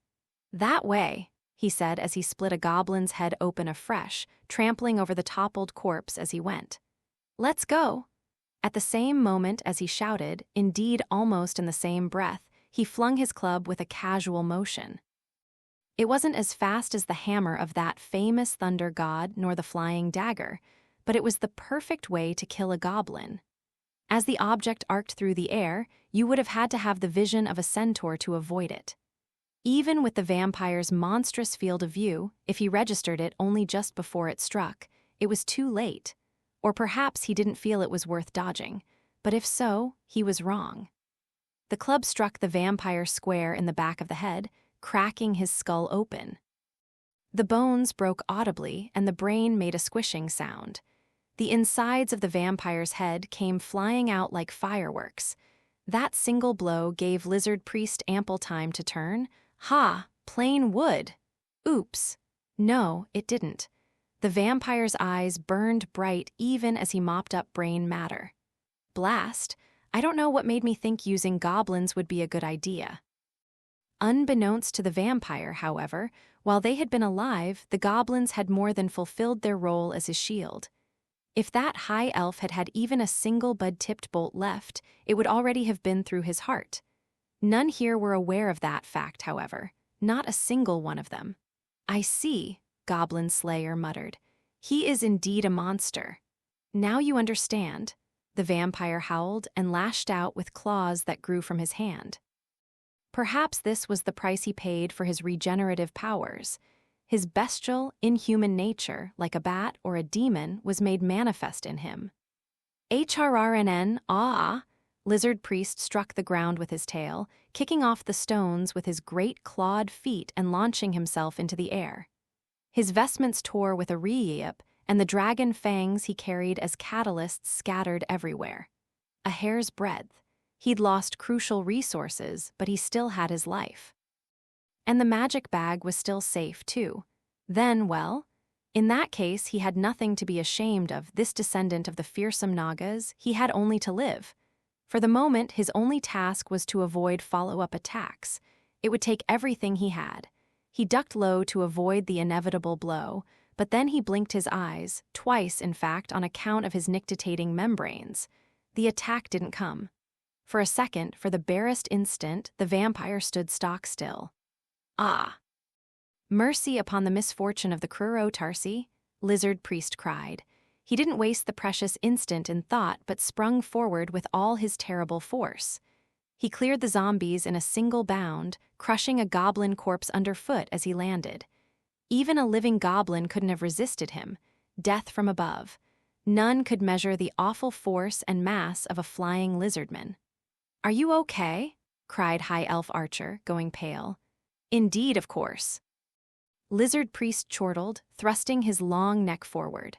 That way, he said as he split a goblin's head open afresh, trampling over the toppled corpse as he went. "Let's go!" At the same moment as he shouted, indeed almost in the same breath, he flung his club with a casual motion. It wasn't as fast as the hammer of that famous thunder god nor the flying dagger, but it was the perfect way to kill a goblin. As the object arced through the air, you would have had to have the vision of a centaur to avoid it. Even with the vampire's monstrous field of view, if he registered it only just before it struck, it was too late. Or perhaps he didn't feel it was worth dodging, but if so, he was wrong. The club struck the vampire square in the back of the head, cracking his skull open. The bones broke audibly and the brain made a squishing sound. The insides of the vampire's head came flying out like fireworks. That single blow gave Lizard Priest ample time to turn. Ha! Plain wood! Oops! No, it didn't. The vampire's eyes burned bright even as he mopped up brain matter. Blast! I don't know what made me think using goblins would be a good idea. Unbeknownst to the vampire, however, while they had been alive, the goblins had more than fulfilled their role as his shield. If that high elf had had even a single bud-tipped bolt left, it would already have been through his heart. None here were aware of that fact, however, not a single one of them. "I see," Goblin Slayer muttered. "He is indeed a monster." "Now you understand," the vampire howled and lashed out with claws that grew from his hand. Perhaps this was the price he paid for his regenerative powers. His bestial, inhuman nature, like a bat or a demon, was made manifest in him. "HRRNN, ah!" Lizard Priest struck the ground with his tail, kicking off the stones with his great clawed feet and launching himself into the air. His vestments tore with a re-yip, and the dragon fangs he carried as catalysts scattered everywhere. A hair's breadth. He'd lost crucial resources, but he still had his life. And the magic bag was still safe, too. Then, well, in that case, he had nothing to be ashamed of. This descendant of the fearsome Nagas, he had only to live. For the moment, his only task was to avoid follow-up attacks. It would take everything he had. He ducked low to avoid the inevitable blow, but then he blinked his eyes, twice, in fact, on account of his nictitating membranes. The attack didn't come. For a second, for the barest instant, the vampire stood stock still. "Ah! Mercy upon the misfortune of the Kruro Tarsi," Lizard Priest cried. He didn't waste the precious instant in thought, but sprung forward with all his terrible force. He cleared the zombies in a single bound, crushing a goblin corpse underfoot as he landed. Even a living goblin couldn't have resisted him. Death from above. None could measure the awful force and mass of a flying lizardman. "Are you okay?" cried High Elf Archer, going pale. "Indeed, of course." Lizard Priest chortled, thrusting his long neck forward.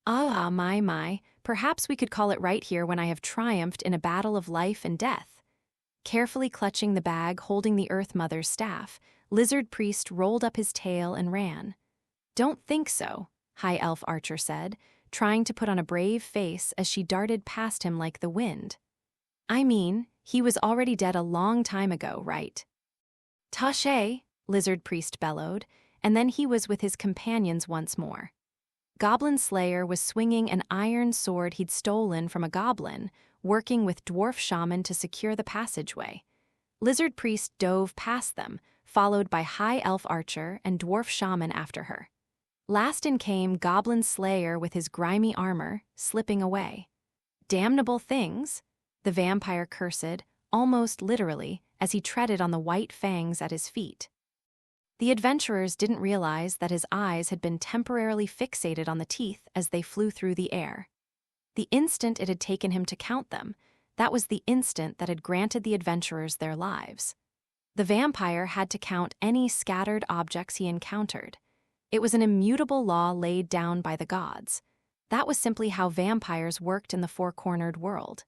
"Ah, my, perhaps we could call it right here when I have triumphed in a battle of life and death." Carefully clutching the bag holding the Earth Mother's staff, Lizard Priest rolled up his tail and ran. "Don't think so," High Elf Archer said, trying to put on a brave face as she darted past him like the wind. "I mean, he was already dead a long time ago, right?" "Tache," Lizard Priest bellowed, and then he was with his companions once more. Goblin Slayer was swinging an iron sword he'd stolen from a goblin, working with Dwarf Shaman to secure the passageway. Lizard Priest dove past them, followed by High Elf Archer and Dwarf Shaman after her. Last in came Goblin Slayer with his grimy armor, slipping away. "Damnable things," the vampire cursed, almost literally, as he treaded on the white fangs at his feet. The adventurers didn't realize that his eyes had been temporarily fixated on the teeth as they flew through the air. The instant it had taken him to count them, that was the instant that had granted the adventurers their lives. The vampire had to count any scattered objects he encountered. It was an immutable law laid down by the gods. That was simply how vampires worked in the four-cornered world.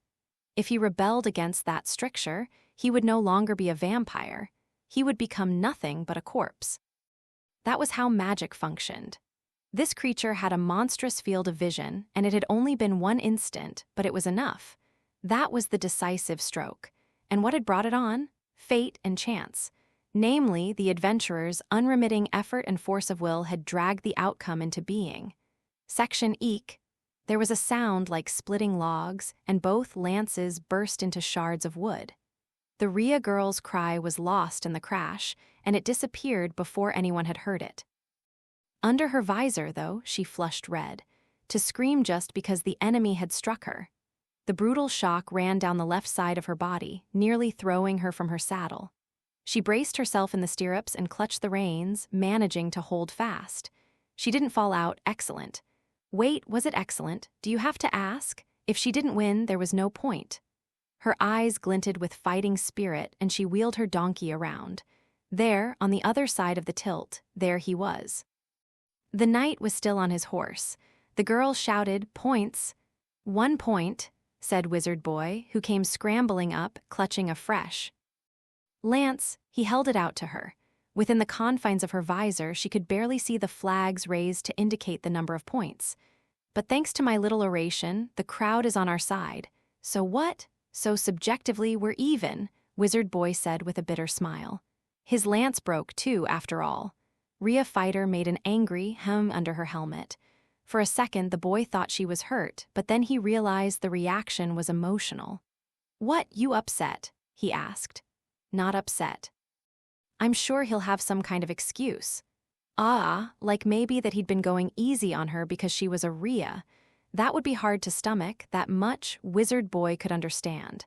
If he rebelled against that stricture, he would no longer be a vampire. He would become nothing but a corpse. That was how magic functioned. This creature had a monstrous field of vision, and it had only been one instant, but it was enough. That was the decisive stroke. And what had brought it on? Fate and chance. Namely, the adventurer's unremitting effort and force of will had dragged the outcome into being. Section Eek. There was a sound like splitting logs, and both lances burst into shards of wood. The Rhea girl's cry was lost in the crash, and it disappeared before anyone had heard it. Under her visor, though, she flushed red, to scream just because the enemy had struck her. The brutal shock ran down the left side of her body, nearly throwing her from her saddle. She braced herself in the stirrups and clutched the reins, managing to hold fast. She didn't fall out, excellent. Wait, was it excellent? Do you have to ask? If she didn't win, there was no point. Her eyes glinted with fighting spirit, and she wheeled her donkey around. There, on the other side of the tilt, there he was. The knight was still on his horse. The girl shouted, "Points!" "1 point," said Wizard Boy, who came scrambling up, clutching afresh. Lance, he held it out to her. Within the confines of her visor, she could barely see the flags raised to indicate the number of points. But thanks to my little oration, the crowd is on our side. So what? So subjectively, we're even, Wizard Boy said with a bitter smile. His lance broke, too, after all. Rhea Fighter made an angry hem under her helmet. For a second, the boy thought she was hurt, but then he realized the reaction was emotional. "What, you upset?" he asked. "Not upset." "I'm sure he'll have some kind of excuse." Like maybe that he'd been going easy on her because she was a Rhea. That would be hard to stomach, that much Wizard Boy could understand.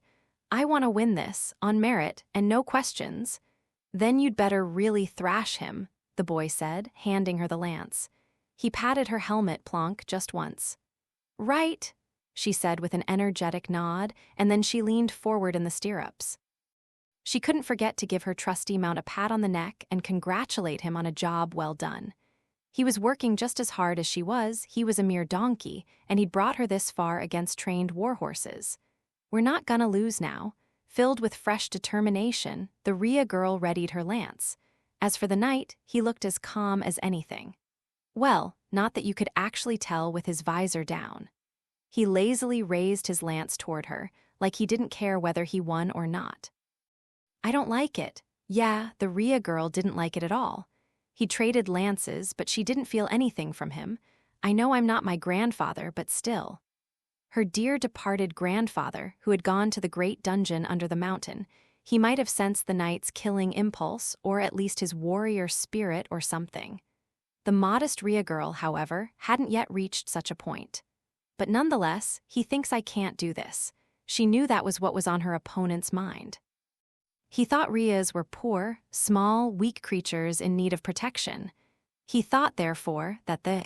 "I want to win this, on merit, and no questions." "Then you'd better really thrash him," the boy said, handing her the lance. He patted her helmet plonk just once. "Right," she said with an energetic nod, and then she leaned forward in the stirrups. She couldn't forget to give her trusty mount a pat on the neck and congratulate him on a job well done. He was working just as hard as she was. He was a mere donkey, and he'd brought her this far against trained war horses. "We're not gonna lose now." Filled with fresh determination, the Rhea girl readied her lance. As for the knight, he looked as calm as anything. Well, not that you could actually tell with his visor down. He lazily raised his lance toward her, like he didn't care whether he won or not. "I don't like it." Yeah, the Rhea girl didn't like it at all. He traded lances, but she didn't feel anything from him. "I know I'm not my grandfather, but still." Her dear departed grandfather, who had gone to the great dungeon under the mountain, he might have sensed the knight's killing impulse, or at least his warrior spirit or something. The modest Rhea girl, however, hadn't yet reached such a point. But nonetheless, "He thinks I can't do this." She knew that was what was on her opponent's mind. He thought Rheas were poor, small, weak creatures in need of protection. He thought, therefore, that the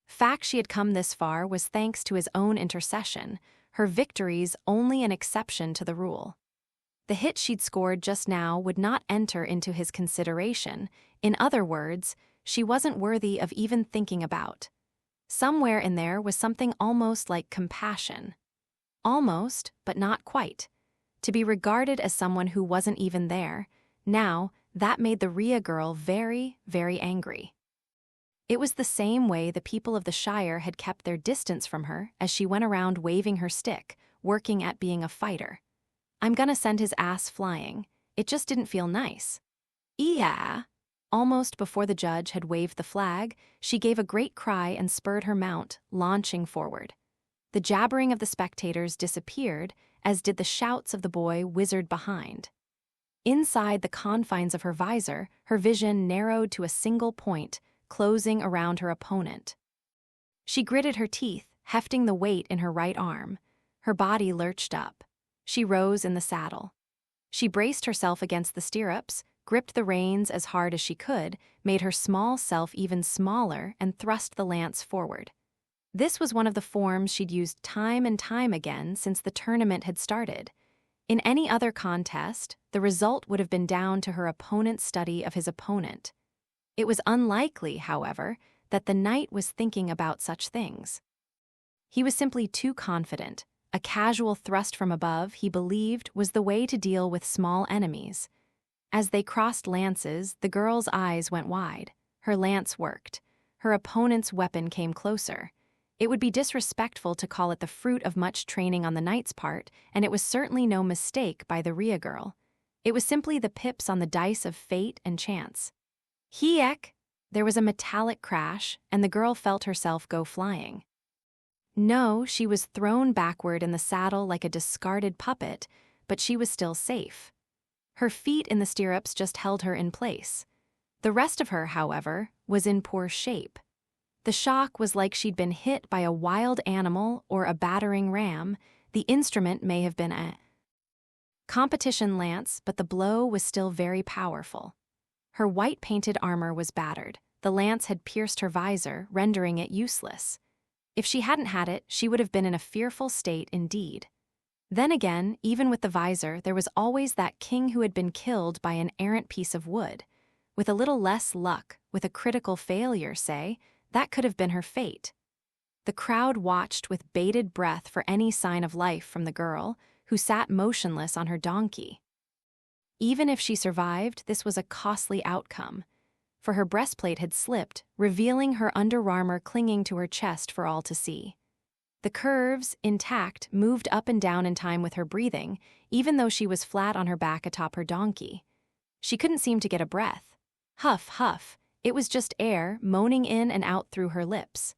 fact she had come this far was thanks to his own intercession, her victories only an exception to the rule. The hit she'd scored just now would not enter into his consideration. In other words, she wasn't worthy of even thinking about. Somewhere in there was something almost like compassion. Almost, but not quite. To be regarded as someone who wasn't even there, now, that made the Rhea girl very, very angry. It was the same way the people of the Shire had kept their distance from her as she went around waving her stick, working at being a fighter. "I'm gonna send his ass flying. It just didn't feel nice." "Yeah." Almost before the judge had waved the flag, she gave a great cry and spurred her mount, launching forward. The jabbering of the spectators disappeared, as did the shouts of the boy Wizard behind. Inside the confines of her visor, her vision narrowed to a single point, closing around her opponent. She gritted her teeth, hefting the weight in her right arm. Her body lurched up. She rose in the saddle. She braced herself against the stirrups, gripped the reins as hard as she could, made her small self even smaller, and thrust the lance forward. This was one of the forms she'd used time and time again since the tournament had started. In any other contest, the result would have been down to her opponent's study of his opponent. It was unlikely, however, that the knight was thinking about such things. He was simply too confident. A casual thrust from above, he believed, was the way to deal with small enemies. As they crossed lances, the girl's eyes went wide. Her lance worked. Her opponent's weapon came closer. It would be disrespectful to call it the fruit of much training on the knight's part, and it was certainly no mistake by the Rhea girl. It was simply the pips on the dice of fate and chance. Heek! There was a metallic crash, and the girl felt herself go flying. No, she was thrown backward in the saddle like a discarded puppet, but she was still safe. Her feet in the stirrups just held her in place. The rest of her, however, was in poor shape. The shock was like she'd been hit by a wild animal or a battering ram. The instrument may have been a competition lance, but the blow was still very powerful. Her white-painted armor was battered. The lance had pierced her visor, rendering it useless. If she hadn't had it, she would have been in a fearful state indeed. Then again, even with the visor, there was always that king who had been killed by an errant piece of wood. With a little less luck, with a critical failure, say, that could have been her fate. The crowd watched with bated breath for any sign of life from the girl, who sat motionless on her donkey. Even if she survived, this was a costly outcome, for her breastplate had slipped, revealing her underarmor clinging to her chest for all to see. The curves, intact, moved up and down in time with her breathing, even though she was flat on her back atop her donkey. She couldn't seem to get a breath. Huff, huff, it was just air moaning in and out through her lips.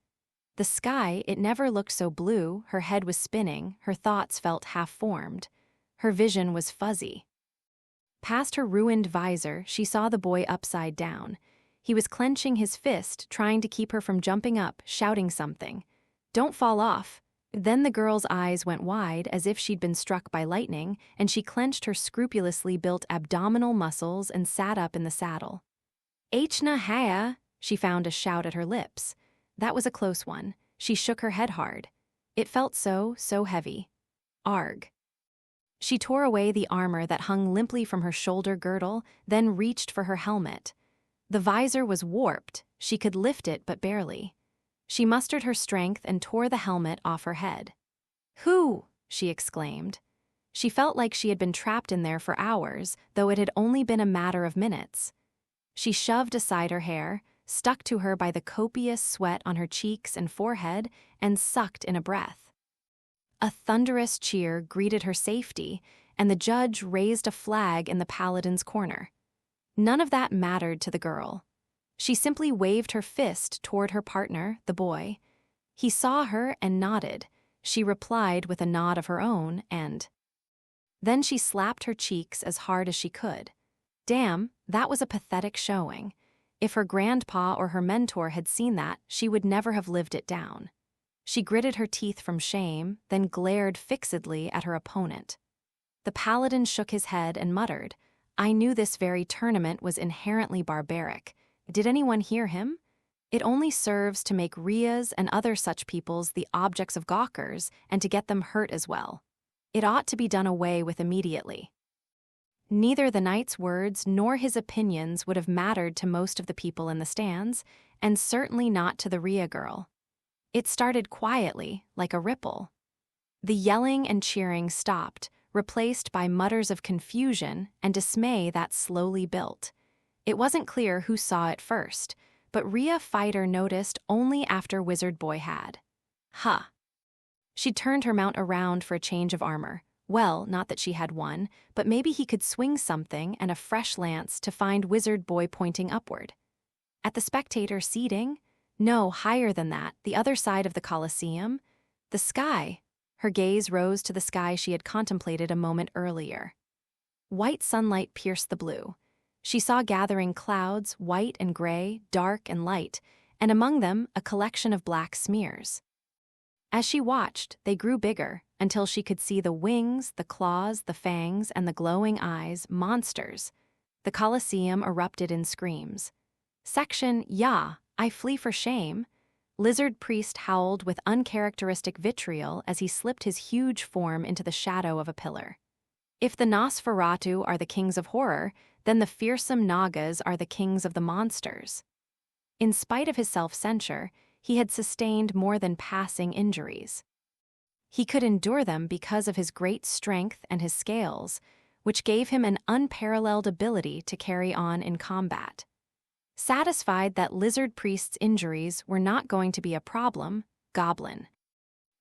The sky, it never looked so blue, her head was spinning, her thoughts felt half-formed. Her vision was fuzzy. Past her ruined visor, she saw the boy upside down. He was clenching his fist, trying to keep her from jumping up, shouting something. "Don't fall off." Then the girl's eyes went wide as if she'd been struck by lightning, and she clenched her scrupulously built abdominal muscles and sat up in the saddle. "Hna haya," she found a shout at her lips. That was a close one. She shook her head hard. It felt so heavy. Arg. She tore away the armor that hung limply from her shoulder girdle, then reached for her helmet. The visor was warped. She could lift it, but barely. She mustered her strength and tore the helmet off her head. "Who?" she exclaimed. She felt like she had been trapped in there for hours, though it had only been a matter of minutes. She shoved aside her hair, stuck to her by the copious sweat on her cheeks and forehead, and sucked in a breath. A thunderous cheer greeted her safety, and the judge raised a flag in the paladin's corner. None of that mattered to the girl. She simply waved her fist toward her partner, the boy. He saw her and nodded. She replied with a nod of her own, and then she slapped her cheeks as hard as she could. Damn, that was a pathetic showing. If her grandpa or her mentor had seen that, she would never have lived it down. She gritted her teeth from shame, then glared fixedly at her opponent. The paladin shook his head and muttered, "I knew this very tournament was inherently barbaric. Did anyone hear him? It only serves to make Rias and other such peoples the objects of gawkers and to get them hurt as well. It ought to be done away with immediately." Neither the knight's words nor his opinions would have mattered to most of the people in the stands, and certainly not to the Ria girl. It started quietly, like a ripple. The yelling and cheering stopped, replaced by mutters of confusion and dismay that slowly built. It wasn't clear who saw it first, but Ria Fighter noticed only after Wizard Boy had. Huh. She turned her mount around for a change of armor. Well, not that she had one, but maybe he could swing something and a fresh lance to find Wizard Boy pointing upward. At the spectator seating? No, higher than that, the other side of the Colosseum. The sky. Her gaze rose to the sky she had contemplated a moment earlier. White sunlight pierced the blue. She saw gathering clouds, white and gray, dark and light, and among them a collection of black smears. As she watched, they grew bigger, until she could see the wings, the claws, the fangs, and the glowing eyes, monsters. The Colosseum erupted in screams. Section, "Ya, I flee for shame." Lizard Priest howled with uncharacteristic vitriol as he slipped his huge form into the shadow of a pillar. If the Nosferatu are the kings of horror, then the fearsome Nagas are the kings of the monsters. In spite of his self-censure, he had sustained more than passing injuries. He could endure them because of his great strength and his scales, which gave him an unparalleled ability to carry on in combat. Satisfied that Lizard Priest's injuries were not going to be a problem, Goblin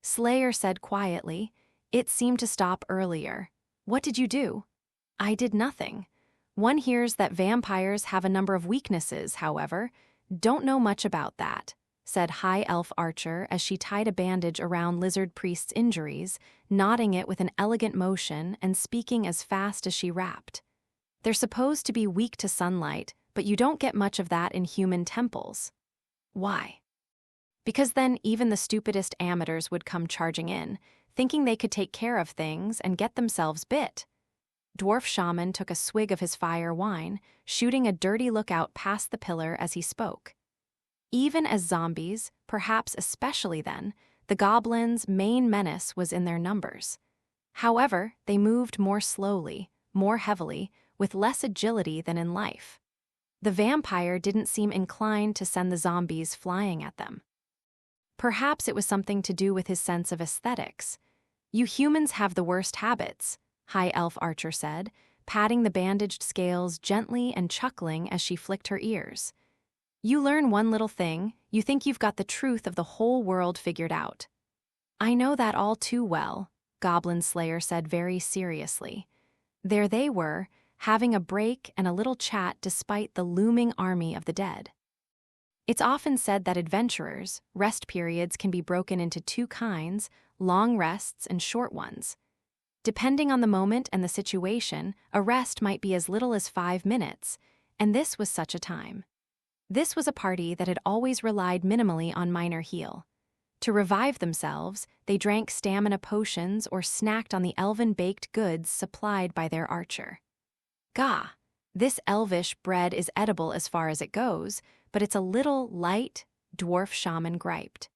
Slayer said quietly, "It seemed to stop earlier. What did you do?" I did nothing. One hears that vampires have a number of weaknesses, however. Don't know much about that, said High Elf Archer as she tied a bandage around Lizard Priest's injuries, knotting it with an elegant motion and speaking as fast as she rapped. They're supposed to be weak to sunlight, but you don't get much of that in human temples. Why? Because then even the stupidest amateurs would come charging in, thinking they could take care of things and get themselves bit. Dwarf Shaman took a swig of his fire wine, shooting a dirty look out past the pillar as he spoke. Even as zombies, perhaps especially then, the goblins' main menace was in their numbers. However, they moved more slowly, more heavily, with less agility than in life. The vampire didn't seem inclined to send the zombies flying at them. Perhaps it was something to do with his sense of aesthetics. You humans have the worst habits, High Elf Archer said, patting the bandaged scales gently and chuckling as she flicked her ears. You learn one little thing, you think you've got the truth of the whole world figured out. I know that all too well, Goblin Slayer said very seriously. There they were, having a break and a little chat despite the looming army of the dead. It's often said that adventurers' rest periods can be broken into two kinds, long rests and short ones. Depending on the moment and the situation, a rest might be as little as 5 minutes, and this was such a time. This was a party that had always relied minimally on minor heal. To revive themselves, they drank stamina potions or snacked on the elven baked goods supplied by their archer. Gah! This elvish bread is edible as far as it goes, but it's a little light, Dwarf Shaman griped.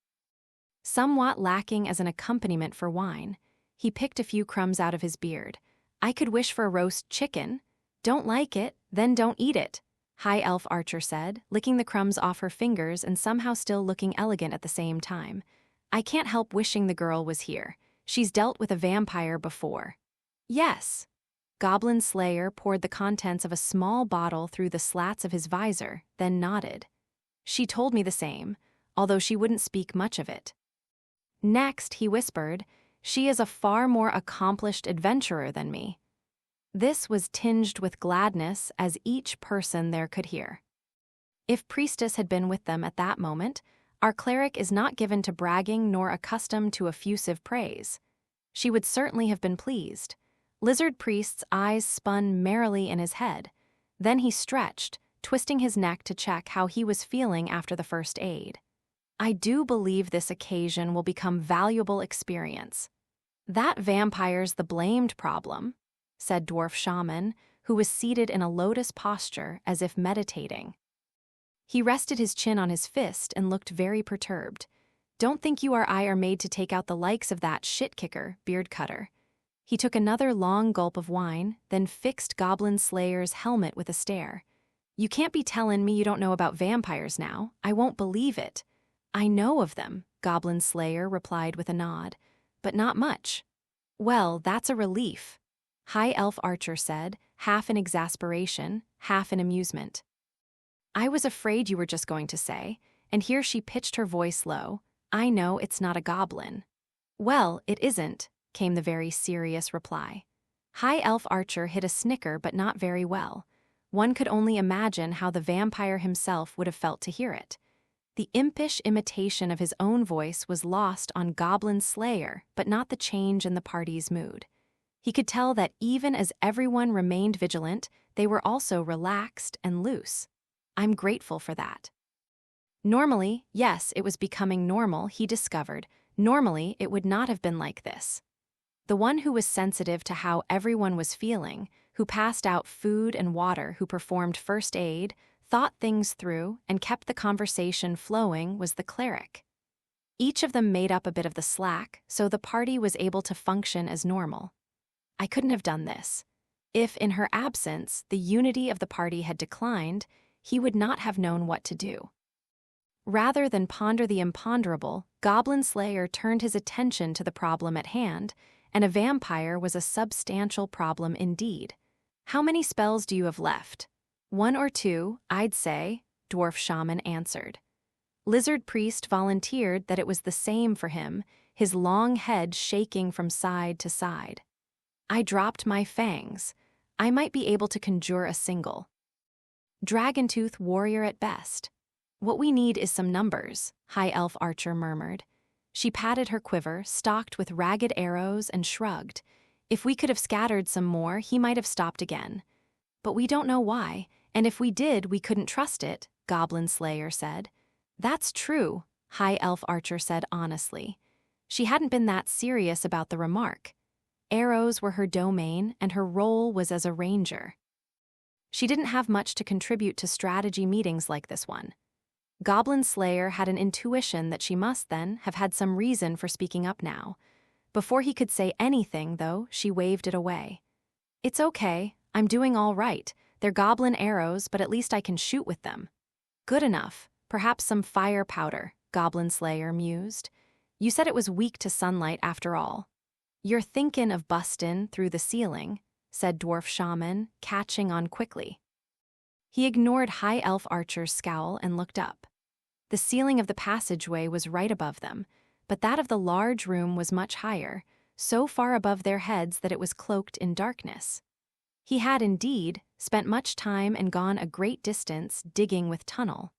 Somewhat lacking as an accompaniment for wine, he picked a few crumbs out of his beard. I could wish for a roast chicken. Don't like it, then don't eat it, High Elf Archer said, licking the crumbs off her fingers and somehow still looking elegant at the same time. I can't help wishing the girl was here. She's dealt with a vampire before. Yes. Goblin Slayer poured the contents of a small bottle through the slats of his visor, then nodded. She told me the same, although she wouldn't speak much of it. Next, he whispered, she is a far more accomplished adventurer than me. This was tinged with gladness as each person there could hear. If Priestess had been with them at that moment, our cleric is not given to bragging nor accustomed to effusive praise. She would certainly have been pleased. Lizard Priest's eyes spun merrily in his head. Then he stretched, twisting his neck to check how he was feeling after the first aid. I do believe this occasion will become valuable experience. That vampire's the blamed problem, said Dwarf Shaman, who was seated in a lotus posture as if meditating. He rested his chin on his fist and looked very perturbed. Don't think you or I are made to take out the likes of that shit-kicker, beard cutter. He took another long gulp of wine, then fixed Goblin Slayer's helmet with a stare. You can't be tellin' me you don't know about vampires now. I won't believe it. I know of them, Goblin Slayer replied with a nod, but not much. Well, that's a relief, High Elf Archer said, half in exasperation, half in amusement. I was afraid you were just going to say, and here she pitched her voice low, I know it's not a goblin. Well, it isn't, came the very serious reply. High Elf Archer hit a snicker but not very well. One could only imagine how the vampire himself would have felt to hear it. The impish imitation of his own voice was lost on Goblin Slayer, but not the change in the party's mood. He could tell that even as everyone remained vigilant, they were also relaxed and loose. I'm grateful for that. Normally, yes, it was becoming normal, he discovered. Normally, it would not have been like this. The one who was sensitive to how everyone was feeling, who passed out food and water, who performed first aid, thought things through, and kept the conversation flowing was the cleric. Each of them made up a bit of the slack, so the party was able to function as normal. I couldn't have done this. If, in her absence, the unity of the party had declined, he would not have known what to do. Rather than ponder the imponderable, Goblin Slayer turned his attention to the problem at hand, and a vampire was a substantial problem indeed. How many spells do you have left? 1 or 2, I'd say, Dwarf Shaman answered. Lizard Priest volunteered that it was the same for him, his long head shaking from side to side. I dropped my fangs. I might be able to conjure a single dragon-tooth warrior at best. What we need is some numbers, High Elf Archer murmured. She patted her quiver, stocked with ragged arrows, and shrugged. If we could have scattered some more, he might have stopped again. But we don't know why, and if we did, we couldn't trust it, Goblin Slayer said. That's true, High Elf Archer said honestly. She hadn't been that serious about the remark. Arrows were her domain, and her role was as a ranger. She didn't have much to contribute to strategy meetings like this one. Goblin Slayer had an intuition that she must, then, have had some reason for speaking up now. Before he could say anything, though, she waved it away. It's okay, I'm doing all right. They're goblin arrows, but at least I can shoot with them. Good enough. Perhaps some fire powder, Goblin Slayer mused. You said it was weak to sunlight after all. You're thinkin' of bustin' through the ceiling, said Dwarf Shaman, catching on quickly. He ignored High Elf Archer's scowl and looked up. The ceiling of the passageway was right above them, but that of the large room was much higher, so far above their heads that it was cloaked in darkness. He had, indeed, spent much time and gone a great distance digging with tunnel.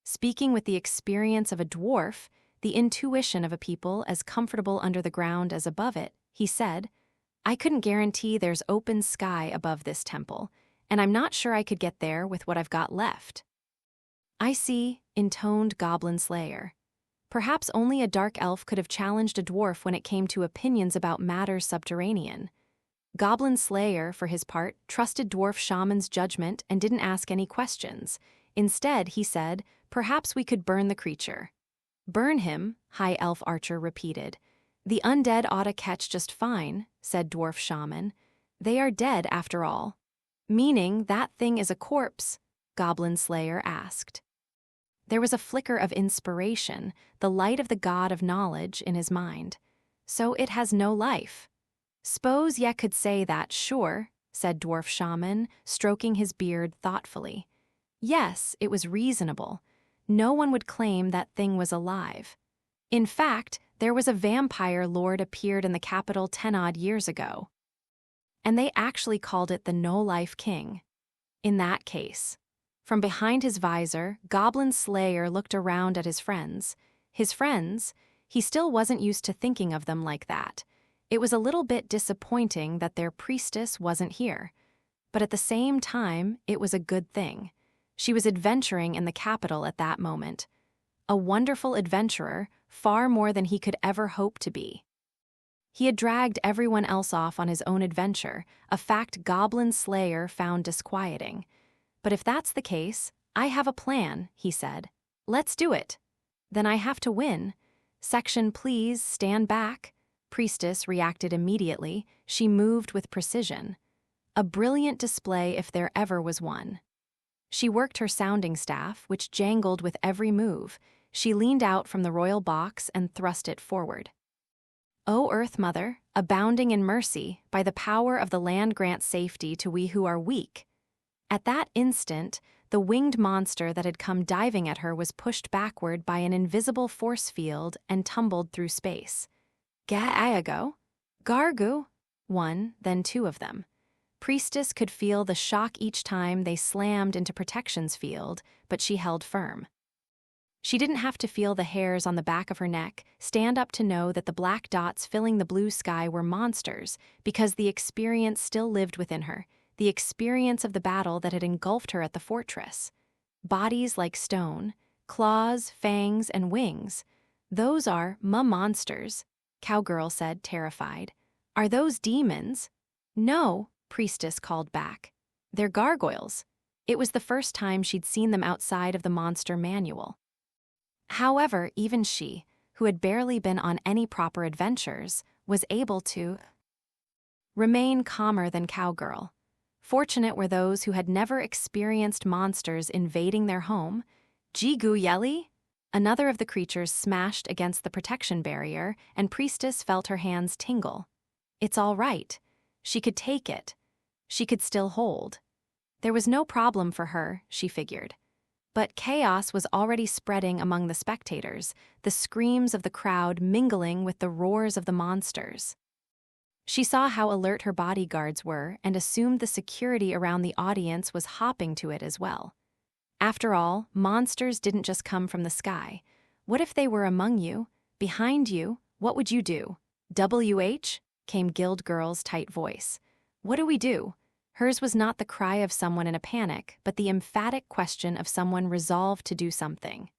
Speaking with the experience of a dwarf, the intuition of a people as comfortable under the ground as above it, he said, I couldn't guarantee there's open sky above this temple, and I'm not sure I could get there with what I've got left. I see, intoned Goblin Slayer. Perhaps only a dark elf could have challenged a dwarf when it came to opinions about matters subterranean. Goblin Slayer, for his part, trusted Dwarf Shaman's judgment and didn't ask any questions. Instead, he said, perhaps we could burn the creature. Burn him, High Elf Archer repeated. The undead ought to catch just fine, said Dwarf Shaman. They are dead, after all. Meaning that thing is a corpse? Goblin Slayer asked. There was a flicker of inspiration, the light of the god of knowledge in his mind. So it has no life. S'pose ye could say that, sure, said Dwarf Shaman, stroking his beard thoughtfully. Yes, it was reasonable. No one would claim that thing was alive. In fact, there was a vampire lord appeared in the capital 10-odd years ago. And they actually called it the No-Life King. In that case. From behind his visor, Goblin Slayer looked around at his friends. His friends? He still wasn't used to thinking of them like that. It was a little bit disappointing that their priestess wasn't here. But at the same time, it was a good thing. She was adventuring in the capital at that moment. A wonderful adventurer, far more than he could ever hope to be. He had dragged everyone else off on his own adventure, a fact Goblin Slayer found disquieting. But if that's the case, I have a plan, he said. Let's do it. Then I have to win. Section, please, stand back. Priestess reacted immediately. She moved with precision. A brilliant display if there ever was one. She worked her sounding staff, which jangled with every move. She leaned out from the royal box and thrust it forward. O Earth Mother, abounding in mercy, by the power of the land grant safety to we who are weak. At that instant, the winged monster that had come diving at her was pushed backward by an invisible force field and tumbled through space. Ga-ayago? Gargu? One, then two of them. Priestess could feel the shock each time they slammed into protection's field, but she held firm. She didn't have to feel the hairs on the back of her neck stand up to know that the black dots filling the blue sky were monsters, because the experience still lived within her, the experience of the battle that had engulfed her at the fortress. Bodies like stone, claws, fangs, and wings. Those are monsters, Cowgirl said, terrified. Are those demons? No, Priestess called back. They're gargoyles. It was the first time she'd seen them outside of the monster manual. However, even she, who had barely been on any proper adventures, was able to remain calmer than Cowgirl. Fortunate were those who had never experienced monsters invading their home. Jigu Yeli? Another of the creatures smashed against the protection barrier, and Priestess felt her hands tingle. It's all right. She could take it. She could still hold. There was no problem for her, she figured. But chaos was already spreading among the spectators, the screams of the crowd mingling with the roars of the monsters. She saw how alert her bodyguards were and assumed the security around the audience was hopping to it as well. After all, monsters didn't just come from the sky. What if they were among you, behind you? What would you do? "WH?" came Guild Girl's tight voice. "What do we do?" Hers was not the cry of someone in a panic, but the emphatic question of someone resolved to do something.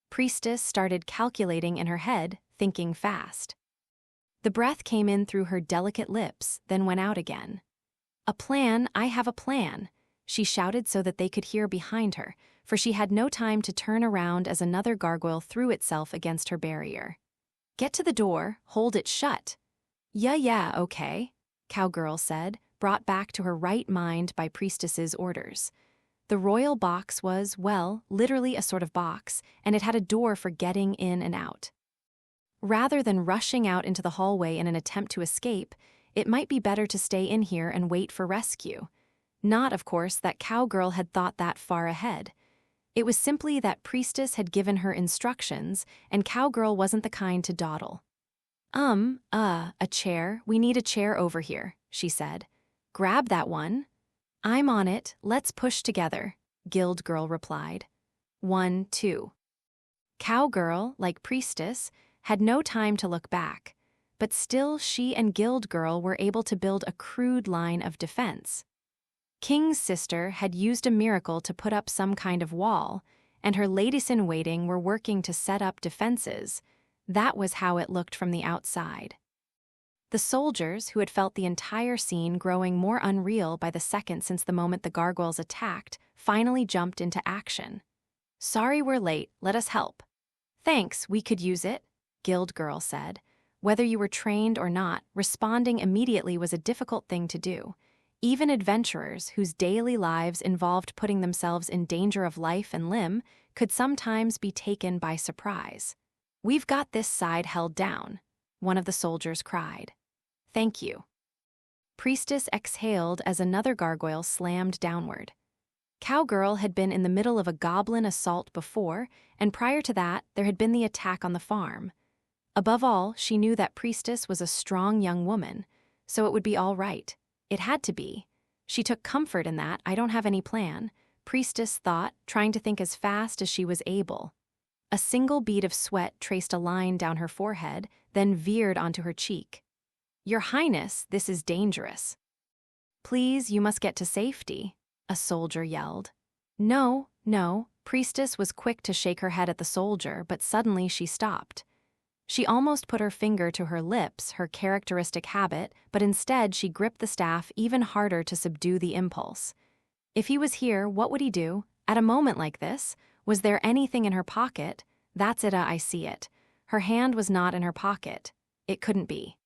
Priestess started calculating in her head, thinking fast. The breath came in through her delicate lips, then went out again. "A plan, I have a plan," she shouted so that they could hear behind her, for she had no time to turn around as another gargoyle threw itself against her barrier. "Get to the door, hold it shut." Yeah, okay," Cowgirl said, brought back to her right mind by Priestess's orders. The royal box was, well, literally a sort of box, and it had a door for getting in and out. Rather than rushing out into the hallway in an attempt to escape, it might be better to stay in here and wait for rescue. Not, of course, that Cowgirl had thought that far ahead. It was simply that Priestess had given her instructions, and Cowgirl wasn't the kind to dawdle. A chair. We need a chair over here," she said. "Grab that one." "I'm on it. Let's push together," Guild Girl replied. 1, 2. Cowgirl, like Priestess, had no time to look back, but still she and Guild Girl were able to build a crude line of defense. King's sister had used a miracle to put up some kind of wall, and her ladies-in-waiting were working to set up defenses. That was how it looked from the outside. The soldiers, who had felt the entire scene growing more unreal by the second since the moment the gargoyles attacked, finally jumped into action. "Sorry we're late, let us help." "Thanks, we could use it," Guild Girl said. Whether you were trained or not, responding immediately was a difficult thing to do. Even adventurers, whose daily lives involved putting themselves in danger of life and limb, could sometimes be taken by surprise. "We've got this side held down," one of the soldiers cried. "Thank you." Priestess exhaled as another gargoyle slammed downward. Cowgirl had been in the middle of a goblin assault before, and prior to that, there had been the attack on the farm. Above all, she knew that Priestess was a strong young woman, so it would be all right. It had to be. She took comfort in that. "I don't have any plan," Priestess thought, trying to think as fast as she was able. A single bead of sweat traced a line down her forehead, then veered onto her cheek. "Your Highness, this is dangerous." "Please, you must get to safety," a soldier yelled. No, Priestess was quick to shake her head at the soldier, but suddenly she stopped. She almost put her finger to her lips, her characteristic habit, but instead she gripped the staff even harder to subdue the impulse. If he was here, what would he do? At a moment like this? Was there anything in her pocket? That's it, I see it. Her hand was not in her pocket. It couldn't be.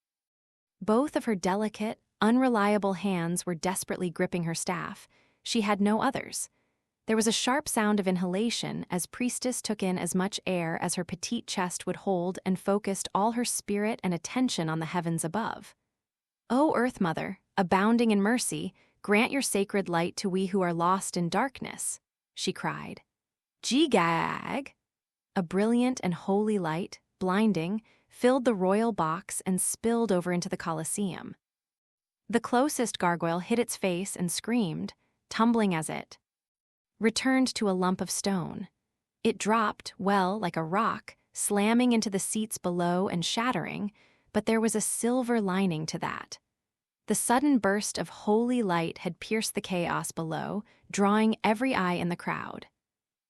Both of her delicate, unreliable hands were desperately gripping her staff. She had no others. There was a sharp sound of inhalation as Priestess took in as much air as her petite chest would hold and focused all her spirit and attention on the heavens above. "O Earth Mother, abounding in mercy, grant your sacred light to we who are lost in darkness," she cried. Jigag! A brilliant and holy light, blinding, filled the royal box and spilled over into the Colosseum. The closest gargoyle hit its face and screamed, tumbling as it returned to a lump of stone. It dropped, well, like a rock, slamming into the seats below and shattering, but there was a silver lining to that. The sudden burst of holy light had pierced the chaos below, drawing every eye in the crowd.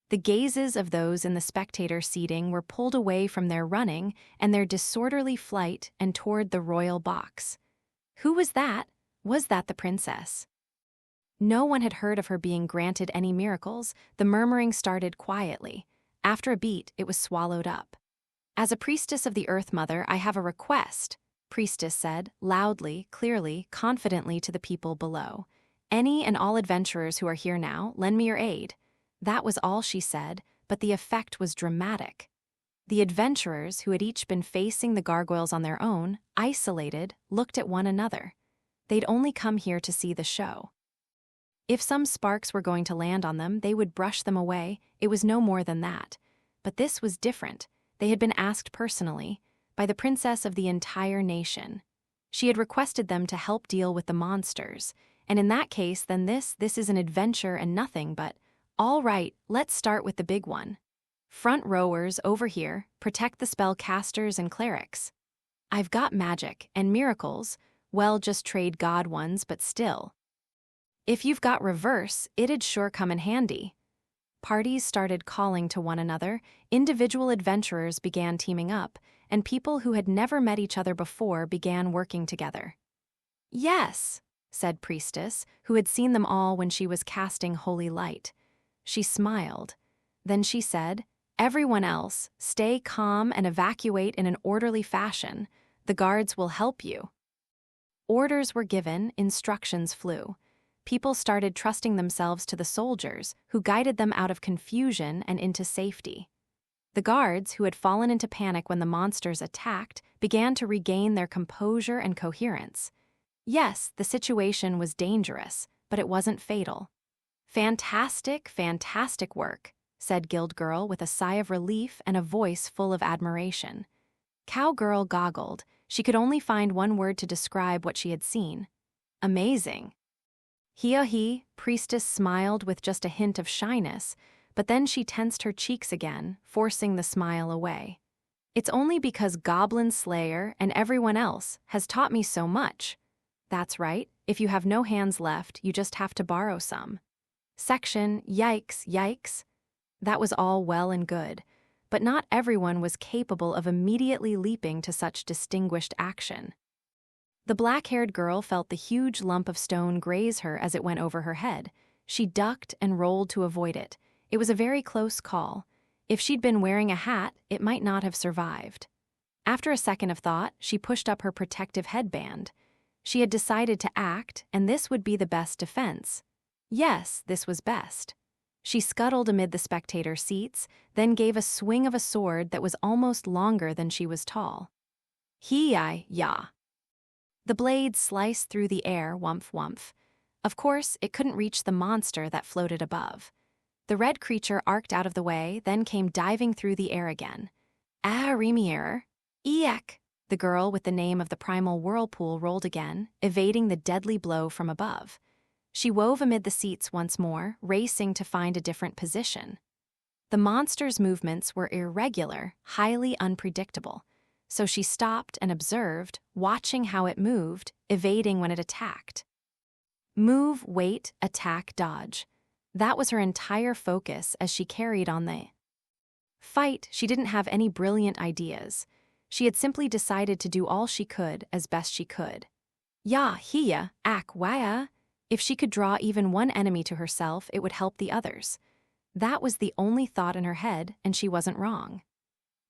The gazes of those in the spectator seating were pulled away from their running and their disorderly flight and toward the royal box. Who was that? Was that the princess? No one had heard of her being granted any miracles. The murmuring started quietly. After a beat, it was swallowed up. "As a priestess of the Earth Mother, I have a request," Priestess said, loudly, clearly, confidently to the people below. "Any and all adventurers who are here now, lend me your aid." That was all she said, but the effect was dramatic. The adventurers, who had each been facing the gargoyles on their own, isolated, looked at one another. They'd only come here to see the show. If some sparks were going to land on them, they would brush them away. It was no more than that. But this was different. They had been asked personally, by the princess of the entire nation. She had requested them to help deal with the monsters, and in that case, then this is an adventure and nothing but, all right, let's start with the big one. Front rowers, over here, protect the spellcasters and clerics. I've got magic, and miracles, well, just trade god ones, but still. If you've got reverse, it'd sure come in handy. Parties started calling to one another, individual adventurers began teaming up, and people who had never met each other before began working together. Yes, said Priestess, who had seen them all when she was casting holy light. She smiled. Then she said, everyone else, stay calm and evacuate in an orderly fashion. The guards will help you. Orders were given, instructions flew. People started trusting themselves to the soldiers, who guided them out of confusion and into safety. The guards, who had fallen into panic when the monsters attacked, began to regain their composure and coherence. Yes, the situation was dangerous, but it wasn't fatal. Fantastic, fantastic work, said Guild Girl with a sigh of relief and a voice full of admiration. Cowgirl goggled. She could only find one word to describe what she had seen. Amazing. He, Priestess smiled with just a hint of shyness, but then she tensed her cheeks again, forcing the smile away. It's only because Goblin Slayer and everyone else has taught me so much. That's right, if you have no hands left, you just have to borrow some. Section, yikes, yikes. That was all well and good, but not everyone was capable of immediately leaping to such distinguished action. The black-haired girl felt the huge lump of stone graze her as it went over her head. She ducked and rolled to avoid it. It was a very close call. If she'd been wearing a hat, it might not have survived. After a second of thought, she pushed up her protective headband. She had decided to act, and this would be the best defense. Yes, this was best. She scuttled amid the spectator seats, then gave a swing of a sword that was almost longer than she was tall. Yah. The blade sliced through the air, wumph wumph. Of course, it couldn't reach the monster that floated above. The red creature arced out of the way, then came diving through the air again. Remier. Eek! The girl with the name of the primal whirlpool rolled again, evading the deadly blow from above. She wove amid the seats once more, racing to find a different position. The monster's movements were irregular, highly unpredictable, so she stopped and observed, watching how it moved, evading when it attacked. Move, wait, attack, dodge. That was her entire focus as she carried on the fight. She didn't have any brilliant ideas. She had simply decided to do all she could as best she could. Waya. If she could draw even one enemy to herself, it would help the others. That was the only thought in her head, and she wasn't wrong.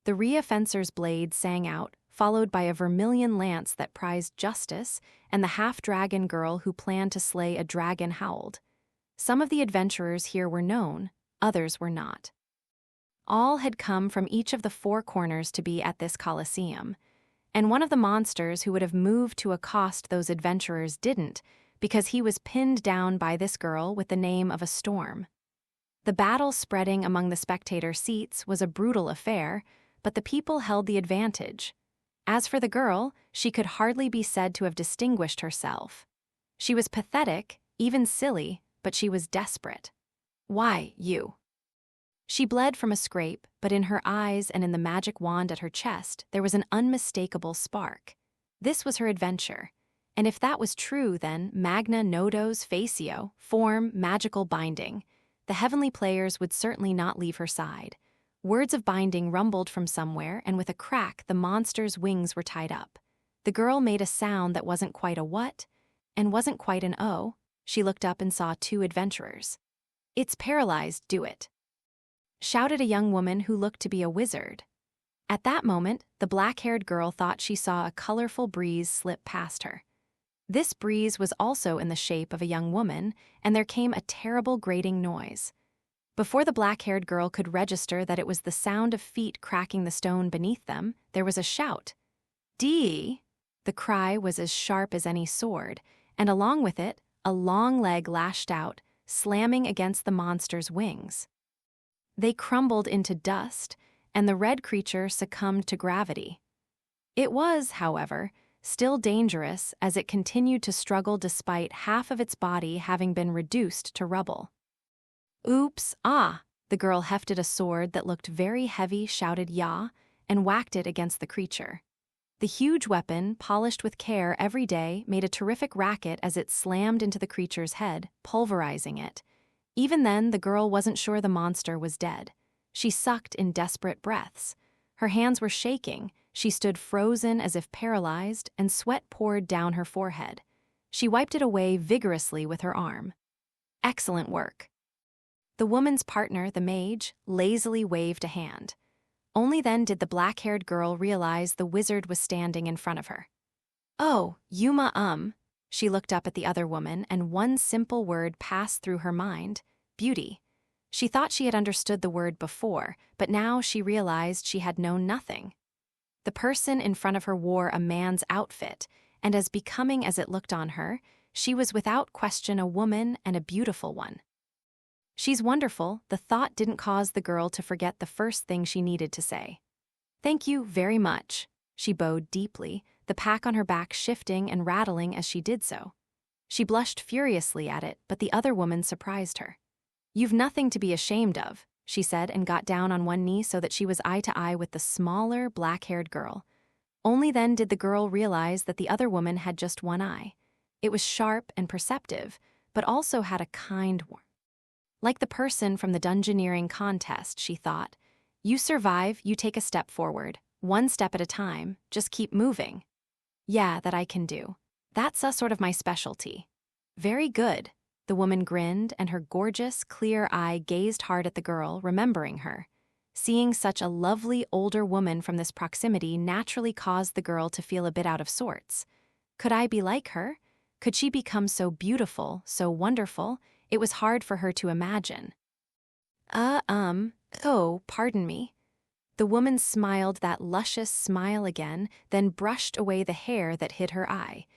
The reoffencer's blade sang out, followed by a vermilion lance that prized justice, and the half-dragon girl who planned to slay a dragon howled. Some of the adventurers here were known, others were not. All had come from each of the four corners to be at this Colosseum, and one of the monsters who would have moved to accost those adventurers didn't, because he was pinned down by this girl with the name of a storm. The battle spreading among the spectator seats was a brutal affair, but the people held the advantage. As for the girl, she could hardly be said to have distinguished herself. She was pathetic, even silly, but she was desperate. Why, you? She bled from a scrape, but in her eyes and in the magic wand at her chest, there was an unmistakable spark. This was her adventure. And if that was true, then magna nodos facio, form, magical binding. The heavenly players would certainly not leave her side. Words of binding rumbled from somewhere, and with a crack, the monster's wings were tied up. The girl made a sound that wasn't quite a what, and wasn't quite an O. She looked up and saw two adventurers. "It's paralyzed, do it," shouted a young woman who looked to be a wizard. At that moment, the black-haired girl thought she saw a colorful breeze slip past her. This breeze was also in the shape of a young woman, and there came a terrible grating noise. Before the black-haired girl could register that it was the sound of feet cracking the stone beneath them, there was a shout. "Dee!" The cry was as sharp as any sword, and along with it, a long leg lashed out, slamming against the monster's wings. They crumbled into dust, and the red creature succumbed to gravity. It was, however, still dangerous as it continued to struggle despite half of its body having been reduced to rubble. "Oops, ah!" The girl hefted a sword that looked very heavy, shouted "Yah," and whacked it against the creature. The huge weapon, polished with care every day, made a terrific racket as it slammed into the creature's head, pulverizing it. Even then, the girl wasn't sure the monster was dead. She sucked in desperate breaths. Her hands were shaking, she stood frozen as if paralyzed, and sweat poured down her forehead. She wiped it away vigorously with her arm. "Excellent work." The woman's partner, the mage, lazily waved a hand. Only then did the black-haired girl realize the wizard was standing in front of her. "Oh, Yuma, She looked up at the other woman, and one simple word passed through her mind: beauty. She thought she had understood the word before, but now she realized she had known nothing. The person in front of her wore a man's outfit, and as becoming as it looked on her, she was without question a woman, and a beautiful one. "She's wonderful," the thought didn't cause the girl to forget the first thing she needed to say. "Thank you very much." She bowed deeply, the pack on her back shifting and rattling as she did so. She blushed furiously at it, but the other woman surprised her. "You've nothing to be ashamed of," she said, and got down on one knee so that she was eye to eye with the smaller, black-haired girl. Only then did the girl realize that the other woman had just one eye. It was sharp and perceptive, but also had a kind warmth. Like the person from the dungeoneering contest, she thought. "You survive, you take a step forward. One step at a time, just keep moving." "Yeah, that I can do. That's sort of my specialty." "Very good." The woman grinned, and her gorgeous, clear eye gazed hard at the girl, remembering her. Seeing such a lovely older woman from this proximity naturally caused the girl to feel a bit out of sorts. Could I be like her? Could she become so beautiful, so wonderful? It was hard for her to imagine. Oh, pardon me." The woman smiled that luscious smile again, then brushed away the hair that hid her eye.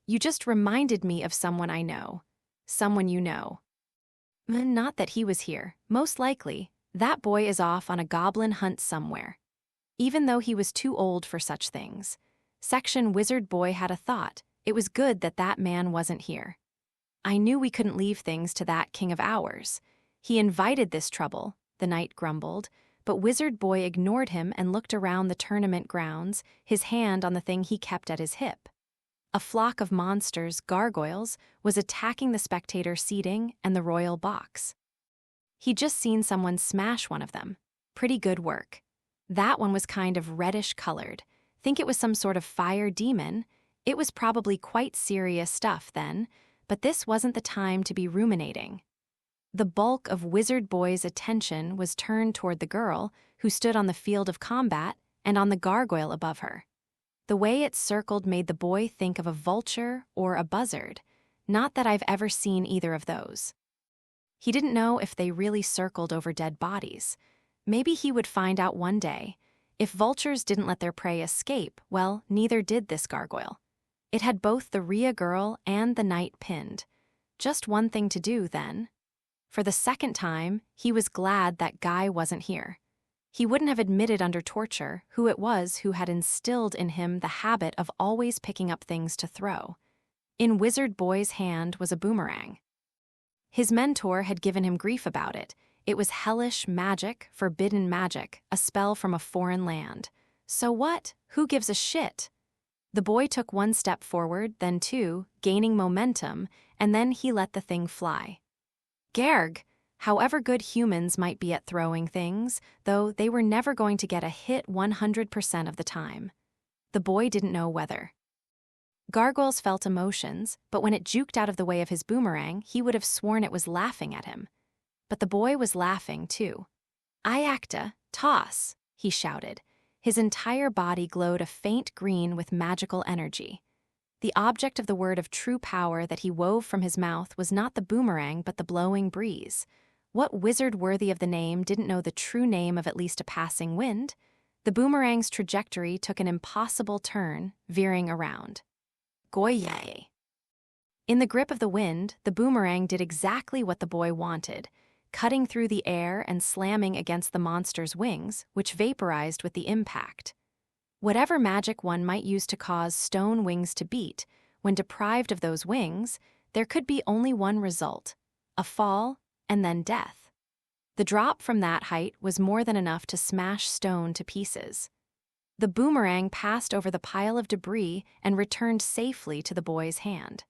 "You just reminded me of someone I know." "Someone you know." "Not that he was here. Most likely. That boy is off on a goblin hunt somewhere." Even though he was too old for such things. Section Wizard Boy had a thought. It was good that that man wasn't here. "I knew we couldn't leave things to that king of ours. He invited this trouble," the knight grumbled, but Wizard Boy ignored him and looked around the tournament grounds, his hand on the thing he kept at his hip. A flock of monsters, gargoyles, was attacking the spectator seating and the royal box. He'd just seen someone smash one of them. Pretty good work. That one was kind of reddish-colored. Think it was some sort of fire demon? It was probably quite serious stuff then, but this wasn't the time to be ruminating. The bulk of Wizard Boy's attention was turned toward the girl, who stood on the field of combat, and on the gargoyle above her. The way it circled made the boy think of a vulture or a buzzard. Not that I've ever seen either of those. He didn't know if they really circled over dead bodies. Maybe he would find out one day. If vultures didn't let their prey escape, well, neither did this gargoyle. It had both the Rhea girl and the knight pinned. Just one thing to do, then. For the second time, he was glad that Guy wasn't here. He wouldn't have admitted under torture who it was who had instilled in him the habit of always picking up things to throw. In Wizard Boy's hand was a boomerang. His mentor had given him grief about it. It was hellish magic, forbidden magic, a spell from a foreign land. So what? Who gives a shit? The boy took one step forward, then two, gaining momentum, and then he let the thing fly. Gerg! However good humans might be at throwing things, though they were never going to get a hit 100% of the time. The boy didn't know whether. Gargoyles felt emotions, but when it juked out of the way of his boomerang, he would have sworn it was laughing at him. But the boy was laughing, too. "Iacta, toss," he shouted. His entire body glowed a faint green with magical energy. The object of the word of true power that he wove from his mouth was not the boomerang but the blowing breeze. What wizard worthy of the name didn't know the true name of at least a passing wind? The boomerang's trajectory took an impossible turn, veering around. Goye! In the grip of the wind, the boomerang did exactly what the boy wanted, cutting through the air and slamming against the monster's wings, which vaporized with the impact. Whatever magic one might use to cause stone wings to beat, when deprived of those wings, there could be only one result: a fall and then death. The drop from that height was more than enough to smash stone to pieces. The boomerang passed over the pile of debris and returned safely to the boy's hand.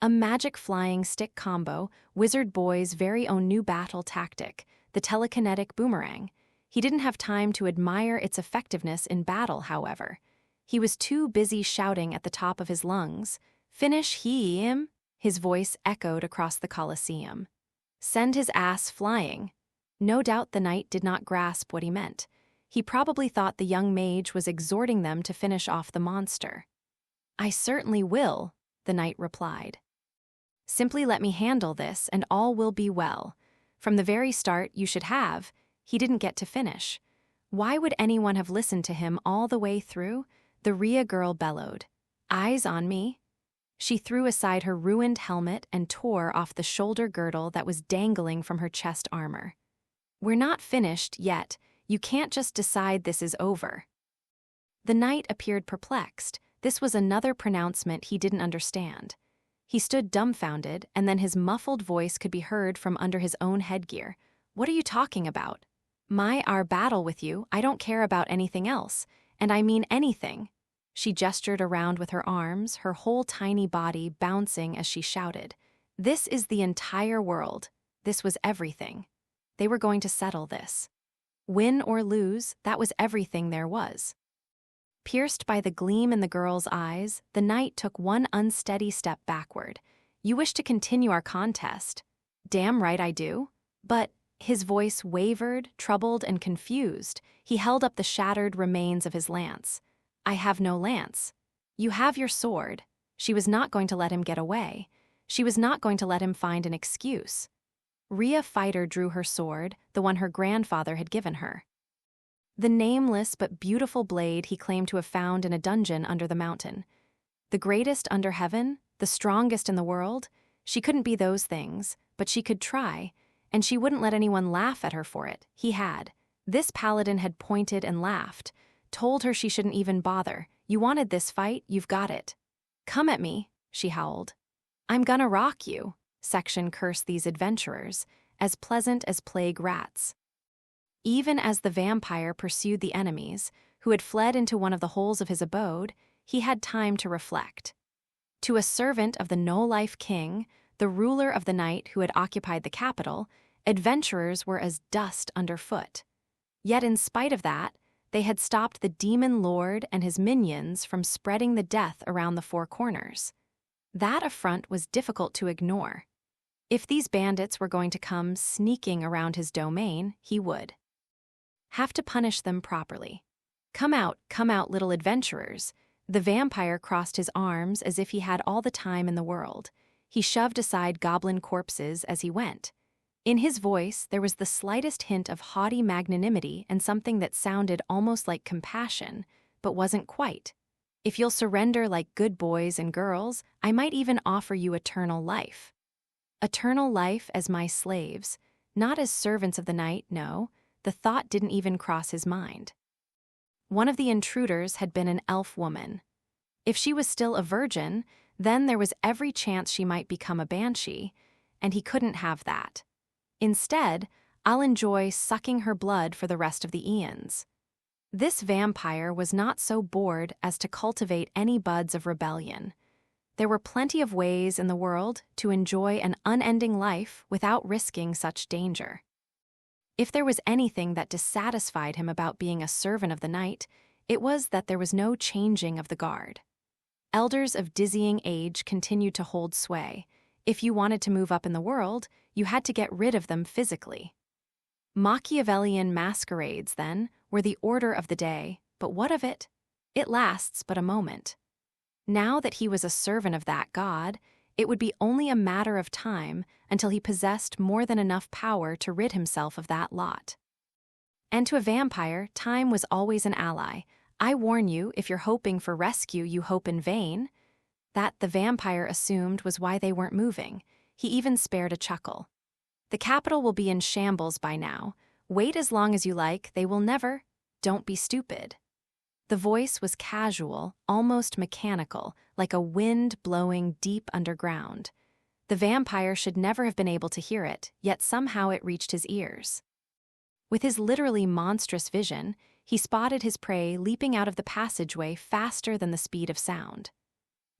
A magic flying stick combo, Wizard Boy's very own new battle tactic, the telekinetic boomerang. He didn't have time to admire its effectiveness in battle, however. He was too busy shouting at the top of his lungs, "Finish him!" His voice echoed across the Colosseum. Send his ass flying. No doubt the knight did not grasp what he meant. He probably thought the young mage was exhorting them to finish off the monster. "I certainly will," the knight replied. "Simply let me handle this and all will be well. From the very start you should have." He didn't get to finish. Why would anyone have listened to him all the way through? The Rhea girl bellowed. "Eyes on me." She threw aside her ruined helmet and tore off the shoulder girdle that was dangling from her chest armor. "We're not finished yet. You can't just decide this is over." The knight appeared perplexed. This was another pronouncement he didn't understand. He stood dumbfounded, and then his muffled voice could be heard from under his own headgear. "What are you talking about? Our battle with you, I don't care about anything else, and I mean anything." She gestured around with her arms, her whole tiny body bouncing as she shouted. This is the entire world. This was everything. They were going to settle this. Win or lose, that was everything there was. Pierced by the gleam in the girl's eyes, the knight took one unsteady step backward. "You wish to continue our contest?" "Damn right I do." "But..." His voice wavered, troubled, and confused. He held up the shattered remains of his lance. "I have no lance." "You have your sword." She was not going to let him get away. She was not going to let him find an excuse. Rhea Fighter drew her sword, the one her grandfather had given her. The nameless but beautiful blade he claimed to have found in a dungeon under the mountain. The greatest under heaven, the strongest in the world. She couldn't be those things, but she could try. And she wouldn't let anyone laugh at her for it. He had. This paladin had pointed and laughed, told her she shouldn't even bother. "You wanted this fight, you've got it." "Come at me," she howled. "I'm gonna rock you," Section cursed these adventurers, as pleasant as plague rats. Even as the vampire pursued the enemies, who had fled into one of the holes of his abode, he had time to reflect. To a servant of the no-life king, the ruler of the night who had occupied the capital, adventurers were as dust underfoot. Yet in spite of that, they had stopped the demon lord and his minions from spreading the death around the four corners. That affront was difficult to ignore. If these bandits were going to come sneaking around his domain, he would have to punish them properly. Come out, little adventurers." The vampire crossed his arms as if he had all the time in the world. He shoved aside goblin corpses as he went. In his voice, there was the slightest hint of haughty magnanimity and something that sounded almost like compassion, but wasn't quite. "If you'll surrender like good boys and girls, I might even offer you eternal life." Eternal life as my slaves, not as servants of the night, no. The thought didn't even cross his mind. One of the intruders had been an elf woman. If she was still a virgin, then there was every chance she might become a banshee, and he couldn't have that. Instead, I'll enjoy sucking her blood for the rest of the eons. This vampire was not so bored as to cultivate any buds of rebellion. There were plenty of ways in the world to enjoy an unending life without risking such danger. If there was anything that dissatisfied him about being a servant of the night, it was that there was no changing of the guard. Elders of dizzying age continued to hold sway. If you wanted to move up in the world, you had to get rid of them physically. Machiavellian masquerades, then, were the order of the day, but what of it? It lasts but a moment. Now that he was a servant of that god, it would be only a matter of time until he possessed more than enough power to rid himself of that lot. And to a vampire, time was always an ally. I warn you, if you're hoping for rescue, you hope in vain. That, the vampire assumed, was why they weren't moving. He even spared a chuckle. The capital will be in shambles by now. Wait as long as you like, they will never. Don't be stupid. The voice was casual, almost mechanical, like a wind blowing deep underground. The vampire should never have been able to hear it, yet somehow it reached his ears. With his literally monstrous vision, he spotted his prey leaping out of the passageway faster than the speed of sound.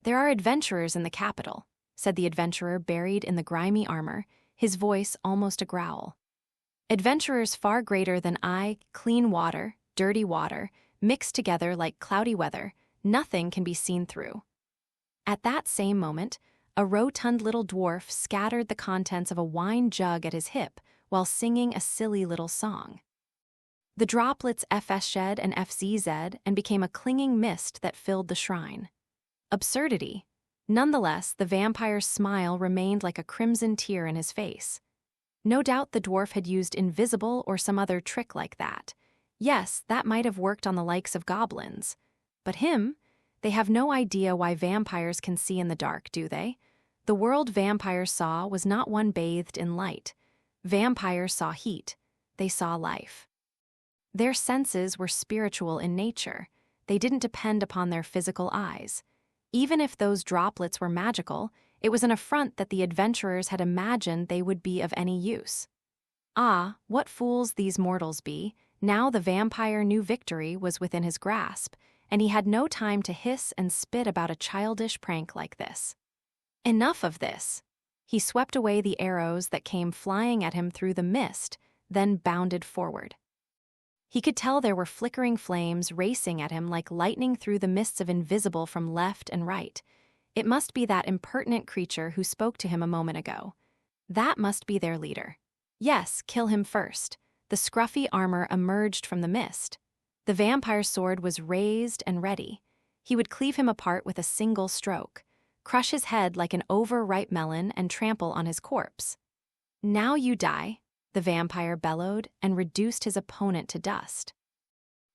"There are adventurers in the capital," said the adventurer buried in the grimy armor, his voice almost a growl. "Adventurers far greater than I, clean water, dirty water, mixed together like cloudy weather, nothing can be seen through." At that same moment, a rotund little dwarf scattered the contents of a wine jug at his hip while singing a silly little song. The droplets FS-shed and FZZ and became a clinging mist that filled the shrine. Absurdity. Nonetheless, the vampire's smile remained like a crimson tear in his face. No doubt the dwarf had used invisible or some other trick like that. Yes, that might have worked on the likes of goblins. But him? They have no idea why vampires can see in the dark, do they? The world vampires saw was not one bathed in light. Vampires saw heat. They saw life. Their senses were spiritual in nature. They didn't depend upon their physical eyes. Even if those droplets were magical, it was an affront that the adventurers had imagined they would be of any use. Ah, what fools these mortals be! Now the vampire knew victory was within his grasp, and he had no time to hiss and spit about a childish prank like this. Enough of this! He swept away the arrows that came flying at him through the mist, then bounded forward. He could tell there were flickering flames racing at him like lightning through the mists of invisible from left and right. It must be that impertinent creature who spoke to him a moment ago. That must be their leader. Yes, kill him first. The scruffy armor emerged from the mist. The vampire's sword was raised and ready. He would cleave him apart with a single stroke, crush his head like an overripe melon and trample on his corpse. "Now you die," the vampire bellowed and reduced his opponent to dust.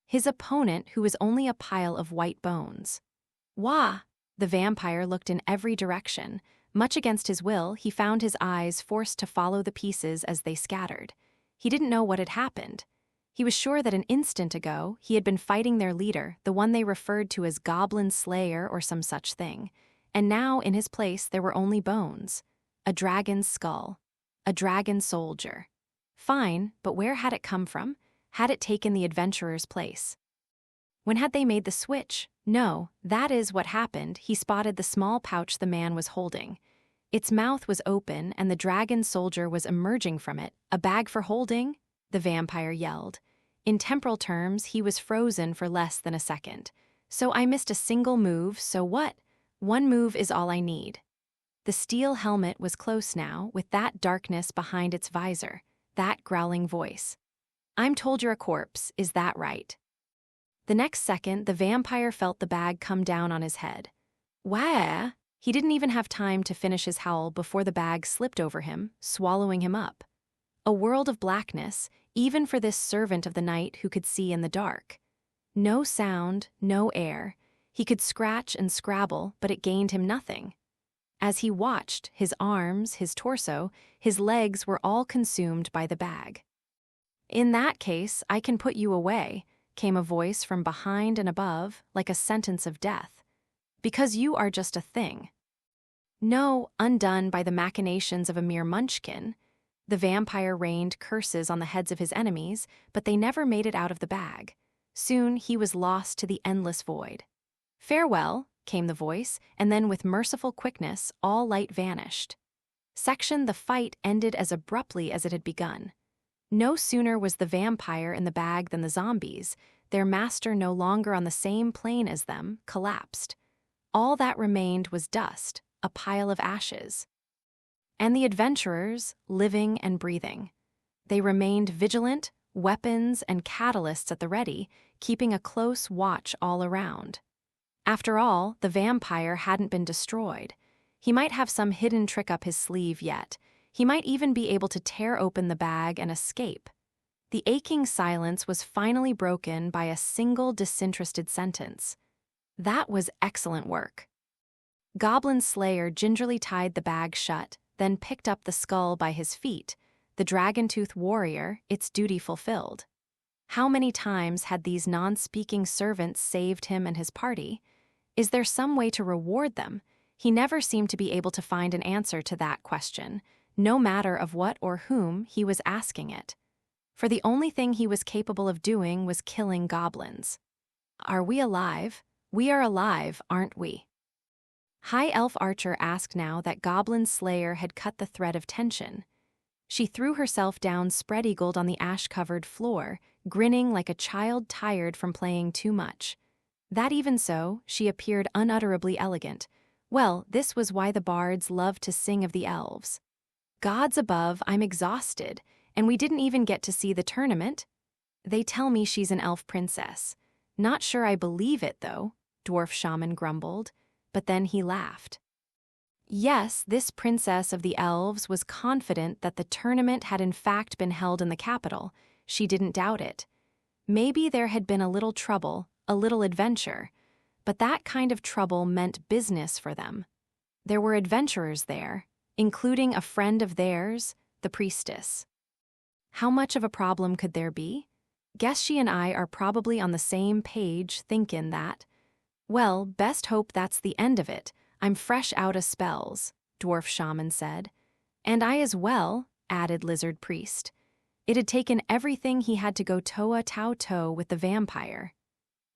His opponent who was only a pile of white bones. Wah! The vampire looked in every direction. Much against his will, he found his eyes forced to follow the pieces as they scattered. He didn't know what had happened. He was sure that an instant ago he had been fighting their leader, the one they referred to as Goblin Slayer or some such thing. And now in his place there were only bones. A dragon's skull. A dragon soldier. Fine, but where had it come from? Had it taken the adventurer's place? When had they made the switch? No, that is what happened. He spotted the small pouch the man was holding. Its mouth was open and the dragon soldier was emerging from it. "A bag for holding?" the vampire yelled. In temporal terms, he was frozen for less than a second. "So I missed a single move, so what? One move is all I need." The steel helmet was close now, with that darkness behind its visor, that growling voice. "I'm told you're a corpse, is that right?" The next second, the vampire felt the bag come down on his head. Wah! He didn't even have time to finish his howl before the bag slipped over him, swallowing him up. A world of blackness, even for this servant of the night who could see in the dark. No sound, no air. He could scratch and scrabble, but it gained him nothing. As he watched, his arms, his torso, his legs were all consumed by the bag. "In that case, I can put you away," came a voice from behind and above, like a sentence of death. "Because you are just a thing." No, undone by the machinations of a mere munchkin. The vampire rained curses on the heads of his enemies, but they never made it out of the bag. Soon he was lost to the endless void. "Farewell," came the voice, and then with merciful quickness, all light vanished. The fight ended as abruptly as it had begun. No sooner was the vampire in the bag than the zombies, their master no longer on the same plane as them, collapsed. All that remained was dust, a pile of ashes. And the adventurers, living and breathing. They remained vigilant, weapons and catalysts at the ready, keeping a close watch all around. After all, the vampire hadn't been destroyed. He might have some hidden trick up his sleeve yet. He might even be able to tear open the bag and escape. The aching silence was finally broken by a single disinterested sentence. "That was excellent work." Goblin Slayer gingerly tied the bag shut, then picked up the skull by his feet, the dragon-tooth warrior, its duty fulfilled. How many times had these non-speaking servants saved him and his party? Is there some way to reward them? He never seemed to be able to find an answer to that question, no matter of what or whom he was asking it. For the only thing he was capable of doing was killing goblins. Are we alive? We are alive, aren't we? High Elf Archer asked now that Goblin Slayer had cut the thread of tension. She threw herself down spread-eagled on the ash-covered floor, grinning like a child tired from playing too much. That even so, she appeared unutterably elegant. Well, this was why the bards loved to sing of the elves. Gods above, I'm exhausted, and we didn't even get to see the tournament. They tell me she's an elf princess. Not sure I believe it, though, Dwarf Shaman grumbled, but then he laughed. Yes, this princess of the elves was confident that the tournament had in fact been held in the capital. She didn't doubt it. Maybe there had been a little trouble, a little adventure, but that kind of trouble meant business for them. There were adventurers there, including a friend of theirs, the priestess. How much of a problem could there be? Guess she and I are probably on the same page thinkin' that. Well, best hope that's the end of it. I'm fresh out of spells, Dwarf Shaman said. And I as well, added Lizard Priest. It had taken everything he had to go toe-to-toe with the vampire.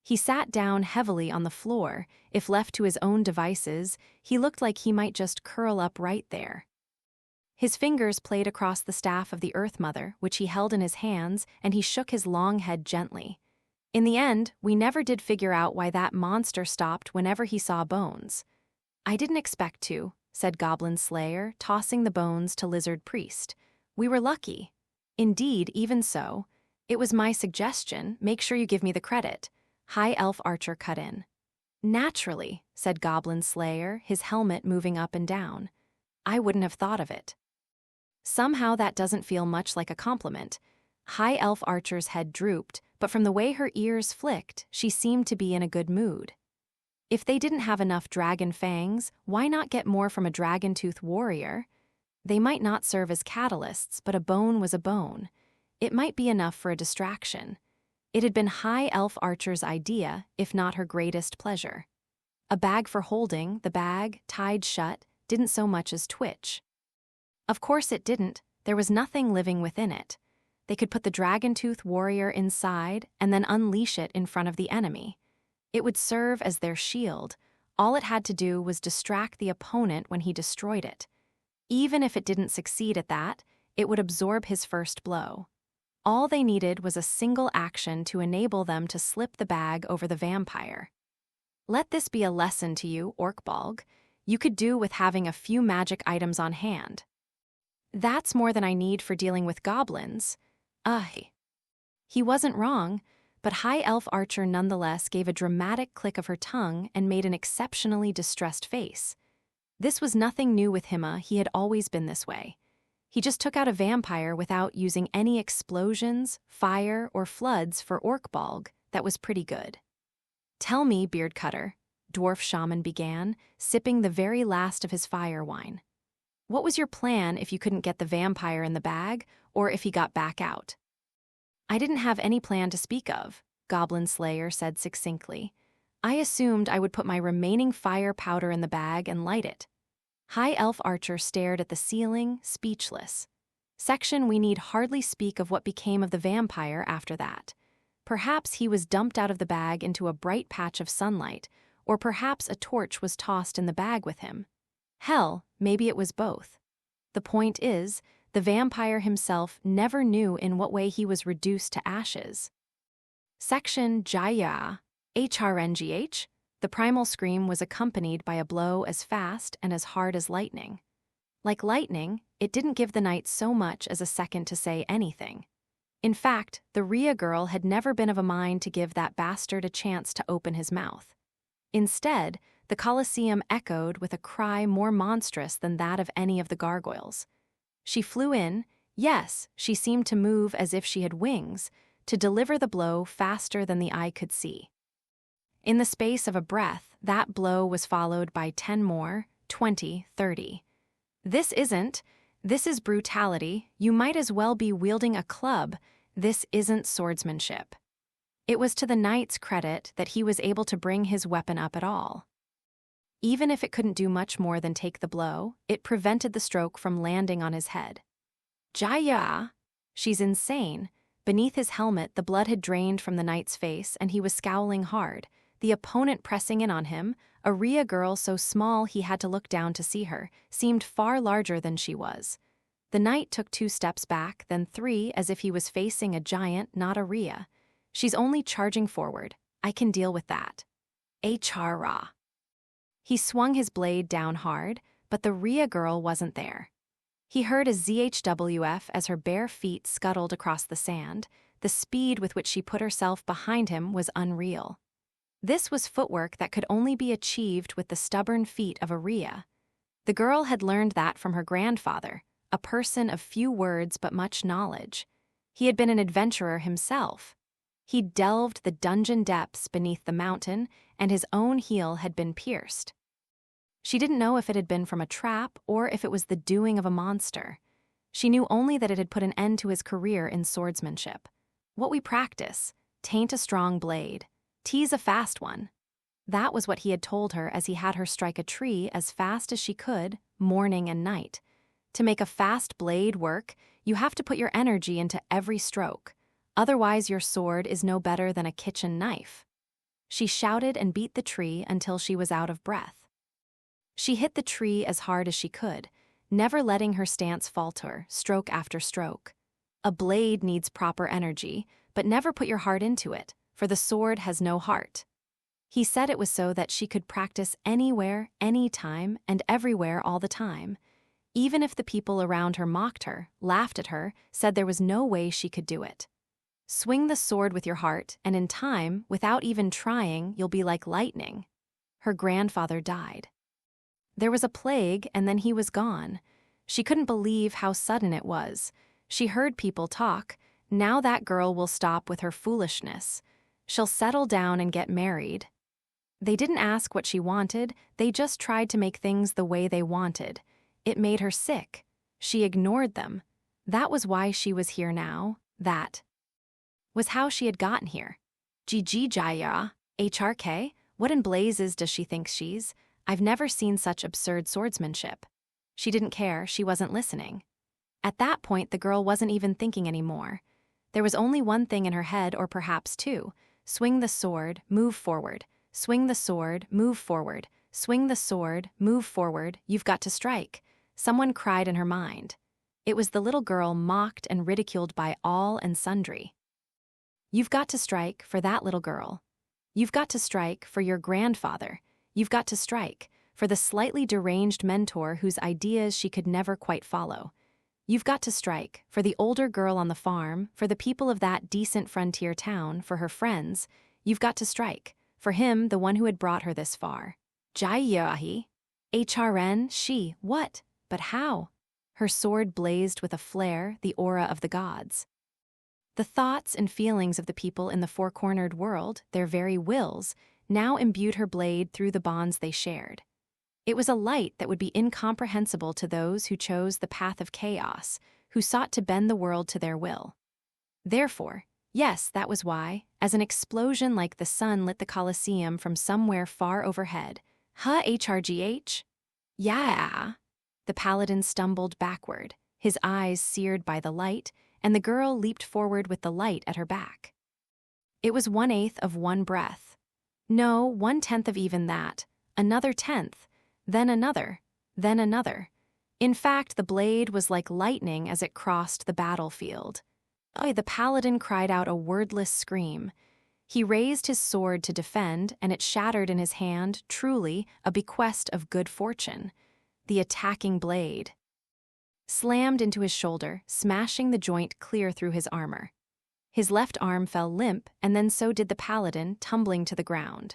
He sat down heavily on the floor. If left to his own devices, he looked like he might just curl up right there. His fingers played across the staff of the Earth Mother, which he held in his hands, and he shook his long head gently. In the end, we never did figure out why that monster stopped whenever he saw bones. I didn't expect to, said Goblin Slayer, tossing the bones to Lizard Priest. We were lucky. Indeed, even so. It was my suggestion, make sure you give me the credit. High Elf Archer cut in. Naturally, said Goblin Slayer, his helmet moving up and down. I wouldn't have thought of it. Somehow that doesn't feel much like a compliment. High Elf Archer's head drooped, but from the way her ears flicked, she seemed to be in a good mood. If they didn't have enough dragon fangs, why not get more from a dragon-tooth warrior? They might not serve as catalysts, but a bone was a bone. It might be enough for a distraction. It had been High Elf Archer's idea, if not her greatest pleasure. A bag for holding, the bag, tied shut, didn't so much as twitch. Of course it didn't. There was nothing living within it. They could put the dragon-tooth warrior inside and then unleash it in front of the enemy. It would serve as their shield. All it had to do was distract the opponent when he destroyed it. Even if it didn't succeed at that, it would absorb his first blow. All they needed was a single action to enable them to slip the bag over the vampire. Let this be a lesson to you, Orkbolg. You could do with having a few magic items on hand. That's more than I need for dealing with goblins. He wasn't wrong, but High Elf Archer nonetheless gave a dramatic click of her tongue and made an exceptionally distressed face. This was nothing new with him, he had always been this way. He just took out a vampire without using any explosions, fire, or floods for Orkbolg. That was pretty good. Tell me, Beard Cutter, Dwarf Shaman began, sipping the very last of his fire wine. What was your plan if you couldn't get the vampire in the bag, or if he got back out? I didn't have any plan to speak of, Goblin Slayer said succinctly. I assumed I would put my remaining fire powder in the bag and light it. High Elf Archer stared at the ceiling, speechless. Section we need hardly speak of what became of the vampire after that. Perhaps he was dumped out of the bag into a bright patch of sunlight, or perhaps a torch was tossed in the bag with him. Hell, maybe it was both. The point is, the vampire himself never knew in what way he was reduced to ashes. Section Jaya, HRNGH, the primal scream was accompanied by a blow as fast and as hard as lightning. Like lightning, it didn't give the knight so much as a second to say anything. In fact, the Rhea girl had never been of a mind to give that bastard a chance to open his mouth. Instead, the Colosseum echoed with a cry more monstrous than that of any of the gargoyles. She flew in, yes, she seemed to move as if she had wings, to deliver the blow faster than the eye could see. In the space of a breath, that blow was followed by 10 more, 20, 30. This is brutality. You might as well be wielding a club, This isn't swordsmanship. It was to the knight's credit that he was able to bring his weapon up at all. Even if it couldn't do much more than take the blow, it prevented the stroke from landing on his head. Jaya! She's insane. Beneath his helmet, the blood had drained from the knight's face, and he was scowling hard, the opponent pressing in on him. A Rhea girl so small he had to look down to see her, seemed far larger than she was. The knight took 2 steps back, then 3, as if he was facing a giant, not a Rhea. She's only charging forward. I can deal with that. Achara. He swung his blade down hard, but the Rhea girl wasn't there. He heard a ZHWF as her bare feet scuttled across the sand. The speed with which she put herself behind him was unreal. This was footwork that could only be achieved with the stubborn feet of a Rhea. The girl had learned that from her grandfather, a person of few words but much knowledge. He had been an adventurer himself. He'd delved the dungeon depths beneath the mountain, and his own heel had been pierced. She didn't know if it had been from a trap or if it was the doing of a monster. She knew only that it had put an end to his career in swordsmanship. What we practice: taint a strong blade, tease a fast one. That was what he had told her as he had her strike a tree as fast as she could, morning and night. To make a fast blade work, you have to put your energy into every stroke. Otherwise, your sword is no better than a kitchen knife. She shouted and beat the tree until she was out of breath. She hit the tree as hard as she could, never letting her stance falter, stroke after stroke. A blade needs proper energy, but never put your heart into it, for the sword has no heart. He said it was so that she could practice anywhere, anytime, and everywhere all the time. Even if the people around her mocked her, laughed at her, said there was no way she could do it. Swing the sword with your heart, and in time, without even trying, you'll be like lightning. Her grandfather died. There was a plague, and then he was gone. She couldn't believe how sudden it was. She heard people talk. Now that girl will stop with her foolishness. She'll settle down and get married. They didn't ask what she wanted, they just tried to make things the way they wanted. It made her sick. She ignored them. That was why she was here now. That was how she had gotten here. Gigi Jaya, HRK, what in blazes does she think she's? I've never seen such absurd swordsmanship. She didn't care, she wasn't listening. At that point, the girl wasn't even thinking anymore. There was only one thing in her head, or perhaps 2. Swing the sword, move forward. Swing the sword, move forward. Swing the sword, move forward, you've got to strike. Someone cried in her mind. It was the little girl mocked and ridiculed by all and sundry. You've got to strike for that little girl. You've got to strike for your grandfather. You've got to strike for the slightly deranged mentor whose ideas she could never quite follow. You've got to strike for the older girl on the farm, for the people of that decent frontier town, for her friends. You've got to strike for him, the one who had brought her this far. Jayahi. HRN, she, what? But how? Her sword blazed with a flare, the aura of the gods. The thoughts and feelings of the people in the four-cornered world, their very wills, now imbued her blade through the bonds they shared. It was a light that would be incomprehensible to those who chose the path of chaos, who sought to bend the world to their will. Therefore, yes, that was why, as an explosion like the sun lit the Colosseum from somewhere far overhead, HRGH? Yeah. The paladin stumbled backward, his eyes seared by the light, and the girl leaped forward with the light at her back. It was 1/8 of one breath. No, 1/10 of even that. Another 10th. Then another. Then another. In fact, the blade was like lightning as it crossed the battlefield. Oh, the paladin cried out a wordless scream. He raised his sword to defend, and it shattered in his hand, truly a bequest of good fortune. The attacking blade slammed into his shoulder, smashing the joint clear through his armor. His left arm fell limp, and then so did the paladin, tumbling to the ground.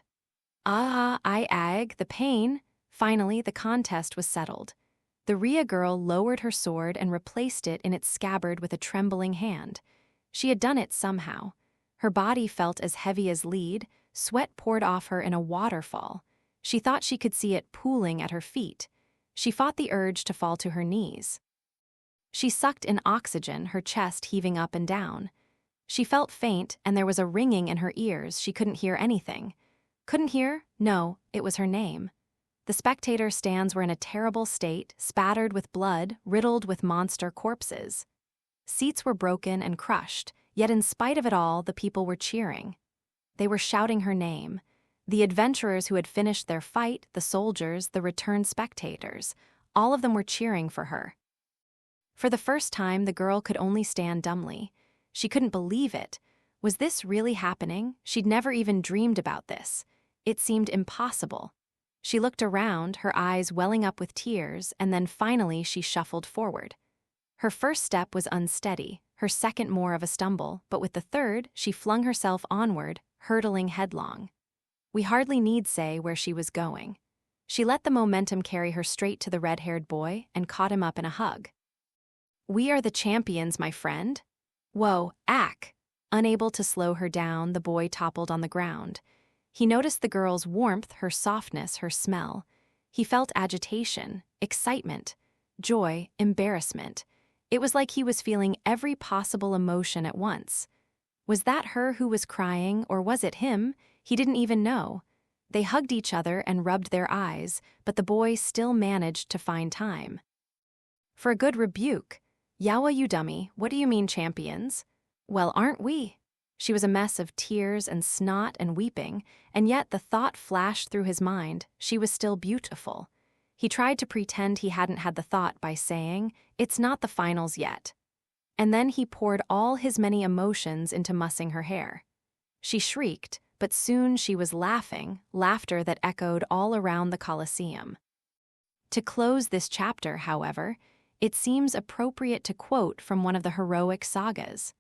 The pain. Finally, the contest was settled. The Rhea girl lowered her sword and replaced it in its scabbard with a trembling hand. She had done it somehow. Her body felt as heavy as lead, sweat poured off her in a waterfall. She thought she could see it pooling at her feet. She fought the urge to fall to her knees. She sucked in oxygen, her chest heaving up and down. She felt faint, and there was a ringing in her ears. She couldn't hear anything. Couldn't hear? No, it was her name. The spectator stands were in a terrible state, spattered with blood, riddled with monster corpses. Seats were broken and crushed, yet in spite of it all, the people were cheering. They were shouting her name. The adventurers who had finished their fight, the soldiers, the returned spectators, all of them were cheering for her. For the first time, the girl could only stand dumbly. She couldn't believe it. Was this really happening? She'd never even dreamed about this. It seemed impossible. She looked around, her eyes welling up with tears, and then finally she shuffled forward. Her first step was unsteady, her second more of a stumble, but with the third, she flung herself onward, hurtling headlong. We hardly need say where she was going. She let the momentum carry her straight to the red-haired boy and caught him up in a hug. "We are the champions, my friend." "Whoa, Ack!" Unable to slow her down, the boy toppled on the ground. He noticed the girl's warmth, her softness, her smell. He felt agitation, excitement, joy, embarrassment. It was like he was feeling every possible emotion at once. Was that her who was crying, or was it him? He didn't even know. They hugged each other and rubbed their eyes, but the boy still managed to find time for a good rebuke. "Yawa, you dummy, what do you mean champions?" "Well, aren't we?" She was a mess of tears and snot and weeping, and yet the thought flashed through his mind, she was still beautiful. He tried to pretend he hadn't had the thought by saying, "It's not the finals yet." And then he poured all his many emotions into mussing her hair. She shrieked, but soon she was laughing, laughter that echoed all around the Colosseum. To close this chapter, however, it seems appropriate to quote from one of the heroic sagas.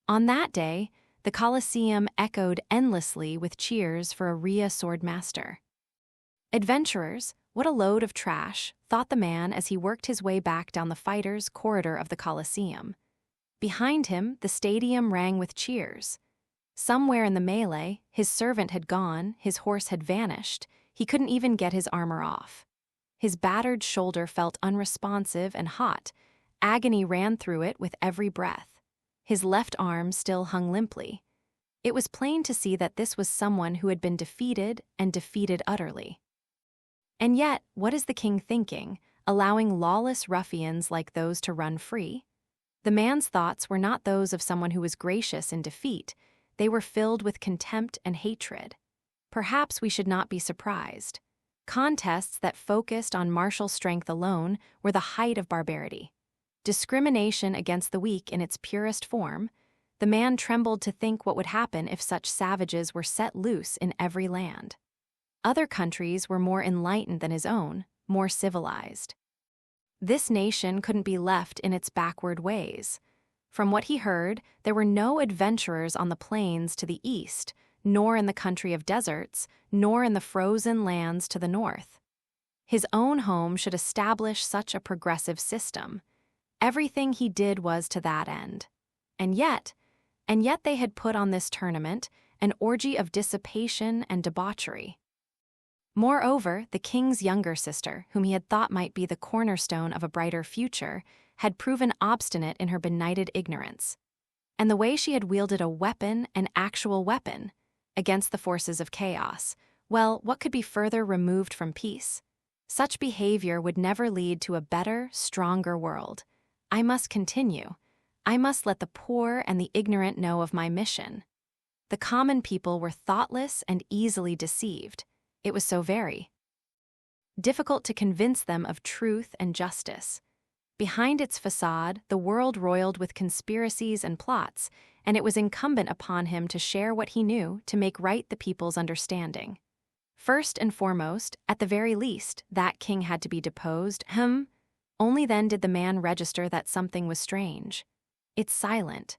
On that day, the Colosseum echoed endlessly with cheers for a Rhea swordmaster. "Adventurers, what a load of trash," thought the man as he worked his way back down the fighters' corridor of the Colosseum. Behind him, the stadium rang with cheers. Somewhere in the melee, his servant had gone, his horse had vanished, he couldn't even get his armor off. His battered shoulder felt unresponsive and hot. Agony ran through it with every breath. His left arm still hung limply. It was plain to see that this was someone who had been defeated and defeated utterly. And yet, what is the king thinking, allowing lawless ruffians like those to run free? The man's thoughts were not those of someone who was gracious in defeat. They were filled with contempt and hatred. Perhaps we should not be surprised. Contests that focused on martial strength alone were the height of barbarity. Discrimination against the weak in its purest form, the man trembled to think what would happen if such savages were set loose in every land. Other countries were more enlightened than his own, more civilized. This nation couldn't be left in its backward ways. From what he heard, there were no adventurers on the plains to the east, nor in the country of deserts, nor in the frozen lands to the north. His own home should establish such a progressive system. Everything he did was to that end. And yet they had put on this tournament an orgy of dissipation and debauchery. Moreover, the king's younger sister, whom he had thought might be the cornerstone of a brighter future, had proven obstinate in her benighted ignorance. And the way she had wielded a weapon, an actual weapon, against the forces of chaos, well, what could be further removed from peace? Such behavior would never lead to a better, stronger world. I must continue. I must let the poor and the ignorant know of my mission. The common people were thoughtless and easily deceived. It was so very difficult to convince them of truth and justice. Behind its facade, the world roiled with conspiracies and plots, and it was incumbent upon him to share what he knew to make right the people's understanding. First and foremost, at the very least, that king had to be deposed. Only then did the man register that something was strange. It's silent.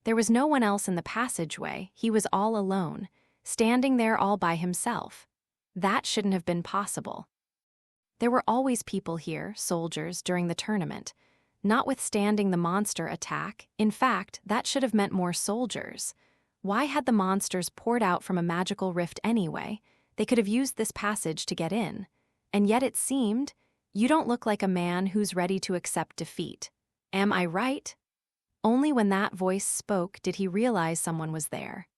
There was no one else in the passageway. He was all alone, standing there all by himself. That shouldn't have been possible. There were always people here, soldiers, during the tournament. Notwithstanding the monster attack, in fact, that should have meant more soldiers. Why had the monsters poured out from a magical rift anyway? They could have used this passage to get in. And yet it seemed, "You don't look like a man who's ready to accept defeat. Am I right?" Only when that voice spoke did he realize someone was there.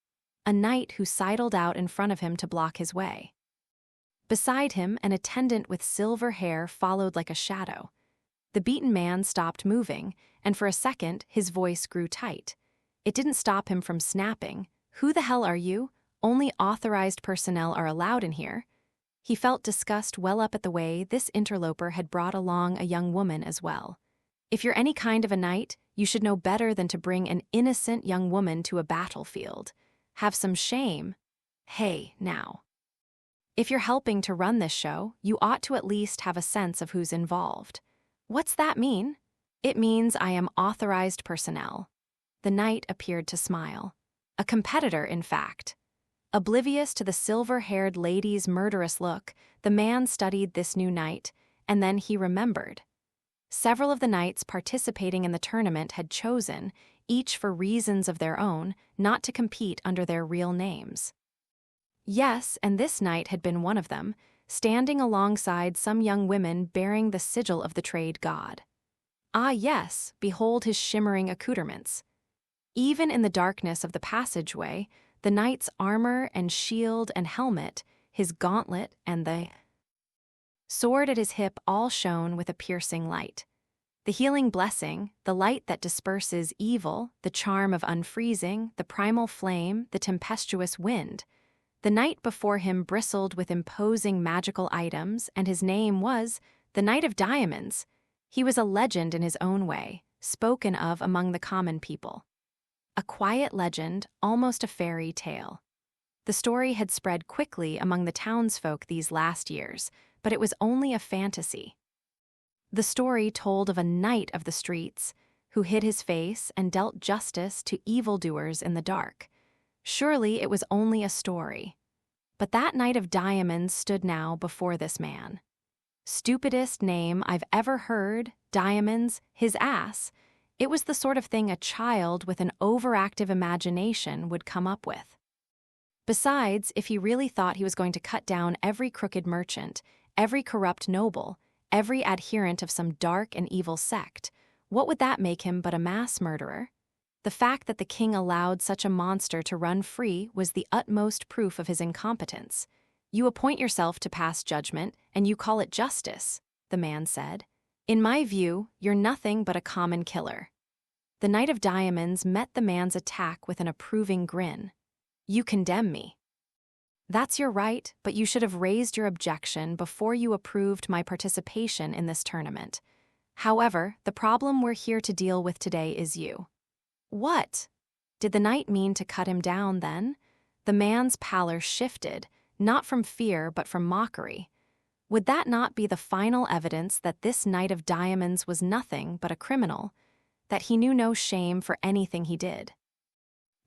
A knight who sidled out in front of him to block his way. Beside him, an attendant with silver hair followed like a shadow. The beaten man stopped moving, and for a second, his voice grew tight. It didn't stop him from snapping. "Who the hell are you? Only authorized personnel are allowed in here." He felt disgust well up at the way this interloper had brought along a young woman as well. If you're any kind of a knight, you should know better than to bring an innocent young woman to a battlefield. Have some shame. Hey, now. If you're helping to run this show, you ought to at least have a sense of who's involved. What's that mean? It means I am authorized personnel. The knight appeared to smile. A competitor, in fact. Oblivious to the silver-haired lady's murderous look, the man studied this new knight, and then he remembered. Several of the knights participating in the tournament had chosen, each for reasons of their own, not to compete under their real names. Yes, and this knight had been one of them, standing alongside some young women bearing the sigil of the trade god. Ah yes, behold his shimmering accoutrements. Even in the darkness of the passageway, the knight's armor and shield and helmet, his gauntlet and the sword at his hip all shone with a piercing light. The healing blessing, the light that disperses evil, the charm of unfreezing, the primal flame, the tempestuous wind. The knight before him bristled with imposing magical items, and his name was the Knight of Diamonds. He was a legend in his own way, spoken of among the common people. A quiet legend, almost a fairy tale. The story had spread quickly among the townsfolk these last years, but it was only a fantasy. The story told of a knight of the streets who hid his face and dealt justice to evildoers in the dark. Surely it was only a story. But that Knight of Diamonds stood now before this man. Stupidest name I've ever heard, Diamonds, his ass. It was the sort of thing a child with an overactive imagination would come up with. Besides, if he really thought he was going to cut down every crooked merchant, every corrupt noble, every adherent of some dark and evil sect, what would that make him but a mass murderer? The fact that the king allowed such a monster to run free was the utmost proof of his incompetence. "You appoint yourself to pass judgment, and you call it justice," the man said. "In my view, you're nothing but a common killer." The Knight of Diamonds met the man's attack with an approving grin. "You condemn me." "That's your right, but you should have raised your objection before you approved my participation in this tournament. However, the problem we're here to deal with today is you." What? Did the knight mean to cut him down, then? The man's pallor shifted, not from fear but from mockery. Would that not be the final evidence that this Knight of Diamonds was nothing but a criminal, that he knew no shame for anything he did?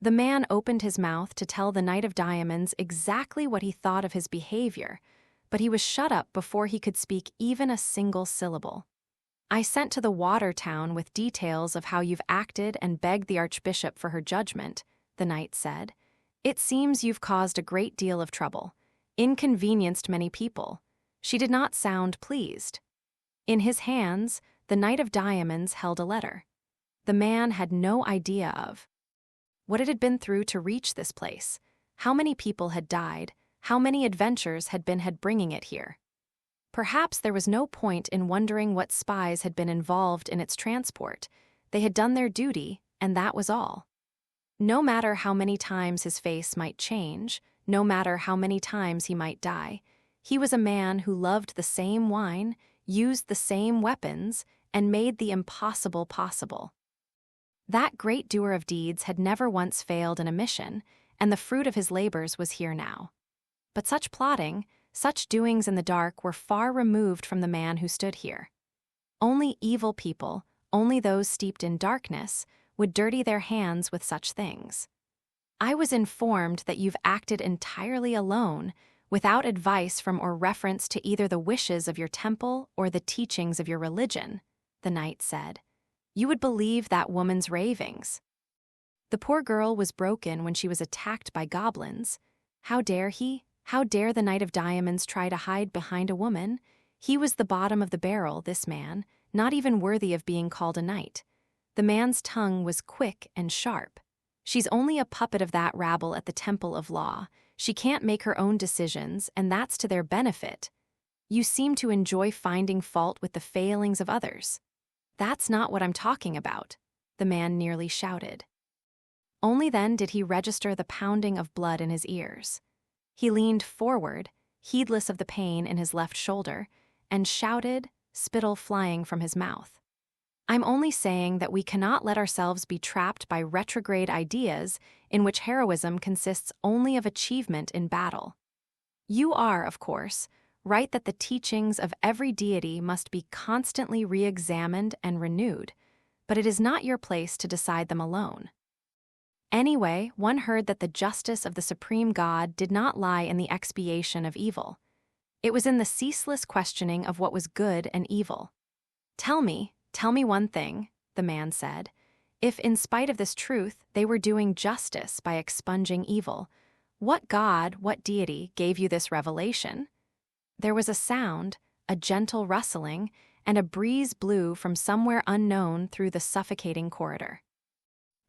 The man opened his mouth to tell the Knight of Diamonds exactly what he thought of his behavior, but he was shut up before he could speak even a single syllable. "I sent to the water town with details of how you've acted and begged the archbishop for her judgment," the knight said. "It seems you've caused a great deal of trouble, inconvenienced many people." She did not sound pleased. In his hands, the Knight of Diamonds held a letter. The man had no idea of what it had been through to reach this place, how many people had died, how many adventures had been bringing it here. Perhaps there was no point in wondering what spies had been involved in its transport. They had done their duty, and that was all. No matter how many times his face might change, no matter how many times he might die, he was a man who loved the same wine, used the same weapons, and made the impossible possible. That great doer of deeds had never once failed in a mission, and the fruit of his labors was here now. But such plotting, such doings in the dark were far removed from the man who stood here. Only evil people, only those steeped in darkness, would dirty their hands with such things. "I was informed that you've acted entirely alone, without advice from or reference to either the wishes of your temple or the teachings of your religion," the knight said. "You would believe that woman's ravings. The poor girl was broken when she was attacked by goblins. How dare he? How dare the Knight of Diamonds try to hide behind a woman? He was the bottom of the barrel, this man, not even worthy of being called a knight. The man's tongue was quick and sharp. She's only a puppet of that rabble at the temple of law. She can't make her own decisions, and that's to their benefit. You seem to enjoy finding fault with the failings of others. That's not what I'm talking about, the man nearly shouted. Only then did he register the pounding of blood in his ears. He leaned forward, heedless of the pain in his left shoulder, and shouted, spittle flying from his mouth. I'm only saying that we cannot let ourselves be trapped by retrograde ideas in which heroism consists only of achievement in battle. You are, of course, right that the teachings of every deity must be constantly re-examined and renewed, but it is not your place to decide them alone. Anyway, one heard that the justice of the supreme God did not lie in the expiation of evil. It was in the ceaseless questioning of what was good and evil. Tell me one thing, the man said. If, in spite of this truth, they were doing justice by expunging evil, what god, what deity gave you this revelation? There was a sound, a gentle rustling, and a breeze blew from somewhere unknown through the suffocating corridor.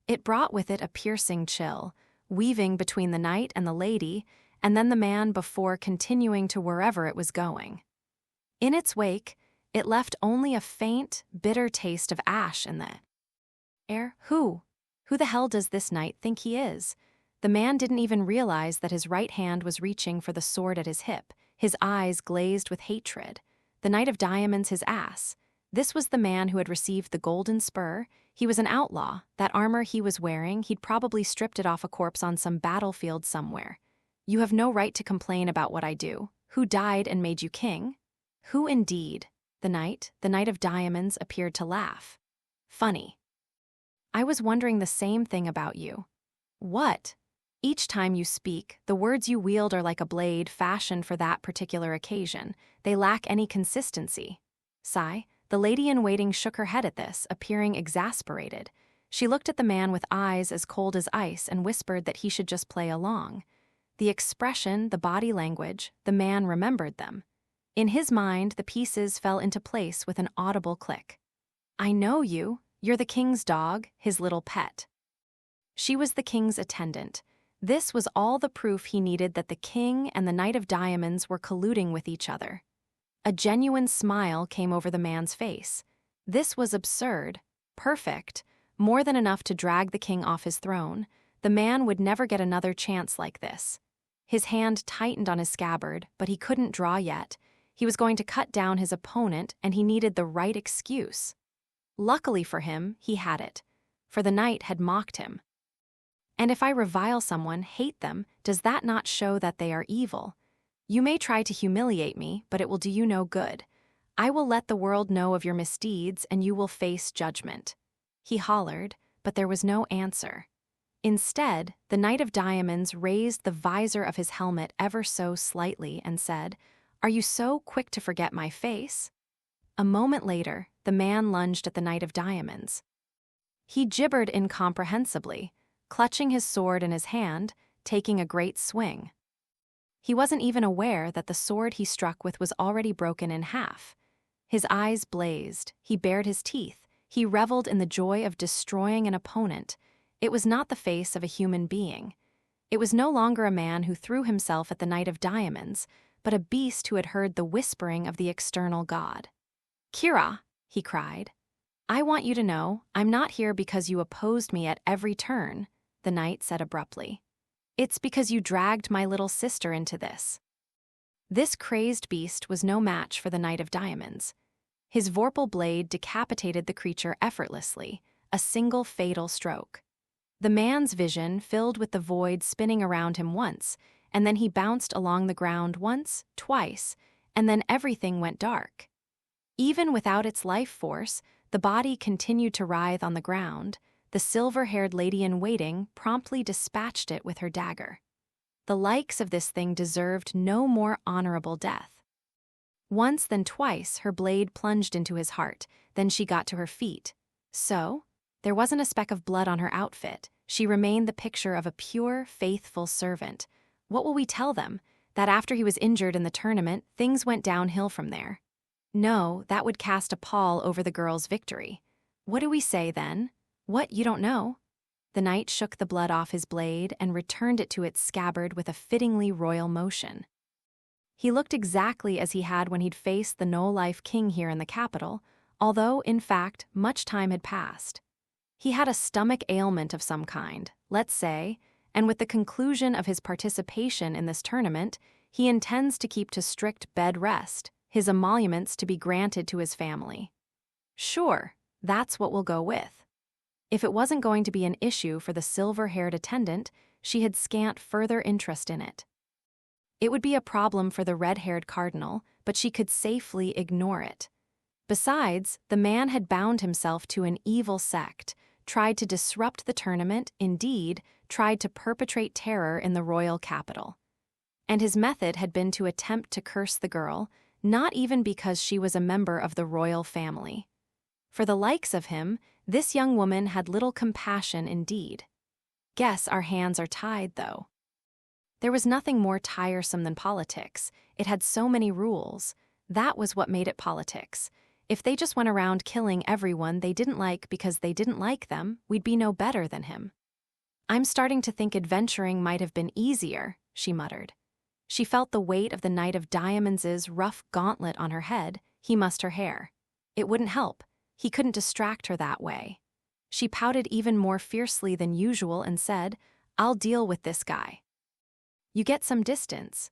It brought with it a piercing chill, weaving between the knight and the lady, and then the man before continuing to wherever it was going. In its wake, it left only a faint, bitter taste of ash in the air. Who the hell does this knight think he is? The man didn't even realize that his right hand was reaching for the sword at his hip, his eyes glazed with hatred. The Knight of Diamonds his ass. This was the man who had received the golden spur. He was an outlaw. That armor he was wearing, he'd probably stripped it off a corpse on some battlefield somewhere. You have no right to complain about what I do. Who died and made you king? Who indeed? The Knight of Diamonds, appeared to laugh. Funny. I was wondering the same thing about you. What? Each time you speak, the words you wield are like a blade fashioned for that particular occasion. They lack any consistency. Sigh. The lady-in-waiting shook her head at this, appearing exasperated. She looked at the man with eyes as cold as ice and whispered that he should just play along. The expression, the body language, the man remembered them. In his mind, the pieces fell into place with an audible click. I know you. You're the king's dog, his little pet. She was the king's attendant. This was all the proof he needed that the king and the Knight of Diamonds were colluding with each other. A genuine smile came over the man's face. This was absurd, perfect, more than enough to drag the king off his throne. The man would never get another chance like this. His hand tightened on his scabbard, but he couldn't draw yet. He was going to cut down his opponent, and he needed the right excuse. Luckily for him, he had it, for the knight had mocked him. And if I revile someone, hate them, does that not show that they are evil? You may try to humiliate me, but it will do you no good. I will let the world know of your misdeeds, and you will face judgment. He hollered, but there was no answer. Instead, the Knight of Diamonds raised the visor of his helmet ever so slightly and said, Are you so quick to forget my face? A moment later, the man lunged at the Knight of Diamonds. He gibbered incomprehensibly, clutching his sword in his hand, taking a great swing. He wasn't even aware that the sword he struck with was already broken in half. His eyes blazed, he bared his teeth, he reveled in the joy of destroying an opponent. It was not the face of a human being. It was no longer a man who threw himself at the Knight of Diamonds, but a beast who had heard the whispering of the external god. Kira, he cried, I want you to know I'm not here because you opposed me at every turn, the knight said abruptly. It's because you dragged my little sister into this. This crazed beast was no match for the Knight of Diamonds. His vorpal blade decapitated the creature effortlessly, a single fatal stroke. The man's vision filled with the void spinning around him once, and then he bounced along the ground once, twice, and then everything went dark. Even without its life force, the body continued to writhe on the ground. The silver-haired lady-in-waiting promptly dispatched it with her dagger. The likes of this thing deserved no more honorable death. Once then twice her blade plunged into his heart, then she got to her feet. So, there wasn't a speck of blood on her outfit. She remained the picture of a pure, faithful servant. What will we tell them? That after he was injured in the tournament, things went downhill from there? No, that would cast a pall over the girl's victory. What do we say then? What, you don't know? The knight shook the blood off his blade and returned it to its scabbard with a fittingly royal motion. He looked exactly as he had when he'd faced the no-life king here in the capital, although, in fact, much time had passed. He had a stomach ailment of some kind, let's say, and with the conclusion of his participation in this tournament, he intends to keep to strict bed rest, his emoluments to be granted to his family. Sure, that's what we'll go with. If it wasn't going to be an issue for the silver-haired attendant, she had scant further interest in it. It would be a problem for the red-haired cardinal, but she could safely ignore it. Besides, the man had bound himself to an evil sect, tried to disrupt the tournament, indeed, tried to perpetrate terror in the royal capital. And his method had been to attempt to curse the girl, not even because she was a member of the royal family. For the likes of him, this young woman had little compassion indeed. Guess our hands are tied, though. There was nothing more tiresome than politics. It had so many rules. That was what made it politics. If they just went around killing everyone they didn't like because they didn't like them, we'd be no better than him. I'm starting to think adventuring might have been easier, she muttered. She felt the weight of the Knight of Diamonds' rough gauntlet on her head. He mussed her hair. It wouldn't help. He couldn't distract her that way. She pouted even more fiercely than usual and said, "I'll deal with this guy." You get some distance.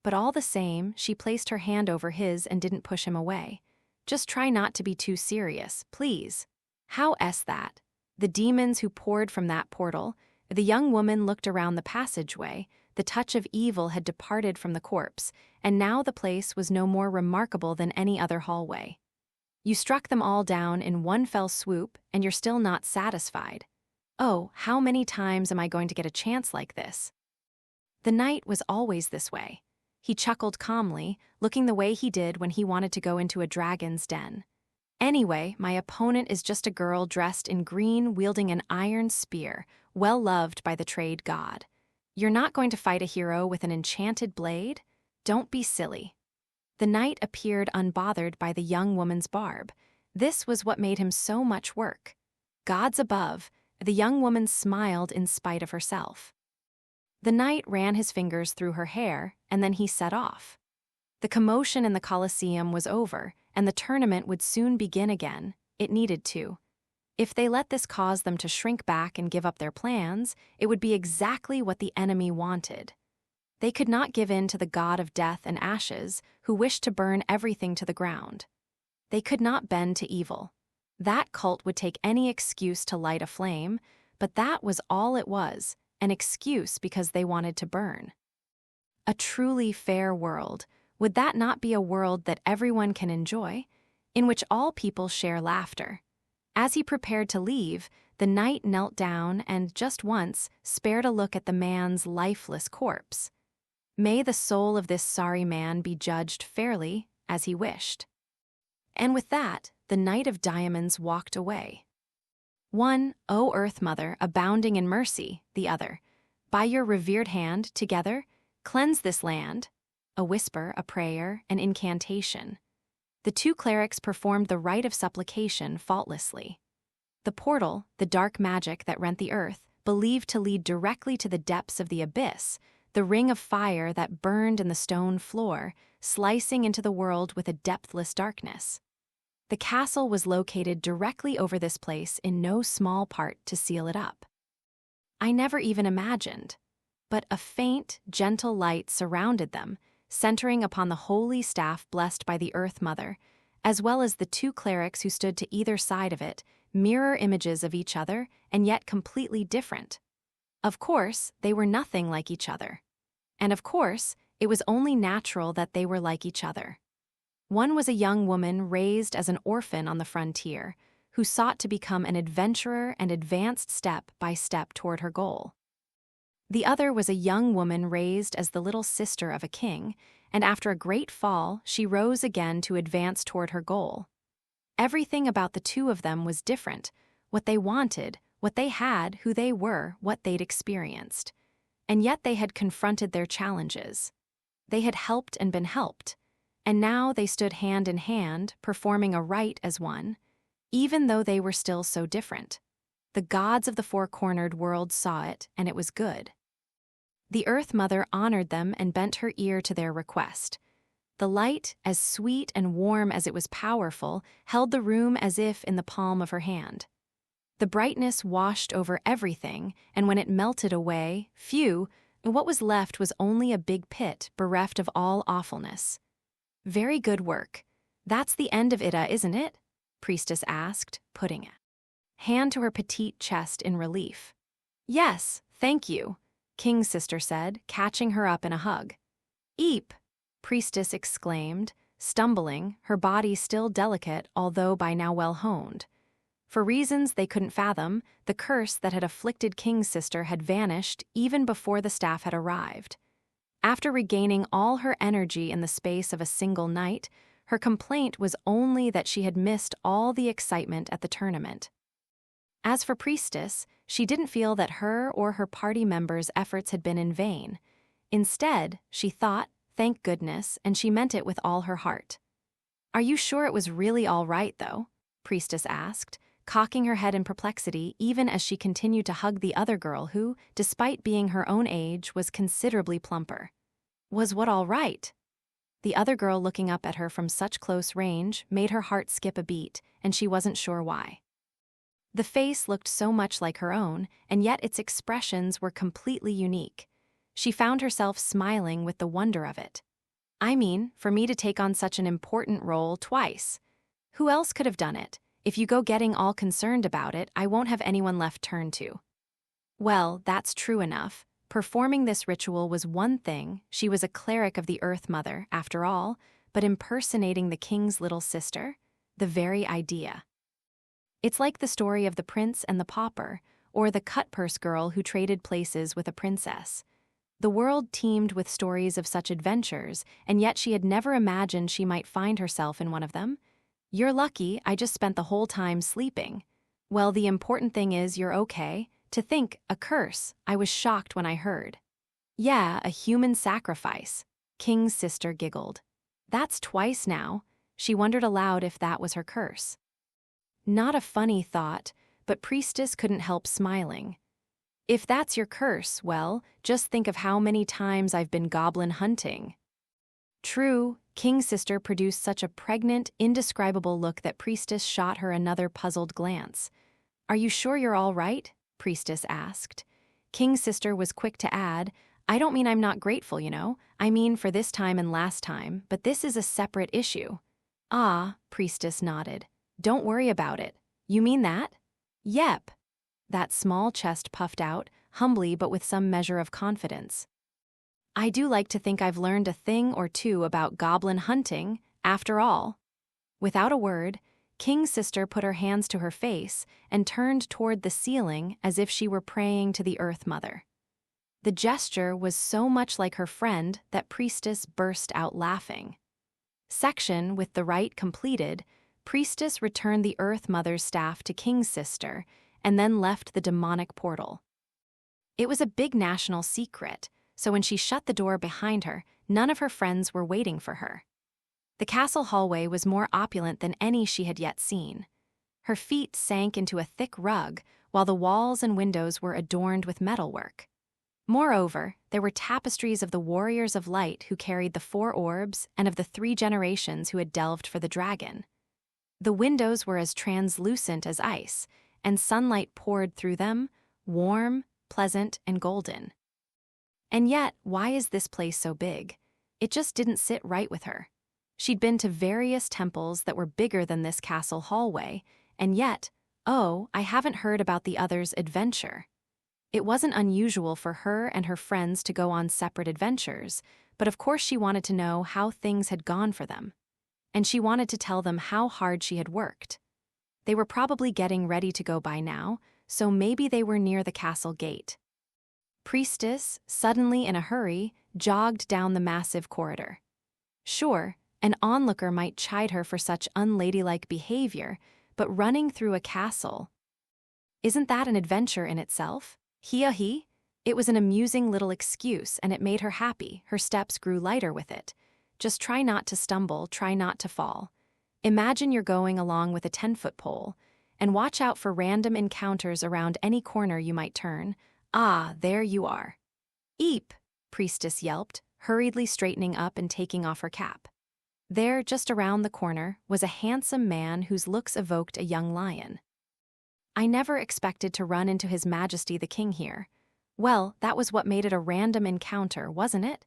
But all the same, she placed her hand over his and didn't push him away. Just try not to be too serious, please. How's that? The demons who poured from that portal. The young woman looked around the passageway. The touch of evil had departed from the corpse, and now the place was no more remarkable than any other hallway. You struck them all down in one fell swoop, and you're still not satisfied. Oh, how many times am I going to get a chance like this? The knight was always this way. He chuckled calmly, looking the way he did when he wanted to go into a dragon's den. Anyway, my opponent is just a girl dressed in green wielding an iron spear, well loved by the trade god. You're not going to fight a hero with an enchanted blade? Don't be silly. The knight appeared unbothered by the young woman's barb. This was what made him so much work. Gods above, the young woman smiled in spite of herself. The knight ran his fingers through her hair, and then he set off. The commotion in the Colosseum was over, and the tournament would soon begin again. It needed to. If they let this cause them to shrink back and give up their plans, it would be exactly what the enemy wanted. They could not give in to the god of death and ashes, who wished to burn everything to the ground. They could not bend to evil. That cult would take any excuse to light a flame, but that was all it was, an excuse because they wanted to burn. A truly fair world, would that not be a world that everyone can enjoy, in which all people share laughter? As he prepared to leave, the knight knelt down and, just once, spared a look at the man's lifeless corpse. May the soul of this sorry man be judged fairly, as he wished. And with that, the Knight of Diamonds walked away. One, O Earth Mother, abounding in mercy, the other. By your revered hand, together, cleanse this land. A whisper, a prayer, an incantation. The two clerics performed the rite of supplication faultlessly. The portal, the dark magic that rent the earth, believed to lead directly to the depths of the abyss, the ring of fire that burned in the stone floor, slicing into the world with a depthless darkness. The castle was located directly over this place in no small part to seal it up. I never even imagined, but a faint, gentle light surrounded them, centering upon the holy staff blessed by the Earth Mother, as well as the two clerics who stood to either side of it, mirror images of each other and yet completely different. Of course, they were nothing like each other. And of course, it was only natural that they were like each other. One was a young woman raised as an orphan on the frontier, who sought to become an adventurer and advanced step by step toward her goal. The other was a young woman raised as the little sister of a king, and after a great fall, she rose again to advance toward her goal. Everything about the two of them was different: what they wanted, what they had, who they were, what they'd experienced. And yet they had confronted their challenges. They had helped and been helped. And now they stood hand in hand, performing a rite as one, even though they were still so different. The gods of the four-cornered world saw it, and it was good. The Earth Mother honored them and bent her ear to their request. The light, as sweet and warm as it was powerful, held the room as if in the palm of her hand. The brightness washed over everything, and when it melted away, phew, what was left was only a big pit bereft of all awfulness. Very good work. That's the end of Ida, isn't it? Priestess asked, putting a hand to her petite chest in relief. Yes, thank you, King's sister said, catching her up in a hug. Eep, Priestess exclaimed, stumbling, her body still delicate although by now well honed. For reasons they couldn't fathom, the curse that had afflicted King's sister had vanished even before the staff had arrived. After regaining all her energy in the space of a single night, her complaint was only that she had missed all the excitement at the tournament. As for Priestess, she didn't feel that her or her party members' efforts had been in vain. Instead, she thought, thank goodness, and she meant it with all her heart. Are you sure it was really all right, though? Priestess asked, cocking her head in perplexity even as she continued to hug the other girl who, despite being her own age, was considerably plumper. Was what all right? The other girl looking up at her from such close range made her heart skip a beat, and she wasn't sure why. The face looked so much like her own, and yet its expressions were completely unique. She found herself smiling with the wonder of it. I mean, for me to take on such an important role twice. Who else could have done it? If you go getting all concerned about it, I won't have anyone left turn to. Well, that's true enough. Performing this ritual was one thing, she was a cleric of the Earth Mother, after all, but impersonating the king's little sister? The very idea. It's like the story of the prince and the pauper, or the cut-purse girl who traded places with a princess. The world teemed with stories of such adventures, and yet she had never imagined she might find herself in one of them. You're lucky, I just spent the whole time sleeping. Well, the important thing is you're okay. To think, a curse, I was shocked when I heard. Yeah, a human sacrifice. King's sister giggled. That's twice now. She wondered aloud if that was her curse. Not a funny thought, but Priestess couldn't help smiling. If that's your curse, well, just think of how many times I've been goblin hunting. True, King's sister produced such a pregnant, indescribable look that Priestess shot her another puzzled glance. Are you sure you're all right? Priestess asked. King's sister was quick to add, I don't mean I'm not grateful, you know. I mean for this time and last time, but this is a separate issue. Ah, Priestess nodded. Don't worry about it. You mean that? Yep. That small chest puffed out, humbly but with some measure of confidence. I do like to think I've learned a thing or two about goblin hunting, after all. Without a word, King's sister put her hands to her face and turned toward the ceiling as if she were praying to the Earth Mother. The gesture was so much like her friend that Priestess burst out laughing. Section with the rite completed, Priestess returned the Earth Mother's staff to King's sister and then left the demonic portal. It was a big national secret, so when she shut the door behind her, none of her friends were waiting for her. The castle hallway was more opulent than any she had yet seen. Her feet sank into a thick rug, while the walls and windows were adorned with metalwork. Moreover, there were tapestries of the warriors of light who carried the 4 orbs and of the 3 generations who had delved for the dragon. The windows were as translucent as ice, and sunlight poured through them, warm, pleasant, and golden. And yet, why is this place so big? It just didn't sit right with her. She'd been to various temples that were bigger than this castle hallway, and yet, oh, I haven't heard about the others' adventure. It wasn't unusual for her and her friends to go on separate adventures, but of course she wanted to know how things had gone for them. And she wanted to tell them how hard she had worked. They were probably getting ready to go by now, so maybe they were near the castle gate. Priestess, suddenly in a hurry, jogged down the massive corridor. Sure, an onlooker might chide her for such unladylike behavior, but running through a castle, isn't that an adventure in itself? He. It was an amusing little excuse, and it made her happy. Her steps grew lighter with it. Just try not to stumble, try not to fall. Imagine you're going along with a 10-foot pole, and watch out for random encounters around any corner you might turn. Ah, there you are. Eep, Priestess yelped, hurriedly straightening up and taking off her cap. There, just around the corner, was a handsome man whose looks evoked a young lion. I never expected to run into His Majesty the King here. Well, that was what made it a random encounter, wasn't it?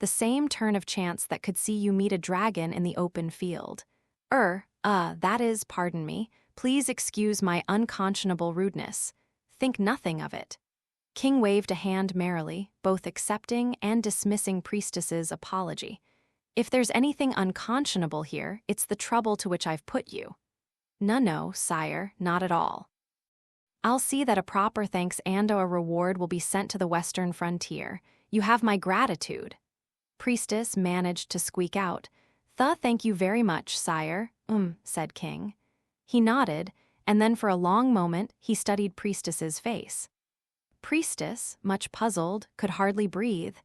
The same turn of chance that could see you meet a dragon in the open field. That is, pardon me, please excuse my unconscionable rudeness. Think nothing of it. King waved a hand merrily, both accepting and dismissing Priestess's apology. If there's anything unconscionable here, it's the trouble to which I've put you. No, sire, not at all. I'll see that a proper thanks and a reward will be sent to the western frontier. You have my gratitude. Priestess managed to squeak out, Thank you very much, sire, said King. He nodded, and then for a long moment he studied Priestess's face. Priestess, much puzzled, could hardly breathe.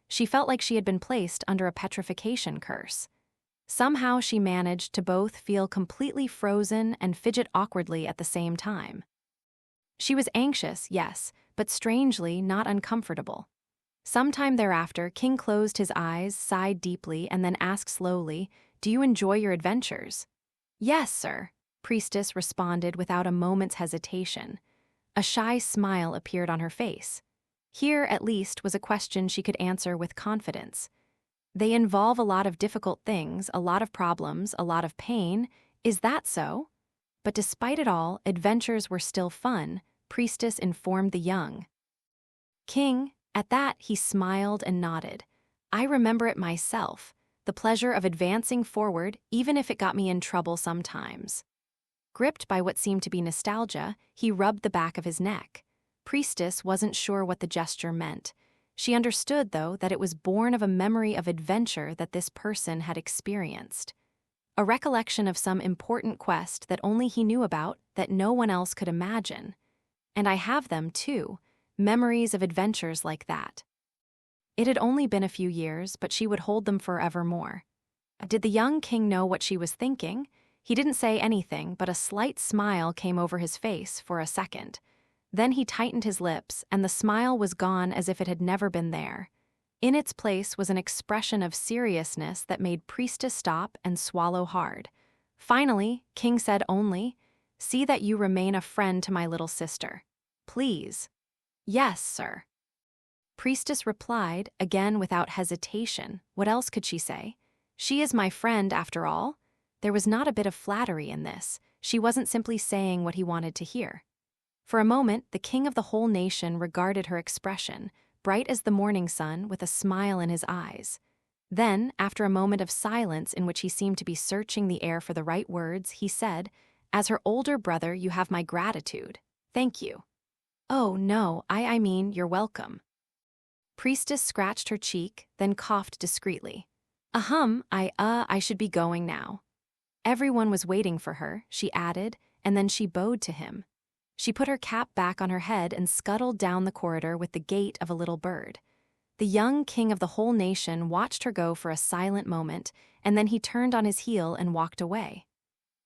She felt like she had been placed under a petrification curse. Somehow she managed to both feel completely frozen and fidget awkwardly at the same time. She was anxious, yes, but strangely not uncomfortable. Sometime thereafter, King closed his eyes, sighed deeply, and then asked slowly, Do you enjoy your adventures? Yes, sir, Priestess responded without a moment's hesitation. A shy smile appeared on her face. Here, at least, was a question she could answer with confidence. They involve a lot of difficult things, a lot of problems, a lot of pain. Is that so? But despite it all, adventures were still fun, Priestess informed the young. King, at that, he smiled and nodded. I remember it myself, the pleasure of advancing forward, even if it got me in trouble sometimes. Gripped by what seemed to be nostalgia, he rubbed the back of his neck. Priestess wasn't sure what the gesture meant. She understood, though, that it was born of a memory of adventure that this person had experienced. A recollection of some important quest that only he knew about, that no one else could imagine. And I have them, too, memories of adventures like that. It had only been a few years, but she would hold them forevermore. Did the young king know what she was thinking? He didn't say anything, but a slight smile came over his face for a second. Then he tightened his lips, and the smile was gone as if it had never been there. In its place was an expression of seriousness that made Priestess stop and swallow hard. Finally, King said only, See that you remain a friend to my little sister. Please. Yes, sir. Priestess replied, again without hesitation. What else could she say? She is my friend, after all. There was not a bit of flattery in this. She wasn't simply saying what he wanted to hear. For a moment, the king of the whole nation regarded her expression, bright as the morning sun, with a smile in his eyes. Then, after a moment of silence in which he seemed to be searching the air for the right words, he said, As her older brother, you have my gratitude. Thank you. Oh, no, I mean, you're welcome. Priestess scratched her cheek, then coughed discreetly. I should be going now. Everyone was waiting for her, she added, and then she bowed to him. She put her cap back on her head and scuttled down the corridor with the gait of a little bird. The young king of the whole nation watched her go for a silent moment, and then he turned on his heel and walked away.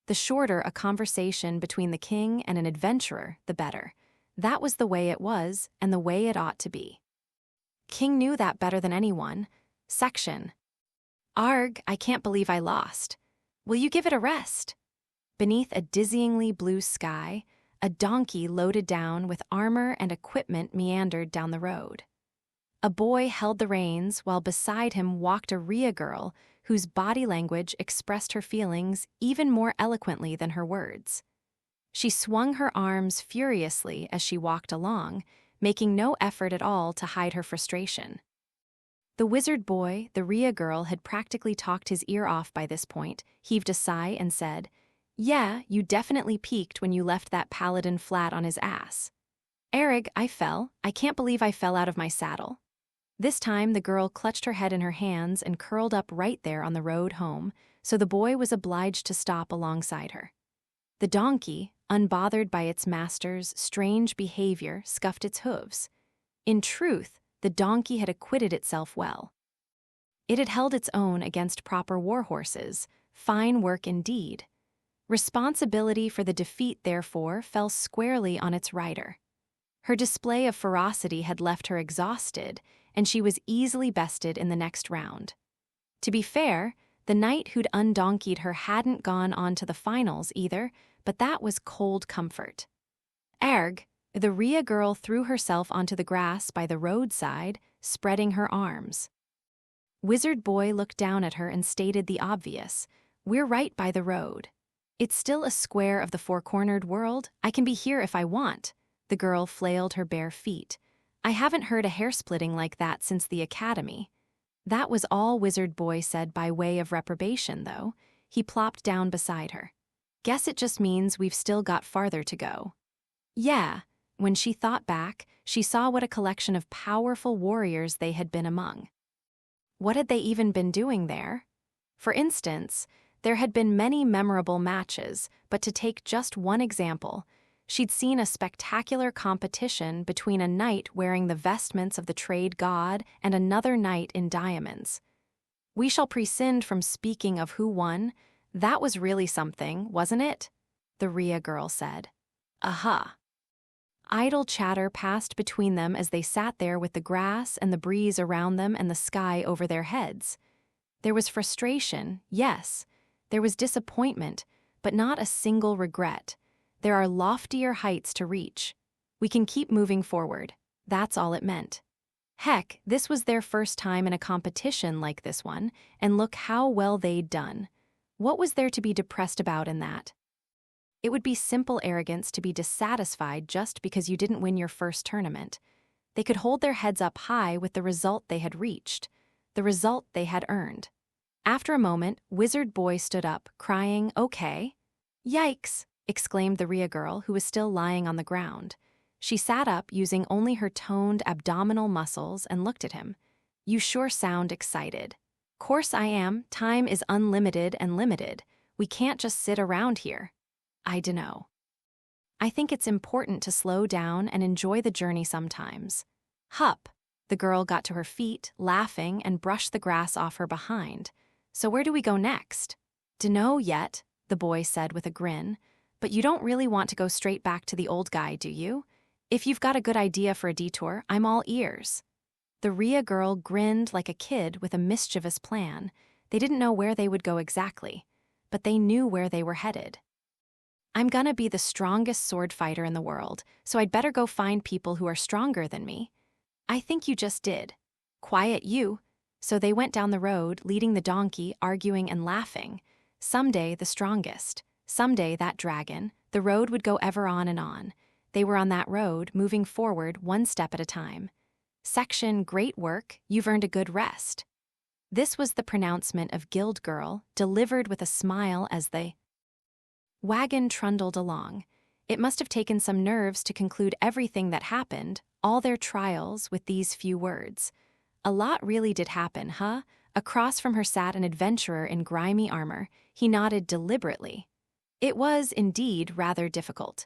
The shorter a conversation between the king and an adventurer, the better. That was the way it was, and the way it ought to be. King knew that better than anyone. Section. Arg, I can't believe I lost. Will you give it a rest? Beneath a dizzyingly blue sky, a donkey loaded down with armor and equipment meandered down the road. A boy held the reins while beside him walked a Rhea girl whose body language expressed her feelings even more eloquently than her words. She swung her arms furiously as she walked along, making no effort at all to hide her frustration. The wizard boy, the Rhea girl, had practically talked his ear off by this point, heaved a sigh and said, Yeah, you definitely peaked when you left that paladin flat on his ass. Erig, I fell. I can't believe I fell out of my saddle. This time the girl clutched her head in her hands and curled up right there on the road home, so the boy was obliged to stop alongside her. The donkey, unbothered by its master's strange behavior, scuffed its hooves. In truth, the donkey had acquitted itself well. It had held its own against proper war horses, fine work indeed. Responsibility for the defeat, therefore, fell squarely on its rider. Her display of ferocity had left her exhausted, and she was easily bested in the next round. To be fair, the knight who'd undonkeyed her hadn't gone on to the finals either, but that was cold comfort. Erg, the Rhea girl threw herself onto the grass by the roadside, spreading her arms. Wizard Boy looked down at her and stated the obvious: "We're right by the road. It's still a square of the four-cornered world. I can be here if I want." The girl flailed her bare feet. "I haven't heard a hair-splitting like that since the academy." That was all Wizard Boy said by way of reprobation, though. He plopped down beside her. "Guess it just means we've still got farther to go." Yeah, when she thought back, she saw what a collection of powerful warriors they had been among. What had they even been doing there? For instance, there had been many memorable matches, but to take just one example, she'd seen a spectacular competition between a knight wearing the vestments of the trade god and another knight in diamonds. We shall prescind from speaking of who won. That was really something, wasn't it? The Rhea girl said. Aha. Idle chatter passed between them as they sat there with the grass and the breeze around them and the sky over their heads. There was frustration, yes. There was disappointment, but not a single regret. There are loftier heights to reach. We can keep moving forward. That's all it meant. Heck, this was their first time in a competition like this one, and look how well they'd done. What was there to be depressed about in that? It would be simple arrogance to be dissatisfied just because you didn't win your first tournament. They could hold their heads up high with the result they had reached, the result they had earned. After a moment, Wizard Boy stood up, crying, "Okay." "Yikes!" exclaimed the Rhea girl, who was still lying on the ground. She sat up, using only her toned abdominal muscles, and looked at him. "You sure sound excited." "Course I am. Time is unlimited and limited. We can't just sit around here." "I dunno. I think it's important to slow down and enjoy the journey sometimes." "Hup." The girl got to her feet, laughing, and brushed the grass off her behind. "So where do we go next?" "Dunno yet," the boy said with a grin. "But you don't really want to go straight back to the old guy, do you? If you've got a good idea for a detour, I'm all ears." The Rhea girl grinned like a kid with a mischievous plan. They didn't know where they would go exactly, but they knew where they were headed. "I'm gonna be the strongest sword fighter in the world, so I'd better go find people who are stronger than me." "I think you just did." "Quiet you." So they went down the road, leading the donkey, arguing and laughing. Someday the strongest, someday that dragon. The road would go ever on and on. They were on that road, moving forward one step at a time. Section, "Great work, you've earned a good rest." This was the pronouncement of Guild Girl, delivered with a smile as the wagon trundled along. It must have taken some nerves to conclude everything that happened, all their trials, with these few words. A lot really did happen, huh? Across from her sat an adventurer in grimy armor. He nodded deliberately. It was, indeed, rather difficult.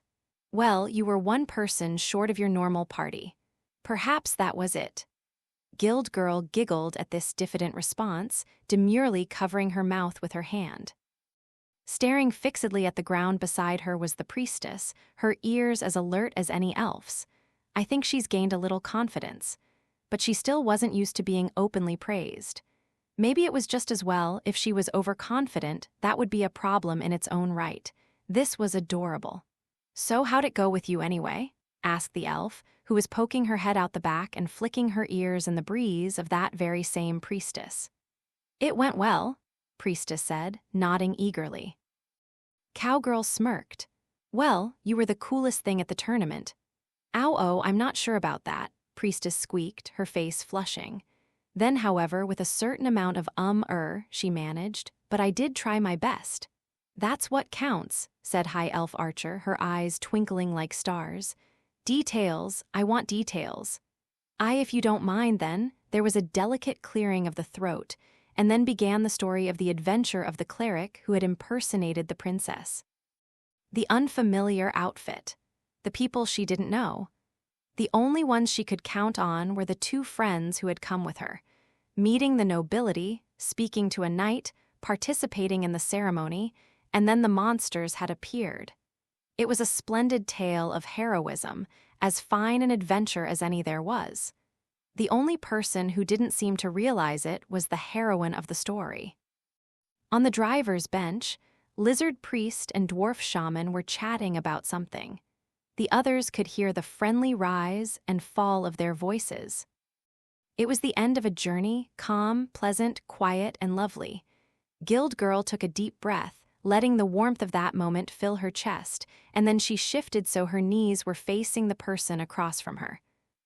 "Well, you were one person short of your normal party." Perhaps that was it. Guild Girl giggled at this diffident response, demurely covering her mouth with her hand. Staring fixedly at the ground beside her was the priestess, her ears as alert as any elf's. "I think she's gained a little confidence." But she still wasn't used to being openly praised. Maybe it was just as well if she was overconfident. That would be a problem in its own right. This was adorable. "So how'd it go with you anyway?" asked the elf, who was poking her head out the back and flicking her ears in the breeze of that very same priestess. "It went well," priestess said, nodding eagerly. Cowgirl smirked. "Well, you were the coolest thing at the tournament." "Oh, I'm not sure about that," priestess squeaked, her face flushing. Then, however, with a certain amount of she managed, "But I did try my best." "That's what counts," said High Elf Archer, her eyes twinkling like stars. "Details, I want details." If you don't mind then." There was a delicate clearing of the throat, and then began the story of the adventure of the cleric who had impersonated the princess. The unfamiliar outfit. The people she didn't know. The only ones she could count on were the two friends who had come with her. Meeting the nobility, speaking to a knight, participating in the ceremony, and then the monsters had appeared. It was a splendid tale of heroism, as fine an adventure as any there was. The only person who didn't seem to realize it was the heroine of the story. On the driver's bench, lizard priest and dwarf shaman were chatting about something. The others could hear the friendly rise and fall of their voices. It was the end of a journey, calm, pleasant, quiet, and lovely. Guild Girl took a deep breath, letting the warmth of that moment fill her chest, and then she shifted so her knees were facing the person across from her.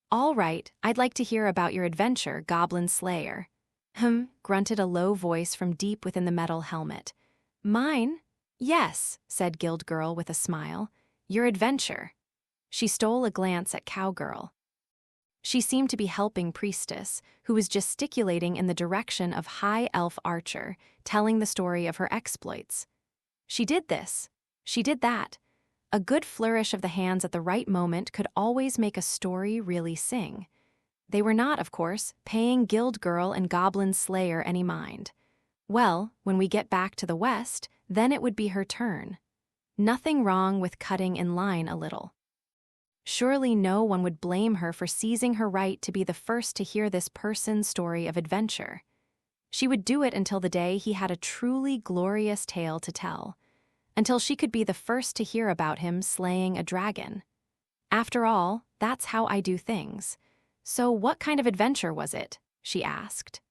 "All right, I'd like to hear about your adventure, Goblin Slayer." Grunted a low voice from deep within the metal helmet. "Mine? Yes," said Guild Girl with a smile. "Your adventure." She stole a glance at Cowgirl. She seemed to be helping Priestess, who was gesticulating in the direction of High Elf Archer, telling the story of her exploits. She did this. She did that. A good flourish of the hands at the right moment could always make a story really sing. They were not, of course, paying Guild Girl and Goblin Slayer any mind. Well, when we get back to the West, then it would be her turn. Nothing wrong with cutting in line a little. Surely no one would blame her for seizing her right to be the first to hear this person's story of adventure. She would do it until the day he had a truly glorious tale to tell, until she could be the first to hear about him slaying a dragon. After all, that's how I do things. "So what kind of adventure was it?" she asked.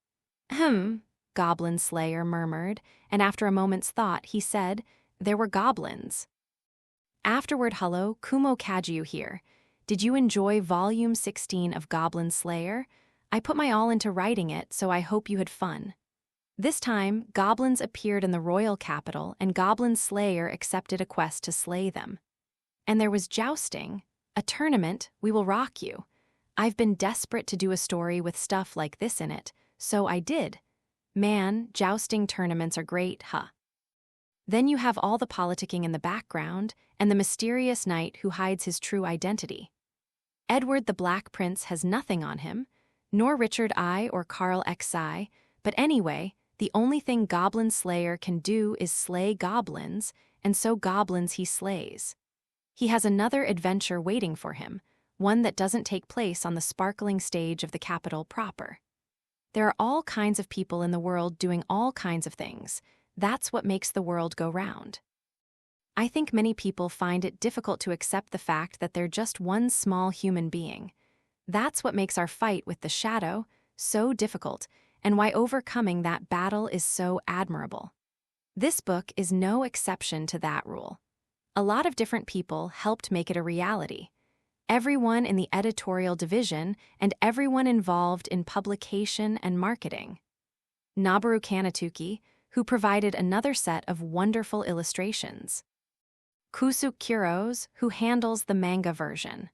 Goblin Slayer murmured, and after a moment's thought, he said, "There were goblins." Afterward, hello, Kumo Kaju here. Did you enjoy Volume 16 of Goblin Slayer? I put my all into writing it, so I hope you had fun. This time, goblins appeared in the royal capital, and Goblin Slayer accepted a quest to slay them. And there was jousting, a tournament. We will rock you. I've been desperate to do a story with stuff like this in it, so I did. Man, jousting tournaments are great, huh? Then you have all the politicking in the background, and the mysterious knight who hides his true identity. Edward the Black Prince has nothing on him, nor Richard I or Carl Xi, but anyway, the only thing Goblin Slayer can do is slay goblins, and so goblins he slays. He has another adventure waiting for him, one that doesn't take place on the sparkling stage of the capital proper. There are all kinds of people in the world doing all kinds of things. That's what makes the world go round. I think many people find it difficult to accept the fact that they're just one small human being. That's what makes our fight with the shadow so difficult, and why overcoming that battle is so admirable. This book is no exception to that rule. A lot of different people helped make it a reality. Everyone in the editorial division and everyone involved in publication and marketing. Noboru Kanatuki, who provided another set of wonderful illustrations. Kusuk Kuros, who handles the manga version.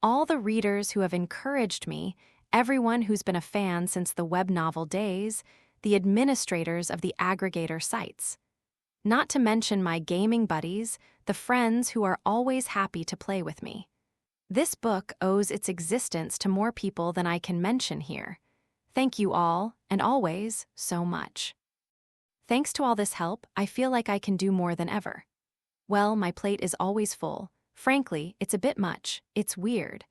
All the readers who have encouraged me, everyone who's been a fan since the web novel days, the administrators of the aggregator sites. Not to mention my gaming buddies, the friends who are always happy to play with me. This book owes its existence to more people than I can mention here. Thank you all, and always, so much. Thanks to all this help, I feel like I can do more than ever. Well, my plate is always full. Frankly, it's a bit much. It's weird.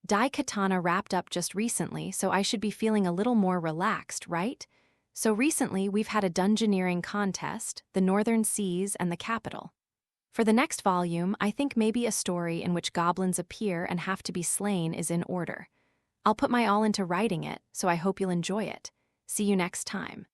Daikatana wrapped up just recently, so I should be feeling a little more relaxed, right? So recently, we've had a dungeoneering contest, the Northern Seas and the capital. For the next volume, I think maybe a story in which goblins appear and have to be slain is in order. I'll put my all into writing it, so I hope you'll enjoy it. See you next time.